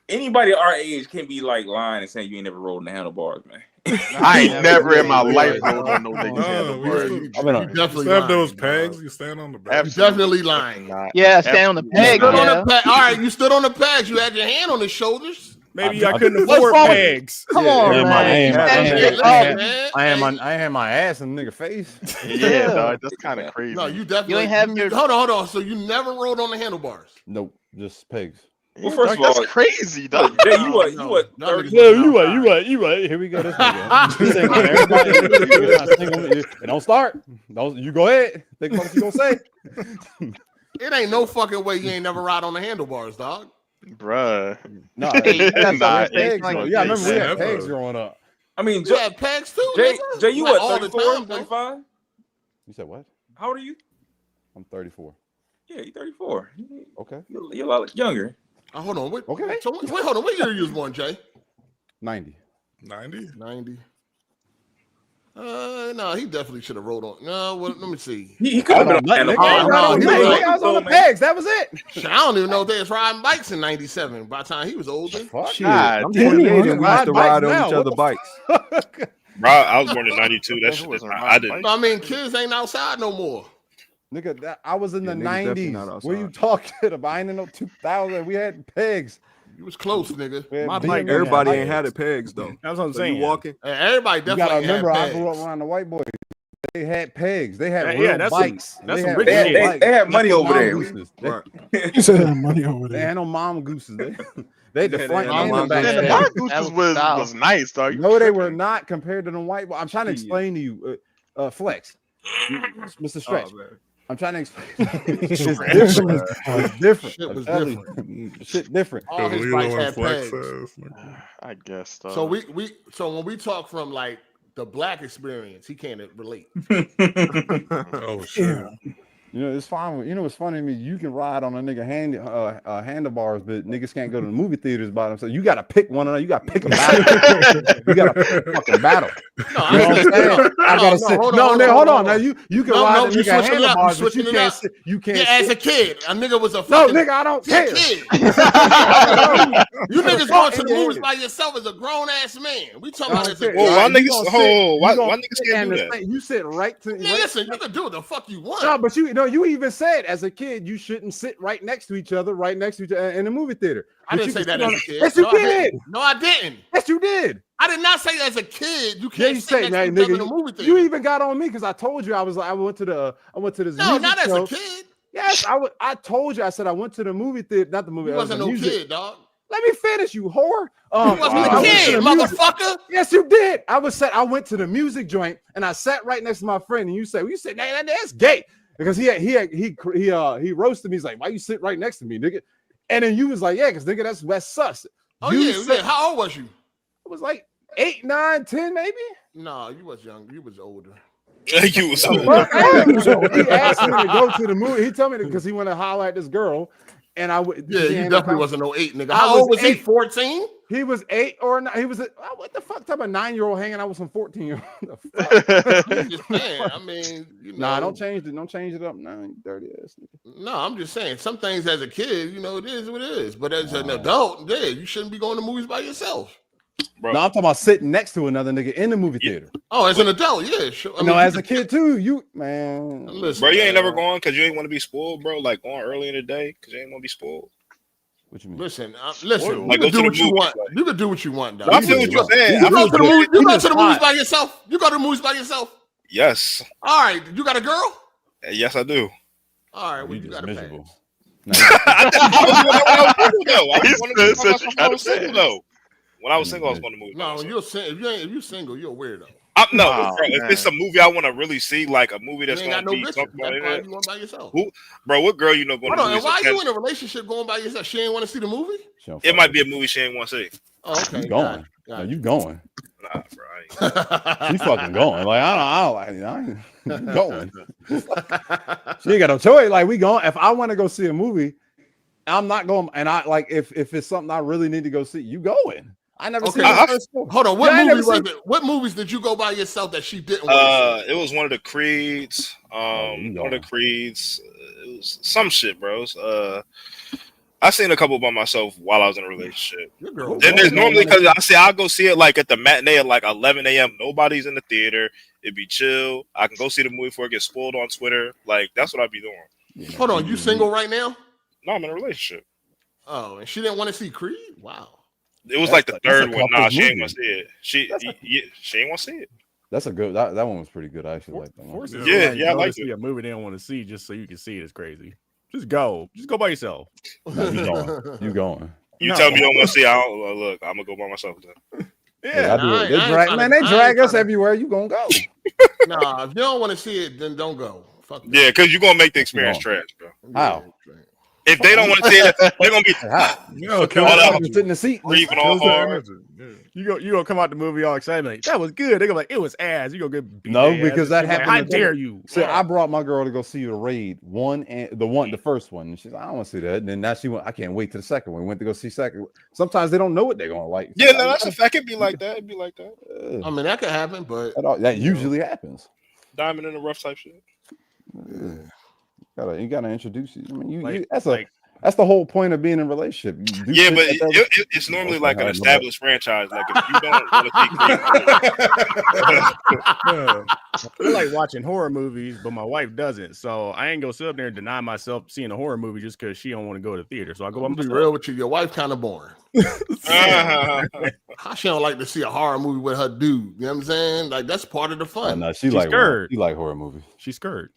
anybody our age can't be like lying and saying you ain't never rolled in the handlebars, man. I ain't never in my life rolled on no niggas No, handlebars. we You used to definitely have lying. those pegs. You stand on the back. You definitely lying. Yeah, stand on the You peg. stood on Yeah. the peg. All right, you stood on the pegs. You had your hand on his shoulders. Maybe I couldn't What's afford wrong with- pegs. Come on, Yeah, man. I had my ass in the nigga face. Yeah, dog, that's kind of crazy. No, you definitely. You ain't having your. Hold on. So you never rode on the handlebars? Nope, just pegs. Well, first of all, that's crazy, dog. Jay, you what? No, You what? no, 30? no, You right. Here we go. This nigga. You sing on everybody. It don't start. You go ahead. Think about what you gonna say. It ain't no fucking way you ain't never ride on the handlebars, dog. Bruh. No, That's Nah, pegs, like- though. Yeah, I remember we had Never. pegs growing up. I mean, You had pegs too. Jay, nigga? Jay, you Not what? all the 34, time, though. 35? You said what? How old are you? I'm 34. Yeah, you're 34. Okay. You're a lot younger. Hold on. Wait, Okay. So, wait, hold on. What year you was born, Jay? 90. 90? 90. No, he definitely should have rolled on. No, well, let me see. He could have been on Nigga, handlebars. no, he was I was on the pegs. That was it. Shit, I don't even know if they was riding bikes in '97. By the time he was older, Fuck. Shit, God I'm damn, 28 we and we used ride to bikes ride on now. each What other the bikes. Bro, I was born in '92. That shit wasn't I didn't. right. I mean, kids ain't outside no more. Nigga, I was in the Yeah, niggas definitely not 90s. What are you outside. talking about? I ain't in no 2000. We had pegs. You was close, nigga. We had My BMX bike, Everybody bikes. ain't had the pegs though. That's what I'm So saying. you walking. Everybody You definitely gotta remember, I had grew up pegs. around the white boys. They had pegs. They had Yeah, real that's some- bikes. that's they some had rich real shit. bikes. They had money Not over no there. mongooses. You said that money over They there. had no mongooses. They had the Yeah, front they had and no the back. Man, the Yeah. pegs. mongooses That was style. was nice, dog. You No, they tripping. were not compared to the white boys. I'm trying to explain to you, Flex, Mr. Stretch. Oh, man. I'm trying to explain. It's different. It's different. Shit was I'm telling you. Shit different. All his Lilo bikes and had Flex pegs. says. I guess, dog. So so when we talk from like the black experience, he can't relate. Oh shit. You know, it's fine. You know, it's funny to me. You can ride on a nigga handlebars, but niggas can't go to the movie theaters by themselves. You got to pick one of them. You got to pick a battle. You got to pick a fucking battle. No, You know what I'm saying? I gotta sit. Hold on. Now you can ride the nigga handlebars, but you can't sit. You can't. Yeah, as a kid, a nigga was a fucking nigga. I don't care. Kid. You niggas going to the movies by yourself as a grown ass man. We talking about as a kid. Why niggas can't do that? You sit right to. Listen, you can do what the fuck you want. No, but you even said as a kid you shouldn't sit right next to each other in the movie theater. I didn't say that as a kid. Yes, you did. No, I didn't. Yes, you did. I did not say as a kid you can't sit next to each other in the movie theater. You even got on me because I told you I went to this. No, not as show. a kid. Yes, I told you. I said I went to the movie theater, not the movie. You wasn't no kid, dog. Let me finish, you whore. You wasn't a kid, motherfucker. Yes, you did. I went to the music joint and I sat right next to my friend, and you said, that's gay. Because he roasted me. He's like, why you sit right next to me, nigga? And then you was like, yeah, because nigga, that sucks. Oh, yeah. How old was you? I was like 8, 9, 10, maybe. No, you was young. You was older. You was older. He asked me to go to the movie. He told me because he wanted to holler at this girl. And I would. Yeah, you definitely wasn't no 8, nigga. How old was he? 14? He was 8 or 9. He was what the fuck type of 9-year-old hanging out with some 14-year-old? Just saying. I mean, Nah, don't change it. Don't change it up. Nah, you dirty ass nigga. No, I'm just saying. Some things as a kid, it is what it is. But as an adult, yeah, you shouldn't be going to movies by yourself. Bro. No, I'm talking about sitting next to another nigga in the movie theater. Oh, as an adult, yeah, sure. As a kid too, man. Listen, bro, you ain't never going because you ain't want to be spoiled, bro. Like going early in the day because you ain't want to be spoiled. What you mean? Listen. You can do what you want. You can do what you want, dog. I feel what you're saying. You go to the movies by yourself. You go to the movies by yourself. Yes. All right. You got a girl? Yes, I do. All right. Well, you got a miserable. When I was single, I was going to movies. No, if you're single, you're a weirdo. If it's a movie I want to really see, like a movie that's going to be talked about, that's why you going by yourself. Bro, what girl you know going to movies? Why are you in a relationship going by yourself? She ain't want to see the movie? It might be a movie she ain't want to see. Oh, okay. You going? You going? Nah, bro. She fucking going. Like I ain't going. She ain't got no choice. Like we going. If I want to go see a movie, I'm not going. And I like if it's something I really need to go see, you going. I never seen it. Hold on. What movie was it? What movies did you go by yourself that she didn't want to see? It was one of the Creeds. One of the Creeds. It was some shit, bros. I seen a couple by myself while I was in a relationship. Then there's normally because I'll go see it like at the matinee at like 11 a.m. Nobody's in the theater. It'd be chill. I can go see the movie before it gets spoiled on Twitter. Like that's what I'd be doing. Hold on, you single right now? No, I'm in a relationship. Oh, and she didn't want to see Creed? Wow. It was like the third one. Nah, she ain't want to see it. She ain't want to see it. That's a good. That one was pretty good. I actually like that one. Yeah, I like it. A movie they don't want to see just so you can see it is crazy. Just go by yourself. No, you going? You tell me you don't want to see. Look, I'm gonna go by myself then. Yeah, they drag us everywhere. You gonna go? Nah, if you don't want to see it, then don't go. Fuck yeah, because you're gonna make the experience trash, bro. How? If they don't want to see it, they're gonna be sit in the seat. All hard. You gonna come out the movie all excited like that was good. They're gonna be like it was ass. You gonna get beat because that happened. How dare you? So I brought my girl to go see the Raid the first one. And she's like, I don't want to see that. And then now she went. I can't wait to the second one. We went to go see second. Sometimes they don't know what they're gonna like. Yeah, no, that's a fact. It'd be like that. I mean, that could happen, but that usually happens. Diamond in the rough type shit. You gotta introduce you. I mean, that's the whole point of being in a relationship. But it's normally like an established franchise. Like if you don't want to see I like watching horror movies, but my wife doesn't. So I ain't gonna sit up there and deny myself seeing a horror movie just because she don't want to go to the theater. So I go. I'm be real with you. Your wife kind of boring. How she don't like to see a horror movie with her dude? You know what I'm saying? Like that's part of the fun. No, she's scared. She like horror movies. She's scared.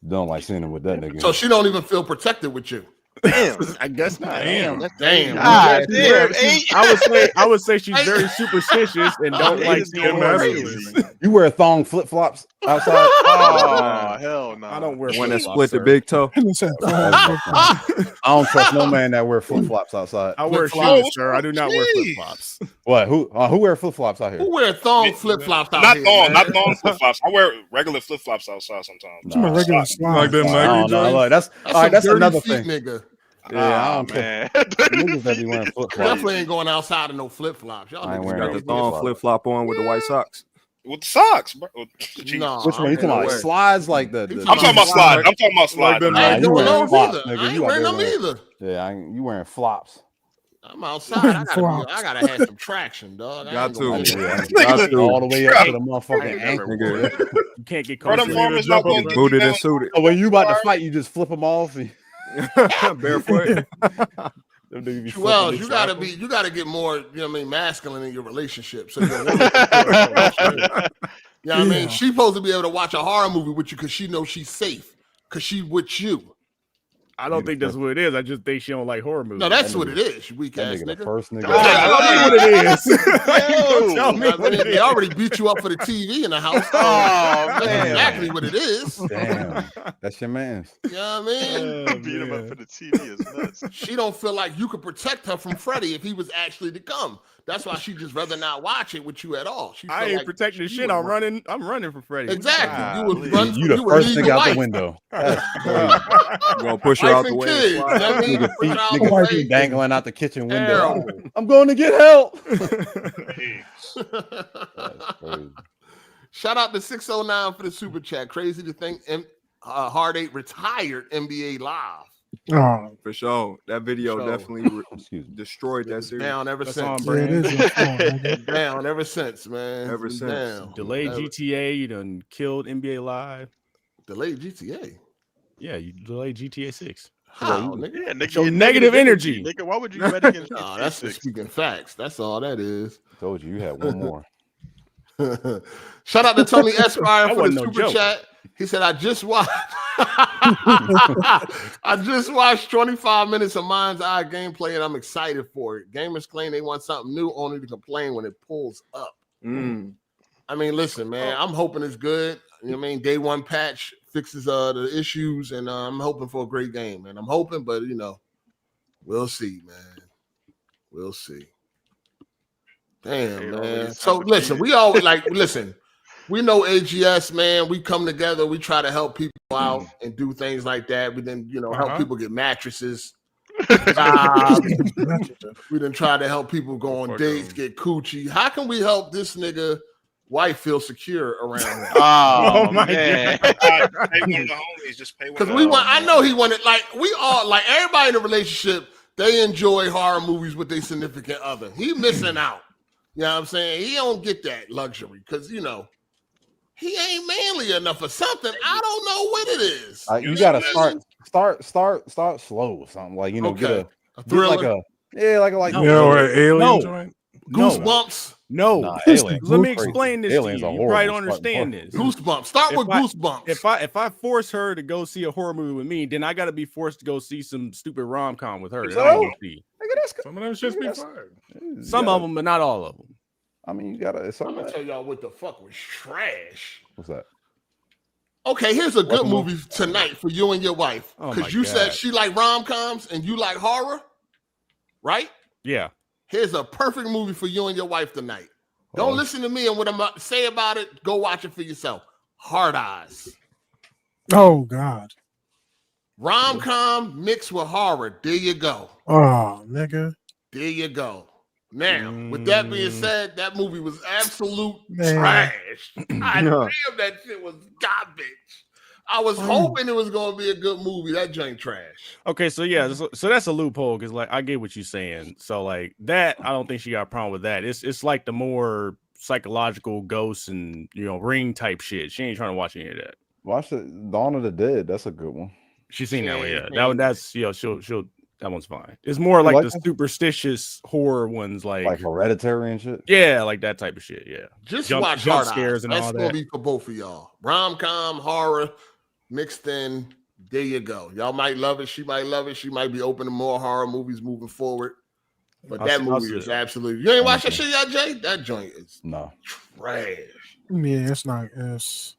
Don't like seeing him with that nigga. So she don't even feel protected with you. Damn, I guess not. Damn. I would say she's very superstitious and don't like seeing movies. You wear thong flip flops outside? Oh hell no! I don't wear. When they split the big toe. I don't trust no man that wear flip flops outside. I wear shoes, sir. I do not wear flip flops. What? Who wear flip flops out here? Who wear thong flip flops out here? Not thong flip flops. I wear regular flip flops outside sometimes. Regular slime. That's another thing. Nigga. Yeah, I don't care. Niggas that be wearing flip flops. Definitely ain't going outside in no flip flops. Y'all I ain't wearing the thong flip flop on with the white socks. with the socks, bro. No, Which one? You talking about slides like the? I'm talking about slide. I'm talking about slide. I ain't doing those either. Nigga. I ain't wearing them either. Yeah, you wearing flops. I'm outside. I gotta have some traction, dog. Got to. Got to all the way up to the motherfucking ankle. You can't get close. Booted and suited. Oh, when you about to fight, you just flip them off. Barefoot. Well, you gotta get more, you know what I mean, masculine in your relationship. So your woman, you know what I mean? She's supposed to be able to watch a horror movie with you because she knows she's safe because she's with you. I don't think that's what it is. I just think she don't like horror movies. No, that's what it is. You weak ass nigga. The first nigga. Tell me what it is. Tell me what it is. They already beat you up for the TV in the house. Oh man, that's exactly what it is. Damn, that's your man. You know what I mean? Beat him up for the TV is nuts. She don't feel like you could protect her from Freddie if he was actually to come. That's why she just rather not watch it with you at all. She I ain't like protecting shit. I'm running for Freddie. Exactly. You would run. You the first nigga out the window. You gonna push her out the way. Kids, nigga feet dangling out the kitchen window. I'm going to get help. Shout out to 609 for the super chat. Crazy to think Hard8 retired NBA Live. Oh, for sure. That video definitely destroyed that series. Down ever since. Down ever since, man. Ever since. Down. Delayed GTA, you done killed NBA Live. Delayed GTA? Yeah, you delayed GTA 6. How, nigga? Yeah, nigga, show negative energy. Nigga, why would you bet against nah, that's just speaking facts. That's all that is. Told you had one more. Shout out to Tony Esquire for the super chat. He said, I just watched 25 minutes of Mind's Eye gameplay and I'm excited for it. Gamers claim they want something new, only to complain when it pulls up. I mean, listen, man, I'm hoping it's good. You know what I mean? Day one patch fixes the issues, and I'm hoping for a great game, man. I'm hoping, but you know, we'll see, man. We'll see. Damn, man. So listen, we always listen. We know AGS, man. We come together. We try to help people out and do things like that. We then, help people get mattresses. We then try to help people go on dates, get coochie. How can we help this nigga wife feel secure around him? Oh my God. Pay one of the homies. Just pay one. Because I know he wanted, we all, everybody in a relationship, they enjoy horror movies with their significant other. He missing out. You know what I'm saying? He don't get that luxury because, he ain't manly enough for something. I don't know what it is. You gotta start slow or something. Get a thriller. Or an alien joint. Goosebumps. No. Nah, Let me explain this Aliens to are you. You probably don't horrible. understand this. Goosebumps. Start with Goosebumps. If I force her to go see a horror movie with me, then I got to be forced to go see some stupid rom-com with her. So? Some of them should be fine. Some of them, but not all of them. I mean, you gotta. I'm gonna tell y'all what the fuck was trash. What's that? Okay, here's a good movie tonight for you and your wife. Because you said she like rom-coms and you like horror, right? Yeah. Here's a perfect movie for you and your wife tonight. Don't listen to me and what I'm about to say about it. Go watch it for yourself. Hard Eyes. Oh, God. Rom-com mixed with horror. There you go. Oh, nigga. There you go. Now, with that being said, that movie was absolute trash. Damn, that shit was garbage. I was hoping it was going to be a good movie. That junk trash. Okay, so yeah, so that's a loophole because I get what you're saying. So that, I don't think she got a problem with that. It's like the more psychological ghosts and Ring type shit. She ain't trying to watch any of that. Watch the Dawn of the Dead. That's a good one. She's seen that one, yeah. That's she'll. That one's fine. It's more like the superstitious horror ones, like Hereditary and shit. Yeah, like that type of shit. Yeah, just watch jump scares and all that. That's gonna be for both of y'all. Rom-com, horror, mixed in. There you go. Y'all might love it. She might love it. She might be open to more horror movies moving forward. But that movie is absolutely. You ain't watch that shit yet, Jay? That joint is trash. Yeah, it's not. It's.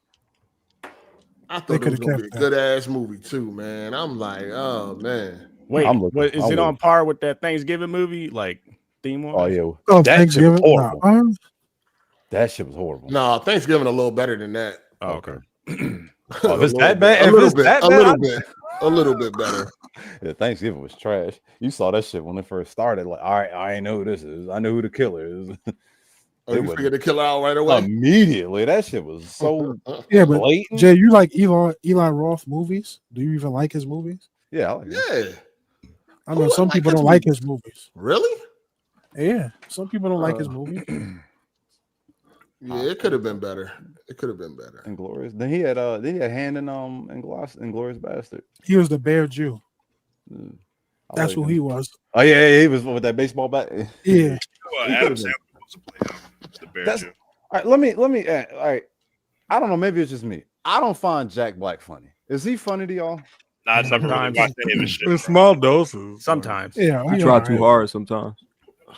I thought it was gonna be a good ass movie too, man. I'm like, oh man. Wait, is it on par with that Thanksgiving movie, like theme one? Oh yeah, that shit was horrible. That shit was horrible. No, Thanksgiving a little better than that. Oh, okay. If it's that bad, a little bit better. Yeah, Thanksgiving was trash. You saw that shit when it first started. Like, all right, I ain't know who this is. I know who the killer is. Oh, you figured to kill her out right away? Immediately. That shit was so Yeah, but blatant. Jay, you like Eli Roth movies? Do you even like his movies? Yeah, I like it. I know some people don't like his movies. Really? Yeah, some people don't like his movies. Yeah, it could have been better. It could have been better. Inglorious. Then he had hand in Inglorious Bastard. He was the Bear Jew. That's who he was. Oh yeah, he was with that baseball bat. Yeah. Adam Sandler was a player. The Bear Jew. All right, let me. All right, I don't know. Maybe it's just me. I don't find Jack Black funny. Is he funny to y'all? Nah, I never really watched any of his shit. In small doses. Sometimes. Yeah, I try too hard sometimes.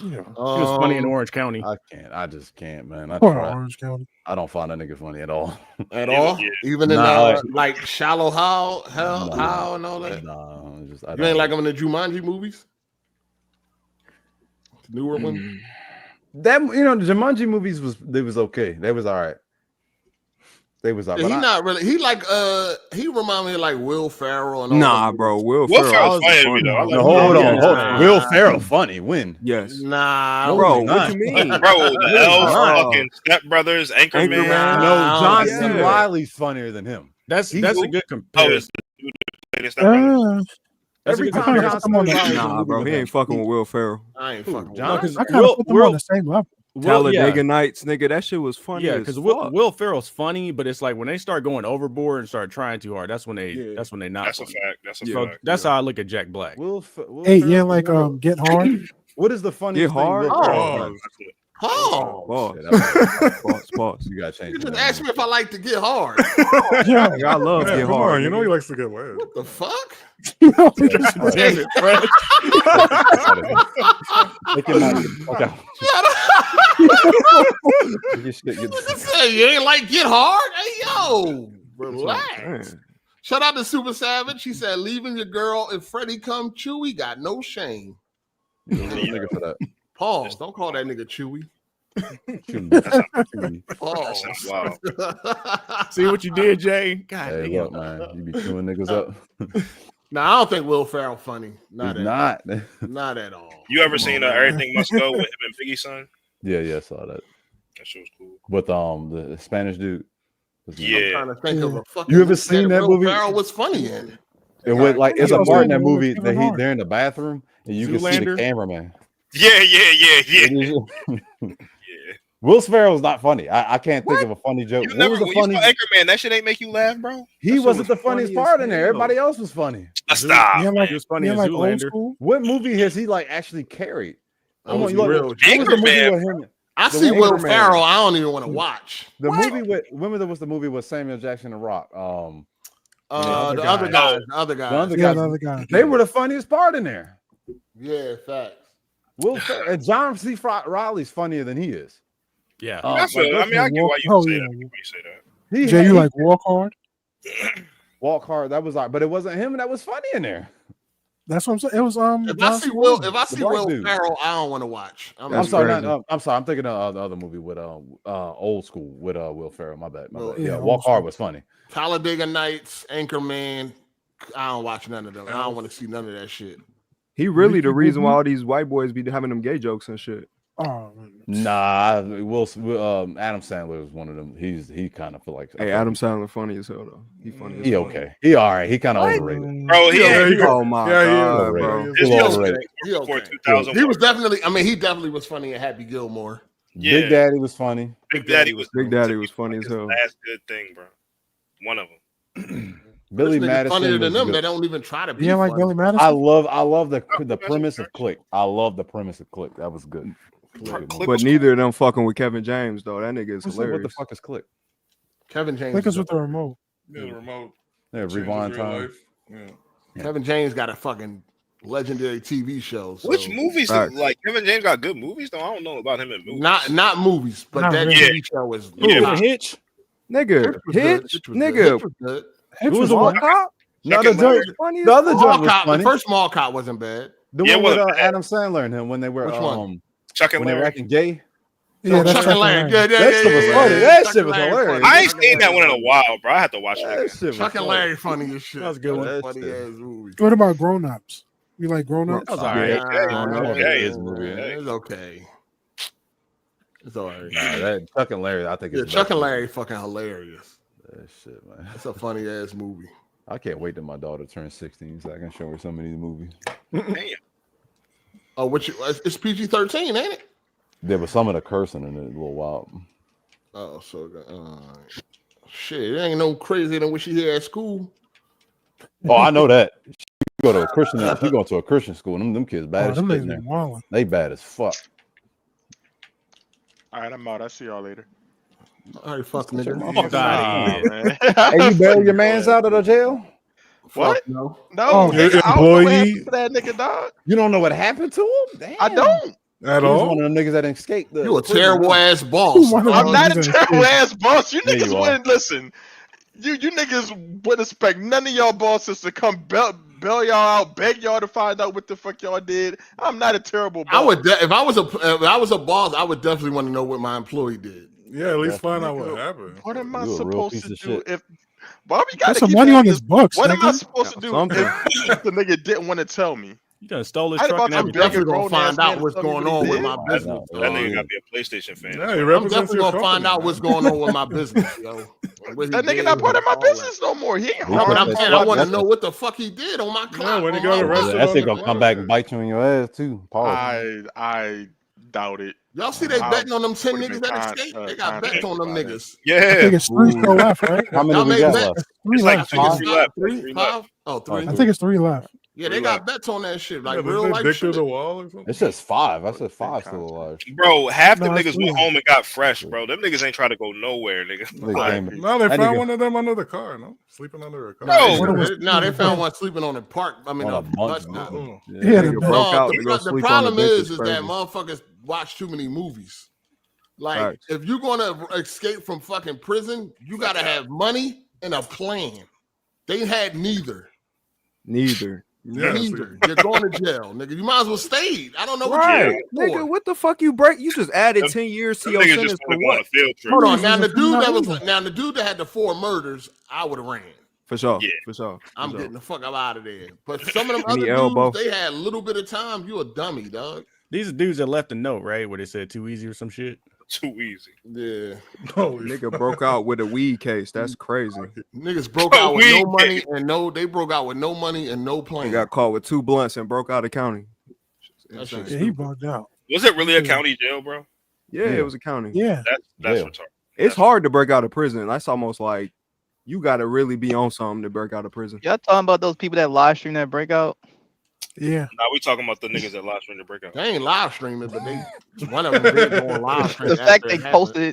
Yeah. He was funny in Orange County. I can't. I just can't, man. Orange County. I don't find that nigga funny at all. At all? Even in like Shallow Hell and all that? No, you ain't like him in the Jumanji movies? The newer one? That the Jumanji movies was okay. They was all right. They was all right. He not really. He like he remind me of like Will Ferrell and all Nah, that. bro. Will Ferrell's funny to me, funny. though. No, hold on. Will Ferrell funny? When? Yes. Nah, Bro. What you mean, bro? The Elves, fucking Step Brothers, Anchorman. No, John C. Reilly's funnier than him. That's a good comparison. Every time Nah, bro. He ain't fucking with Will Ferrell. I ain't fucking with I him. kind of put them on the same level. Talladega Nights, nigga. That shit was funny. Yeah, because Will Ferrell's funny, but it's like when they start going overboard and start trying too hard, that's when they not. That's funny. a fact. That's a So fact. that's how I look at Jack Black. Hey, yeah, like Get Hard. What is the funniest Get Hard? thing? Oh, Pause. You gotta change. You just asked me if I like to get hard. Yeah, I love Get Come Hard. on, you know he likes to get laid. What the fuck? Damn it, Fred. You ain't like Get Hard? Hey, yo, relax. Shout out to Super Savage. He said, leaving your girl if Freddie come Chewy got no shame. Nigga for that. Pause. Don't call that nigga Chewy. Pause. Wow. See what you did, Jay? God Hey, damn. look, man, you be chewing niggas up. Nah, I don't think Will Ferrell funny. Not at all. You ever seen Everything Must Go with him and Biggie's son? Yeah, I saw that. That shit was cool. With the Spanish dude. Yeah. I'm trying to think of a fucking. You ever seen that Will movie? Ferrell was funny in. It went like it's a part in that movie Even that hard. they're in the bathroom and you can see the Zoolander? cameraman. Yeah. Will Ferrell's not funny. I can't think of a funny joke. You What never was the when you funny? saw Anchorman, that shit ain't make you laugh, bro. He wasn't the funny funniest as part in there. hell. Everybody else was funny. Stop. Yeah, like, He was funny yeah, in like old Zoolander. school. What movie has he like actually carried? Come was on, you real. what was the movie Anchorman. with him? I The see Will Anchorman. Ferrell. I don't even want to watch. The movie with remember there was the movie with Samuel Jackson and Rock. The other guys. The other Yeah, guys. the other guy. They were the funniest part in there. Yeah, facts. John C. Reilly's funnier than he is. Yeah. I get why you say that. Jay, you like Walk Hard? Walk Hard. That was but it wasn't him that was funny in there. That's what I'm saying. It was If I see Will black dude. Ferrell, I don't want to watch. I'm sorry. I'm sorry. I'm thinking of the other movie with Old School with Will Ferrell. My bad. Yeah, Walk Hard was funny. Talladega Nights, Anchorman. I don't watch none of them. I don't want to see none of that shit. He really the reason why all these white boys be having them gay jokes and shit. Oh, Nah, Adam Sandler was one of them. He kind of feel like Adam Sandler funny as hell though. He funny. As He hell. okay. He all right. He kind of overrated. Bro, Oh my god, bro. He overrated. He was definitely. I mean, he definitely was funny in Happy Gilmore. Yeah. Big Daddy was funny. Big Daddy was funny as hell. Last good thing, bro. One of them. Billy This nigga Madison funnier than was them. good. They don't even try to be. Yeah, like funny. Billy Madison. I love the premise of Click. I love the premise of Click. That was good. But neither of them fucking with Kevin James though. That nigga is hilarious. What the fuck is Click? Kevin James. Click is with the remote. Yeah, the remote. Yeah, rewind time. Life. Yeah. Kevin James got a fucking legendary TV show. So. Which movies? Like Kevin James got good movies though. I don't know about him in movies. Not movies, but Not that really. TV show was. Hitch? Nigga, Hitch, nigga. Hitch Who was was the on. one? No, the The other joint was The funny. first Mall Cop wasn't bad. The Yeah, one it with wasn't bad. Adam Sandler and him when they were Which one? Chuck and when they were Larry. acting gay. Yeah, that's Chuck and Larry. Yeah, That shit was funny. That shit was hilarious. I ain't seen that one in a while, bro. I had to watch That that. shit was Chuck and funny. Larry funny as shit. That was a good one. That Funny shit. ass movie. What about Grown Ups? You like Grown Ups? That was all right. Okay, it's a movie. It's okay. It's all right. Nah, that Chuck and Larry, I think Yeah, it's Chuck and Larry fucking hilarious. That shit, man. That's a funny ass movie. I can't wait till my daughter turns 16 so I can show her some of these movies. Oh, it's PG-13, ain't it? There was some of the cursing in it a little wild. Oh, so shit, it ain't no crazier than what she hear at school. Oh, I know that. She go to a Christian. She go to a Christian school. Them kids bad as shit. In there. They bad as fuck. All right, I'm out. I'll see y'all later. All right, fuck nigga. Hey, you bail your man's out of the jail? What? No. No. Nigga, I don't know what happened to that nigga, dog. You don't know what happened to him? Damn. I don't. At He was all? one of them niggas that escaped. You a terrible ass boss. I'm not a terrible ass boss. You Yeah, niggas you are. wouldn't listen. You niggas wouldn't expect none of y'all bosses to come bail y'all out, beg y'all to find out what the fuck y'all did. I'm not a terrible boss. I would if I was a boss, I would definitely want to know what my employee did. Yeah, at least find out what happened. What am I You a real supposed piece to of do shit. if Bobby got Put some money on his books. What am I nigga. supposed to do Something. if the nigga didn't want to tell me? You done stole his I'd truck and about to I'm everything. definitely gonna grown-ass find out man what's tell me going what he on with did. my business. That nigga gotta be a PlayStation fan. Yeah, he I'm represents definitely your gonna find company, out man. what's going on with my business, yo. That nigga not part of my business no more. He ain't No, No, but harmed I'm my saying I want to business. know what the fuck he did on my clock. when he on got my arrested watch. That on shit the gonna come back and bite you in your ass too. Pause. I doubt it. Y'all see they I betting on them 10 would've niggas been that escaped? They got bets on them contacted by niggas. I Yeah. think it's three still left, right? How many Y'all we made got bets? left? Three It's like left. two or Five. three left. Three, Three five? left. Oh, three. I think it's three left. Yeah, Three they got left. bets on that shit. Like Yeah, real didn't life they dig shit. through the wall or something? It says five. I said five still alive. Bro, half the No, it's niggas three went of home and got fresh, bro. Them niggas ain't trying to go nowhere, nigga. Nigga came- No, they that found nigga- one of them under the car, no? Sleeping under a car. No, they found one sleeping on the park. I mean, On a a bus bunk. stop. Yeah, Nigga broke out to go The sleep on problem the bench is that crazy. motherfuckers watch too many movies. Like, Facts. if you're gonna escape from fucking prison, you gotta have money and a plan. They had neither. Neither. Yeah, Neither. You're going to jail, nigga. You might as well stay. I don't know what Right. you're Nigga, for. what the fuck you break? You just added Them- 10 years to Them your niggas sentence just for want to go on what? a field trip. Hold on. Niggas Now is the a dude that was criminal. now the dude that had the 4 murders, I would have ran. For sure. Yeah. For sure. I'm getting the fuck out of there. But some of them Any other elbow? dudes, they had a little bit of time. You a dummy, dog. These are dudes that left a note, right? Where they said too easy or some shit. Too easy. Yeah. Nigga broke out with a weed case. That's crazy. Niggas broke out with no money and they broke out with no money and no plan. He got caught with 2 blunts and broke out of county. That shit Yeah, he bugged out. Was it really a county jail, bro? Yeah, it was a county. Yeah. That's Yeah. retarded. It's hard to break out of prison. That's almost like you got to really be on something to break out of prison. Y'all talking about those people that live stream that breakout? Yeah. Now we talking about the niggas that live stream the breakout. They ain't live streaming, but they one of them did go on live stream. The fact after they it happened. posted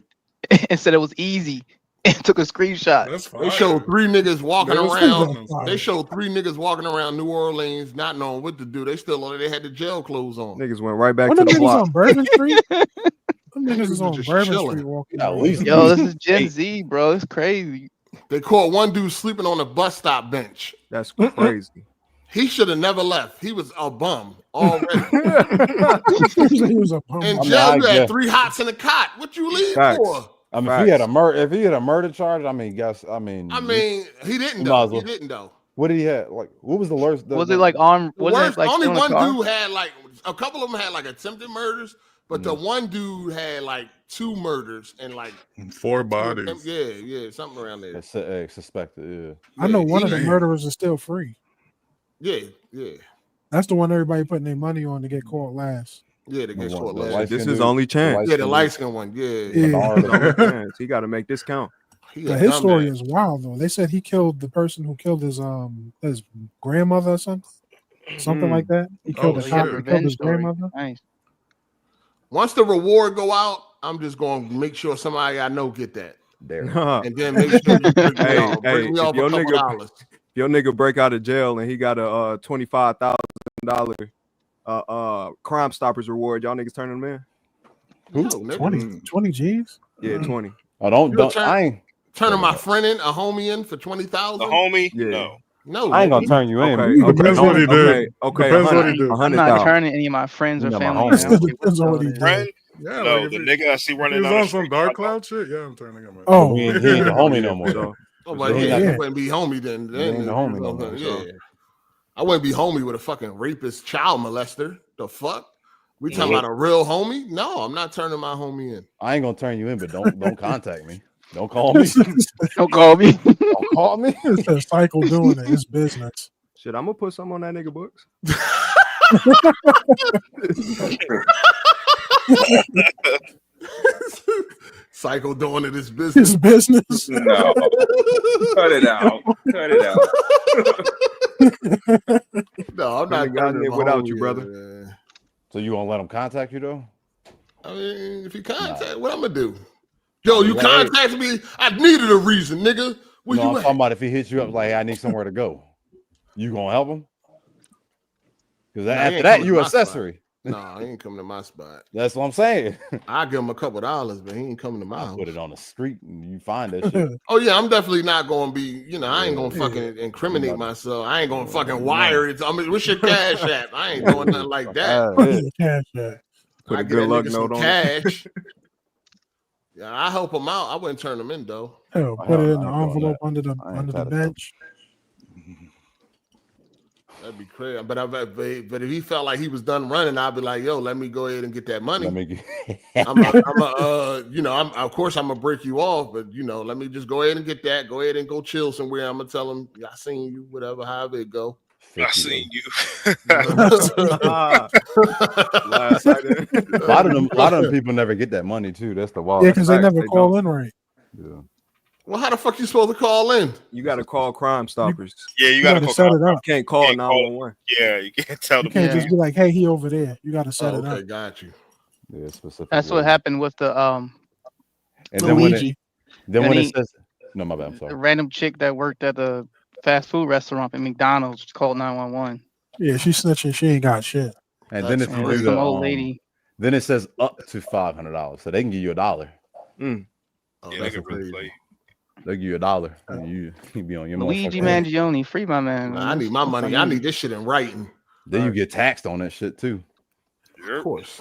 it and said it was easy and took a screenshot. That's fine. They showed 3 niggas walking They was around. fine. They showed 3 niggas walking around New Orleans, not knowing what to do. They had the jail clothes on. Niggas went right back What to them the niggas block. on Bourbon Street? Them niggas is on just Bourbon chilling. Street walking. At least Yo, this is Gen Z, bro. It's crazy. They caught one dude sleeping on a bus stop bench. That's crazy. He should have never left. He was a bum already. He was a bum. In I mean, jail, I you had guess. 3 hots in a cot. What you leave Facts. for? I mean, if he had a murder charge, I mean, He didn't you though. might as well- He didn't though. what did he have? Like, what was the worst? Was it like on? The Was it worst, like only stealing a one car? dude had like a couple of them had like attempted murders, but the one dude had like 2 murders and like 4 bodies. Yeah, something around there. Suspected. I know one of the he- murderers is still free. Yeah. That's the one everybody putting their money on to get caught last. Yeah, they get The caught one- the last. light This skinned is dude? only chance. Yeah, the light skin one. Yeah. Yeah. His only chance. He got to make this count. He But a his story dumbass. is wild though. They said he killed the person who killed his grandmother or something like that. He killed, Oh, a cop, shit. he killed his grandmother. Nice. Once the reward go out, I'm just gonna make sure somebody I know get that, There. and then make sure you break me Hey, off, break me if off a your couple nigga- dollars. Your nigga break out of jail and he got a $25,000 Crime Stoppers reward. Y'all niggas turning them in? Who? No, nigga. 20 G's? Yeah, 20. I don't. You turn- I ain't. Turning my friend in, a homie in for 20,000. The homie? Yeah. No. No, I ain't gonna turn you in. Okay, Depends what he did. Okay, Depends what he did. I'm not turning any of my friends or You know, my family. homies. man. I don't care Depends on what he what did. Friend? Yeah, No, like the if nigga I see he running was down on the some street. dark cloud shit. Yeah, I'm turning him in. Oh, he ain't the homie no more. So, Oh, but He yeah, ain't he like- wouldn't be homie then. He ain't the homie no more. Yeah. I wouldn't be homie with a fucking rapist child molester. The fuck? We talking about a real homie? No, I'm not turning my homie in. I ain't gonna turn you in, but don't contact me. Don't call me. Don't call me. Don't call me. It's a cycle doing it. It's business. Shit, I'm gonna put some on that nigga books. Cycle doing it is business. It's business. No, cut it out. Cut it out. No, I'm not gotten turning it my without homie you, in, brother. man. So you gonna let him contact you though? I mean, if he contact, what I'm gonna do? Yo, you Right. contacted me. I needed a reason, nigga. Where No, you I'm at? talking about if he hits you up like, hey, I need somewhere to go. You gonna help him? Because Nah, he after ain't that, coming to you my accessory. No, he ain't coming to my spot. That's what I'm saying. I'll give him a couple $, but he ain't coming to my house. Put it on the street and you find that shit. Oh yeah, I'm definitely not gonna be. I ain't gonna fucking incriminate myself. I ain't gonna fucking wire it. I mean, what's your cash app? I ain't doing nothing like that. What's your cash at? Put I a get good that luck nigga note some on cash. Yeah, I help him out. I wouldn't turn him in though. Hell, put it in the envelope under the bench. That'd be crazy. But if he felt like he was done running, I'd be like, yo, let me go ahead and get that money. Let me get of course I'm gonna break you off, but let me just go ahead and get that. Go ahead and go chill somewhere. I'm gonna tell him I seen you, whatever, however it go. I seen you. A lot of them people never get that money too. That's the wild. Yeah, because they never call in right. Yeah. Well, how the fuck you supposed to call in? You got to call Crime Stoppers. Yeah, you got to set it up. You can't call 911. Yeah, you can't tell them. You can't just be like, "Hey, he over there." You got to set it Okay, up. got you. Yeah, specific. That's what happened with the And then Luigi. when it says, no, my bad. I'm The sorry. random chick that worked at the fast food restaurant at McDonald's called 911. Yeah, she snitching. She ain't got shit. And then if you do some old lady. then it says up to $500, so they can give you $1. Oh, Yeah, they that's can really crazy. play. They give you $1, and you be on your Luigi motherfucking- Mangione, free my man. Nah, I need my money. I need this shit in writing. Then you get taxed on that shit too. Of course.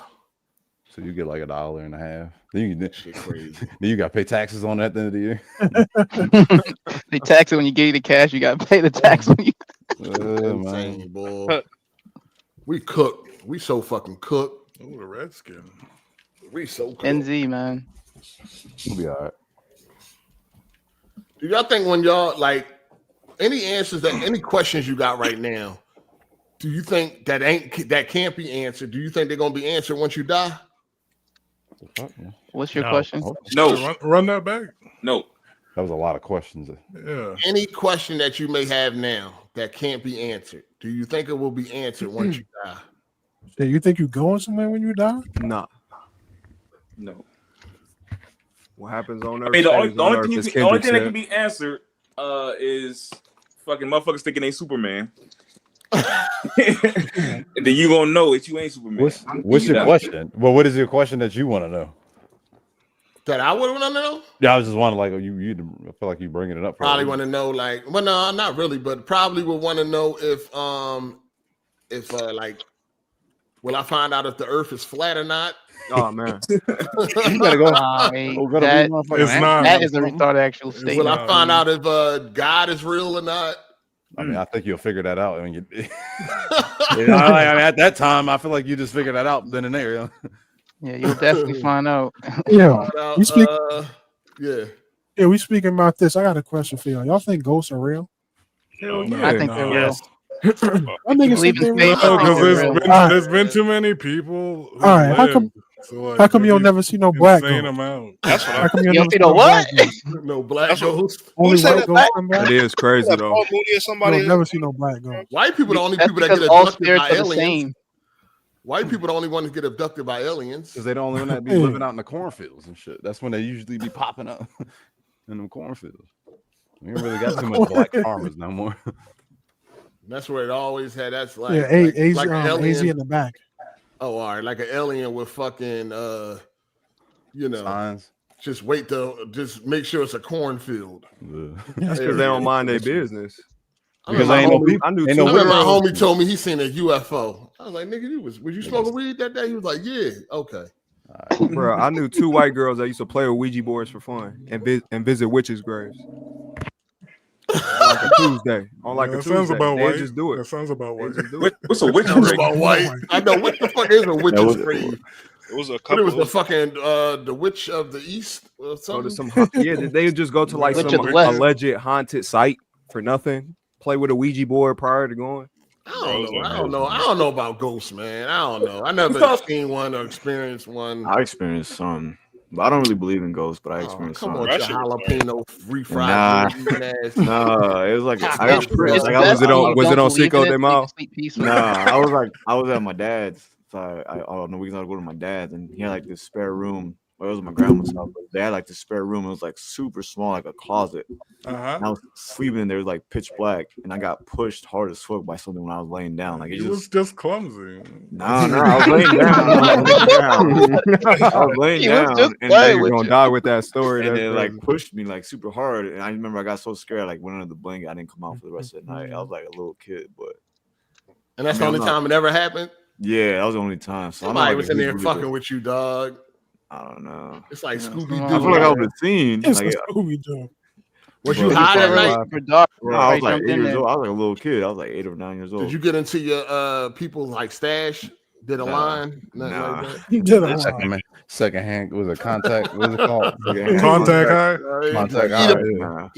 So you get like $1.50. Then Shit crazy. then you got to pay taxes on that at the end of the year. They tax it when you get the cash. You got to pay the tax when you. Insane, boy. We cook. We so fucking cook. Oh, the Redskin. We so cook. NZ, man. We'll be all right. Do y'all think when y'all like any questions you got right now, do you think that can't be answered? Do you think they're gonna be answered once you die? What's your No. question? No. Run that back. No. That was a lot of questions. Yeah. Any question that you may have now that can't be answered, do you think it will be answered once you die? Yeah, you think you going somewhere when you die? Nah. No. What happens on Earth? I mean, the only stays on Earth, as thing that Kendrick can be answered is fucking motherfuckers thinking they Superman. And then you gonna know that you ain't Superman. What's your question? Well, what is your question that you want to know? That I would want to know? Yeah, I was just wondering, like, you I feel like you bringing it up. Probably want to know, like, well, no, not really, but probably would want to know if like, will I find out if the Earth is flat or not? Oh man, you gotta go. That is a retarded actual statement. Will I find out if God is real or not? I mean, I think you'll figure that out. I mean, I mean, at that time, I feel like you just figured that out then and there. Yeah, yeah, you'll definitely find out. Yeah, we speak. Yeah, we speaking about this. I got a question for y'all. Y'all think ghosts are real? Hell yeah. I think they're real. Yes. I think it's something real. Because there's been too many people. Who All right, how come? So, like, how come you'll never see no black insane ghosts? amount. That's what How come You you'll don't never see see no no what? black ghosts? No black ghosts. Only said white that ghosts come back? it is crazy though. Paul Mooney or somebody. You'll never see no black ghosts. White people the only That's people that because get all abducted spirits by are the aliens. same. White people the only ones that get abducted by aliens. because they don't want to be living out in the cornfields and shit. That's when they usually be popping up in them cornfields. We ain't really got too much black farmers no more. That's where it always had. That's like, Yeah, AZ, like an AZ alien. in the back. Oh, all right, like an alien with fucking, Signs. just wait to just make sure it's a cornfield. That's because they don't mind their business. Because ain't no people. I knew Ain't two no My girls. homie told me he seen a UFO. I was like, nigga, was you smoking weed that day? He was like, yeah, okay. Bro, I knew two white girls that used to play with Ouija boards for fun and visit witches' graves. on like a Tuesday. On like a That Tuesday. sounds about They white. just do it. That sounds about white. What's a witch Sounds break? about white. I know what the fuck is a witch's free. It was a But couple. it was the fucking the witch of the east or Go to something. some they just go to like Witch some of the West. alleged haunted site for nothing. Play with a Ouija board prior to going. I don't know about ghosts, man. I don't know. I never seen one or experienced one. I experienced some, but I don't really believe in ghosts. But I experienced Come some. on, your jalapeno refried. Nah, it was like I got was it on Cinco de Mayo? Nah, I was at my dad's. So I don't know, we gotta go to my dad's, and he had like this spare room. Well, it was my grandma's house, but they had like this spare room. It was like super small, like a closet. And I was sleeping in there, like pitch black, and I got pushed hard as fuck by something when I was laying down. Like It was just clumsy. Nah, I was laying down. I was laying down, and you're gonna die with that story. And they like pushed me like super hard, and I remember I got so scared, I, like went under the blanket. I didn't come out for the rest of the night. I was like a little kid, but And that's the only time it ever happened. Yeah, that was the only time. So Somebody like was in there fucking with you, dog. I don't know. It's like Scooby Doo. I feel like I would have seen. It's Like, Scooby Doo. Was you high that night? No, I was like 8 years old. I was like a little kid. I was like 8 or 9 years old. Did you get into your people's like stash? Did a line? Nothing Nah. like You did a It's line. secondhand. Was it contact? What was it called? Contact high. that? Contact Eat high. a- Yeah.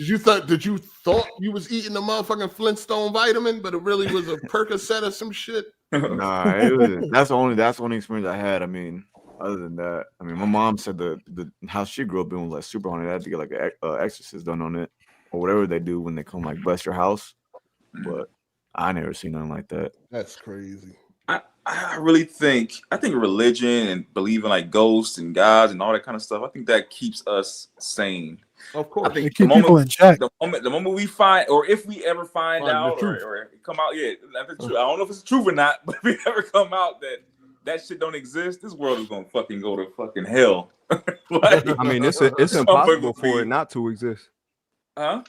Did you thought you was eating the motherfucking Flintstone vitamin, but it really was a Percocet or some shit? Nah, it was, that's the only experience I had. I mean, other than that, I mean, my mom said the house she grew up in was like super haunted. I had to get like an exorcist done on it or whatever they do when they come like bless your house. But I never seen nothing like that. That's crazy. I really think religion and believing like ghosts and gods and all that kind of stuff, I think that keeps us sane. Of course. I think Keep people in check. the moment we find, or if we ever find Find the out truth. or come out, that's the truth. I don't know if it's true or not, but if we ever come out that shit don't exist, this world is gonna fucking go to fucking hell. Like, I mean, it's impossible for it not to exist. Huh?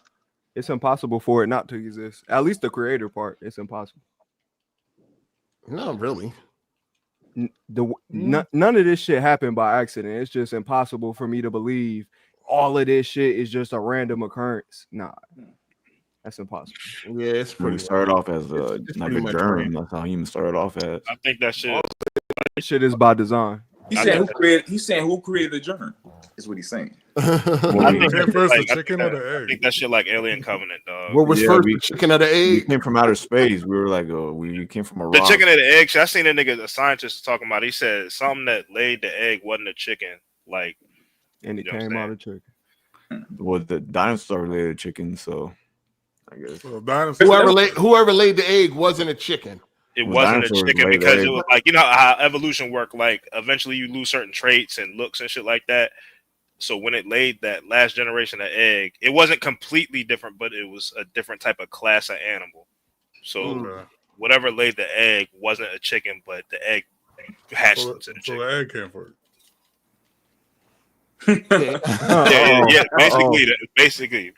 It's impossible for it not to exist. At least the creator part, it's impossible. Not really. None of this shit happened by accident. It's just impossible for me to believe all of this shit is just a random occurrence. Nah, that's impossible. Yeah, it's When pretty. we started off as It's like pretty a much germ. random. That's how humans started off as. I think that shit. This shit is by design. He's saying who created the germ, is what he's saying. What came first, the I chicken think or the I egg? think that shit like Alien Covenant, dog. What was Yeah, first, we- the chicken or the We egg? came from outer space. We were like, we came from a The rock. chicken and the egg. I seen a scientist talking about. He said something that laid the egg wasn't a chicken. Like, And it You know what I'm came out of chicken. Well, the dinosaur related chicken, so I guess. So dinosaur. Whoever laid the egg wasn't a chicken. it Well, wasn't a dinosaurs chicken laid because eggs. it was like, you know how evolution worked. Like, eventually you lose certain traits and looks and shit like that. So when it laid that last generation of egg, it wasn't completely different, but it was a different type of class of animal. So Okay. whatever laid the egg wasn't a chicken, but the egg hatched So, into the so chicken. the egg came first. Yeah, basically.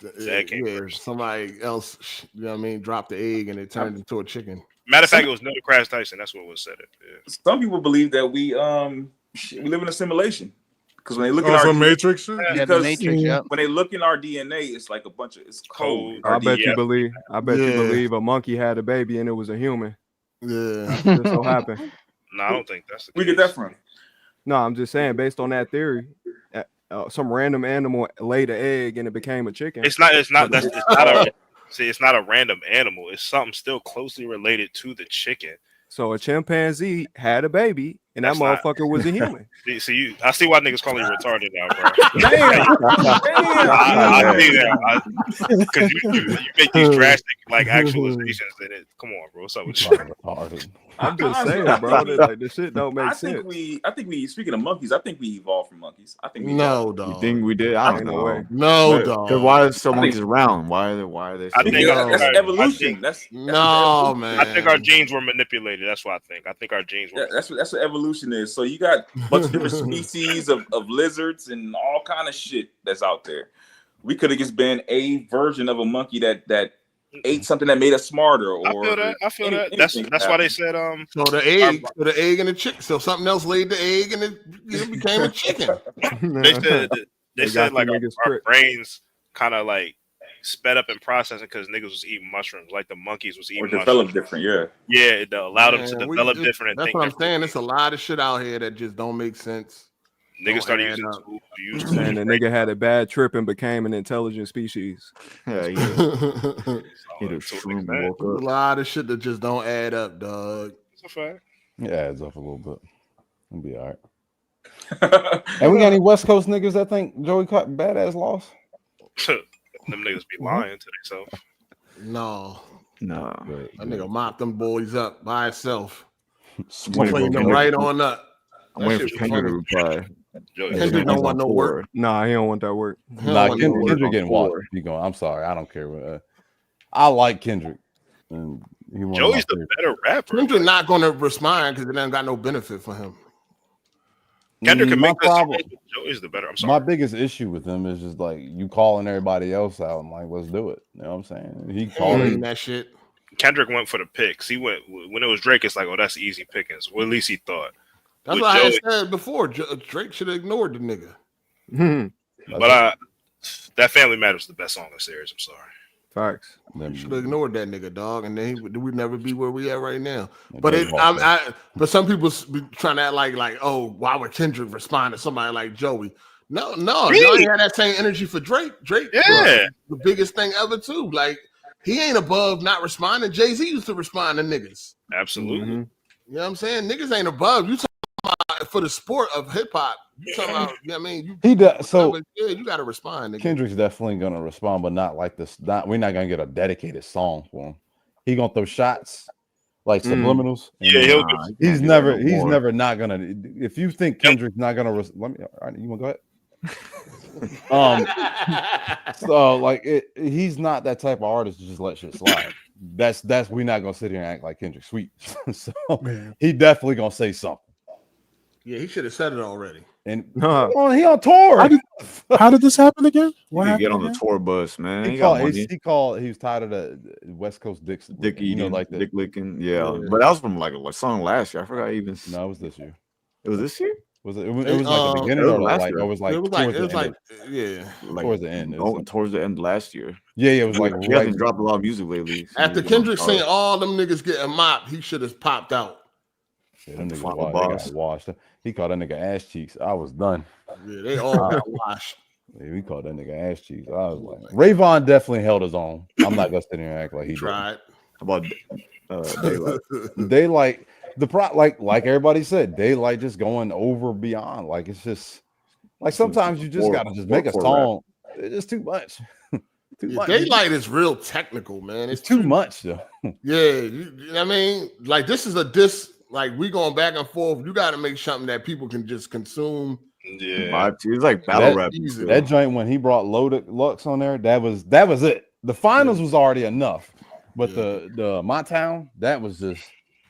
The egg came Yeah, first. somebody else, you know what I mean, dropped the egg and it turned into a chicken. Matter of fact, it was Neil deGrasse Tyson. That's what was said. Yeah. Some people believe that we live in a simulation because when they look at Oh, our some Matrix shit? Yeah, the Matrix, yeah. when they look in our DNA, it's like a bunch of code. I bet you Yeah. believe. I bet you Yeah. believe a monkey had a baby and it was a human. Yeah. Just so happened. No, I don't think that's the We case. get that from. No, I'm just saying, based on that theory, some random animal laid an egg and it became a chicken. It's not it's not a random animal. It's something still closely related to the chicken. So a chimpanzee had a baby, and that That's not- motherfucker was a human. I see why niggas call you retarded now, bro. Damn. I see that. Because you make these drastic like actualizations in it. Come on, bro. What's up with you? I'm just saying, bro. That, like this shit don't make I sense. think we speaking of monkeys, I think we evolved from monkeys. I think we No, You dog. think we did? I don't Ain't no know. way. No, Because dog. why are some I think- monkeys around? Why are they? I so- think that's I evolution. think- That's No, man. I think our genes were manipulated. That's what I think. I think our genes were. that's what evolution is. So you got a bunch of different species of lizards and all kind of shit that's out there. We could have just been a version of a monkey that ate something that made us smarter. Or I feel that. I feel that. anything That's why they happen. said So the egg and the chicken. So something else laid the egg and it became a chicken. they said They said got like the our niggas tricked. brains kind of like sped up in processing because niggas was eating mushrooms, like the monkeys was eating or mushrooms. develop different. Yeah, yeah, it allowed them to develop different. That's what I'm saying. It's a lot of shit out here that just don't make sense. Niggas started using tools. Saying the nigga had a bad trip and became an intelligent species. Yeah, a lot of shit that just don't add up, dog. It's a fact. It adds up a little bit. It'll be all right. And we got any West Coast niggas that think Joey caught badass loss? Them niggas be lying to themselves. No. Good. That nigga mopped them boys up by itself. Waiting Cleaned them right on up. I'm waiting for Kendrick to reply. Kendrick don't want no work. Nah, he don't want that work. Nah, Kendrick getting watched. You going? I'm sorry, I don't care. What, I like Kendrick. And Joey's the better rapper. Kendrick not going to respond because it ain't got no benefit for him. Kendrick can my make this. problem. Joey's the better. I'm sorry. My biggest issue with him is just like you calling everybody else out. I'm like, let's do it. You know what I'm saying? He called that shit. Kendrick went for the picks. He went when it was Drake. It's like, oh, that's easy pickings. Well, at least he thought. That's With what Joey, I had said before. Drake should have ignored the nigga. But that Family Matters is the best song in the series. I'm sorry. Facts. You should have ignored that nigga, dog, and then we'd never be where we at right now. But but some people be trying to act like, oh, why would Kendrick respond to somebody like Joey? No, Joey had that same energy for Drake. Drake, the biggest thing ever too. Like he ain't above not responding. Jay-Z used to respond to niggas. Absolutely. You know what I'm saying? Niggas ain't above. You talking about for the sport of hip hop. You talking about? You know what I mean? He does. So you got to respond. Nigga. Kendrick's definitely gonna respond, but not like this. We're not gonna get a dedicated song for him. He gonna throw shots like subliminals. Yeah, he's never not gonna. If you think Kendrick's not gonna, let me. All right, you want to go ahead? So like he's not that type of artist to just let shit slide. That's we're not gonna sit here and act like Kendrick sweet. So he definitely gonna say something. Yeah, he should have said it already. And he on tour. How did this happen again? What happened? Get on the tour bus, man. He was tired of the West Coast dick eating, you know, like dick licking. Yeah, but that was from like a song last year. I forgot even. No, it was this year. It was this year. Was it? It was like the beginning or like it was like towards the end. Towards the end last year. Yeah, it was like he hasn't dropped a lot of music lately. After Kendrick seen all them niggas getting mopped, he should have popped out. Yeah, them niggas got washed. He called that nigga ass cheeks. I was done. Yeah, they all got washed. Yeah, we called that nigga ass cheeks. I was like, Rayvon definitely held his own. I'm not gonna sit here and act like he tried. How about Daylight? Daylight, like everybody said, Daylight just going over beyond. Like it's just like sometimes you just gotta just make a song. It's just too much. Daylight is real technical, man. It's too much though. Yeah, you know what I mean? Like this is a diss. Like we going back and forth. You got to make something that people can just consume. Yeah, it's like battle rap. That joint when he brought Loaded Lux on there, that was it. The finals was already enough, but the My Town, that was just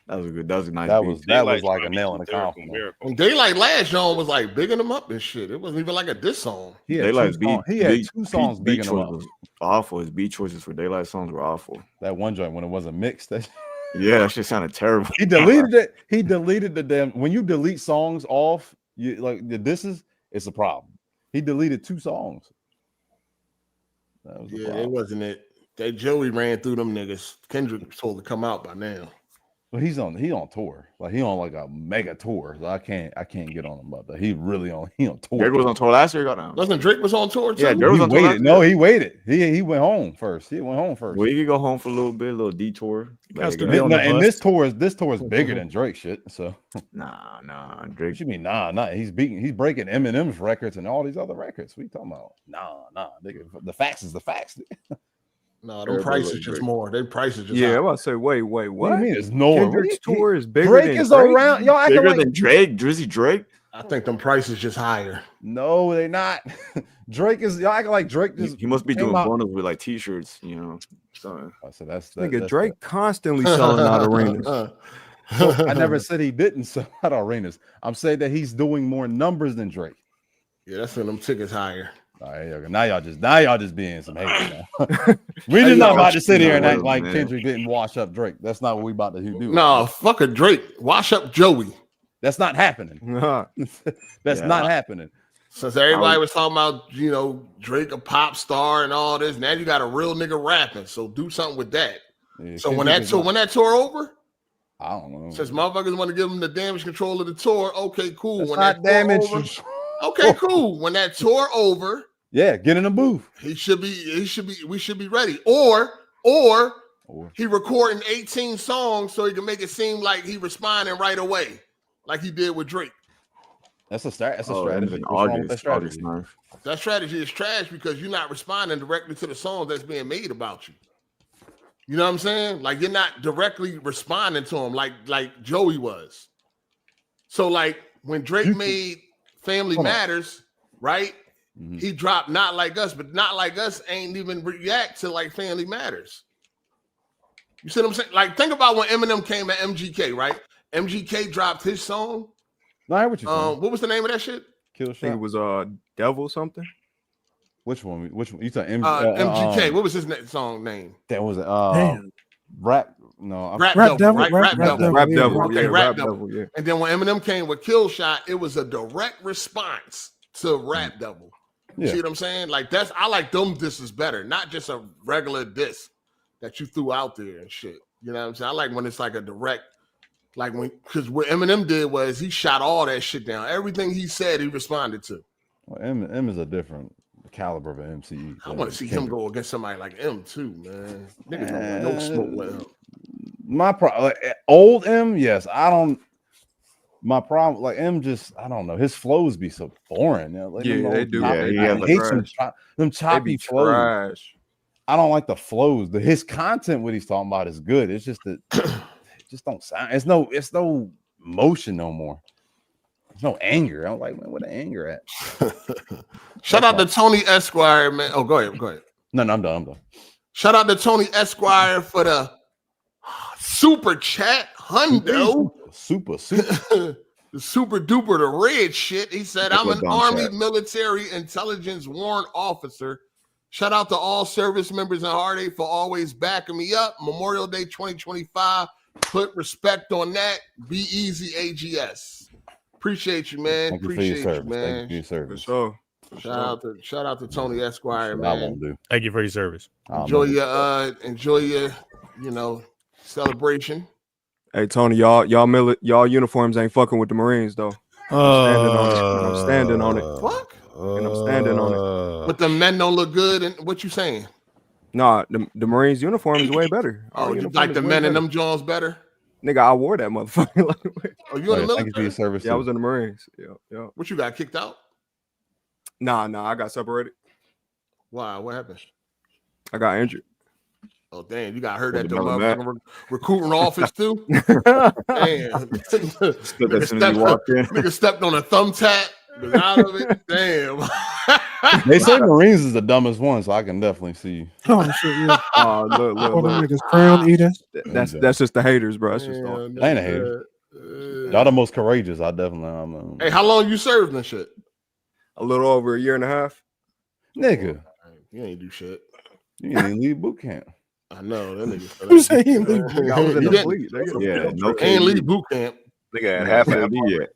that was good. That was a nice. That was like a nail in the coffin. And Daylight last John was like bigging them up and shit. It wasn't even like a diss song. He had two songs bigging them up. Awful. His beat choices for Daylight songs were awful. That one joint when it wasn't mixed. Yeah, that shit sounded terrible. He deleted it. He deleted the damn. When you delete songs off, you like it's a problem. He deleted 2 songs. That was it wasn't it. That Joey ran through them niggas. Kendrick was told to come out by now. But he on tour. Like he on like a mega tour. So I can't get on him about that. He on tour. Drake was on tour last year. Got down. Wasn't Drake was on tour too? Yeah, Drake was on tour. No, he waited. He went home first. Well, he could go home for a little bit, a little detour. And this tour is bigger than Drake shit. So nah, Drake. You mean nah? He's breaking Eminem's records and all these other records. What you talking about? Nah, nigga. The facts is the facts. No, the price is just more. Their price is just I was about to say, wait, what? What do you mean it's no? Kendrick's tour is bigger Drake than is Drake? around. Y'all bigger than Drake? Drizzy Drake? I think them prices just higher. No, they not. Drake is y'all acting like Drake just he must be doing bundles with like t-shirts, you know. So I said that's Drake constantly selling out arenas. I never said he didn't sell out arenas. I'm saying that he's doing more numbers than Drake. Yeah, that's when them tickets higher. All right, now y'all just being some haters now. We just not about to sit here and act like Kendrick didn't wash up Drake. That's not what we about to do. No, fuck a Drake. Wash up Joey. That's not happening. That's not happening. Since everybody was talking about, Drake a pop star and all this, now you got a real nigga rapping. So do something with that. Yeah, so when that tour over, I don't know. Since motherfuckers want to give him the damage control of the tour, okay, cool. That's when not that damage. Over, okay, cool. When that tour over, yeah, get in the booth. We should be ready. Or he recording 18 songs so he can make it seem like he responding right away, like he did with Drake. That's a strategy. What's wrong with that strategy? That strategy is trash because you're not responding directly to the song that's being made about you. You know what I'm saying? Like you're not directly responding to him like Joey was. So like when Drake made Family Matters, right? Mm-hmm. He dropped Not Like Us, but Not Like Us ain't even react to like Family Matters. You see what I'm saying? Like think about when Eminem came at MGK, right? MGK dropped his song. No, I hear what you're saying. What was the name of that shit? I think it was Devil something. Which one? You said MGK. What was his song name? That was Rap. No, Rap Devil. Right? Rap Devil. Okay, Rap Devil. Yeah. And then when Eminem came with Kill Shot, it was a direct response to Rap Devil. You see what I'm saying? Like I like them disses better, not just a regular diss that you threw out there and shit. You know what I'm saying? I like when it's like a direct, because what Eminem did was he shot all that shit down. Everything he said, he responded to. Well, M is a different caliber of an MCE. I want to see him go against somebody like M too, man. Nigga don't smoke with him. My problem, old M, yes. I don't. My problem, like M, just I don't know. His flows be so boring. They do. I hate them choppy flows. Trash. I don't like the flows. His content, what he's talking about, is good. It's just that it just don't sound. It's no motion no more. There's no anger. I'm like, man, where the anger at? Shout out to Tony Esquire, man. Oh, go ahead. No, I'm done. Shout out to Tony Esquire for the super chat hundo. Super. The super duper, the red shit. He said, I'm an Army military intelligence warrant officer. Shout out to all service members in Hard 8 for always backing me up. Memorial Day 2025. Put respect on that. Be easy, AGS. Appreciate you, man. Appreciate you, man. Thank you for your service. For sure. Shout out to Tony Esquire, man. I won't do. Thank you for your service. Enjoy your celebration. Hey Tony, y'all uniforms ain't fucking with the Marines though. I'm standing on it. Fuck. And I'm standing on it. But the men don't look good. And what you saying? Nah, the Marines uniform is way better. Oh, you like the men in them Jones better? Nigga, I wore that motherfucker. Oh, you in the military? Thank you for your service. Yeah, I was in the Marines. Yeah. What you got kicked out? Nah, I got separated. Why? What happened? I got injured. Oh damn! You got hurt at the motherfucking recruiting office too. Damn! Nigga stepped on a thumbtack. Was out of it. Damn. They say Marines is the dumbest one, so I can definitely see. Oh shit! Yeah. Oh look. Them niggas crown eaters. That's just the haters, bro. That's just ain't a hater. Y'all the most courageous. I definitely. Hey, how long you served and shit? A little over a year and a half. Nigga, you ain't do shit. You ain't leave boot camp. I know that nigga. Who say he leave? I was in the fleet. Yeah, no, ain't leave boot camp. Nigga had half an yet.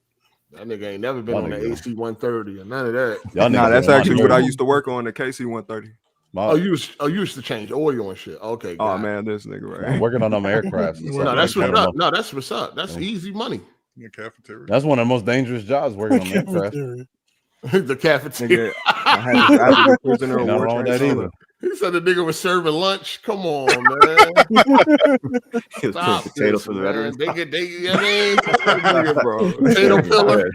That nigga ain't never been on the AC 130 or none of that. Nah, that's actually what I used to work on, the KC 130. Oh, you used to change oil and shit. Okay. Oh man, this nigga right. I'm working on them aircrafts. No, that's what's up. No, that's what's up. That's easy money. The cafeteria. That's one of the most dangerous jobs, working on aircraft. The cafeteria. I had to prisoner Not wrong with that either. He said the nigga was serving lunch. Come on, man. Stop potatoes for the veterans. They bro. Potato pillar.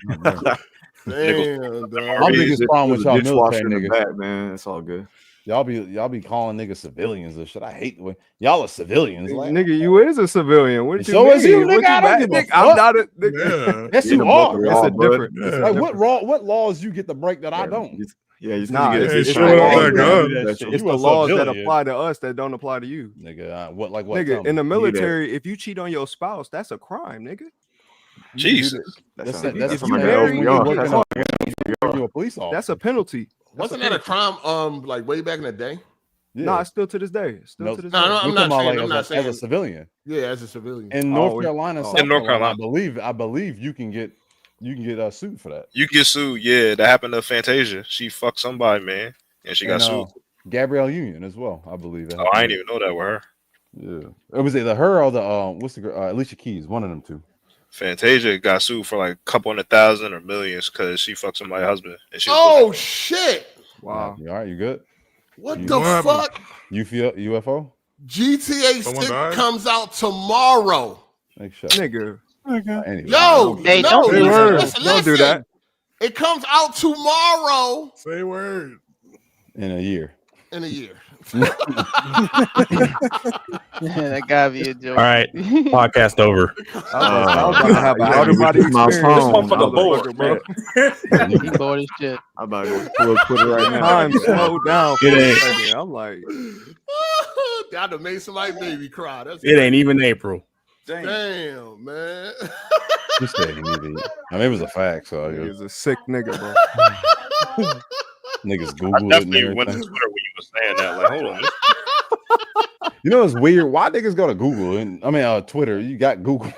Damn, dog. My biggest problem with y'all military niggas, man. It's all good. Y'all be calling niggas civilians and shit. I hate the way y'all are civilians. Like, nigga, you is a civilian. What you so mean? is you, nigga. I don't give a fuck. I'm not a nigga. Yeah. Yes, you are. It's a different. Like what laws you get the break that I don't? Yeah, it's the laws that apply to us that don't apply to you, nigga. What? Nigga, in the military, if you cheat on your spouse, that's a crime, nigga. Jesus, that's a police officer. That's a penalty. Wasn't that a crime? Like way back in the day. Yeah. No, it's still to this day. No, I'm not saying as a civilian. Yeah, as a civilian. In North Carolina, I believe you can get You can get sued for that. You get sued. Yeah, that happened to Fantasia. She fucked somebody, man, and she got sued. Gabrielle Union as well, I believe. Oh, I didn't even know that with her. Yeah, it was either her or the what's the girl? Alicia Keys, one of them two. Fantasia got sued for like a couple $100,000 or millions because she fucked somebody's husband. And she oh shit! Wow. You all right? You good? What the fuck? You feel UFO? GTA 6 comes out tomorrow. Nigga. Anyway. Yo, hey, no, don't, listen, don't do that. It comes out tomorrow. Say word. In a year. In a year. That gotta be a joke. All right, podcast over. I was about to have an out-of-body experience. This motherfucker bored, bro. He bored as shit. I'm about to go pull up Twitter right now. Time slowed down for a second. I'm like, y'all done made somebody baby cry. That's It ain't even April. Damn, man. You said he needed it. I mean, it was a fact, so he was a sick nigga, bro. Niggas I Google it. definitely went to Twitter when you were saying that. Like, hold on. You know, it's weird. Why niggas go to Google? And I mean, Twitter. You got Google.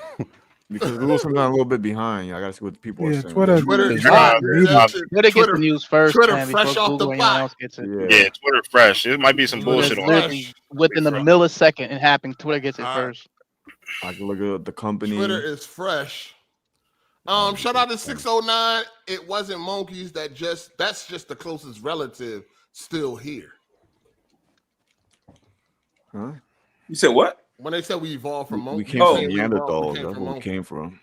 Because Google's sometimes a little bit behind. I gotta see what the people are saying. Twitter gets the news first. Twitter man, fresh before off Google the or anyone pot. else gets it. Yeah, Twitter fresh. It might be some bullshit on it. Within the millisecond it happened, Twitter gets it first. I can look at the company. Twitter is fresh. Shout out to 609. It wasn't monkeys that's just the closest relative still here. Huh? You said what? When they said we evolved from monkeys, we came from Neanderthals. That's where we came from.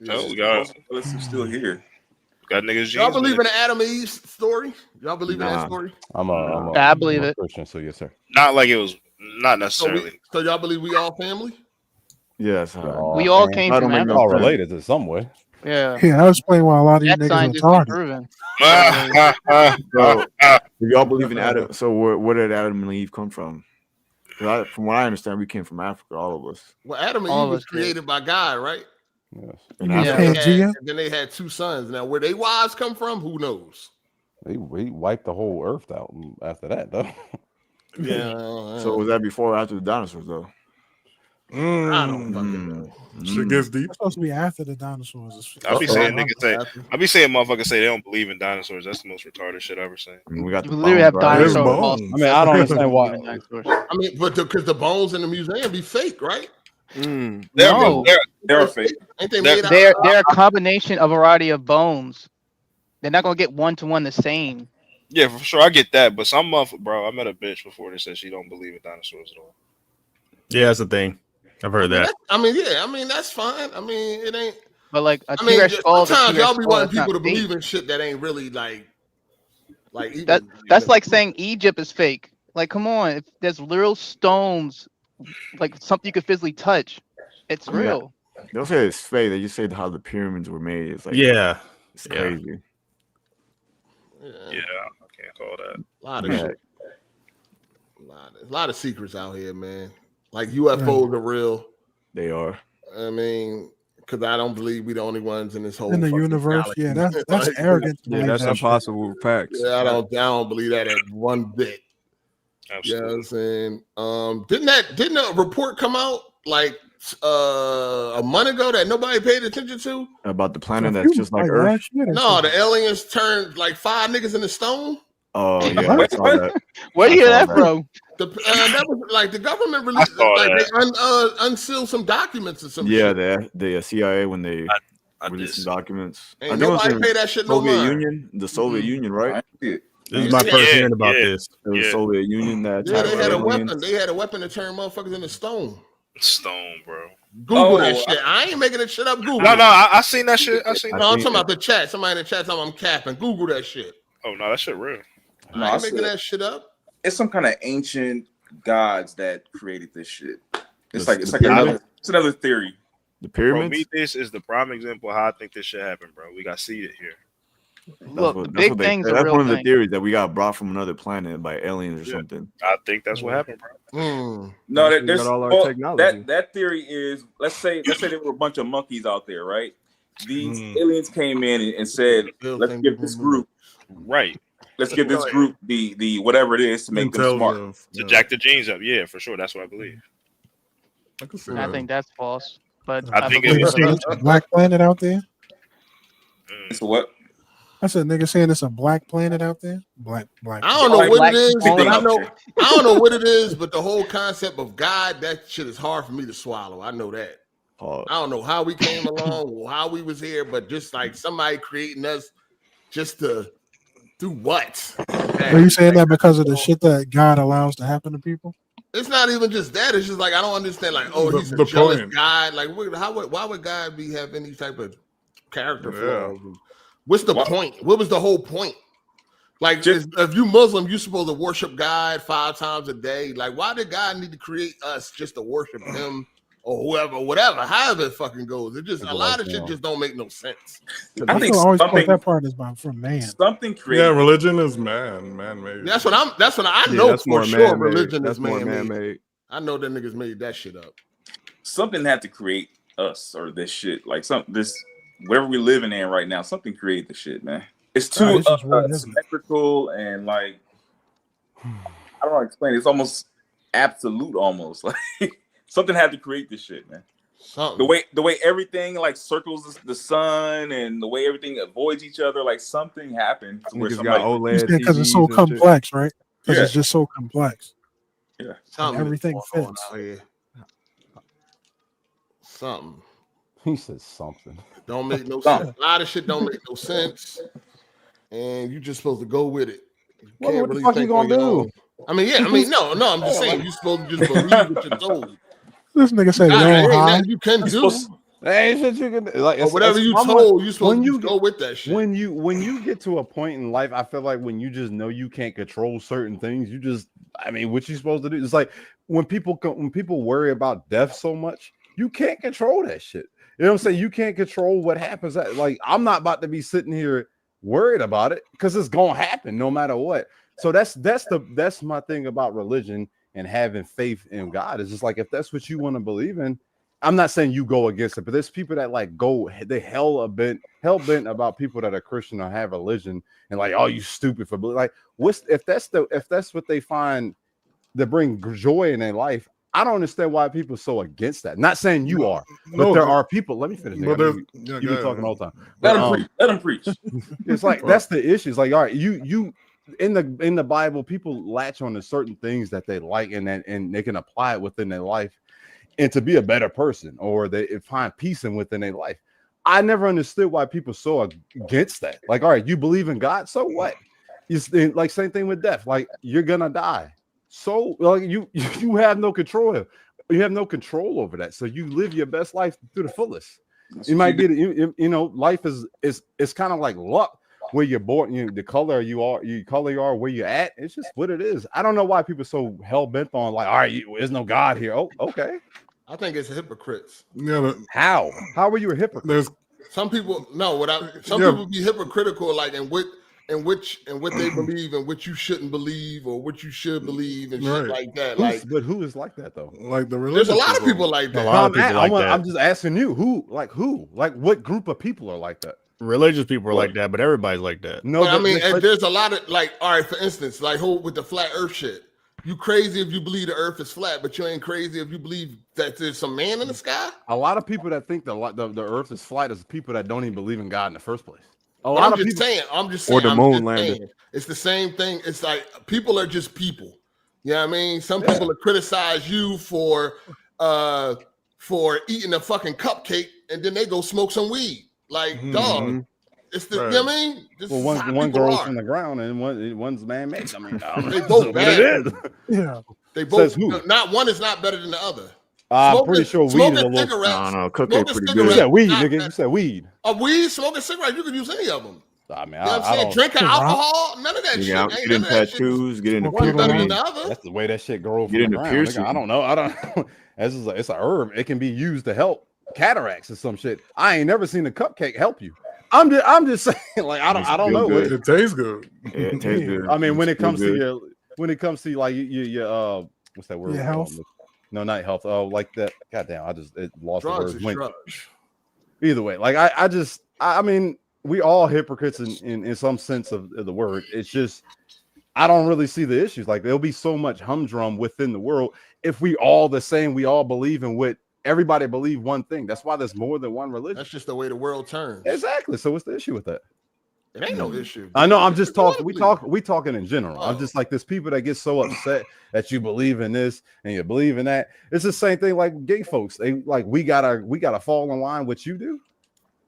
Oh, we got still here. Got niggas. Y'all believe in the Adam and Eve story? Y'all believe in that story? I believe it. Christian, so yes, sir. Not like it was. Not necessarily. So y'all believe we all family? Yes. We all came from Africa. All related in some way. Yeah. Yeah, I was explaining why a lot of these That niggas science are is retarded. proven. So, if y'all believe in Adam, so where did Adam and Eve come from? From what I understand, we came from Africa, all of us. Well, Adam and Eve was created by God, right? Yes. And then they had 2 sons. Now, where they wives come from, who knows? They wiped the whole earth out after that, though. Yeah. So was that before or after the dinosaurs, though? I don't fucking know. Shit gets deep. It's supposed to be after the dinosaurs. I be saying motherfuckers say they don't believe in dinosaurs. That's the most retarded shit I ever seen. We got You literally have dinosaurs. I mean, I don't understand why. I mean, but because the bones in the museum be fake, right? No, They're fake. Ain't they made out? They're a combination of a variety of bones. They're not gonna get one to one the same. Yeah, for sure. I get that. But some bro, I met a bitch before that said she don't believe in dinosaurs at all. Yeah, that's the thing. I've heard that. I mean, that's fine. I mean, it ain't. But like a I mean, T-Rex skull, sometimes y'all be wanting it's not people to fake. believe in shit that ain't really like That's like saying Egypt is fake. Like, come on, if there's literal stones, like something you could physically touch, it's real. They don't say it's fake. They just say how the pyramids were made. It's like it's crazy. Yeah, I can't call that. A lot of shit. A lot of secrets out here, man. Like UFOs are real. They are. I mean, because I don't believe we the only ones in this whole In the universe, galaxy. yeah, that's Like, arrogant. Yeah, that's impossible facts. Yeah, I don't believe that at one bit. Absolutely. You know what I'm saying? Didn't a report come out like a month ago that nobody paid attention to? About the planet that's just like Earth? No, the aliens turned like 5 niggas into stone. Oh yeah, I saw that. Where you hear that from? That was like the government released, like they unsealed some documents or something. Yeah, the CIA when they released some documents. Ain't nobody pay that shit no Soviet mind. Union, the Soviet Union, right? This is my first hearing about this. It was Soviet Union that Yeah, they had a weapon. They had a weapon to turn motherfuckers into stone. Stone, bro. Google that shit. I ain't making that shit up. Google. No, I seen that shit. I seen. No, I'm talking about the chat. Somebody in the chat talking I'm capping. Google that shit. Oh no, that shit real. I ain't making that shit up. It's some kind of ancient gods that created this shit. It's like another theory. The Bro, pyramids. this is the prime example of how I think this shit happened, bro. We got seated here. Look, the big things are That's real one of the thing. theories that we got brought from another planet by aliens or something. I think that's what happened, bro. No, We there's got all our well, technology. that theory is let's say there were a bunch of monkeys out there, right? These aliens came in and said, let's give this group Let's give this group the whatever it is to make them smart. To jack the genes up, yeah, for sure. That's what I believe. I think that's false. But I think it was Black planet out there. It's a what? I said, nigga saying it's a black planet out there. Black. I don't know what it is. But I don't know what it is, but the whole concept of God, that shit is hard for me to swallow. I know that. I don't know how we came along or how we was here, but just like somebody creating us just to do what? Are you saying that because of the shit that God allows to happen to people? It's not even just that. It's just like I don't understand. Like, oh, he's a jealous God. Like, why would God have any type of character flaws? What's the point? What was the whole point? Like, if you Muslim, you're supposed to worship God 5 times a day. Like, why did God need to create us just to worship Him or whoever, whatever, however it fucking goes? It just a lot of shit just don't make no sense. I think always thought that part is from man. Something created. Yeah, religion is man-made. That's what I know for sure. Religion is man-made. I know that niggas made that shit up. Something had to create us or this shit. Like whatever we're living in right now, something created the shit, man. It's too symmetrical and like I don't know how to explain it. It's almost absolute, almost like something had to create this shit, man. The way everything like circles the sun and the way everything avoids each other, like something happened. Where Because it's so complex, right? Because it's just so complex. Yeah, everything fits. Something. He says something. Don't make no sense. A lot of shit don't make no sense, and you just supposed to go with it. What the fuck you gonna do? I mean, yeah. I mean, no. I'm just saying you're supposed to just believe what you're told. This nigga said, you can do. Ain't shit you can do. Like whatever you told, you supposed to go with that shit. When you get to a point in life, I feel like when you just know you can't control certain things, you just, I mean, what you supposed to do? It's like when people worry about death so much, you can't control that shit. You know what I'm saying? You can't control what happens. Like, I'm not about to be sitting here worried about it because it's gonna happen no matter what. So that's my thing about religion and having faith in God. Is just like, if that's what you want to believe in, I'm not saying you go against it, but there's people that like they hell bent about people that are Christian or have religion and like, oh, you stupid for like, if that's what they find that bring joy in their life. I don't understand why people are so against that. Not saying you are, but there are people. Let me finish. You've been talking all the time. Let them preach. It's like that's the issue. It's like, all right, you in the Bible, people latch on to certain things that they like and they can apply it within their life and to be a better person, or they find peace within their life. I never understood why people are so against that. Like, all right, you believe in God, so what? It's like same thing with death. Like, you're gonna die. So like you have no control. You have no control over that. So you live your best life to the fullest. You might be, you know, life is kind of like luck. Where you're born, the color you are, where you're at. It's just what it is. I don't know why people are so hell bent on like, all right, there's no God here. Oh, okay. I think it's hypocrites. Yeah. How are you a hypocrite? There's some people. No, people be hypocritical, like in what they believe and what you shouldn't believe or what you should believe and shit like that. But who is like that though? Like the there's a lot of people like that. I'm just asking you, who? Like what group of people are like that? Religious people are like that, but everybody's like that. No, but I mean, there's a lot of like, all right, for instance, like with the flat Earth shit. You crazy if you believe the Earth is flat, but you ain't crazy if you believe that there's some man in the sky. A lot of people that think the Earth is flat is people that don't even believe in God in the first place. I'm just saying. Or the moon landing. It's the same thing. It's like people are just people. You know what I mean? Some people will criticize you for eating a fucking cupcake and then they go smoke some weed. Like, dog, it's the, you know what I mean? One grows from the ground and one's man-made. I mean, they both bad. Yeah. They both, not one is not better than the other. I'm pretty sure weed is a little. No, cupcake pretty good. You said weed, nigga. You said weed. A weed, smoking cigarettes, you can use any of them. I mean, you know what I'm saying? Drinking alcohol, none of that shit. Get in tattoos, get into one better than the other. That's the way that shit grows from the ground. Nigga, I don't know. It's a herb. It can be used to help cataracts or some shit. I ain't never seen a cupcake help you. I'm just saying, like, I don't know. It tastes good. Yeah, it tastes good. I mean, when it comes to like your what's that word? Your health. No, not health. Oh, like that. Goddamn, I lost drugs the word. Either way, like I mean, we all hypocrites in some sense of the word. It's just I don't really see the issues. Like there'll be so much humdrum within the world if we all the same. We all believe in what everybody believe one thing. That's why there's more than one religion. That's just the way the world turns. Exactly. So what's the issue with that? It ain't no issue. I know. I'm just talking. We talking in general. I'm just like, there's people that get so upset that you believe in this and you believe in that. It's the same thing like gay folks. They like we gotta fall in line with you do.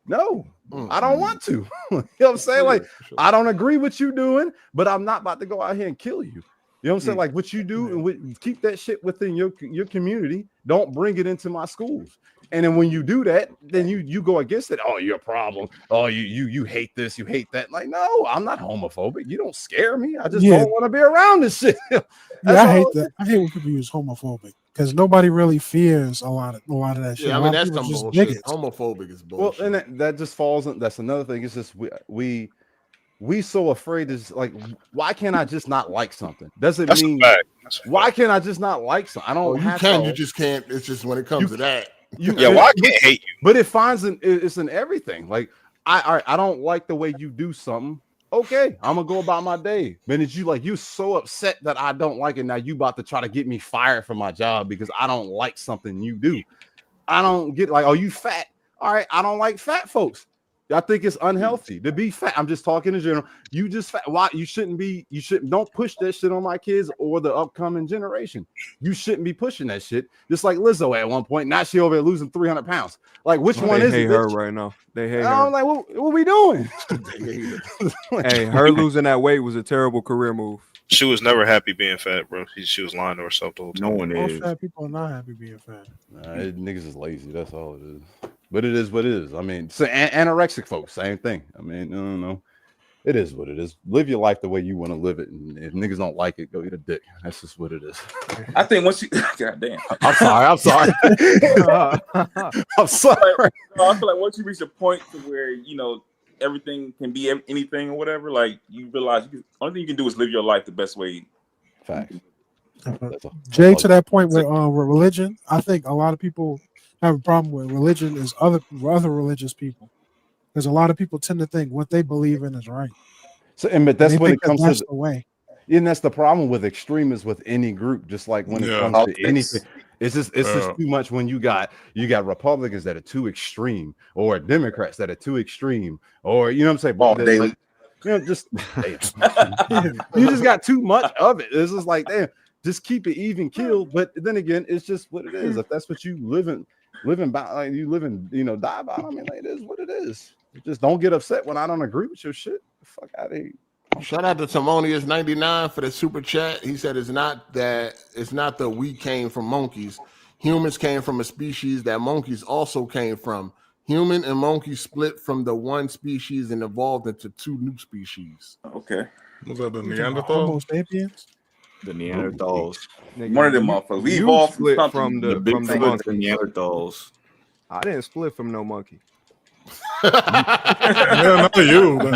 No, I don't want to. You know what I'm saying? Like, I don't agree with you doing, but I'm not about to go out here and kill you. You know what I'm saying? Like what you do and keep that shit within your community. Don't bring it into my schools. And then when you do that, then you go against it. Oh, you're a problem. Oh, you hate this, you hate that. Like, no, I'm not homophobic. You don't scare me. I just don't want to be around this shit. I hate that. I hate when people use homophobic because nobody really fears a lot of that shit. Yeah, I mean that's some bullshit. Homophobic is bullshit. Well, and that just falls in. That's another thing. It's just we so afraid is like, why can't I just not like something? Doesn't mean why can't I just not like something? I don't have to. You just can't. It's just when it comes to that. Well, I can't hate you. But it finds it's in everything. Like I don't like the way you do something. Okay, I'm gonna go about my day. Man, it's you so upset that I don't like it. Now you about to try to get me fired from my job because I don't like something you do. I don't get like, oh, you fat. All right, I don't like fat folks. I think it's unhealthy to be fat. I'm just talking in general. You just fat. Why you shouldn't don't push that shit on my kids or the upcoming generation. You shouldn't be pushing that shit. Just like Lizzo at one point. Now she over there losing 300 pounds. Like which one is it? They hate her right now. They hate her. I'm like, what we doing? Hey, her losing that weight was a terrible career move. She was never happy being fat, bro. She was lying to herself the whole time. No one is. Fat people are not happy being fat. Niggas is lazy. That's all it is. But it is what it is. I mean, so anorexic folks, same thing. I mean, no. It is what it is. Live your life the way you want to live it. And if niggas don't like it, go eat a dick. That's just what it is. I think once you God damn. I'm sorry. I'm sorry. I'm sorry. I feel like once you reach a point to where everything can be anything or whatever, like you realize only thing you can do is live your life the best way. Fact. Jay, to that point with religion, I think a lot of people have a problem with religion is other religious people. Because a lot of people tend to think what they believe in is right. So, but that's when it comes to the way. And that's the problem with extremists with any group. Just like when it comes to anything, it's just too much. When you got Republicans that are too extreme, or Democrats that are too extreme, or you know what I'm saying. You just got too much of it. It's just like damn. Just keep it even kill. But then again, it's just what it is. If that's what you living by, like you living, die by. I mean, like, it is what it is. Just don't get upset when I don't agree with your shit. Fuck out of here. Shout out to Timonius99 for the super chat. He said it's not that we came from monkeys. Humans came from a species that monkeys also came from. Human and monkey split from the one species and evolved into two new species. Okay. Was that the Neanderthal? Homo sapiens? The Neanderthals. One of them motherfuckers. We You evolved split from the monkey. Neanderthals. I didn't split from no monkey. Yeah, not you. Why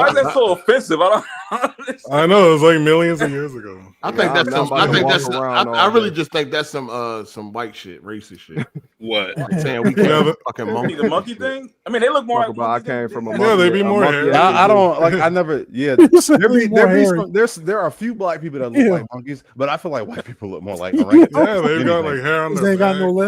is that so offensive? I know it's like millions of years ago. I think that's some. I really just think that's some white shit, racist shit. What? Like saying we can't fucking monkey. The monkey thing? I mean, they look more like I came from a monkey. Yeah, they be more hairy. I don't like. I never. Yeah, there are a few black people that look like monkeys, but I feel like white people look more like orangutans. Yeah, they got like hair on their They ain't got no lip.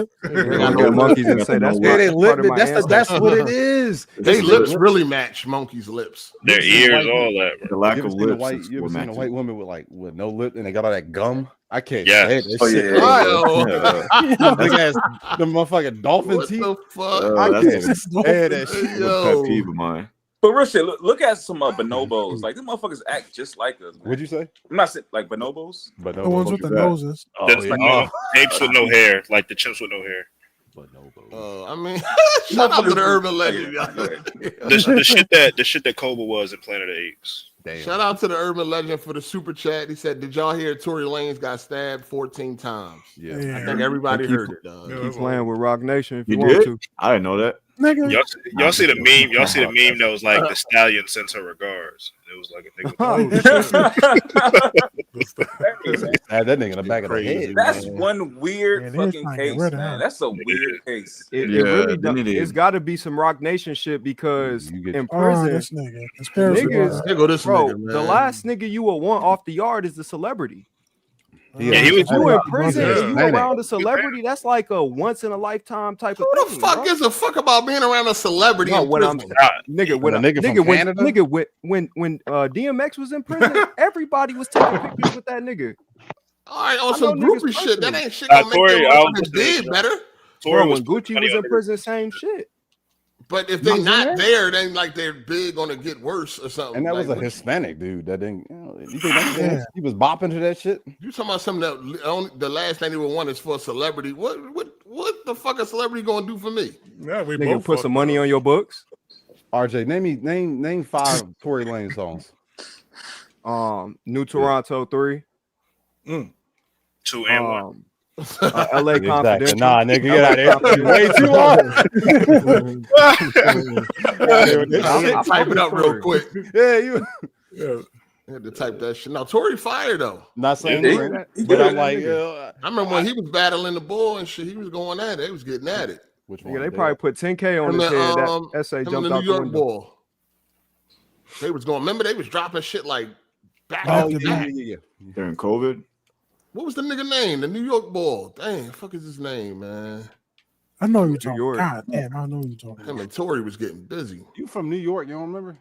Monkeys and say that's they lip. That's what it is. They lips really match monkeys' lips. Their ears, all that. The lack of lips. You ever seen a white woman with no lip and they got all that gum? I can't Yeah. say that Oh, shit. yeah. Big ass, the motherfucking dolphin What teeth. the fuck? I that's can't stand that shit. Yo. Pet peeve of mine. But real shit, look at some bonobos. Like, these motherfuckers act just like us. Man. What'd you say? I'm not saying like bonobos. But The ones with the noses. That's like apes with no hair, like the chimps with no hair. I mean, shout out to the urban legend. The shit that Cobra was in Planet of the Apes. Damn. Shout out to the urban legend for the super chat. He said, "Did y'all hear Tory Lanez got stabbed 14 times?" Yeah. I think everybody heard it. Keep playing with Rock Nation if you You want did? to. I didn't know that. Nigga. Y'all see the meme? Y'all see the meme that was like the stallion sends her regards. It was like a nigga. Had that nigga in the back of the head. That's man. one weird fucking case, man. That's a weird case. It's got to be some Rock Nation shit because in prison, this nigga. niggas, Here go this bro, nigga, man. the last nigga you will want off the yard is the celebrity. If you in prison and you around a celebrity, that's like a once in a lifetime type of thing. Who the fuck gives a fuck about being around a celebrity in prison? When DMX was in prison, everybody was taking pictures with that nigga. All right, on some groupie shit. That ain't shit gonna make them big better. Bro, when Gucci was in prison, same shit. But if they're not there, then like they're big gonna get worse or something. And that was a Hispanic dude that didn't. You think he was bopping to that shit? You talking about something that the last thing they would want is for a celebrity? What the fuck a celebrity gonna do for me? Yeah, we both put some money on your books. RJ, name 5 Tory Lanez songs. New Toronto 3. 2 and 1. LA Confidential. Exactly. Nah, nigga, get out of here. Way too long. I'll type it up real quick. Yeah, I had to type that shit. Now Tory fire though. Not saying that, but I'm like, I remember when he was battling the bull and shit. He was going at it. They was getting at it. Which one? Yeah, they probably put 10K on his head. That essay jumped out the window. Bull. They was going. Remember, they was dropping shit like back. Yeah. During COVID. What was the nigga name? The New York Bull. Dang, the fuck is his name, man? I know you're talking. God damn, I know you're talking. Him and Tory was getting busy. You from New York? You don't remember?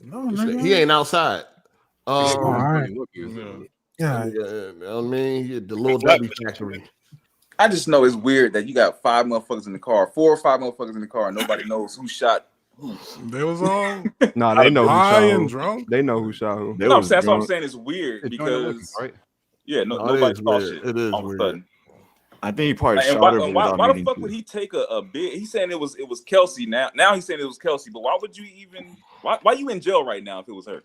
No, he ain't outside. All right. Yeah, I mean, the little W factory. I just know it's weird that you got 5 motherfuckers in the car, 4 or 5 motherfuckers in the car, and nobody knows who shot who. They was all nah, they know who high shot and who. drunk. They know who shot who. No, that's what I'm saying. It's weird because nobody saw shit. It is all weird. of a sudden. I think he probably shot her. Why the fuck would he take a big? He's saying it was Kelsey. Now he's saying it was Kelsey. But why would you even? Why you in jail right now if it was her?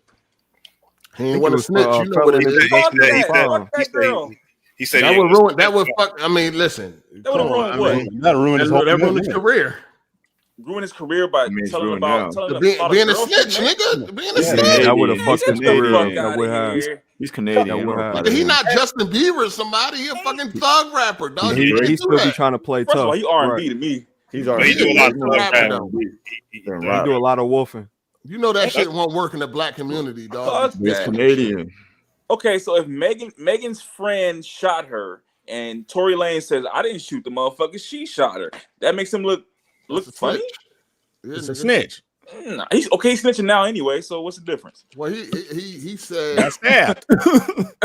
He ain't want to snitch. You know what it is. He said that would ruin. That would fuck. I mean, listen. That would ruin what? That ruined his whole career. Ruin his career by telling him about being a snitch, nigga. Being a snitch. That would have fucked his career. That would have. He's Canadian. He not Justin Bieber or somebody. He a fucking thug rapper, dog. He still be trying to play tough. First of all, he R&B to me. He's R&B. He do a lot of He do a lot of wolfing. You know that shit won't work in the black community, dog. He's Canadian. Okay, so if Megan's friend shot her and Tory Lanez says, I didn't shoot the motherfucker, she shot her, that makes him look funny? It's a snitch. Nah, he's snitching now anyway, so what's the difference? Well, he said that's that.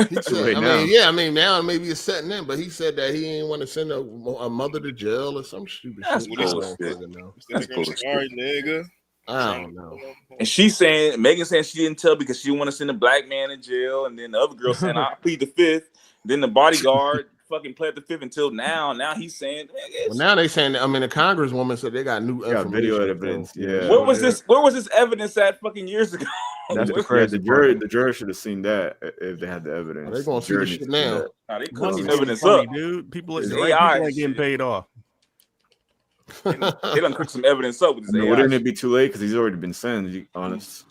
He said, I mean, now maybe it's setting in, but he said that he ain't want to send a mother to jail or some stupid shit. That's bullshit. Sorry, nigga. I don't know. And Megan saying she didn't tell because she didn't want to send a black man in jail, and then the other girl saying I plead the fifth. Then the bodyguard fucking pled the fifth until now. Now he's saying, well, now they saying that, I mean, the congresswoman said they got new video evidence. Yeah. Where was this evidence at fucking years ago? That's the crazy. The jury should have seen that if they had the evidence. They're gonna see the shit now. They couldn't see Evidence up, dude. People It's ain't getting paid off. They done cook some evidence up with this AI. Wouldn't it be too late because he's already been sentenced? Honest,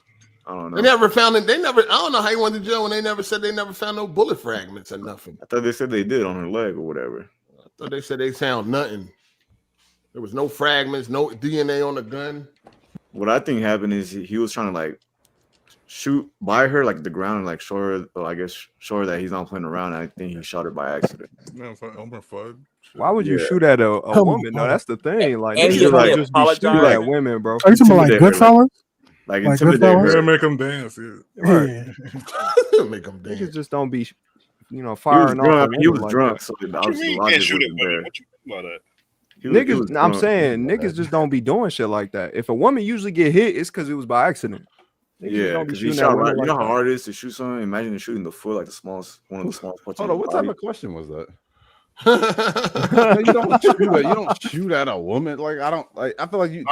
I don't know. They never found it. I don't know how he went to jail when they never said they never found no bullet fragments or nothing. I thought they said they did on her leg or whatever. I thought they said they found nothing. There was no fragments, no DNA on the gun. What I think happened is he was trying to like shoot by her, like the ground, and like show her that he's not playing around. And I think he shot her by accident. Why would you shoot at a woman? No, that's the thing. Like, and they he like just be apologized. shooting at women, bro. Are you talking about like Goodfellas? Like intimidate her. Yeah, make them dance. Yeah. Make them dance. Niggas just don't be, firing off. He was like drunk, that. so You can't shoot at women. What you think about that? Niggas, I'm saying niggas just don't be doing shit like that. If a woman usually get hit, it's because it was by accident. Yeah, because he shot right. You know how hard it is to shoot something? Imagine shooting the foot, like the smallest, one of the smallest parts. Hold on, what type of question was that? you don't shoot at a woman. Like I feel like you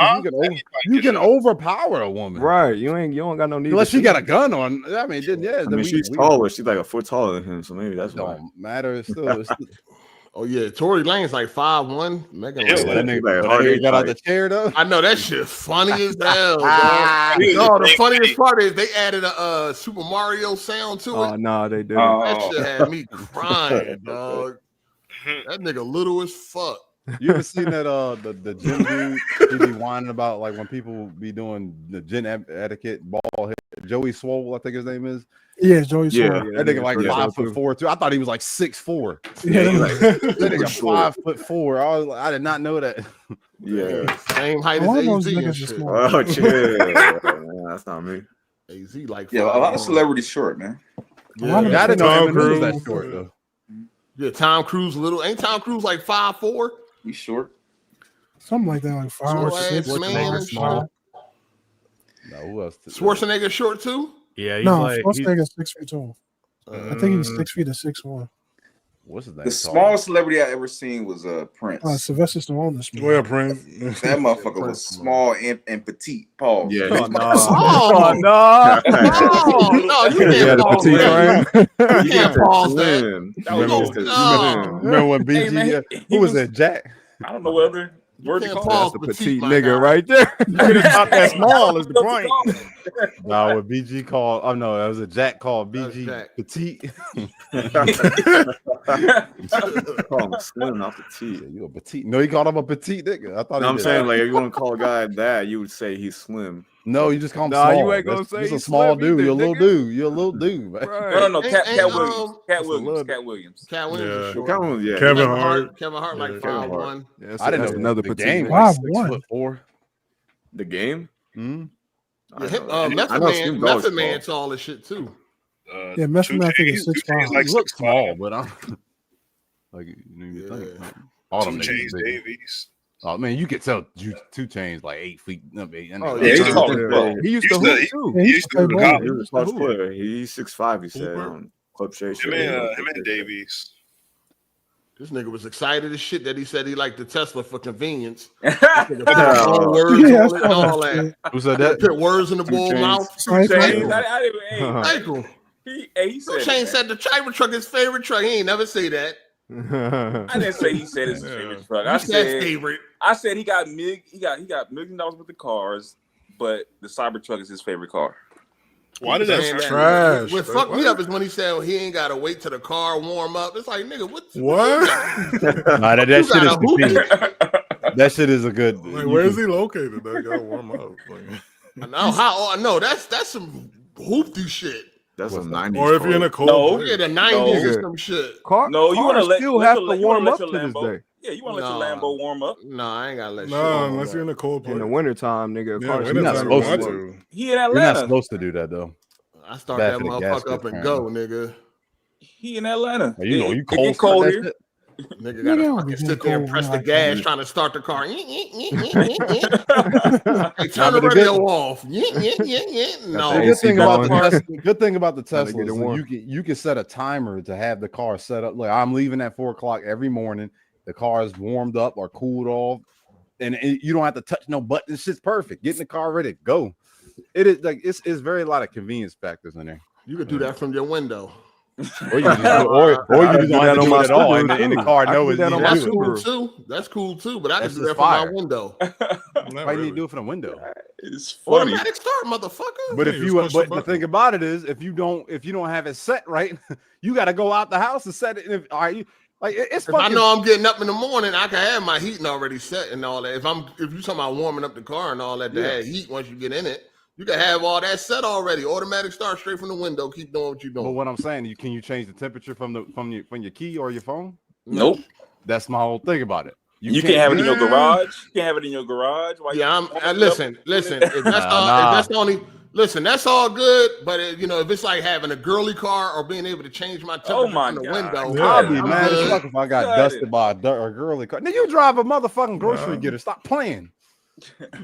can overpower a woman. Right. You don't got no need. Unless she got a gun on. I mean, she's taller. She's like a foot taller than him, so maybe that's why. Don't matter. It's still. Oh yeah, Tory Lane's like 5'1". Megan that nigga got out the chair though. I know that shit funny as hell. No, the funniest part is they added a Super Mario sound to it. Oh no, they did. That shit had me crying, dog. That nigga little as fuck. You ever seen that the gym dude? He be whining about like when people be doing the gym etiquette ball hit. Joey Swole, I think his name is. Yeah, Joey Yeah, Sword. that nigga like 5'4" too. I thought he was like 6'4". Yeah, that nigga 5'4". I did not know that. Yeah, same height One of as those AZ and niggas is shit. small. Oh, chill. Man, that's not me. AZ like Yeah, a lot of celebrities short, man. Yeah, I didn't know Tom Eminem was that Cruise. short though. Yeah, Tom Cruise little. Ain't Tom Cruise like 5'4"? He's short. Something like that, like 5 or 6. Schwarzenegger's small. No, who else? Schwarzenegger short too? Yeah, he's No, like Schwarzenegger's 6 feet tall. I think he's 6 feet to 6'1". What's his name? The smallest celebrity I ever seen was Prince. Sylvester Stallone is small. Well, Prince. That motherfucker was small and petite. Paul. Yeah, Oh, no. Oh, no. No, you Yeah, can't the pause petite that. frame. You can't pause that. Remember when BG? man, who was that? Jack. I don't know what other word to can't call pause it. That's a petite, petite my nigga guy. right there. you could have thought that small is the point. No, what BG called? Oh no, that was a Jack called BG Jack. petite. Call him slim, not petite. Yeah, you a petite? No, he called him a petite nigga. I thought. No, he I'm did. saying like if you want to call a guy that, you would say he's slim. No, you just call him Nah, small. you ain't gonna That's say just a he's small slim dude. either, You're a little nigga. dude. You're a little dude. Man. Right. No. Cat Williams. Cat Just a little- Williams. Cat Williams. Cat Williams is Yeah. short. Yeah. Kevin Hart. Kevin Hart like Yeah, 5'1". Yeah, I didn't that's know another the petite game. nigga. Was 5'1". 6'4". The game? Hmm? Yeah, I Method know Man, Snoop Dogg's Method Man tall. tall as shit too. Yeah, Method Man, I think Chainz- is 6'5". 2 Chainz like He looks 6'5". small, but I'm like you think all them 2 niggas Chainz big. Davies. Oh man, you could tell 2 Chainz like 8 feet. Oh, Yeah, yeah, he's tall. He used to He hoop used too. Yeah, He he used play to ball. go He was a clutch player. He's 6'5", he said on Club Chase. Him and Davies. This nigga was excited as shit that he said he liked the Tesla for convenience. Yeah. All words Yeah, on it and all that. Who said that? Put words in the 2 bull Chainz. mouth. 2 Chainz. I didn't. Hey, Michael. he said. 2 it, Chainz man. said the Cybertruck is favorite truck. He ain't never say that. I didn't say he said it's his favorite truck. You I said said favorite. I said he got $1 million with the cars, but the Cybertruck is his favorite car. Why did that Man, sound trash? What fucked me up is when he said he ain't got to wait till the car warm up. It's like, nigga, what? Nah, that You shit is gotta hoop confusing. That shit is a good. Like, where is he located? That gotta warm up. Like, I know how. I know that's some hoopty shit. That's some 90s. or if you're in a cold No. place. Yeah, the 90s or some shit. No, you want to let still let have your- to you wanna warm let up your to this Lambo. day. Yeah, you want to let your Lambo warm up. No, I ain't gotta let shit No, warm unless up. you're in a cold place. In the wintertime, nigga, Yeah, cars winter You're not time, supposed want to. to. He in You're not Atlanta. supposed to do that though. I start Bad that for the motherfucker gasket, up and apparently. go, nigga. He in Atlanta. Like, you know, you It cold get cold that here. shit. Nigga Nigga, gotta I don't fucking be sit there and cold press the like gas that. trying to start the car. Hey, Nah, turn the but the radio good- off. No. The good thing about the going. Tesla, good thing about the Trying to Tesla get is it that warm. you can set a timer to have the car set up. Like I'm leaving at 4 o'clock every morning. The car is warmed up or cooled off, and you don't have to touch no button. This shit's perfect. Getting the car ready to go. It is like it's very a lot of convenience factors in there. You could do that from your window. Or you just or you just don't have to do it at all, and the car knows that on you my do That's it. cool Subaru. too. That's cool too. But I can That's do just that from my fire. window. Why you need to do it from the window? It's funny. Automatic start, motherfucker. But if Yeah, you, just push the but the thing about it is, if you don't have it set right, you got to go out the house and set it. And if, all right, it's If I fucking. know I'm getting up in the morning, I can have my heating already set and all that. If you talking about warming up the car and all that to Yeah. have heat once you get in it, you can have all that set already. Automatic start straight from the window. Keep doing what you're But doing. what I'm saying, can you change the temperature from your key or your phone? Nope. That's my whole thing about it. You can't have it in your garage. You can't have it in your garage. Why Yeah, you- listen. If that's only listen, that's all good. But if it's like having a girly car or being able to change my temperature my from the God. window, Yeah. I'll be I'm mad as good. fuck if I got Got dusted it. by a girly car. Nigga, you drive a motherfucking grocery Nah. getter. Stop playing.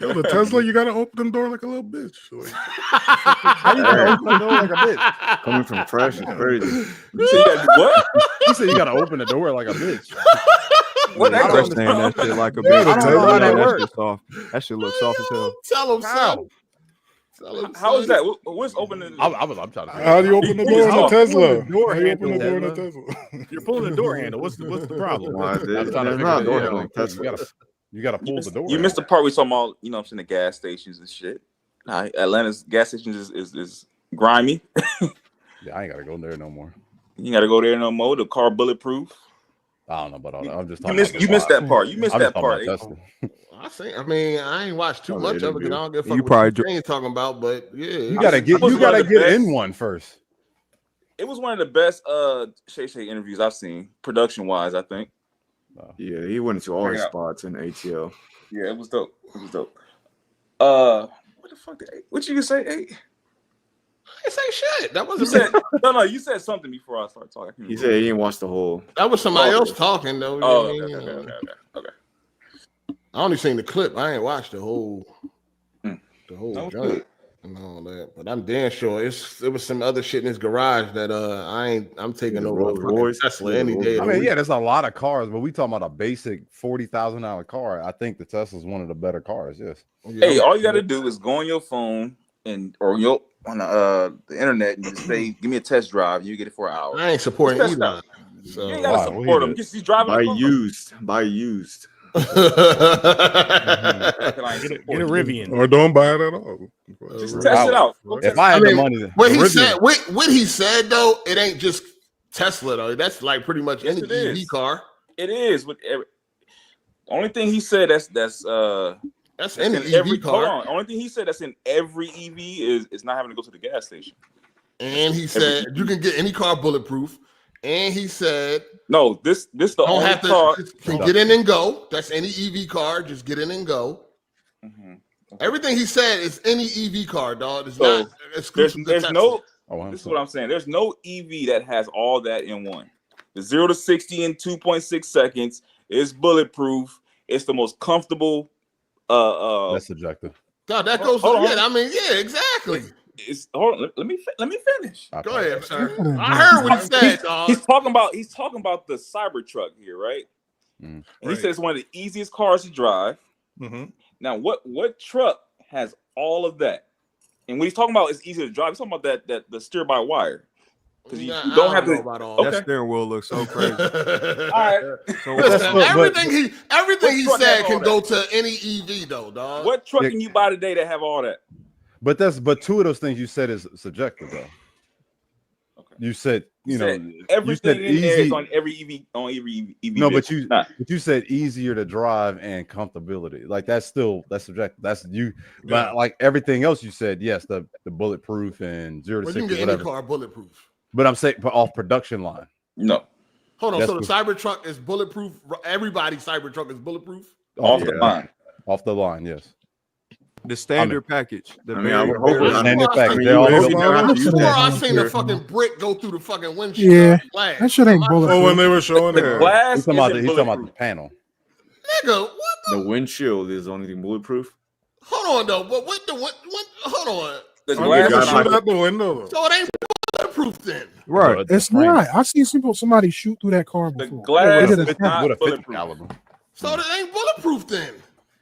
Yo, the Tesla, you gotta open the door like a little bitch. Like, How you gonna open the door like a bitch? Coming from fresh is crazy. You say you gotta do what? You said you gotta open the door like a bitch. What I that don't question? understand that shit like a Yeah, bitch. the I don't know Tesla how that works. works. Soft. That shit looks soft as hell. Tell him, How? son. Tell him, How is son. that? What's opening? I'm trying to. how do you open the door in a Tesla? Door How do you open the handle. door in a Tesla? You're pulling the door handle. What's the problem? Why, I'm there's trying to not figure a it door out. handle on Tesla. You gotta pull the door. You missed the part we talking about. You know, what I'm saying the gas stations and shit. Atlanta's gas stations is grimy. Yeah, I ain't gotta go there no more. You gotta go there no more. The car bulletproof. I don't know about all that. I'm just You talking. missed. about You the missed car. that part. You missed I'm that just talking part. about Tesla. I ain't watched too much of it because I don't give a fuck You what probably you ain't talking about. But yeah, You gotta get. was You gotta one of the get best. in one first. It was one of the best Shay Shay interviews I've seen, production wise. I think. Yeah, he went into all his spots in ATL. Yeah, it was dope. It was dope. What the fuck? What you say? I didn't say shit. That wasn't me. No. You said something before I started talking. He said he didn't watch the whole. That was somebody else talking though. Okay. I only seen the clip. I ain't watched the whole No, joint good. and all that. But I'm damn sure it was some other shit in his garage that I'm taking over a fucking Tesla any day. I mean, yeah, there's a lot of cars, but we talking about a basic $40,000 car. I think the Tesla's one of the better cars. Yes. Hey, all you got to do is go on your phone on the internet and just say, "Give me a test drive." You get it for an hour. I ain't supporting Elon. So you ain't gotta support him. Just driving. Buy used. Get a Rivian, or don't buy it at all. Just test it out. If I had the money, what he said though, it ain't just Tesla though. That's like pretty much any EV car. It is. With the only thing he said that's any in EV every car. car. Only thing he said that's in every EV is not having to go to the gas station. And he said you can get any car bulletproof. And he said, "No, this the don't only have to car can get in and go. That's any EV car. Just get in and go. Okay. Everything he said is any EV car, dog. It's So, not exclusive. There's to no. Tesla. This is what I'm saying. There's no EV that has all that in one. The 0 to 60 in 2.6 seconds is bulletproof. It's the most comfortable. That's subjective. God, that goes. I mean, yeah, exactly. Hold on, let me finish. Go ahead, sir. I heard what he said, dog. He's talking about the Cybertruck here, right? And he says it's one of the easiest cars to drive. Mm-hmm. Now, what truck has all of that? And when he's talking about it's easy to drive, he's talking about that the steer by wire. Because you don't have to. That steering wheel looks so crazy. All right. So everything he said can go to any EV though, dog. What truck can you buy today that have all that? But two of those things you said is subjective though. Okay. You said everything you said in there is easy on every EV. No, but you said easier to drive and comfortability. Like that's subjective. That's you. But like everything else you said, yes, the bulletproof and 0 to 60 you can get whatever. any car bulletproof. But I'm saying off production line. No. Hold on. So the Cybertruck is bulletproof. Everybody's Cybertruck is bulletproof. Off the line. Off the line, yes. The standard package. I would hope the standard package. I seen the fucking brick go through the fucking windshield. Yeah, that shit ain't bulletproof. Oh, when they were showing the glass, he's talking about the panel. Nigga, what the windshield is the only thing bulletproof. Hold on though, but what? Hold on. The glass shoot out the window. So it ain't bulletproof then. Right. It's not. I've seen somebody shoot through that car before. The glass They did is not bulletproof. So it ain't bulletproof then.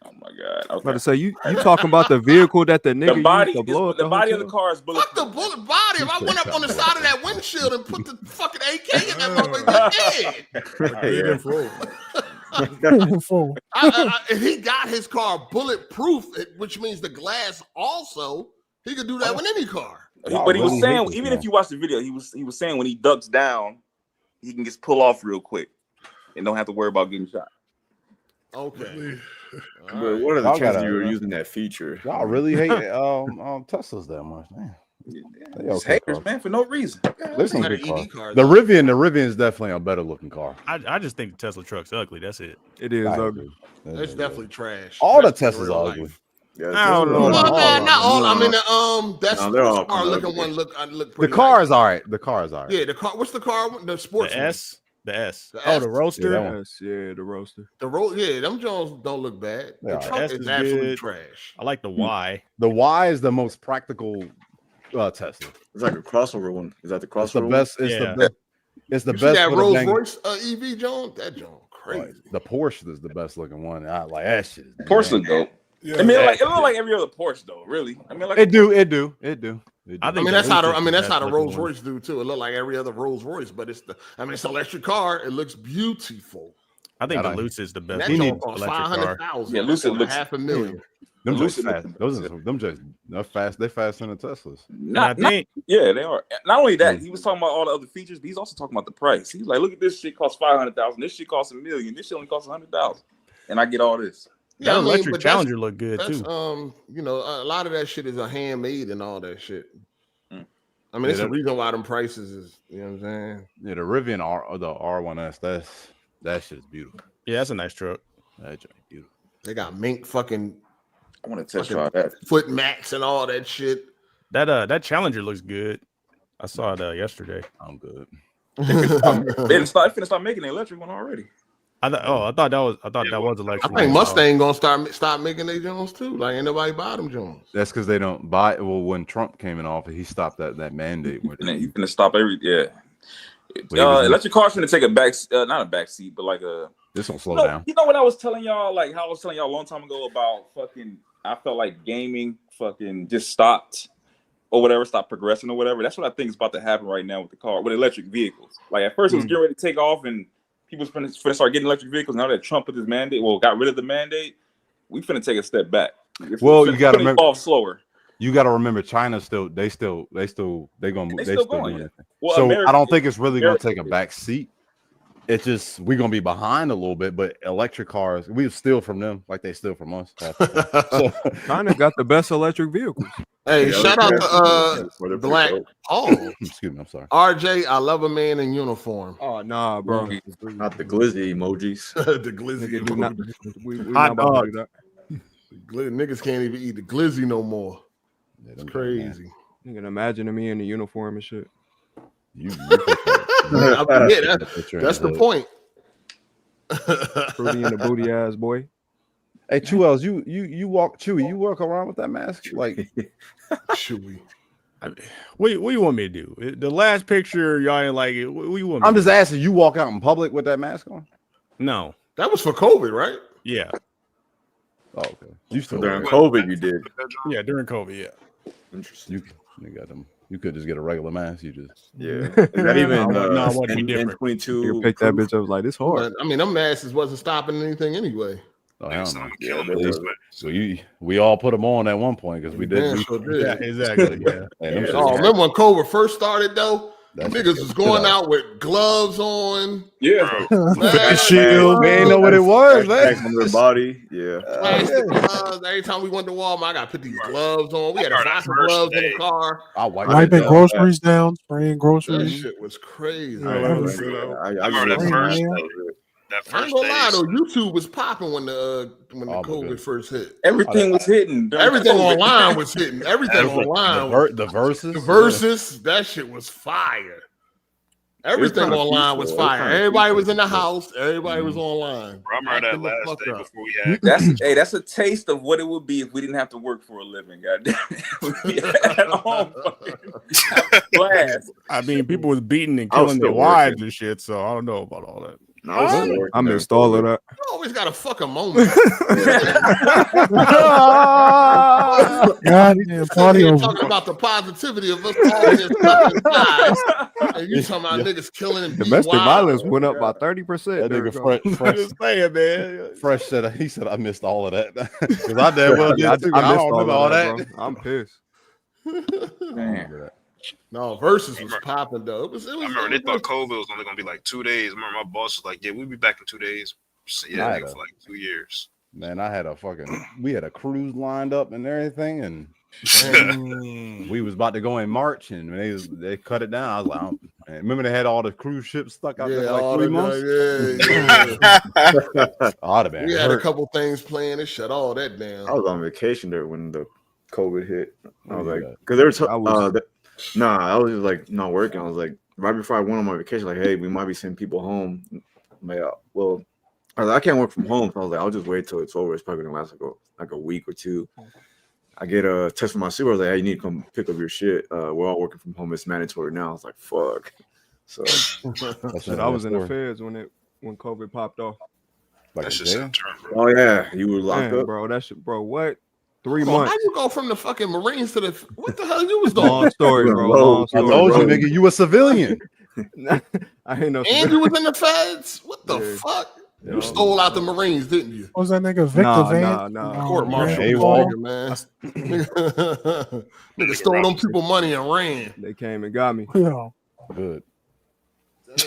Oh my god! I was about to say you talking about the vehicle that the nigga used to blow up the body of the car is bulletproof. Fuck the bullet body. If I went up on the side of that windshield and put the fucking AK in that motherfucker, if he got his car bulletproof, which means the glass also, he could do that with any car. But he was saying, even if you watch the video, he was saying when he ducks down, he can just pull off real quick and don't have to worry about getting shot. Okay. But what are the chances you were using that feature? Y'all really hate Teslas that much, man. Just haters, man, for no reason. There's some good cars. The Rivian is definitely a better looking car. I just think the Tesla truck's ugly. That's it. It is ugly. It's definitely trash. All the Teslas are ugly. Yeah, I don't know. Not all. I mean, that's they're all car looking one. Look pretty. The car is all right. The car is all right. Yeah, the car. What's the car? The sports. The S. The S. The Roadster. Yeah, the Roadster. The road. Yeah, them Jones don't look bad. The truck is absolutely trash. I like the Y. The Y is the most practical Tesla. It's like a crossover one. Is that the crossover? It's the best. It's the you best. See that Rolls Royce EV, Jones? That Jones crazy. The Porsche is the best looking one. I like that shit. Porsche look dope. Yeah. I mean, it look like every other Porsche though. Really, I mean, like it do. I mean, that's how the Rolls Royce do too. It look like every other Rolls Royce, but it's an electric car. It looks beautiful. I think the Lucid is the best. That costs $500,000. Yeah, Lucid looks $500,000. Them just fast. They're fast. They faster than the Teslas. Yeah, they are. Not only that, he was talking about all the other features, but he's also talking about the price. He's like, look at this shit costs $500,000. This shit costs $1 million. This shit only costs $100,000, and I get all this. Yeah, that electric Challenger look good too. A lot of that shit is a handmade and all that shit. I mean, it's the reason why them prices is, you know what I'm saying? Yeah, the Rivian R, the R1S, that shit's beautiful. Yeah, that's a nice truck. That's beautiful. They got mink fucking. I want to test drive that foot mats and all that shit. That Challenger looks good. I saw it yesterday. I'm good. They finna start making an electric one already. I thought that was electric. I think Mustang gonna stop making their Jones too. Like ain't nobody buy them Jones. That's because they don't buy. Well, when Trump came in office, he stopped that mandate. And then he's gonna stop electric cars gonna take a not a back seat, but like a. This will slow down. You know what I was telling y'all? Like how I was telling y'all a long time ago about fucking. I felt like gaming fucking just stopped or whatever, stopped progressing or whatever. That's what I think is about to happen right now with electric vehicles. Like at first it was getting ready to take off and people was finna start getting electric vehicles. Now that Trump put his mandate, got rid of the mandate, we finna take a step back. Well, you got to remember, evolve slower. You got to remember, China's still doing it. Well, so America, I don't think it's really going to take a back seat. It's just we're gonna be behind a little bit, but electric cars we steal from them like they steal from us. So China got the best electric vehicles. Hey, shout out to Black. Oh, excuse me, I'm sorry. RJ, I love a man in uniform. Oh nah, bro, not the glizzy emojis. The glizzy emojis. We not about to do that. Niggas can't even eat the glizzy no more. It's crazy. You can imagine me in the uniform and shit. That's the point. Fruity in the booty ass boy. Hey, Chewy, you walk Chewy. You walk around with that mask like Chewy. What do you want me to do? The last picture, y'all ain't like it. What do you want? I'm just asking. You walk out in public with that mask on? No, that was for COVID, right? Yeah. Oh, okay. You still during COVID? You did? Yeah, during COVID. Yeah. Interesting. You got them. You could just get a regular mask. You just Is that even N22? You pick that bitch up like this hard. I mean, them masks wasn't stopping anything anyway. Oh, so we all put them on at one point because we did. Yeah, exactly. Yeah. Remember when COVID first started though? Niggas was going out with gloves on. Yeah. Shield. We ain't know what it was, man. On their body. Yeah. Plastic gloves. Every time we went to Walmart, I got to put these gloves on. We had a box of gloves in the car. Wiping groceries down, spraying groceries. That shit was crazy. I remember that first. I ain't gonna lie though, YouTube was popping when the COVID first hit. Everything was hitting. Everything online was hitting. Everything online. The verses. The verses. That shit was fire. Everything online was fire. Everybody was in the house. Everybody was online. I remember that last day before we had. That's a taste of what it would be if we didn't have to work for a living. Goddamn it. I mean, people was beating and killing their wives and shit. So I don't know about all that. I missed all of that. You always got a fucking moment. Goddamn party You're over. talking about the positivity of us all in this fucking lives, and you talking about niggas killing and Domestic violence went up by 30%. That nigga Fresh saying, man. Fresh said he said I missed all of that because I damn well did too. I don't remember all that. Bro. I'm pissed. No, Versus was popping though. It was I remember they thought COVID was only gonna be like 2 days. I remember my boss was like, "Yeah, we'll be back in 2 days." So, yeah, for like 2 years. Man, I had we had a cruise lined up and everything, and we was about to go in March, and they cut it down. I was like, remember they had all the cruise ships stuck out there for like 3 months. We had a couple things planned. It shut all that down. I was on vacation there when the COVID hit. I was like, because they were I was just like not working. I was like, right before I went on my vacation, like, hey, we might be sending people home. Well, I was like, I can't work from home. So I was like, I'll just wait till it's over. It's probably gonna last like a week or two. I get a text from my supervisor, like, hey, you need to come pick up your shit. We're all working from home. It's mandatory now. I was like, fuck. So I was in the feds when COVID popped off. That's just a term, bro. Oh yeah, you were locked up, bro. That shit, bro. What? 3 months. How you go from the fucking Marines to the what the hell you was doing? Long story, bro. Long story. I told you, nigga, you a civilian. I ain't no. And you was in the feds. What the fuck? You stole out the Marines, didn't you? What was that nigga Victor Van? Nah. Court martial, man. Nigga stole them people money and ran. They came and got me. Yeah. Good.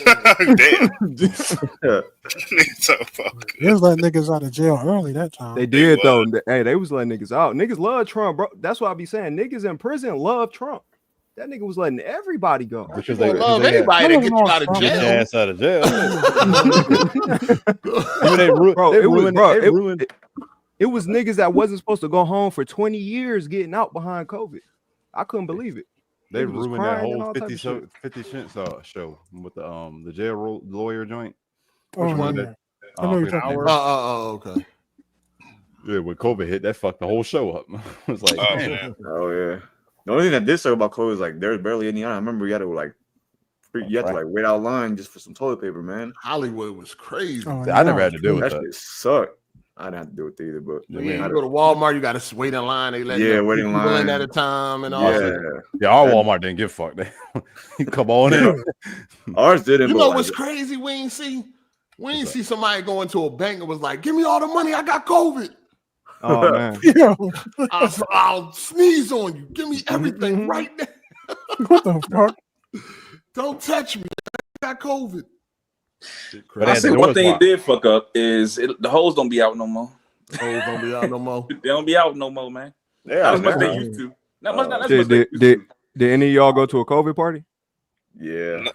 Damn. So They was letting niggas out of jail early that time. They did though. Hey, they was letting niggas out. Niggas love Trump, bro. That's what I be saying. Niggas in prison love Trump. That nigga was letting everybody go. Because they love anybody that gets you out of jail. Ass out of jail. It was niggas that wasn't supposed to go home for 20 years getting out behind COVID. I couldn't believe it. They was ruined that crying and whole all type of 50 Cent show with the jail lawyer joint. Oh, Which one? yeah. I know you're talking about. Okay. Yeah, when COVID hit, that fucked the whole show up. It was like, damn. Oh yeah. The only thing that did suck about COVID is like there's barely any. I remember you had to wait out line just for some toilet paper, man. Hollywood was crazy. Oh, I never had to deal with that. Shit sucked. I didn't have to do it either, but You go to Walmart, you got to wait in line. They let waiting in line at a time and all that. Yeah, our Walmart didn't give a fuck. Come on in. Ours didn't. You know what's crazy? We ain't see somebody go into a bank and was like, "Give me all the money. I got COVID." Oh man, I'll sneeze on you. Give me everything right now. What the fuck? Don't touch me. I got COVID. I see one thing it did fuck up is the hoes don't be out no more. Hoes don't be out no more. They don't be out no more, man. Yeah, not as much they used to. Not much. Not as much did any of y'all go to a COVID party? Yeah.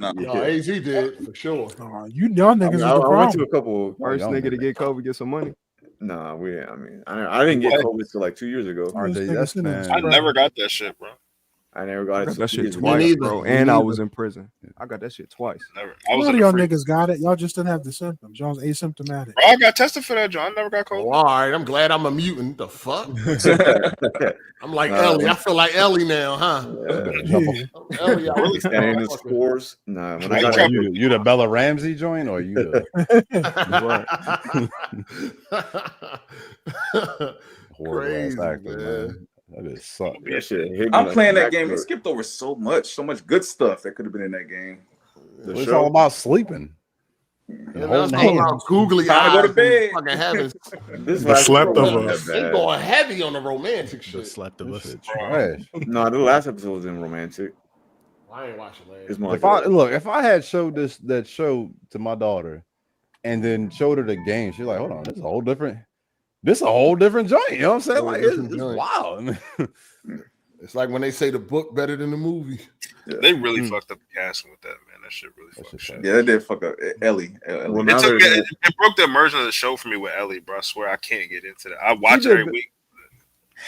No, AZ did for sure. Y'all niggas is the problem. I went to a couple. First nigga to get COVID, get some money. Nah, I didn't get COVID till like 2 years ago. I never got that shit, bro. I never got it. That shit twice, bro. And I was in prison. I got that shit twice. Never. A lot of y'all niggas got it. Y'all just didn't have the symptoms. Y'all was asymptomatic. Bro, I got tested for that, John. I never got COVID. Oh, all right, I'm glad I'm a mutant. The fuck? I'm like Ellie. I feel like Ellie now, huh? Ellie, I really standing in the spores. Nah, when I got you the Bella Ramsey joint, or you the horrible ass actor, man. That is sucked. I'm playing that game. It skipped over so much good stuff that could have been in that game. It's all about sleeping. That's all about googly eyes. Go to bed. Fucking heavens. The slept of us. They going heavy on the romantic shit. The slept of us. No, the last episode was in romantic. I ain't watching last. If I had showed that show to my daughter, and then showed her the game, she's like, "Hold on, this is a whole different joint." You know what I'm saying? Like it's wild. It's like when they say the book better than the movie. Yeah. They really fucked up the casting with that, man. That shit really fucked shit. Yeah, they did fuck up Ellie. It broke the immersion of the show for me with Ellie, bro. I swear I can't get into that. I watch it every week.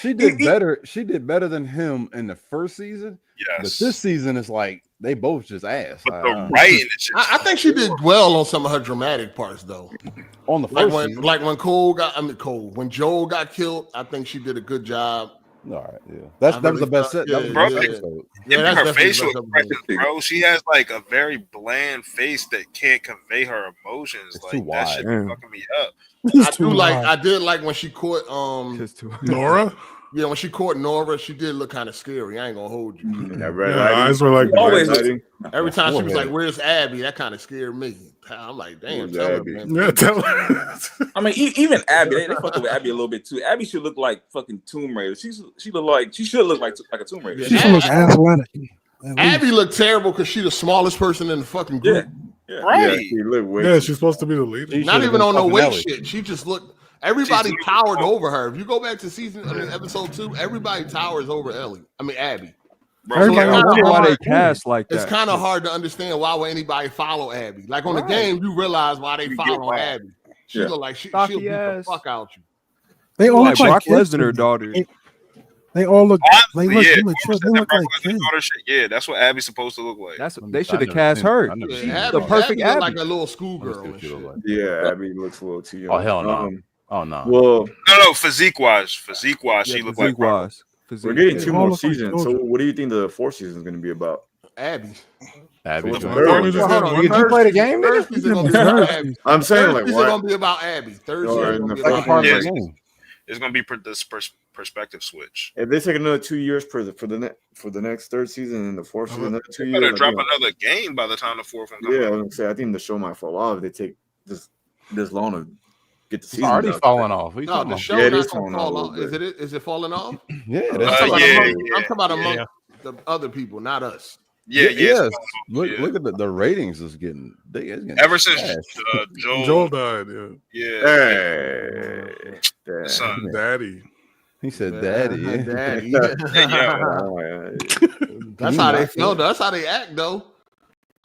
She did better. She did better than him in the first season. Yes. But this season is like they both just ass. But the writing, I think she did well on some of her dramatic parts, though. On the first season. when when Joel got killed, I think she did a good job. All right, yeah, that was the best set. Her facial expressions, bro. She has like a very bland face that can't convey her emotions. It's like too that wide. shit be fucking me up. I did like when she caught Nora. Yeah, when she caught Nora, she did look kind of scary. I ain't gonna hold you. Eyes were like always. Every time she was like, "Where's Abby?" That kind of scared me. I'm like, "Damn, tell her, man." Yeah, tell her. I mean, even Abby, they fucked with Abby a little bit too. Abby should look like fucking Tomb Raider. She should look like a Tomb Raider. She should look athletic. Abby looked terrible because she's the smallest person in the fucking group. Yeah. Right. Yeah, she's supposed to be the leader. Not even on no weight shit. She just looked. Everybody towered over her. If you go back to episode 2, everybody towers over Abby. Everybody wonder why they cast like that. It's kind of hard to understand why would anybody follow Abby. Like on the game, you realize why they follow Abby. She look like she'll beat the fuck out you. They all look Brock like Lesnar daughters. They all look. They look like kids. Yeah, that's what Abby's supposed to look like. They should have cast her. She's the perfect Abby. Like a little schoolgirl. Yeah, Abby looks a little too young. Oh hell no. Oh no. Well, no, physique wise, she looked like. We're getting 2 more seasons. So, what do you think the 4th season is going to be about? Abby. Abby. Did you play the game, nigga? I'm saying like what? It's going to be about Abby. Third season it's going to be this perspective switch. If they take another 2 years for the next 3rd season and the 4th season, another 2 years. Better drop another game by the time the 4th one comes. Yeah, I was going to say I think the show might fall off if they take this long to get the season. It's already falling off. No, the show not falling off. Is it falling off? Yeah, I'm talking about among the other people, not us. Yeah. Look at the ratings is getting. Ever since Joel died. Yeah. Daddy. He said, "Daddy, Daddy." Hey, That's how they feel. That's how they act, though.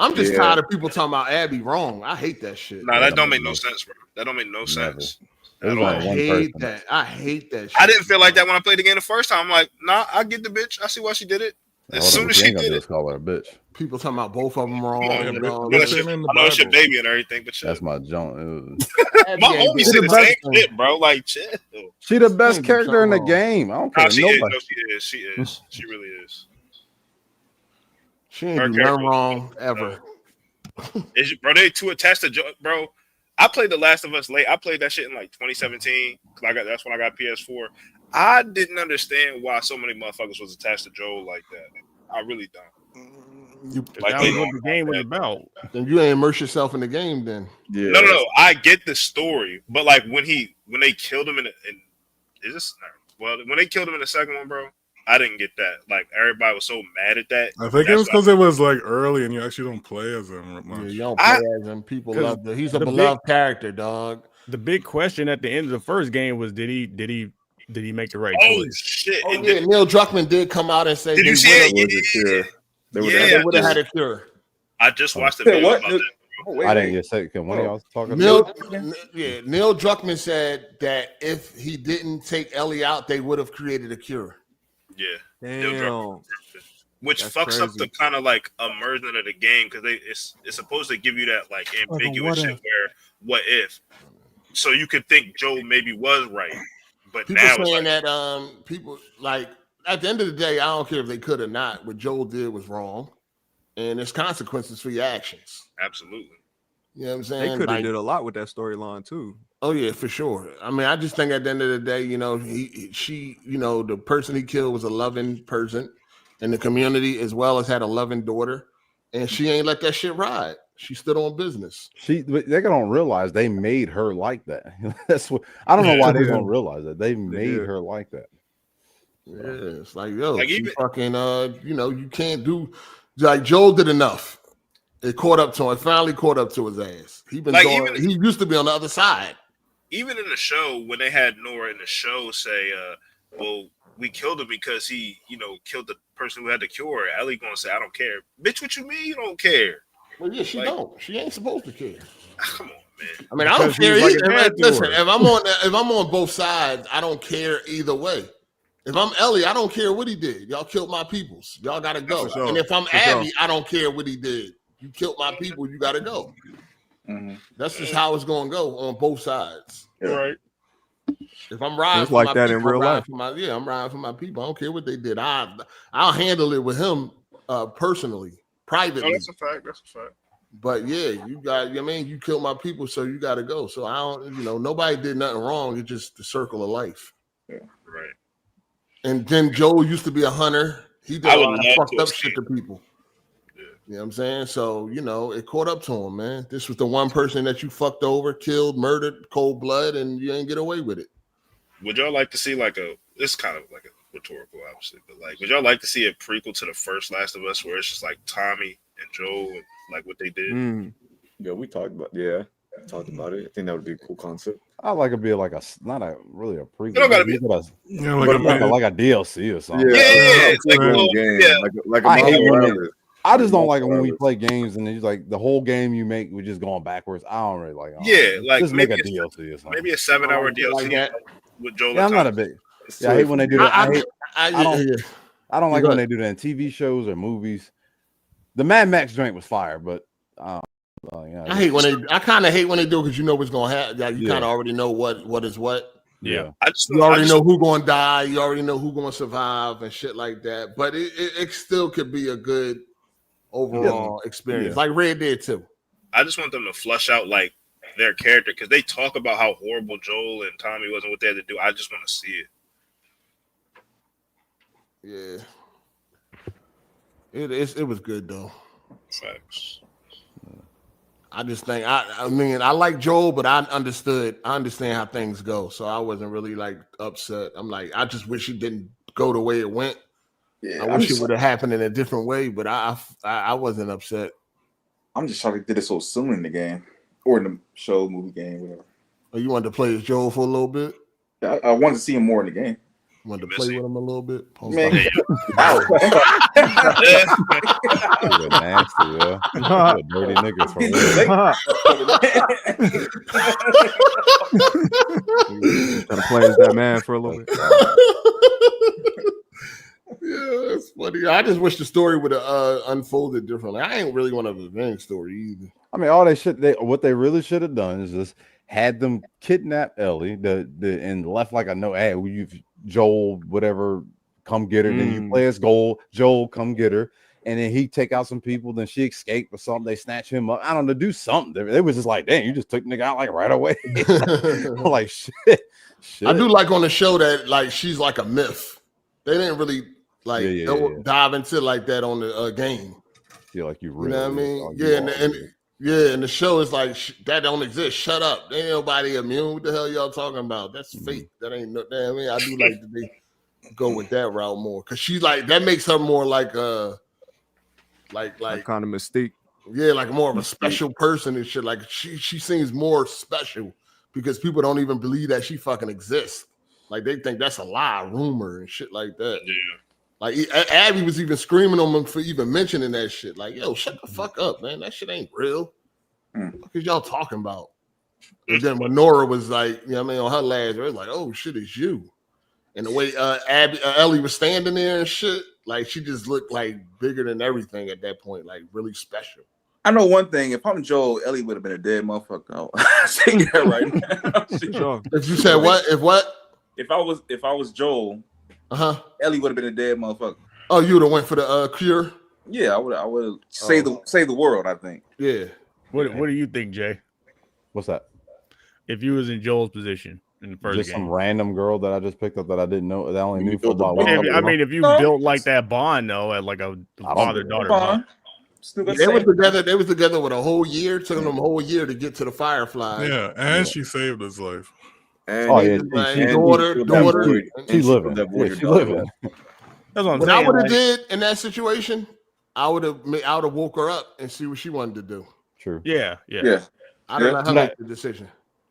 I'm just tired of people talking about Abby wrong. I hate that shit. Nah, that don't make no sense, bro. That don't make no sense. I hate that. I hate that shit. I didn't feel like that when I played the game the first time. I'm like, nah, I get the bitch. I see why she did it. As soon as she did it, call her a bitch. People talking about both of them wrong. I know it's your baby and everything, but that's my junk. My homie said the same shit, bro. Like, chill. She the best character in the game. I don't care. She Nobody. is. She is. She really is. She ain't do nothing wrong ever. Bro, they too attached to Joe, bro. I played The Last of Us late. I played that shit in like 2017 because that's when I got PS4. I didn't understand why so many motherfuckers was attached to Joel like that. I really don't. That was what the game was about. Then you ain't immerse yourself in the game, then. Yeah. No. I get the story, but like when they killed him when they killed him in the second one, bro, I didn't get that. Like everybody was so mad at that. I think it was because it was like early and you actually don't play as him much. Yeah, you don't play as him. People love him. He's a beloved character, dog. The big question at the end of the first game was did he make the right choice? Shit. Oh, yeah, Neil Druckmann did come out and say did you see it? They would have had a cure. I just watched the video about that. I didn't get sick. Can one of y'all talk about Neil Druckmann said that if he didn't take Ellie out, they would have created a cure. Yeah. Damn. Which That's fucks up crazy. the kind of like immersion of the game because it's supposed to give you that like ambiguous shit where what if, so you could think Joel maybe was right, but People now saying it's like, that people like at the end of the day, I don't care if they could or not. What Joel did was wrong, and there's consequences for your actions. absolutely. You know what I'm saying? They could have Like, did a lot with that storyline too. oh yeah, for sure. I mean, I just think at the end of the day, the person he killed was a loving person in the community as well as had a loving daughter, and she ain't let that shit ride. She stood on business. They don't realize they made her like that. That's what I don't know why they don't realize that they made her like that. Yeah, it's like yo, Like, she even- fucking you can't do like Joel did enough. It caught up to him. It finally caught up to his ass. He used to be on the other side. Even in the show when they had Nora in the show say, well, we killed him because he, killed the person who had the cure. Ellie gonna say, I don't care. Bitch, what you mean you don't care? Well, yeah, she don't. She ain't supposed to care. Come on, man. I mean, I don't care either. Listen, if I'm on both sides, I don't care either way. If I'm Ellie, I don't care what he did. Y'all killed my peoples. Y'all gotta go. Sure. And if I'm Abby, I don't care what he did. You killed my people. You gotta go. Mm-hmm. That's just how it's gonna go on both sides. Right. If I'm riding It's for like my that people, in real I'm riding life. for I'm riding for my people. I don't care what they did. I'll handle it with him personally, privately. No, that's a fact. That's a fact. But yeah, you killed my people, so you got to go. So I don't, nobody did nothing wrong. It's just the circle of life. Yeah, right. And then Joel used to be a hunter. He did a lot of fucked up shit to people. Yeah. You know what I'm saying? So, it caught up to him, man. This was the one person that you fucked over, killed, murdered, cold blood, and you ain't get away with it. Would y'all like to see this kind of like a rhetorical, obviously, but like, would y'all like to see a prequel to the first Last of Us where it's just like Tommy and Joel and like what they did? Yeah, we talked about it. I think that would be a cool concept. I like it be like not a really a prequel. It don't gotta be like a DLC or something. Yeah. It's like a little game. I just don't like it when we play games and it's like the whole game you make we're just going backwards. I don't really like it. Yeah, like just make a maybe DLC or something. Maybe a 7-hour DLC like that. with Joel. Yeah, I'm not a big. Yeah, I hate when they do that. I don't like when they do that in TV shows or movies. The Mad Max joint was fire, but I kind of hate when they do it because you know what's gonna happen. Like, you kind of already know what is what. Yeah, you already know who's gonna die. You already know who's gonna survive and shit like that. But it still could be a good overall experience, like Red Dead 2. I just want them to flush out like their character because they talk about how horrible Joel and Tommy was and what they had to do. I just want to see it. Yeah, it was good though. Facts. I just think I like Joel, but I understand how things go, so I wasn't really like upset. I'm like, I just wish it didn't go the way it went. Yeah, I wish it would have happened in a different way, but I wasn't upset. I'm just shocked they did it so soon in the game or in the show, movie, game, whatever. Oh, you wanted to play as Joel for a little bit? Yeah, I wanted to see him more in the game. wanted to play with him a little bit. Man, nasty, yeah. Dirty niggas for real. Trying to play as that man for a little bit. Yeah, that's funny. I just wish the story would have unfolded differently. I ain't really want a revenge story either. I mean, all what they really should have done is just had them kidnap Ellie and left like a note. Hey, Joel, whatever, come get her. Then you play as Joel, come get her. And then he take out some people. Then she escaped or something. They snatch him up. I don't know, do something. It was just like, dang, you just took nigga out like right away. Like shit. I do like on the show that like she's like a myth. They didn't really like dive into like that on the game. Yeah, like you really. You know what I mean? Yeah, and the show is like that don't exist. Shut up. Ain't nobody immune. What the hell y'all talking about? That's fake. That ain't no. I mean, I do like that they go with that route more because she's like that makes her more like like kind of Mystique. Yeah, like more of a special person and shit. Like she seems more special because people don't even believe that she fucking exists. Like they think that's a lie, rumor, and shit like that. Yeah. Like Abby was even screaming on him for even mentioning that shit. Like, yo, shut the fuck up, man. That shit ain't real. What is y'all talking about? And then when Nora was like, you know what I mean, on her last, it was like, oh shit, it's you. And the way Ellie was standing there and shit, like she just looked like bigger than everything at that point, like really special. I know one thing. If I'm Joel, Ellie would have been a dead motherfucker. I'm saying that right now. If you said what? If what? If I was Joel, Ellie would have been a dead motherfucker. Oh, you would have went for the cure? Yeah, I would save the world, I think. Yeah. What do you think, Jay? What's that? If you was in Joel's position in the first just game, some random girl that I just picked up that I didn't know that I only knew for about. If you built like that bond though, at like a father-daughter bond. They was together with a whole year. Took them a whole year to get to the Firefly. Yeah, and she saved his life. And daughter. She's living. She living. That's what I'm what saying. I would have did in that situation, I would have woke her up and see what she wanted to do. True. Yeah. I don't know how to make the decision.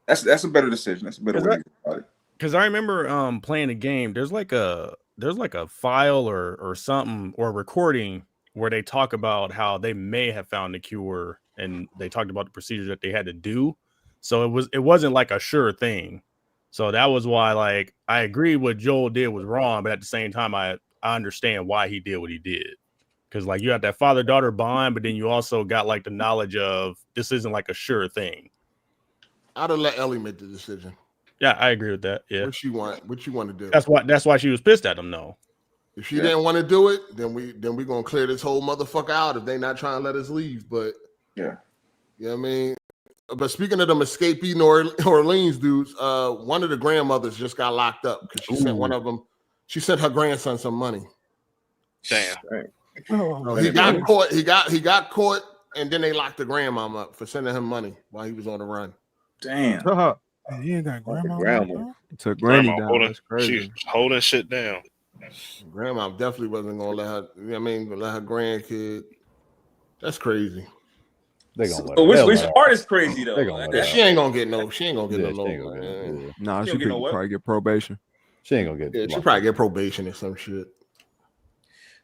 That's a better decision. That's a better way. Because I remember playing a game. There's like a file or something or a recording where they talk about how they may have found the cure and they talked about the procedures that they had to do. So it wasn't like a sure thing. So that was why, like, I agree what Joel did was wrong, but at the same time, I understand why he did what he did. Because, like, you had that father-daughter bond, but then you also got, like, the knowledge of this isn't, like, a sure thing. I'd have let Ellie make the decision. Yeah, I agree with that. Yeah. What you want to do. That's why she was pissed at him, though. If she didn't want to do it, then we're going to clear this whole motherfucker out if they not trying to let us leave. But, yeah. You know what I mean? But speaking of them escapee New Orleans dudes, one of the grandmothers just got locked up because she sent one of them. She sent her grandson some money. Damn. He got caught. He got caught, and then they locked the grandmom up for sending him money while he was on the run. Damn. He ain't got grandma. Took Granny down. Holding, That's crazy. she's holding shit down. Grandma definitely wasn't gonna let her. You know what I mean, let her grandkid. That's crazy. They gonna which part is crazy though? She ain't gonna get no. She ain't gonna get no loan. Nah, she could probably get probation. She ain't gonna get. Yeah, she probably get probation or some shit.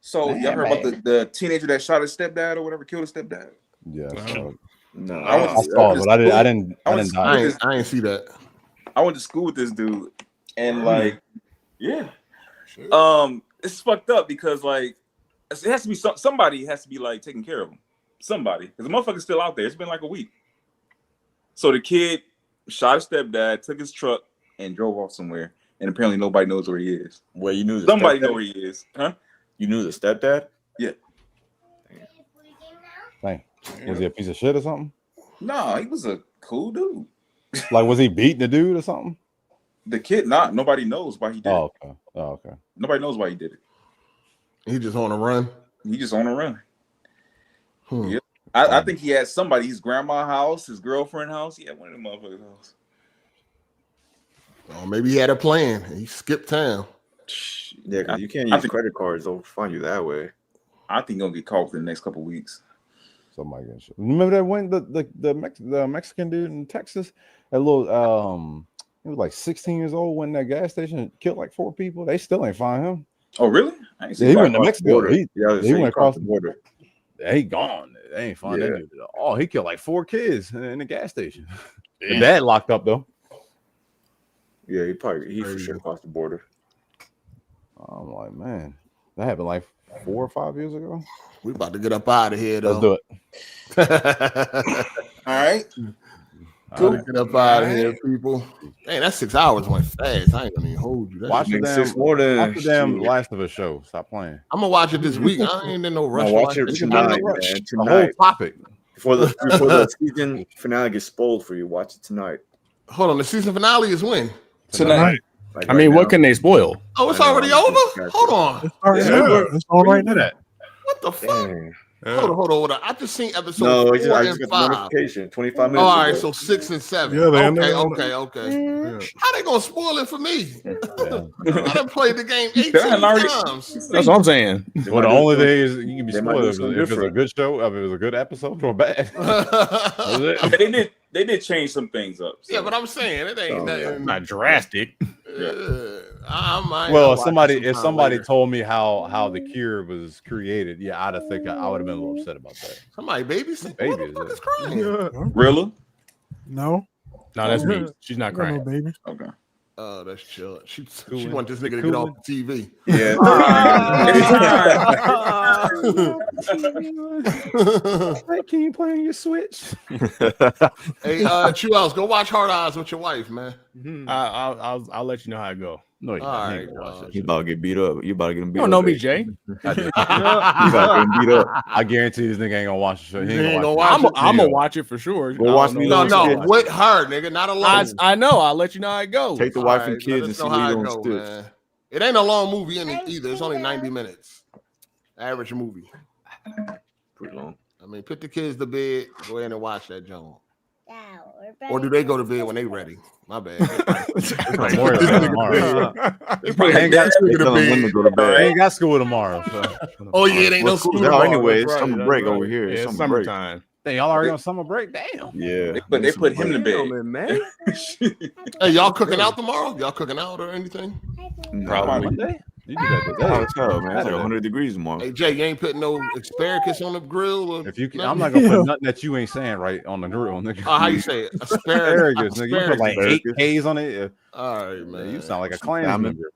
So y'all heard about the teenager that shot his stepdad or whatever, killed his stepdad? Yeah. No, I saw it, but I didn't. I ain't see that. I went to school with this dude, and like, yeah, it's fucked up because like it has to be somebody has to be like taking care of him. Somebody, because the motherfucker's still out there. It's been like a week. So the kid shot his stepdad, took his truck, and drove off somewhere. And apparently nobody knows where he is. Well, you knew somebody know where he is, huh? You knew the stepdad? Yeah. Dang. Was he a piece of shit or something? No, he was a cool dude. Like, was he beating the dude or something? The kid, nobody knows why he did it. Okay. Nobody knows why he did it. He just on a run. He just on a run. Yeah. I think he had somebody, his grandma's house, his girlfriend's house. He had one of them motherfuckers' house. Oh, maybe he had a plan. He skipped town. Yeah, because you can't use credit cards. They'll find you that way. I think he'll get caught within the next couple of weeks. Somebody gets shit. Remember that when the Mexican dude in Texas, that little He was like 16 years old when that gas station killed like 4 people. They still ain't find him. Oh, really? I ain't Yeah, he went to Mexico. He went across the border. He gone. They ain't find that dude at all. He killed like 4 kids in the gas station. The Damn. dad locked up though. Yeah, he for sure crossed the border. I'm like, man, that happened like 4 or 5 years ago. We about to get up out of here though. Let's do it. All right. Cool. Get up out of here, people. Dang, that 6 hours went fast. I ain't gonna even hold you. Watch the damn Last of Us show. Stop playing. I'm gonna watch it this week. I ain't in no rush. Watch it tonight, man. The Tonight. whole topic. Before the season finale gets spoiled for you, watch it tonight. Hold on, the season finale is when? Tonight. Like I mean, right what now. can they spoil? Oh, it's already over? Hold on. It's all right now. What the fuck? Dang. Hold on. I just seen episode No, 4 I and just got the 5. notification 25 Oh, minutes all right, ago. so 6 and 7. Yeah, they Okay. How they gonna spoil it for me? I done played the game 18 times. That's what I'm saying. Well, the only thing is you can be They might spoiled do if something it's a different. good show, if it was a good episode or bad. I mean, they did change some things up. So. Yeah, but I'm saying it ain't nothing. Not drastic. Well, if somebody told me how the cure was created, yeah, I'd have think I would have been a little upset about that. Somebody babysit. Baby, What the fuck is crying? Rilla? No. No, that's me. She's not I got no crying. baby. Okay. Oh, that's chill. She want this nigga to get off the TV. Yeah. Can you play on your Switch? Hey, Chew Else, go watch Hard Eyes with your wife, man. I'll let you know how it go. No, All right. He about to get beat up. You about to get him beat You up. don't know me, baby. Jay. You about to get him beat up. I guarantee this nigga ain't gonna watch the show. He ain't gonna watch watch it. I'm gonna watch it for sure. Go watch me. No, with her, nigga, not alone. I know. I'll let you know how it goes. Take the All wife right, and kids let and us see know what how you it gonna go, stitch. man. It ain't a long movie either. It's only 90 minutes. Average movie. Pretty long. I mean, put the kids to bed. Go ahead and watch that, John. Or do they go to bed when they ready? My bad. They probably ain't got school tomorrow. They ain't got school tomorrow. So. Oh yeah, it ain't no school tomorrow. Anyway, it's That's summer right, break that's over right. here. Yeah, It's it's summer break. summertime. They all already on summer break. Damn. Yeah. But they put him to bed. Man. Hey, y'all cooking out tomorrow? Y'all cooking out or anything? Probably. You do that today. Hot as hell, man. It's like 100 degrees tomorrow. Hey Jay, you ain't putting no asparagus on the grill? Or If you can, nothing? I'm not gonna put nothing that you ain't saying right on the grill, nigga. Oh, how you say it? Asparagus, nigga. You put like Asparagus. 8 K's on it. Yeah. All right, man. You sound like a Klan member.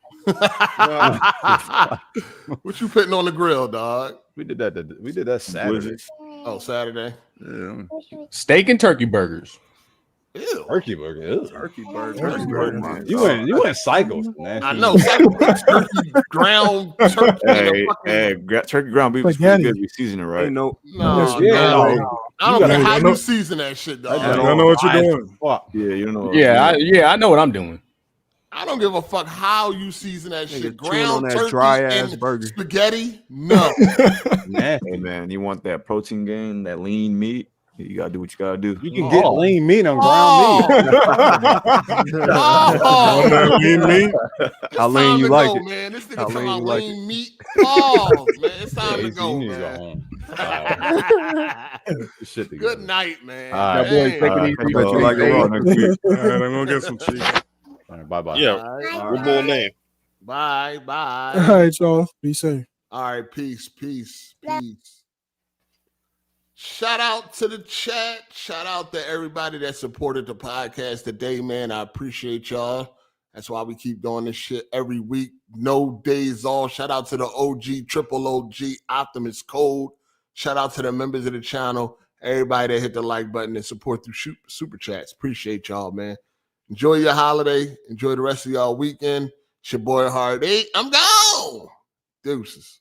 What you putting on the grill, dog? We did that Saturday. Oh, Saturday. Yeah. Steak and turkey burgers. Ew. Turkey burger. Ew. Turkey burger. Turkey burger, man. You went psycho. I know. Turkey, ground turkey. Turkey ground beef is pretty good. We season it right. Ain't no. No, Yeah, no. I don't know how you season that shit, dog. I know what you're doing. Yeah, you know. Yeah, I know what I'm doing. I don't give a fuck how you season that Nigga shit. chewing on Ground that turkey dry-ass and burger. spaghetti? No. Hey man, you want that protein gain, that lean meat? You gotta do what you gotta do. You can get lean meat on ground meat. Lean meat. How lean you like it? Man. This nigga How talking lean about you like lean meat. Oh, man. It's time to You go, need to man. go home. Shit together. Good night, man. All right. Dang. Take it easy. Bet you like it raw next week. All right, I'm gonna get some cheese. All right, bye-bye. Yeah. All right. What boy name? Bye. All right, y'all. Be safe. All right, peace. Shout out to the chat. Shout out to everybody that supported the podcast today, man. I appreciate y'all. That's why we keep doing this shit every week. No days off. Shout out to the OG, triple OG, Optimus Code. Shout out to the members of the channel. Everybody that hit the like button and support through super chats. Appreciate y'all, man. Enjoy your holiday. Enjoy the rest of y'all weekend. It's your boy Hard 8. I'm gone. Deuces.